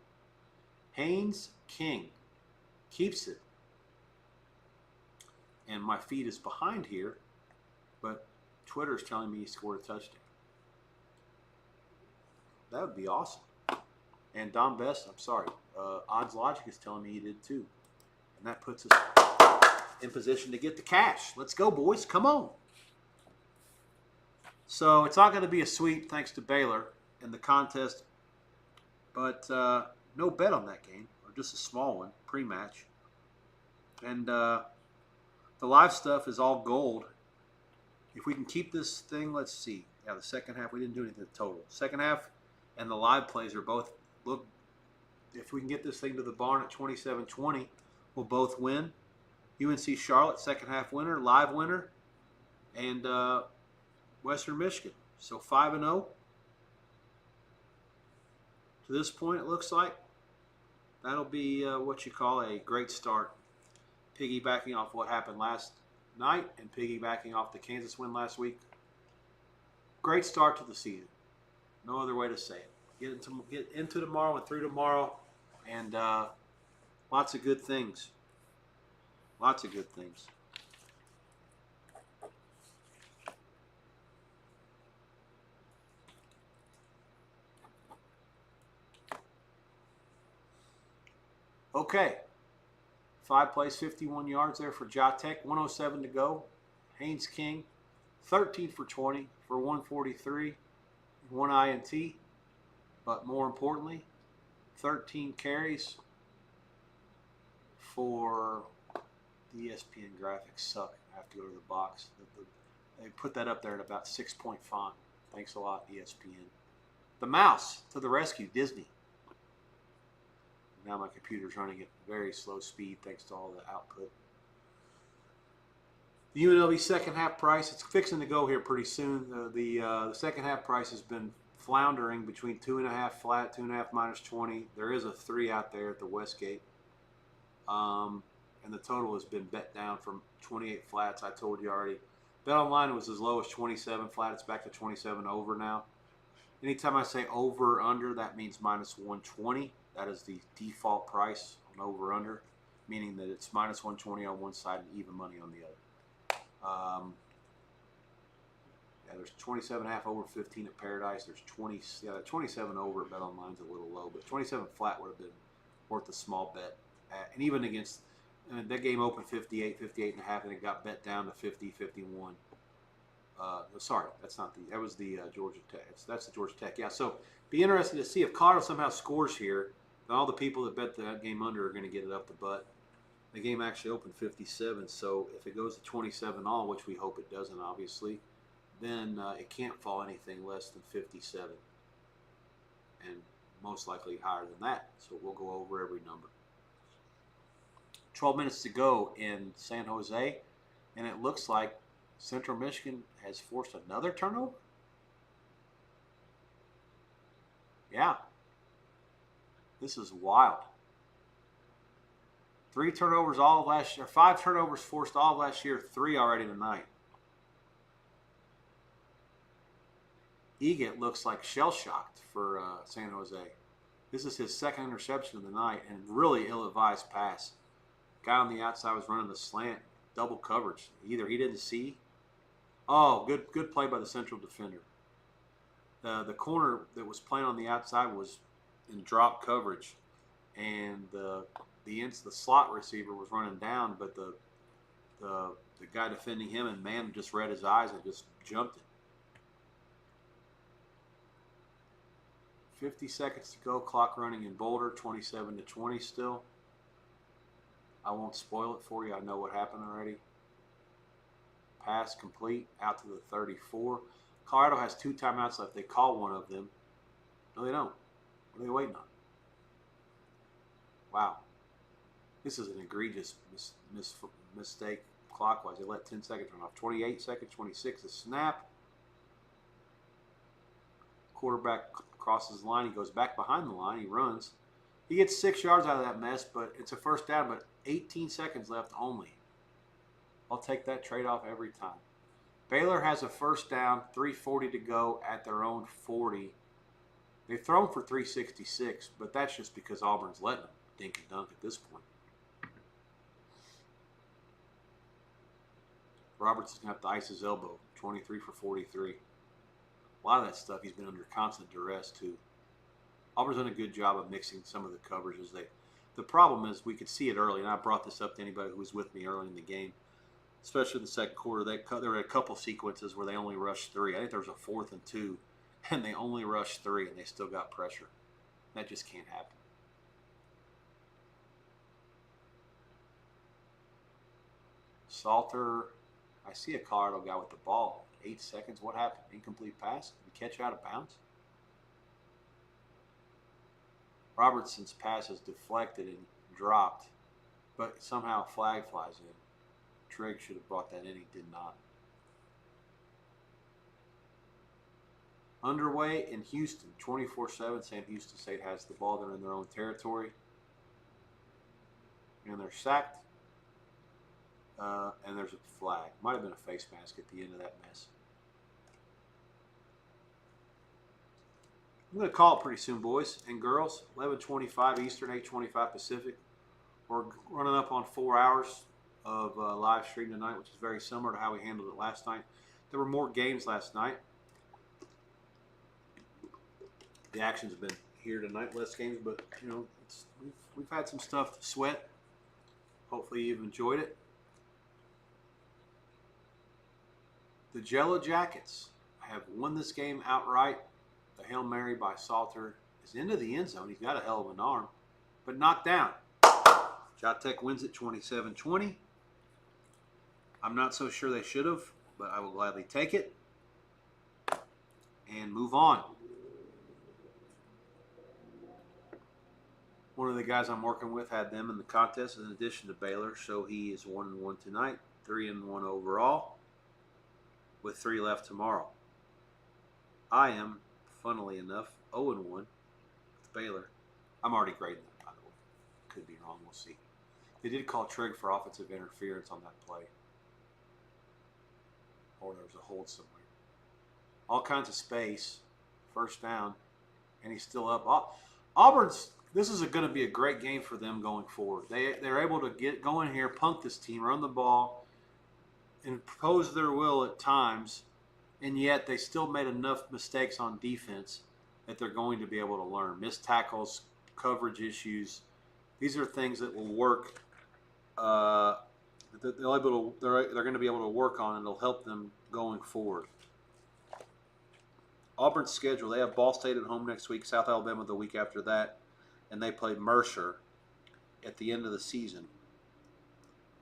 Haynes King keeps it. And my feed is behind here, but Twitter is telling me he scored a touchdown. That would be awesome. And Don Best, I'm sorry, Odds Logic is telling me he did too. And that puts us in position to get the cash. Let's go, boys. Come on. So it's not going to be a sweep thanks to Baylor in the contest, but no bet on that game, or just a small one, pre-match. And the live stuff is all gold. If we can keep this thing, let's see. Yeah, the second half, we didn't do anything total. Second half and the live plays are both, look, if we can get this thing to the barn at 27-20, we'll both win. UNC Charlotte, second half winner, live winner, and Western Michigan. So 5-0. To this point, it looks like that'll be what you call a great start. Piggybacking off what happened last night and piggybacking off the Kansas win last week. Great start to the season. No other way to say it. Get into tomorrow and through tomorrow, and lots of good things. Lots of good things. Okay. 5 plays, 51 yards there for Jatek. 107 to go. Haynes King, 13 for 20 for 143, 1 INT. But more importantly, 13 carries for the ESPN graphics suck. I have to go to the box. They put that up there at about 6-point font. Thanks a lot, ESPN. The mouse to the rescue, Disney. Now my computer's running at very slow speed thanks to all the output. The UNLV second half price, it's fixing to go here pretty soon. The second half price has been floundering between 2.5 flat, 2.5 minus 20. There is a 3 out there at the Westgate. And the total has been bet down from 28 flats. I told you already. Bet online it was as low as 27 flat. It's back to 27 over now. Anytime I say over or under, that means minus 120. That is the default price on over under, meaning that it's minus 120 on one side and even money on the other. Yeah, there's 27.5 over 15 at Paradise. There's 27 over at Bet Online's a little low, but 27 flat would have been worth a small bet. And even against, that game opened 58, 58.5, and it got bet down to 50, 51. Sorry, that was the Georgia Tech. That's the Georgia Tech. Yeah, so be interested to see if Colorado somehow scores here. Then all the people that bet that game under are going to get it up the butt. The game actually opened 57, so if it goes to 27 all, which we hope it doesn't, obviously, then it can't fall anything less than 57, and most likely higher than that. So we'll go over every number. 12 minutes to go in San Jose, and it looks like Central Michigan has forced another turnover. Yeah. This is wild. 3 turnovers all of last year, 5 turnovers forced all of last year, 3 already tonight. Egan looks like shell-shocked for San Jose. This is his second interception of the night, and really ill-advised pass. Guy on the outside was running the slant, double coverage. Either he didn't see. Oh, good play by the central defender. The corner that was playing on the outside was in drop coverage, and the slot receiver was running down, but the guy defending him and man just read his eyes and just jumped it. 50 seconds to go. Clock running in Boulder. 27-20 still. I won't spoil it for you. I know what happened already. Pass complete out to the 34. Colorado has 2 timeouts left. They call one of them. No, they don't. What are they waiting on? Wow. This is an egregious mistake clockwise. They let 10 seconds run off. 28 seconds, 26. The snap. Quarterback crosses the line. He goes back behind the line. He runs. He gets 6 yards out of that mess, but it's a first down, but 18 seconds left only. I'll take that trade-off every time. Baylor has a first down, 3:40 to go at their own 40. They've thrown for 366, but that's just because Auburn's letting them dink and dunk at this point. Robertson's going to have to ice his elbow, 23 for 43. A lot of that stuff, he's been under constant duress, too. Auburn's done a good job of mixing some of the coverages. The problem is we could see it early, and I brought this up to anybody who was with me early in the game, especially in the second quarter. There were a couple sequences where they only rushed 3. I think there was a 4th and 2, and they only rushed 3, and they still got pressure. That just can't happen. Salter, I see a Colorado guy with the ball. 8 seconds. What happened? Incomplete pass? Did he catch out of bounds? Robertson's pass is deflected and dropped, but somehow a flag flies in. Trigg should have brought that in. He did not. Underway in Houston, 24-7, saying Houston State has the ball. They're in their own territory. And they're sacked. And there's a flag. Might have been a face mask at the end of that mess. I'm going to call it pretty soon, boys and girls. 11:25 Eastern, 8:25 Pacific. We're running up on 4 hours of live stream tonight, which is very similar to how we handled it last night. There were more games last night. The actions have been here tonight, less games, but you know we've had some stuff to sweat. Hopefully you've enjoyed it. The Jello Jackets have won this game outright. The Hail Mary by Salter is into the end zone. He's got a hell of an arm, but knocked down. Tech wins it 27-20. I'm not so sure they should have, but I will gladly take it and move on. One of the guys I'm working with had them in the contest in addition to Baylor, so he is 1-1 tonight, 3-1 overall, with 3 left tomorrow. I am, funnily enough, 0-1 with Baylor. I'm already grading them, by the way. Could be wrong. We'll see. They did call Trigg for offensive interference on that play. Or there was a hold somewhere. All kinds of space. First down. And he's still up. Auburn's, this is going to be a great game for them going forward. They're able to go in here, punk this team, run the ball, impose their will at times, and yet they still made enough mistakes on defense that they're going to be able to learn. Missed tackles, coverage issues. These are things that will work. They're going to be able to work on, and it'll help them going forward. Auburn's schedule, they have Ball State at home next week, South Alabama the week after that, and they play Mercer at the end of the season.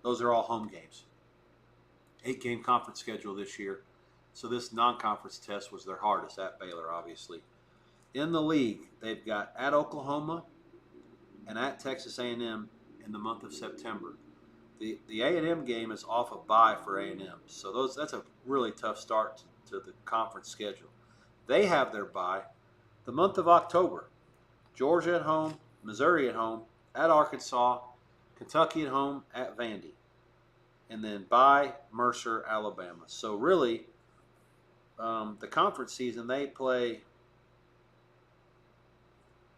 Those are all home games. 8-game conference schedule this year. So this non-conference test was their hardest at Baylor, obviously. In the league, they've got at Oklahoma and at Texas A&M in the month of September. The A&M game is off a bye for A&M, so that's a really tough start to the conference schedule. They have their bye the month of October. Georgia at home, Missouri at home, at Arkansas, Kentucky at home, at Vandy. And then bye, Mercer, Alabama. So really, the conference season, they play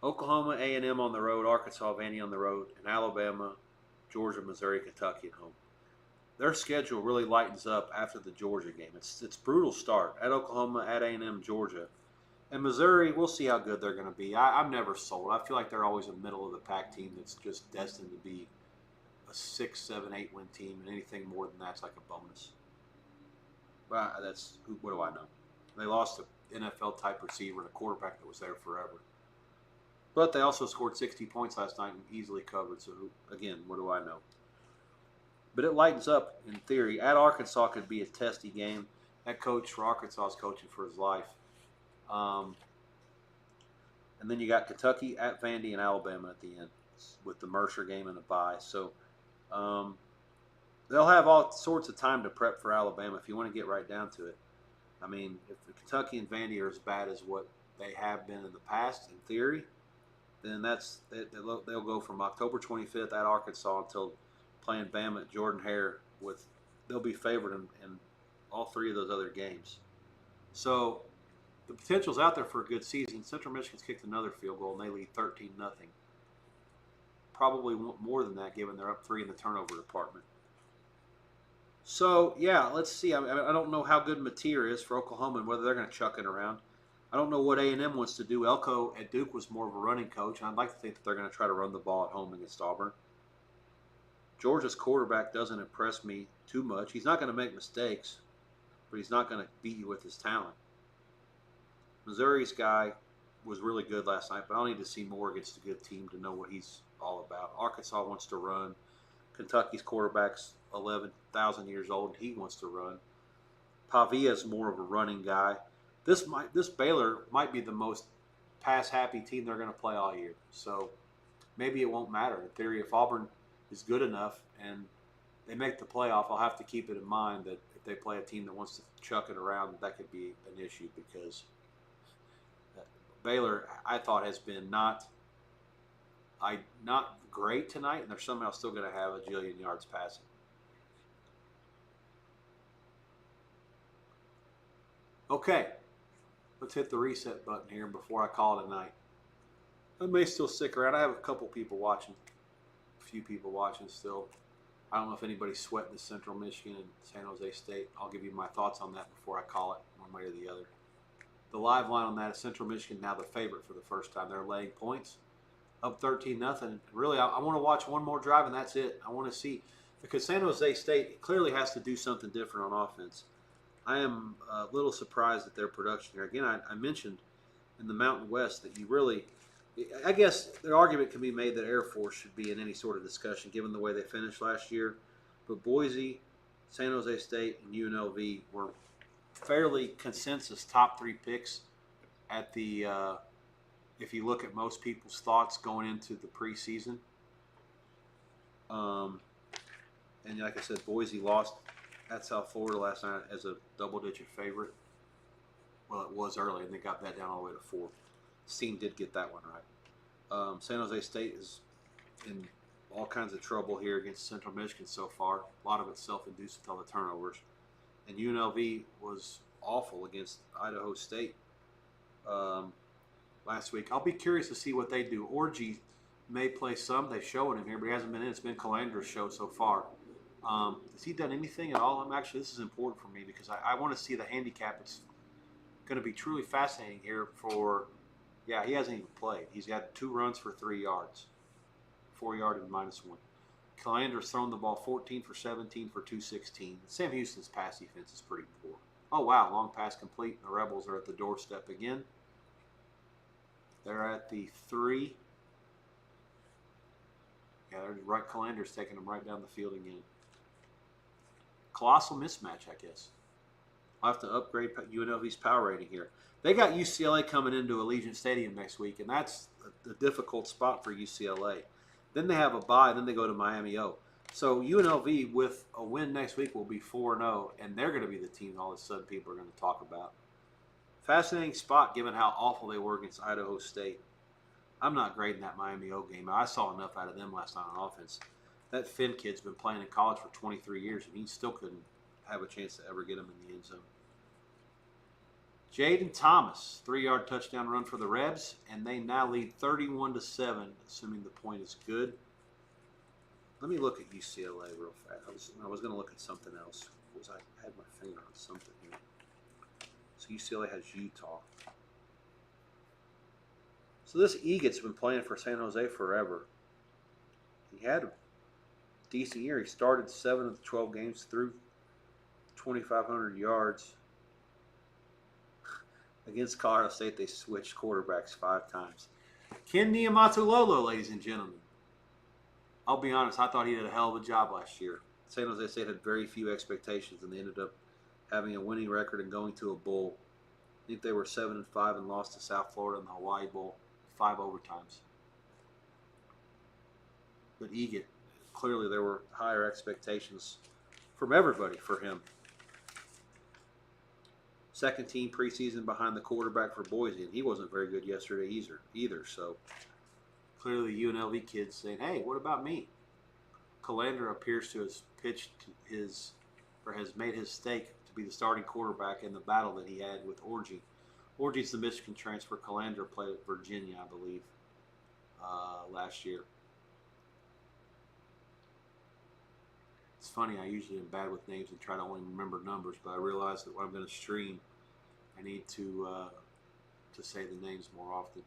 Oklahoma, A&M on the road, Arkansas, Vandy on the road, and Alabama, Georgia, Missouri, Kentucky at home. Their schedule really lightens up after the Georgia game. It's brutal start at Oklahoma, at A&M, Georgia. And Missouri, we'll see how good they're going to be. I'm never sold. I feel like they're always a middle-of-the-pack team that's just destined to be a 6, 7, 8 win team, and anything more than that's like a bonus. But what do I know? They lost an NFL-type receiver and a quarterback that was there forever. But they also scored 60 points last night and easily covered. So, again, what do I know? But it lightens up in theory. At Arkansas could be a testy game. That coach for Arkansas is coaching for his life. And then you got Kentucky at Vandy and Alabama at the end with the Mercer game and a bye. So they'll have all sorts of time to prep for Alabama if you want to get right down to it. I mean, if Kentucky and Vandy are as bad as what they have been in the past, in theory, then they'll go from October 25th at Arkansas until playing Bama at Jordan-Hare with they'll be favored in all three of those other games. So the potential's out there for a good season. Central Michigan's kicked another field goal, and they lead 13-0. Probably more than that, given they're up 3 in the turnover department. So, yeah, let's see. I don't know how good Mateer is for Oklahoma and whether they're going to chuck it around. I don't know what A&M wants to do. Elko at Duke was more of a running coach. I'd like to think that they're going to try to run the ball at home against Auburn. Georgia's quarterback doesn't impress me too much. He's not going to make mistakes, but he's not going to beat you with his talent. Missouri's guy was really good last night, but I'll need to see more against a good team to know what he's all about. Arkansas wants to run. Kentucky's quarterback's 11,000 years old, and he wants to run. Pavia's more of a running guy. This Baylor might be the most pass-happy team they're going to play all year. So maybe it won't matter. In theory, if Auburn is good enough and they make the playoff, I'll have to keep it in mind that if they play a team that wants to chuck it around, that could be an issue because Baylor, I thought, has been not great tonight, and they're somehow still going to have a jillion yards passing. Okay, let's hit the reset button here before I call it a night. I may still stick around. I have a couple people watching, a few people watching still. I don't know if anybody's sweating the Central Michigan and San Jose State. I'll give you my thoughts on that before I call it one way or the other. The live line on that is Central Michigan now the favorite for the first time. They're laying points, up 13-0. Really, I want to watch one more drive, and that's it. I want to see, because San Jose State clearly has to do something different on offense. I am a little surprised at their production here. Again, I mentioned in the Mountain West that you really, I guess the argument can be made that Air Force should be in any sort of discussion given the way they finished last year. But Boise, San Jose State, and UNLV were fairly consensus top 3 picks at the, if you look at most people's thoughts going into the preseason. And like I said, Boise lost at South Florida last night as a double-digit favorite. Well, it was early, and they got that down all the way to 4. Steen did get that one right. San Jose State is in all kinds of trouble here against Central Michigan so far. A lot of it's self-induced with all the turnovers. And UNLV was awful against Idaho State last week. I'll be curious to see what they do. Orgy may play some. They've shown him here, but he hasn't been in. It's been Calandra's show so far. Has he done anything at all? Actually, this is important for me because I want to see the handicap. It's going to be truly fascinating here for, yeah, he hasn't even played. He's got 2 runs for 3 yards, 4-yard and -1. Calandra's thrown the ball 14 for 17 for 216. Sam Houston's pass defense is pretty poor. Oh, wow, long pass complete. The Rebels are at the doorstep again. They're at the 3. Yeah, they're right. Calandra's taking them right down the field again. Colossal mismatch, I guess. I'll have to upgrade UNLV's power rating here. They got UCLA coming into Allegiant Stadium next week, and that's a difficult spot for UCLA. Then they have a bye, and then they go to Miami O. So UNLV, with a win next week, will be 4-0, and they're going to be the team all of a sudden people are going to talk about. Fascinating spot given how awful they were against Idaho State. I'm not grading that Miami O game. I saw enough out of them last night on offense. That Finn kid's been playing in college for 23 years, and he still couldn't have a chance to ever get him in the end zone. Jaden Thomas, 3-yard touchdown run for the Rebs, and they now lead 31-7, assuming the point is good. Let me look at UCLA real fast. I was going to look at something else. I had my finger on something here. So UCLA has Utah. So this Egot's been playing for San Jose forever. He had a decent year. He started 7 of the 12 games, through 2,500 yards. Against Colorado State, they switched quarterbacks 5 times. Ken Niumatalolo, ladies and gentlemen. I'll be honest, I thought he did a hell of a job last year. San Jose State had very few expectations, and they ended up having a winning record and going to a bowl. I think they were 7-5 and lost to South Florida in the Hawaii Bowl, 5 overtimes. But Egot, clearly there were higher expectations from everybody for him. Second team preseason behind the quarterback for Boise, and he wasn't very good yesterday either. So clearly UNLV kids saying, hey, what about me? Calandra appears to have pitched his or has made his stake to be the starting quarterback in the battle that he had with Orgy. Orgy's the Michigan transfer. Calandra played at Virginia, I believe, last year. It's funny, I usually am bad with names and try to only remember numbers, but I realize that when I'm going to stream, I need to say the names more often.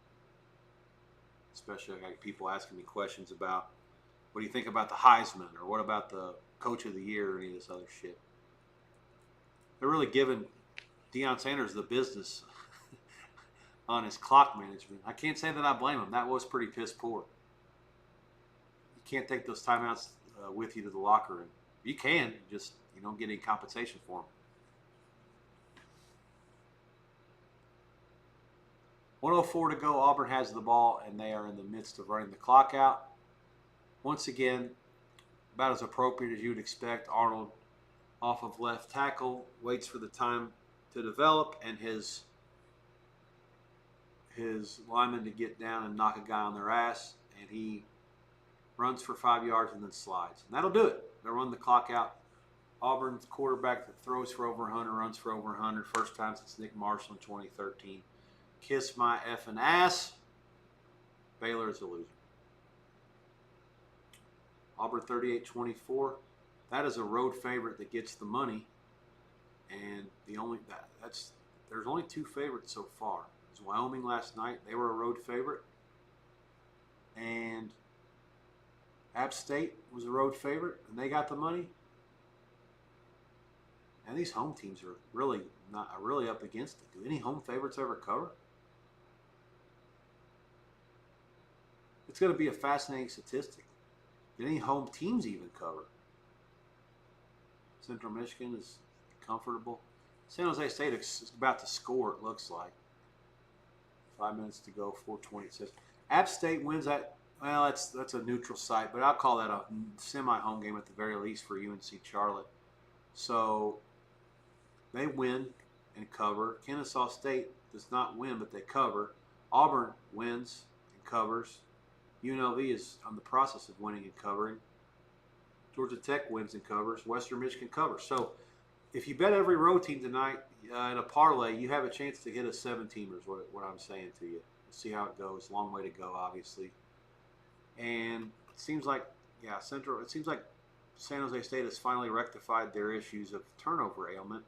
Especially I got people asking me questions about, what do you think about the Heisman, or what about the Coach of the Year, or any of this other shit. They're really giving Deion Sanders the business on his clock management. I can't say that I blame him. That was pretty piss poor. You can't take those timeouts with you to the locker room. You can, just you don't get any compensation for them. 1:04 to go. Auburn has the ball, and they are in the midst of running the clock out. Once again, about as appropriate as you would expect. Arnold off of left tackle, waits for the time to develop, and his lineman to get down and knock a guy on their ass, and he runs for 5 yards and then slides. And that'll do it. They'll run the clock out. Auburn's quarterback that throws for over 100, runs for over 100, first time since Nick Marshall in 2013. Kiss my effing ass. Baylor is a loser. Auburn 38-24. That is a road favorite that gets the money, and there's only two favorites so far. It was Wyoming last night. They were a road favorite, and App State was a road favorite, and they got the money. And these home teams are really up against it. Do any home favorites ever cover? It's going to be a fascinating statistic. Did any home teams even cover? Central Michigan is comfortable. San Jose State is about to score, it looks like. 5 minutes to go, 4:20 it says. App State wins that. Well, that's a neutral site, but I'll call that a semi-home game at the very least for UNC Charlotte. So they win and cover. Kennesaw State does not win, but they cover. Auburn wins and covers. UNLV is on the process of winning and covering. Georgia Tech wins and covers. Western Michigan covers. So if you bet every road team tonight in a parlay, you have a chance to hit a 7-teamer is what I'm saying to you. We'll see how it goes. Long way to go, obviously. And it seems like, it seems like San Jose State has finally rectified their issues of turnover ailment.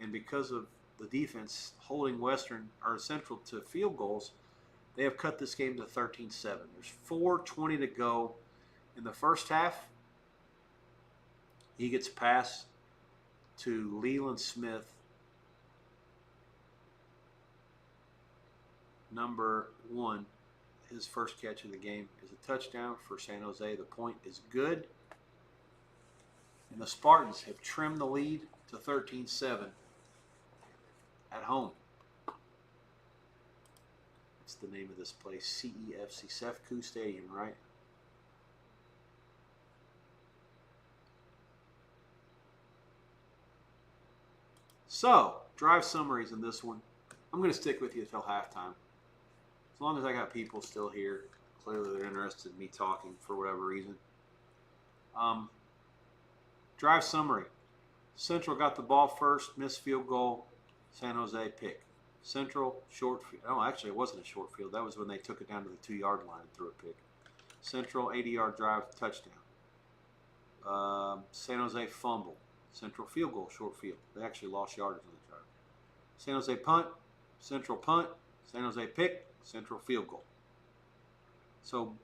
And because of the defense holding Central to field goals, they have cut this game to 13-7. There's 4:20 to go in the first half. He gets a pass to Leland Smith, number 1. His first catch of the game is a touchdown for San Jose. The point is good. And the Spartans have trimmed the lead to 13-7 at home. What's the name of this place? CEFC, Sefku Stadium, right? So, drive summaries in this one. I'm going to stick with you until halftime. As long as I got people still here, clearly they're interested in me talking for whatever reason. Drive summary. Central got the ball first, missed field goal, San Jose pick. Central, short field. Oh, actually, it wasn't a short field. That was when they took it down to the 2-yard line and threw a pick. Central, 80-yard drive, touchdown. San Jose fumble. Central field goal, short field. They actually lost yardage on the drive. San Jose punt, Central punt, San Jose pick, Central field goal. So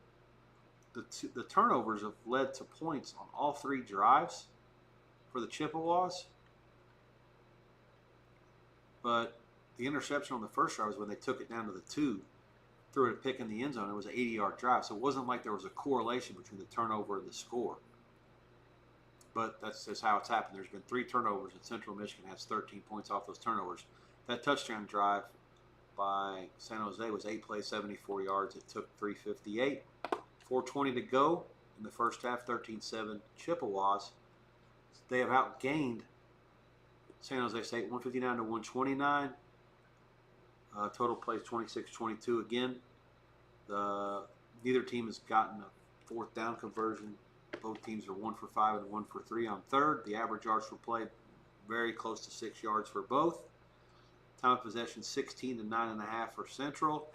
the turnovers have led to points on all 3 drives for the Chippewas. But the interception on the first drive was when they took it down to the 2, threw it a pick in the end zone. It was an 80-yard drive. So it wasn't like there was a correlation between the turnover and the score. But that's just how it's happened. There's been 3 turnovers, and Central Michigan has 13 points off those turnovers. That touchdown drive by San Jose was 8 plays, 74 yards. It took 3:58. 4:20 to go in the first half, 13-7 Chippewas. They have outgained San Jose State 159 to 129. Total plays 26-22 again. Neither team has gotten a 4th down conversion Both teams are 1 for 5 and 1 for 3 on third. The average yards per play very close to 6 yards for both. Time of possession 16 to 9.5 for Central.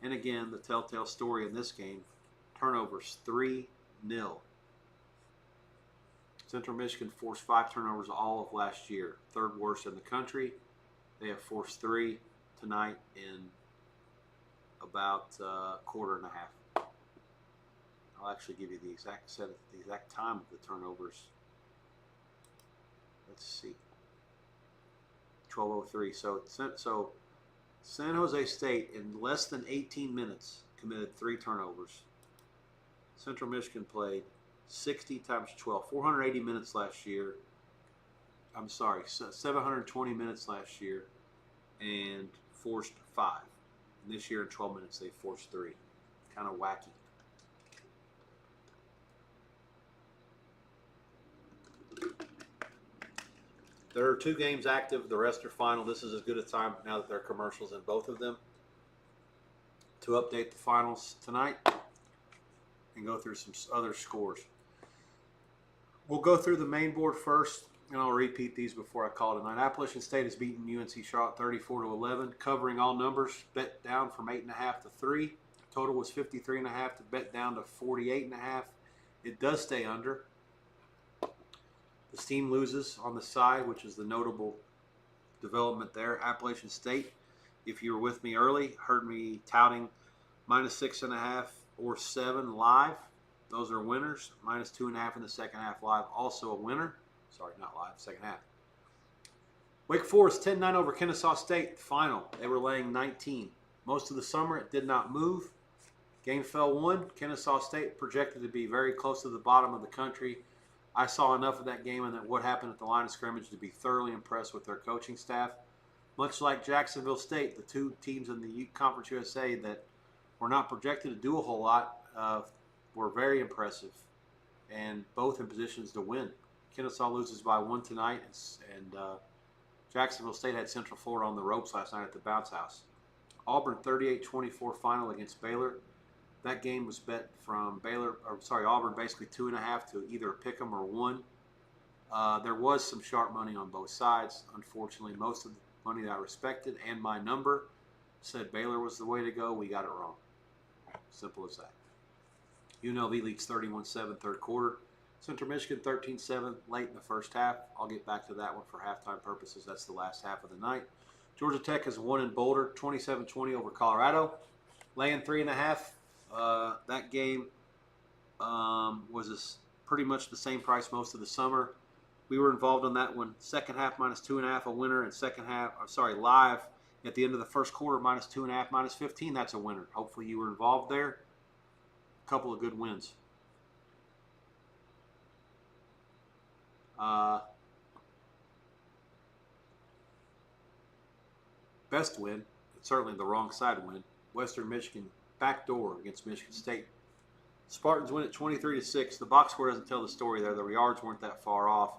And again, the telltale story in this game, turnovers 3-0. Central Michigan forced 5 turnovers all of last year, third worst in the country. They have forced 3 tonight in about a quarter and a half. I'll actually give you the exact time of the turnovers. Let's see. 12:03. So San Jose State in less than 18 minutes committed 3 turnovers. Central Michigan played 60 times 12, 480 minutes last year. I'm sorry, 720 minutes last year, and forced 5. And this year in 12 minutes they forced 3. Kind of wacky. There are 2 games active. The rest are final. This is as good a time now that there are commercials in both of them to update the finals tonight and go through some other scores. We'll go through the main board first, and I'll repeat these before I call it a night. Appalachian State has beaten UNC Charlotte 34-11, covering all numbers. Bet down from 8.5 to 3. Total was 53.5 to bet down to 48.5. It does stay under. The team loses on the side, which is the notable development there. Appalachian State, if you were with me early, heard me touting -6.5 or 7 live. Those are winners. -2.5 in the second half live, also a winner. Sorry, not live, second half. Wake Forest 10-9 over Kennesaw State. Final. They were laying 19. Most of the summer it did not move. Game fell 1. Kennesaw State projected to be very close to the bottom of the country. I saw enough of that game and what happened at the line of scrimmage to be thoroughly impressed with their coaching staff. Much like Jacksonville State, the 2 teams in the Conference USA that were not projected to do a whole lot were very impressive, and both in positions to win. Kennesaw loses by 1 tonight, and Jacksonville State had Central Florida on the ropes last night at the Bounce House. Auburn 38-24 final against Baylor. That game was bet from Auburn basically 2.5 to either pick 'em or 1. There was some sharp money on both sides. Unfortunately, most of the money that I respected and my number said Baylor was the way to go. We got it wrong. Simple as that. UNLV leads 31-7 third quarter. Central Michigan 13-7 late in the first half. I'll get back to that one for halftime purposes. That's the last half of the night. Georgia Tech has won in Boulder 27-20 over Colorado. Laying 3.5. That game was pretty much the same price most of the summer. We were involved on that one. Second half -2.5 a winner, and live at the end of the first quarter -2.5 -15. That's a winner. Hopefully you were involved there. A couple of good wins. Best win, certainly the wrong side win. Western Michigan backdoor against Michigan State. Spartans win at 23-6. The box score doesn't tell the story there. The yards weren't that far off,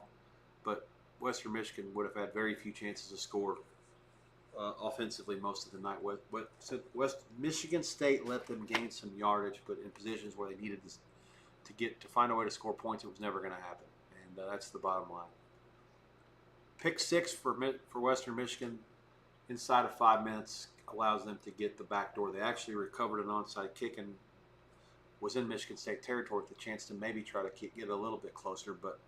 but Western Michigan would have had very few chances to score offensively most of the night. West Michigan State let them gain some yardage, but in positions where they needed to find a way to score points, it was never going to happen, and that's the bottom line. Pick 6 for Western Michigan inside of 5 minutes allows them to get the back door. They actually recovered an onside kick and was in Michigan State territory with the chance to maybe try to get a little bit closer, but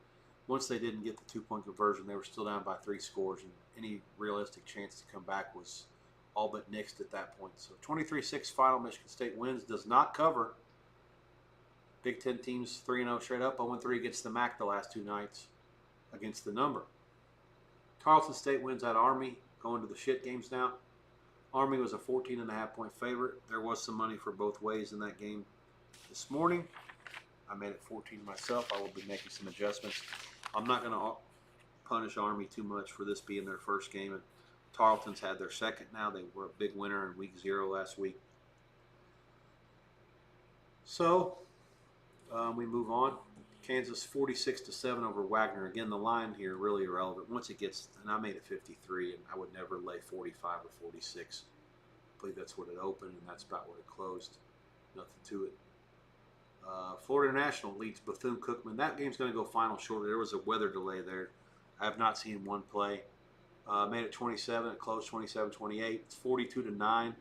once they didn't get the 2-point conversion, they were still down by 3 scores, and any realistic chance to come back was all but nixed at that point. So 23-6 final, Michigan State wins, does not cover. Big Ten teams 3-0 straight up, 0-3 against the MAC the last 2 nights against the number. Tarleton State wins at Army, going to the shit games now. Army was a 14.5-point favorite. There was some money for both ways in that game this morning. I made it 14 myself. I will be making some adjustments. I'm not going to punish Army too much for this being their first game. And Tarleton's had their second now. They were a big winner in week 0 last week. So we move on. Kansas 46-7 over Wagner. Again, the line here really irrelevant. Once it gets, and I made it 53, and I would never lay 45 or 46. I believe that's what it opened, and that's about what it closed. Nothing to it. Florida International leads Bethune-Cookman. That game's going to go final shortly. There was a weather delay there. I have not seen one play. Made it 27. It closed 27-28. It's 42-9.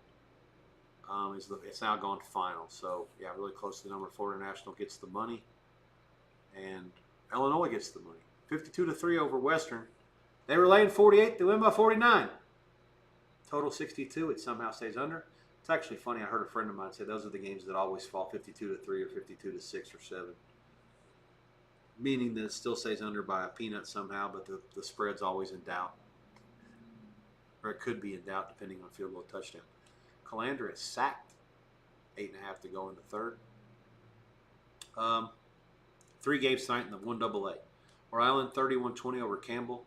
It's now gone final. So, yeah, really close to the number. Florida National gets the money. And Illinois gets the money. 52-3 over Western. They were laying 48. They win by 49. Total 62. It somehow stays under. It's actually funny. I heard a friend of mine say those are the games that always fall 52-3 or 52-6 or 7. Meaning that it still stays under by a peanut somehow, but the spread's always in doubt. Or it could be in doubt depending on field goal touchdown. Calandra is sacked. 8.5 to go in the third. 3 games tonight in the 1AA. Rhode Island 31-20 over Campbell.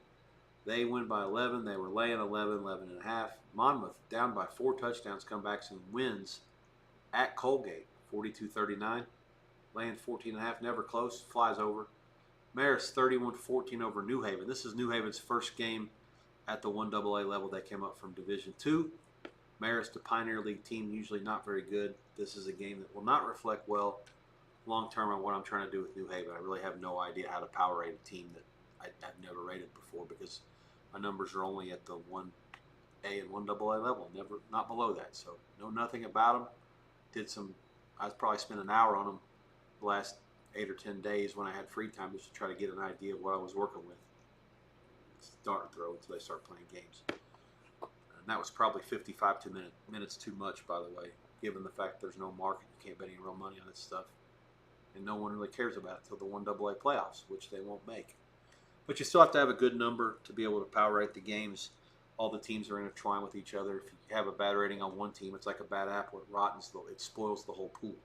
They win by 11. They were laying 11.5. Monmouth down by 4 touchdowns, comebacks and wins at Colgate 42-39. Laying 14.5, never close, flies over. Marist 31-14 over New Haven. This is New Haven's first game at the 1AA level. They came up from Division II. Marist, a Pioneer League team, usually not very good. This is a game that will not reflect well long term on what I'm trying to do with New Haven. I really have no idea how to power rate a team that I've never rated before because my numbers are only at the 1A and 1AA level, not below that. So know nothing about them. I probably spent an hour on them the last 8 or 10 days when I had free time just to try to get an idea of what I was working with. Start and throw until they start playing games. And that was probably 55 minutes too much, by the way, given the fact there's no market. You can't bet any real money on this stuff. And no one really cares about it until the 1AA playoffs, which they won't make. But you still have to have a good number to be able to power rate the games. All the teams are intertwined with each other. If you have a bad rating on one team, it's like a bad apple. It spoils the whole pool.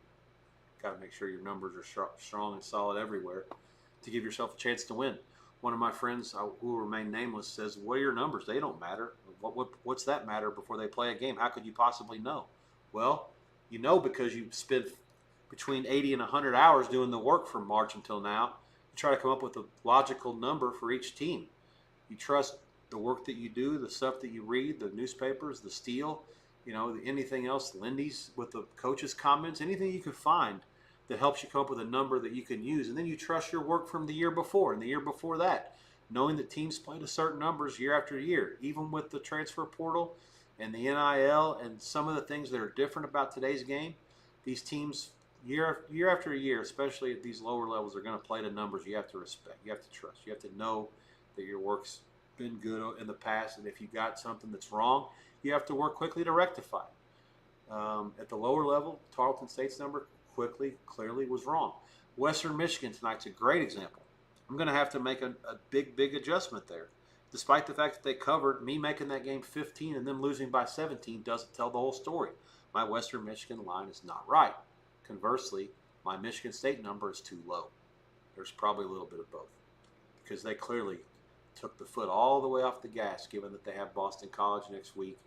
Got to make sure your numbers are strong and solid everywhere to give yourself a chance to win. One of my friends, who will remain nameless, says, "What are your numbers? They don't matter. What's that matter before they play a game? How could you possibly know?" Well, you know because you spent between 80 and 100 hours doing the work from March until now. You try to come up with a logical number for each team. You trust the work that you do, the stuff that you read, the newspapers, the Steel, anything else, Lindy's with the coaches' comments, anything you can find that helps you come up with a number that you can use. And then you trust your work from the year before and the year before that, knowing that teams play to certain numbers year after year, even with the transfer portal and the NIL and some of the things that are different about today's game. These teams, year after year, especially at these lower levels, are going to play to numbers you have to respect. You have to trust. You have to know that your work's been good in the past, and if you got something that's wrong, you have to work quickly to rectify it. At the lower level, Tarleton State's number clearly was wrong. Western Michigan tonight's a great example. I'm going to have to make a big adjustment there. Despite the fact that they covered, me making that game 15 and them losing by 17 doesn't tell the whole story. My Western Michigan line is not right. Conversely, my Michigan State number is too low. There's probably a little bit of both because they clearly took the foot all the way off the gas, given that they have Boston College next week.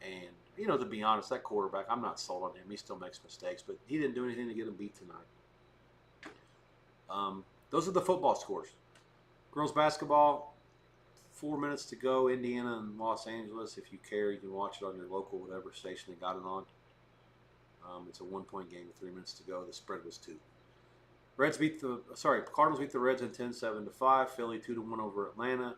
And, to be honest, that quarterback, I'm not sold on him. He still makes mistakes, but he didn't do anything to get them beat tonight. Those are the football scores. Girls basketball, 4 minutes to go, Indiana and Los Angeles. If you care, you can watch it on your local whatever station they got it on. It's a 1-point game with 3 minutes to go. The spread was 2. Cardinals beat the Reds in 10-7-5. Philly 2-1 over Atlanta.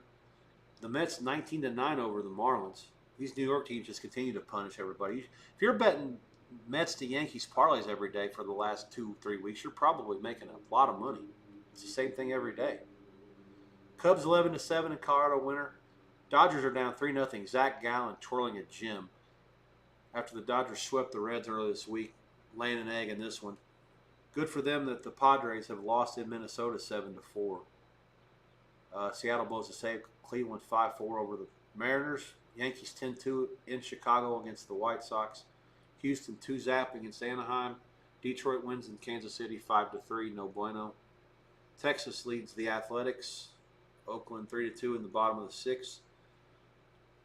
The Mets 19-9 over the Marlins. These New York teams just continue to punish everybody. If you're betting Mets to Yankees parlays every day for the last 2-3 weeks, you're probably making a lot of money. It's the same thing every day. Cubs 11-7 in Colorado winner. Dodgers are down 3-0. Zach Gallen twirling a gem after the Dodgers swept the Reds earlier this week, laying an egg in this one. Good for them that the Padres have lost in Minnesota 7-4. Seattle blows a save. Cleveland 5-4 over the Mariners. Yankees 10-2 in Chicago against the White Sox. Houston 2-0 against Anaheim. Detroit wins in Kansas City 5-3. No bueno. Texas leads the Athletics. Oakland 3-2 in the bottom of the 6th.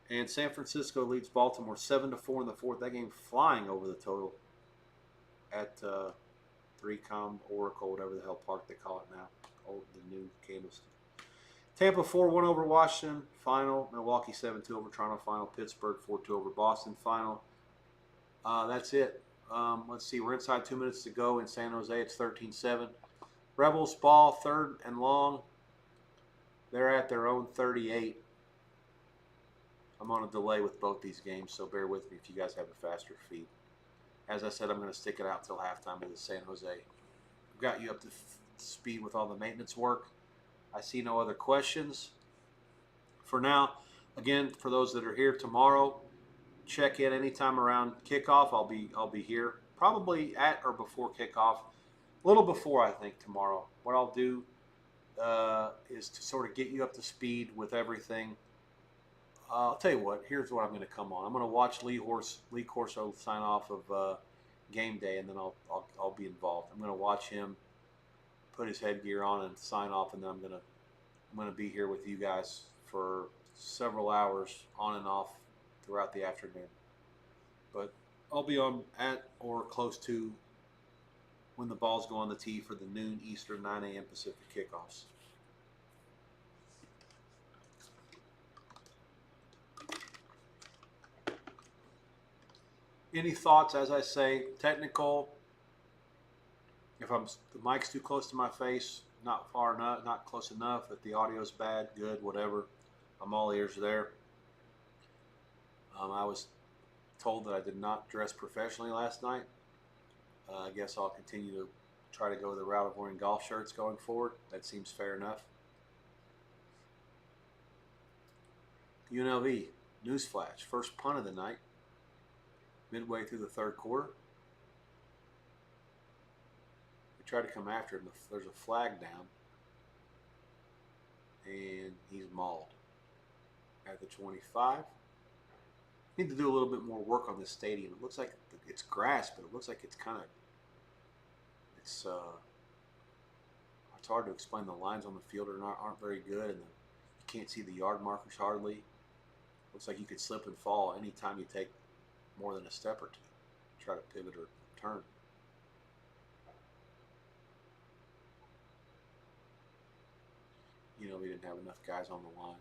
And San Francisco leads Baltimore 7-4 in the 4th. That game flying over the total at 3Com Oracle, whatever the hell park they call it now. The new Candlestick. Tampa 4-1 over Washington. Final. Milwaukee 7-2 over Toronto. Final. Pittsburgh 4-2 over Boston. Final. That's it. Let's see. We're inside 2 minutes to go in San Jose. It's 13-7. Rebels ball, third and long. They're at their own 38. I'm on a delay with both these games, so bear with me if you guys have a faster feed. As I said, I'm going to stick it out till halftime with the San Jose. I've got you up to speed with all the maintenance work. I see no other questions. For now, again, for those that are here tomorrow, check in anytime around kickoff. I'll be here probably at or before kickoff, a little before I think tomorrow. What I'll do is to sort of get you up to speed with everything. I'll tell you what. Here's what I'm going to come on. I'm going to watch Lee Corso sign off of game day, and then I'll be involved. I'm going to watch him put his headgear on and sign off, and then I'm going to be here with you guys for several hours on and off throughout the afternoon. But I'll be on at or close to when the balls go on the tee for the noon Eastern, 9 a.m. Pacific kickoffs. Any thoughts? As I say, technical. If the mic's too close to my face, not far enough, not close enough. If the audio's bad, good, whatever. I'm all ears there. I was told that I did not dress professionally last night. I guess I'll continue to try to go the route of wearing golf shirts going forward. That seems fair enough. UNLV, newsflash, first punt of the night, midway through the third quarter. We try to come after him. There's a flag down, and he's mauled at the 25. Need to do a little bit more work on this stadium. It looks like it's grass, but it looks like it's hard to explain. The lines on the field aren't very good, and you can't see the yard markers hardly. Looks like you could slip and fall anytime you take more than a step or two. Try to pivot or turn. You know, we didn't have enough guys on the line.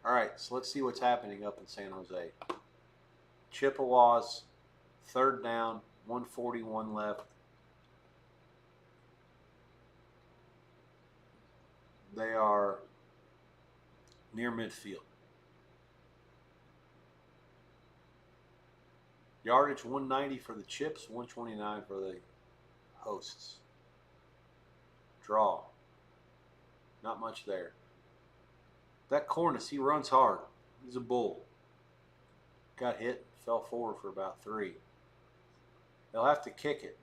All right, so let's see what's happening up in San Jose. Chippewas, third down, 141 left. They are near midfield. Yardage 190 for the Chips, 129 for the hosts. Draw. Not much there. That Cornice, he runs hard. He's a bull. Got hit, fell forward for about 3. They'll have to kick it.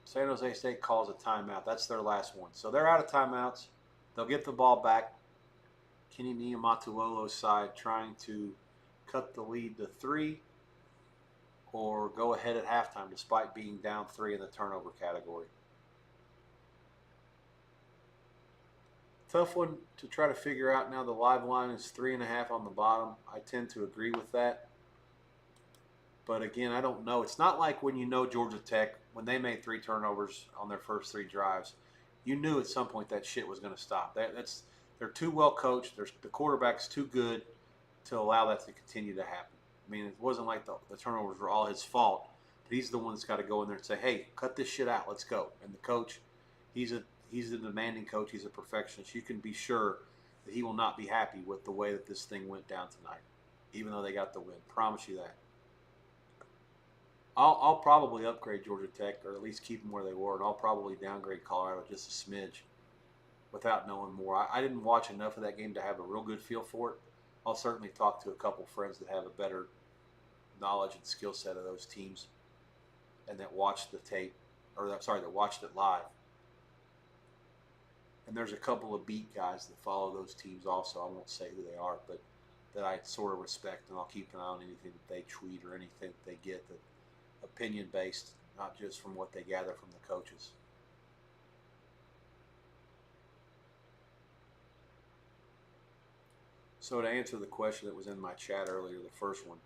San Jose State calls a timeout. That's their last one. So they're out of timeouts. They'll get the ball back. Kenny Niumatulolo's side trying to cut the lead to 3 or go ahead at halftime despite being down 3 in the turnover category. Tough one to try to figure out now. The live line is 3.5 on the bottom. I tend to agree with that. But again, I don't know. It's not like when you know Georgia Tech, when they made 3 turnovers on their first 3 drives, you knew at some point that shit was going to stop. They're too well coached. The quarterback's too good to allow that to continue to happen. I mean, it wasn't like the turnovers were all his fault. But he's the one that's got to go in there and say, hey, cut this shit out. Let's go. And the coach, he's a demanding coach. He's a perfectionist. You can be sure that he will not be happy with the way that this thing went down tonight, even though they got the win. Promise you that. I'll probably upgrade Georgia Tech, or at least keep them where they were, and I'll probably downgrade Colorado just a smidge without knowing more. I didn't watch enough of that game to have a real good feel for it. I'll certainly talk to a couple friends that have a better knowledge and skill set of those teams and that watched the tape, that watched it live. And there's a couple of beat guys that follow those teams also. I won't say who they are, but that I sort of respect, and I'll keep an eye on anything that they tweet or anything that they get that opinion-based, not just from what they gather from the coaches. So to answer the question that was in my chat earlier, the first one,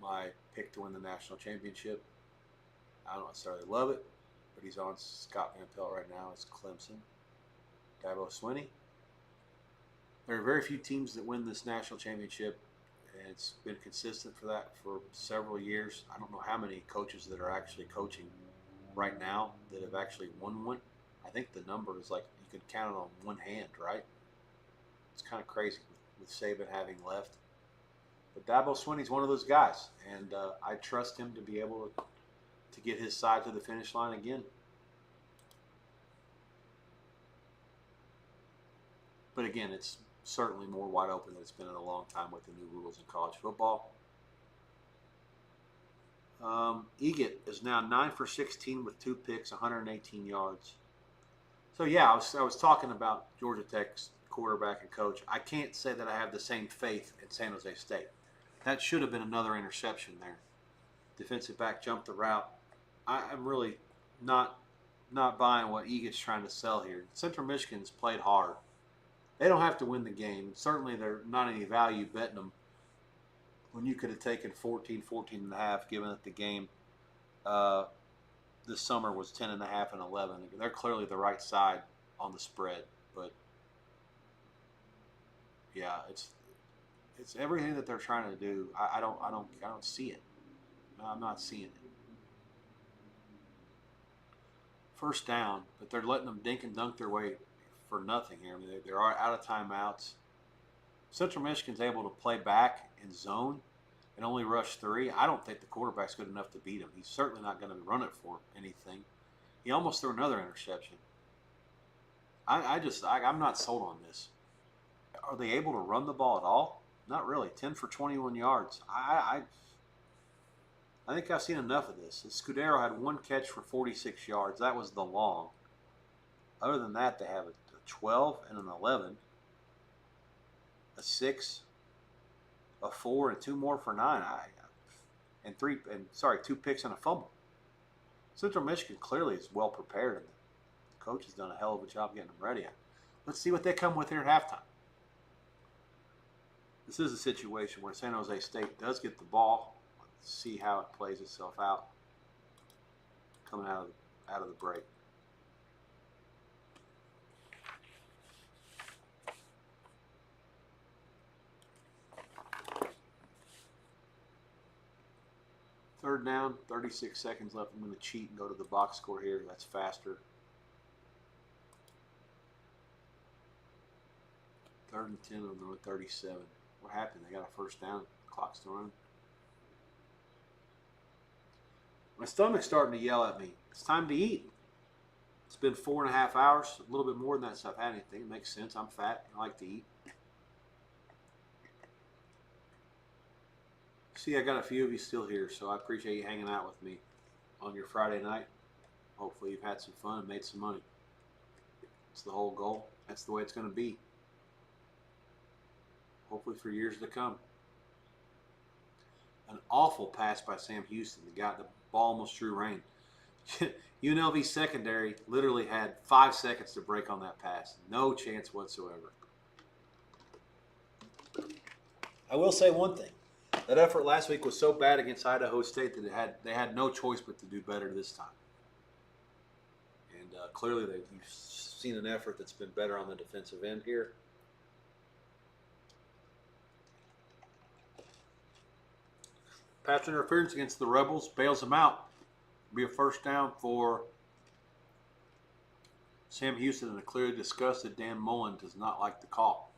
my pick to win the national championship, I don't necessarily love it, but he's on Scott Van Pelt right now. It's Clemson. Dabo Swinney. There are very few teams that win this national championship and it's been consistent for that for several years. I don't know how many coaches that are actually coaching right now that have actually won one. I think the number is like you can count it on one hand, right? It's kind of crazy with Saban having left. But Dabo Swinney's one of those guys, and I trust him to be able to get his side to the finish line again. But again, it's certainly more wide open than it's been in a long time with the new rules in college football. Egan is now 9 for 16 with 2 picks, 118 yards. So yeah, I was talking about Georgia Tech's quarterback and coach. I can't say that I have the same faith in San Jose State. That should have been another interception there. Defensive back jumped the route. I'm really not buying what Egan's trying to sell here. Central Michigan's played hard. They don't have to win the game. Certainly, they're not any value betting them when you could have taken 14 and a half, given that the game this summer was 10 and a half and 11. They're clearly the right side on the spread, but yeah, it's everything that they're trying to do. I don't see it. I'm not seeing it. First down, but they're letting them dink and dunk their way for nothing here. I mean, they're out of timeouts. Central Michigan's able to play back in zone and only rush 3. I don't think the quarterback's good enough to beat him. He's certainly not going to run it for anything. He almost threw another interception. I'm not sold on this. Are they able to run the ball at all? Not really. 10 for 21 yards. I think I've seen enough of this. Scudero had 1 catch for 46 yards. That was the long. Other than that, they have a 12 and an 11, a 6, a 4, and 2 more for 9. And 2 picks and a fumble. Central Michigan clearly is well prepared, and the coach has done a hell of a job getting them ready. Let's see what they come with here at halftime. This is a situation where San Jose State does get the ball. Let's see how it plays itself out coming out of the break. Third down, 36 seconds left. I'm going to cheat and go to the box score here. That's faster. 3rd and 10 on the 37. What happened? They got a first down. Clock's still running. My stomach's starting to yell at me. It's time to eat. It's been 4.5 hours, a little bit more than that, so I've had anything. It makes sense. I'm fat. I like to eat. See, I got a few of you still here, so I appreciate you hanging out with me on your Friday night. Hopefully you've had some fun and made some money. That's the whole goal. That's the way it's going to be. Hopefully for years to come. An awful pass by Sam Houston. The ball almost drew rain. UNLV secondary literally had 5 seconds to break on that pass. No chance whatsoever. I will say one thing. That effort last week was so bad against Idaho State that they had no choice but to do better this time. And clearly you've seen an effort that's been better on the defensive end here. Pass interference against the Rebels bails them out. It'll be a first down for Sam Houston, and a clearly disgusted Dan Mullen does not like the call.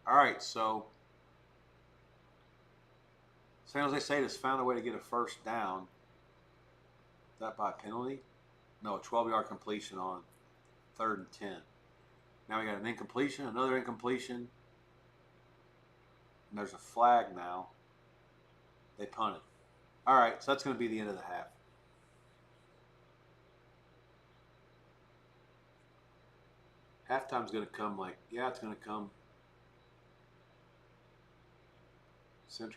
All right, so San Jose State has found a way to get a first down. Is that by penalty? No, a 12-yard completion on 3rd and 10. Now we got an incompletion, another incompletion. And there's a flag now. They punted. All right, so that's going to be the end of the half. Halftime's going to come it's going to come. San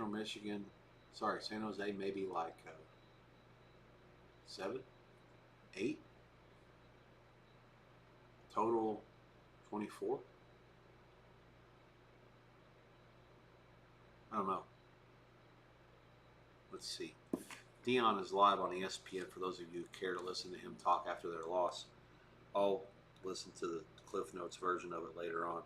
Jose maybe 7, 8. Total 24. I don't know. Let's see. Dion is live on ESPN for those of you who care to listen to him talk after their loss. I'll listen to the Cliff Notes version of it later on.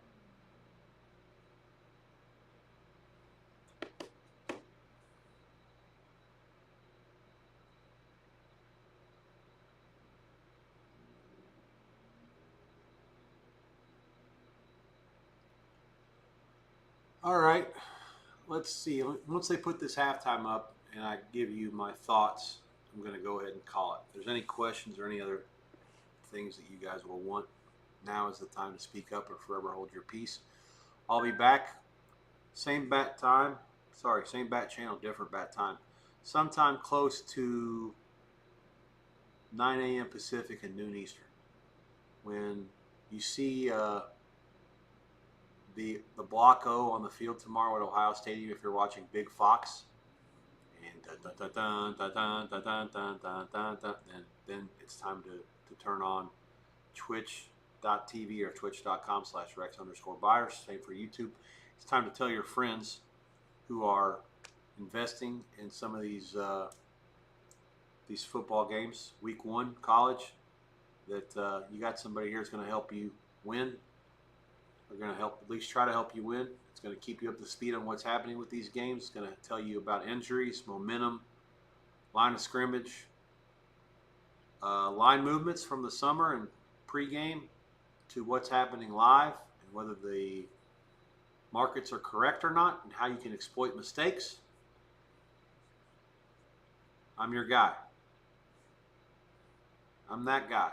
All right. Let's see. Once they put this halftime up and I give you my thoughts, I'm going to go ahead and call it. If there's any questions or any other things that you guys will want, now is the time to speak up or forever hold your peace. I'll be back. Same bat time. Sorry, same bat channel, different bat time. Sometime close to 9 a.m. Pacific and noon Eastern. When you see the Block O on the field tomorrow at Ohio Stadium, if you're watching Big Fox, and then it's time to turn on twitch.tv or twitch.com/Rex_Byers. Same for YouTube. It's time to tell your friends who are investing in some of these football games, week 1 college, that you got somebody here that's going to help you win. They're going to help, at least try to help you win. It's going to keep you up to speed on what's happening with these games. It's going to tell you about injuries, momentum, line of scrimmage, line movements from the summer and pregame to what's happening live and whether the markets are correct or not and how you can exploit mistakes. I'm your guy. I'm that guy.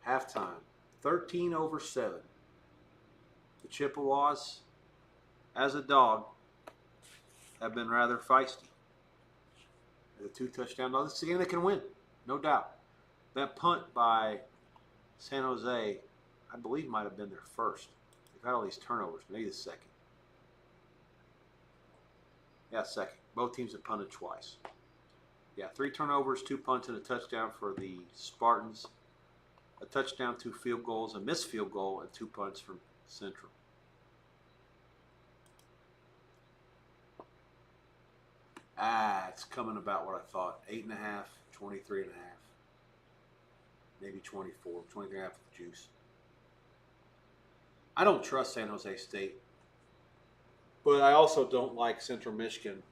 Halftime, 13-7. The Chippewas, as a dog, have been rather feisty. The 2 touchdown dogs. This is a game they can win, no doubt. That punt by San Jose, I believe, might have been their first. They've had all these turnovers, maybe the second. Yeah, second. Both teams have punted twice. Yeah, 3 turnovers, 2 punts, and a touchdown for the Spartans. A touchdown, 2 field goals, a missed field goal, and 2 punts from Central. It's coming about what I thought. 8.5, 23.5, maybe 24, 23.5 with juice. I don't trust San Jose State, but I also don't like Central Michigan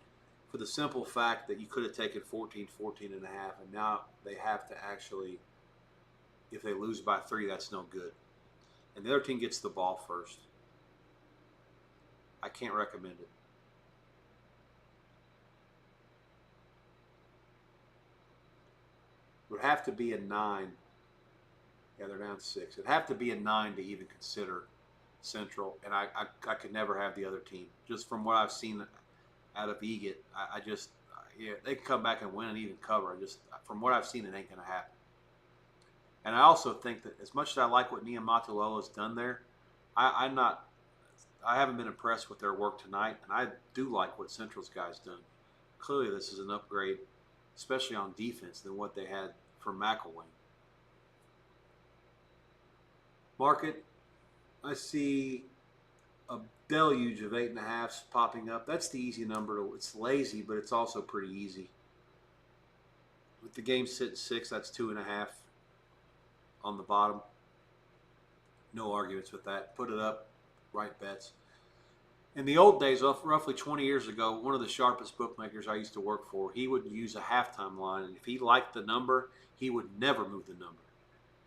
for the simple fact that you could have taken 14, 14.5, and now they have to actually, if they lose by 3, that's no good. And the other team gets the ball first. I can't recommend it. It would have to be a 9. Yeah, they're down 6. It'd have to be a 9 to even consider Central, and I could never have the other team. Just from what I've seen out of Egat, yeah, they can come back and win and even cover. From what I've seen, it ain't going to happen. And I also think that as much as I like what Niumatalolo's done there, I haven't been impressed with their work tonight, and I do like what Central's guys done. Clearly, this is an upgrade, especially on defense, than what they had from McElwain. Market, I see a deluge of 8.5s popping up. That's the easy number. It's lazy, but it's also pretty easy. With the game sitting 6, that's 2.5 on the bottom. No arguments with that. Put it up, right bets. In the old days, roughly 20 years ago, one of the sharpest bookmakers I used to work for, he would use a halftime line, and if he liked the number, he would never move the number.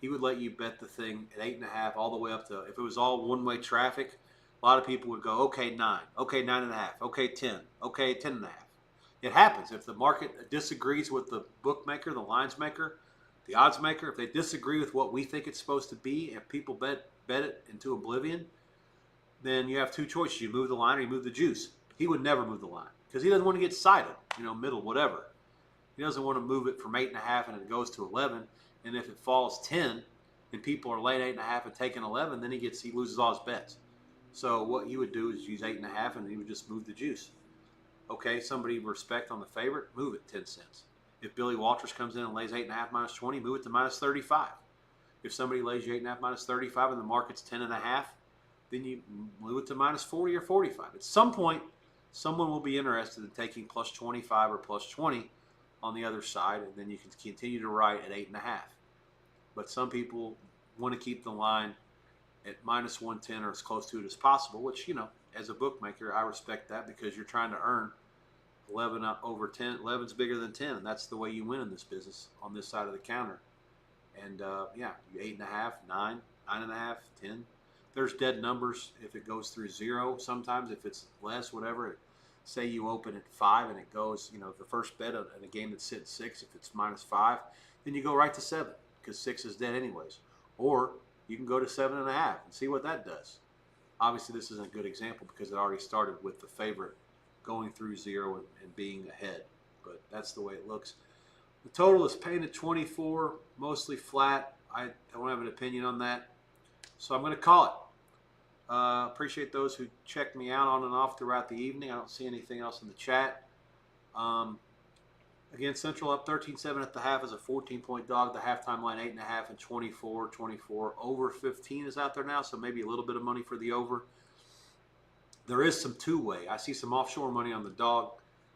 He would let you bet the thing at 8.5 all the way up to, if it was all one-way traffic, a lot of people would go, okay, 9, okay, 9.5, okay, 10, okay, 10.5. It happens. If the market disagrees with the bookmaker, the lines maker, the odds maker, if they disagree with what we think it's supposed to be, if people bet it into oblivion, then you have 2 choices. You move the line or you move the juice. He would never move the line because he doesn't want to get sided, middle, whatever. He doesn't want to move it from 8.5 and it goes to 11. And if it falls 10 and people are laying 8.5 and taking 11, then he loses all his bets. So what he would do is use 8.5 and he would just move the juice. Okay, somebody respect on the favorite, move it 10 cents. If Billy Walters comes in and lays 8.5 minus 20, move it to minus 35. If somebody lays you 8.5 minus 35 and the market's 10.5, then you move it to minus 40 or 45. At some point, someone will be interested in taking plus 25 or plus 20 on the other side, and then you can continue to write at 8.5. But some people want to keep the line at minus 110 or as close to it as possible, which, as a bookmaker, I respect that because you're trying to earn 11 over 10. 11's bigger than 10, and that's the way you win in this business on this side of the counter. And, you 8.5, 9, 9.5, 10. there's dead numbers if it goes through 0. Sometimes if it's less, whatever. Say you open at 5 and it goes, the first bet in a game that's sitting 6, if it's -5, then you go right to 7 because 6 is dead anyways. Or you can go to 7.5 and see what that does. Obviously, this isn't a good example because it already started with the favorite going through 0 and being ahead. But that's the way it looks. The total is painted 24, mostly flat. I don't have an opinion on that, so I'm going to call it. Appreciate those who checked me out on and off throughout the evening. I don't see anything else in the chat. Again, Central up 13-7 at the half as a 14-point dog. The halftime line 8.5 and 24. Over 15 is out there now, so maybe a little bit of money for the over. There is some two-way. I see some offshore money on the dog.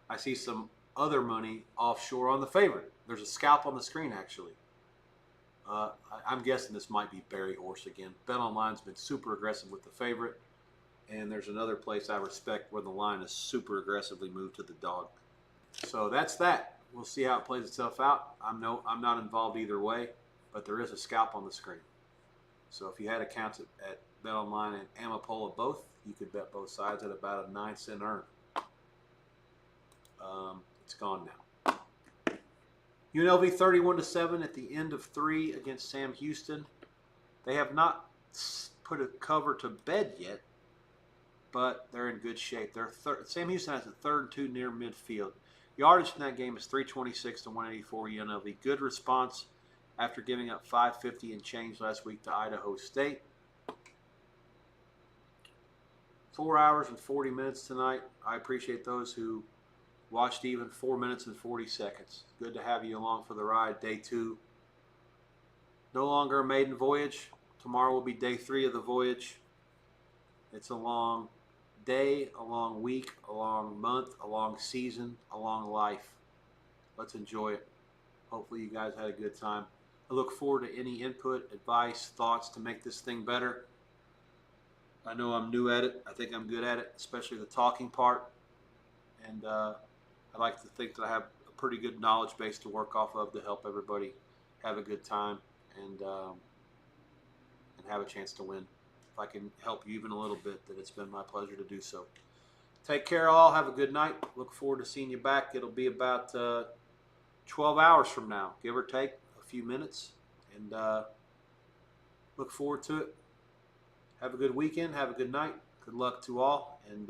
I see some other money offshore on the favorite. There's a scalp on the screen, actually. I'm guessing this might be Barry Horse again. BetOnline's been super aggressive with the favorite, and there's another place I respect where the line is super aggressively moved to the dog. So that's that. We'll see how it plays itself out. I'm not involved either way, but there is a scalp on the screen. So if you had accounts at BetOnline and Amapola both, you could bet both sides at about a 9-cent earn. It's gone now. UNLV 31-7 at the end of 3 against Sam Houston. They have not put a cover to bed yet, but they're in good shape. Sam Houston has a 3rd and 2 near midfield. Yardage in that game is 326 to 184 UNLV. Good response after giving up 550 and change last week to Idaho State. 4 hours and 40 minutes tonight. I appreciate those who watched even 4 minutes and 40 seconds. Good to have you along for the ride. Day 2. No longer a maiden voyage. Tomorrow will be day 3 of the voyage. It's a long day, a long week, a long month, a long season, a long life. Let's enjoy it. Hopefully you guys had a good time. I look forward to any input, advice, thoughts to make this thing better. I know I'm new at it. I think I'm good at it, especially the talking part. And I like to think that I have a pretty good knowledge base to work off of to help everybody have a good time and have a chance to win. If I can help you even a little bit, then it's been my pleasure to do so. Take care, all. Have a good night. Look forward to seeing you back. It'll be about 12 hours from now, give or take a few minutes. And look forward to it. Have a good weekend. Have a good night. Good luck to all. And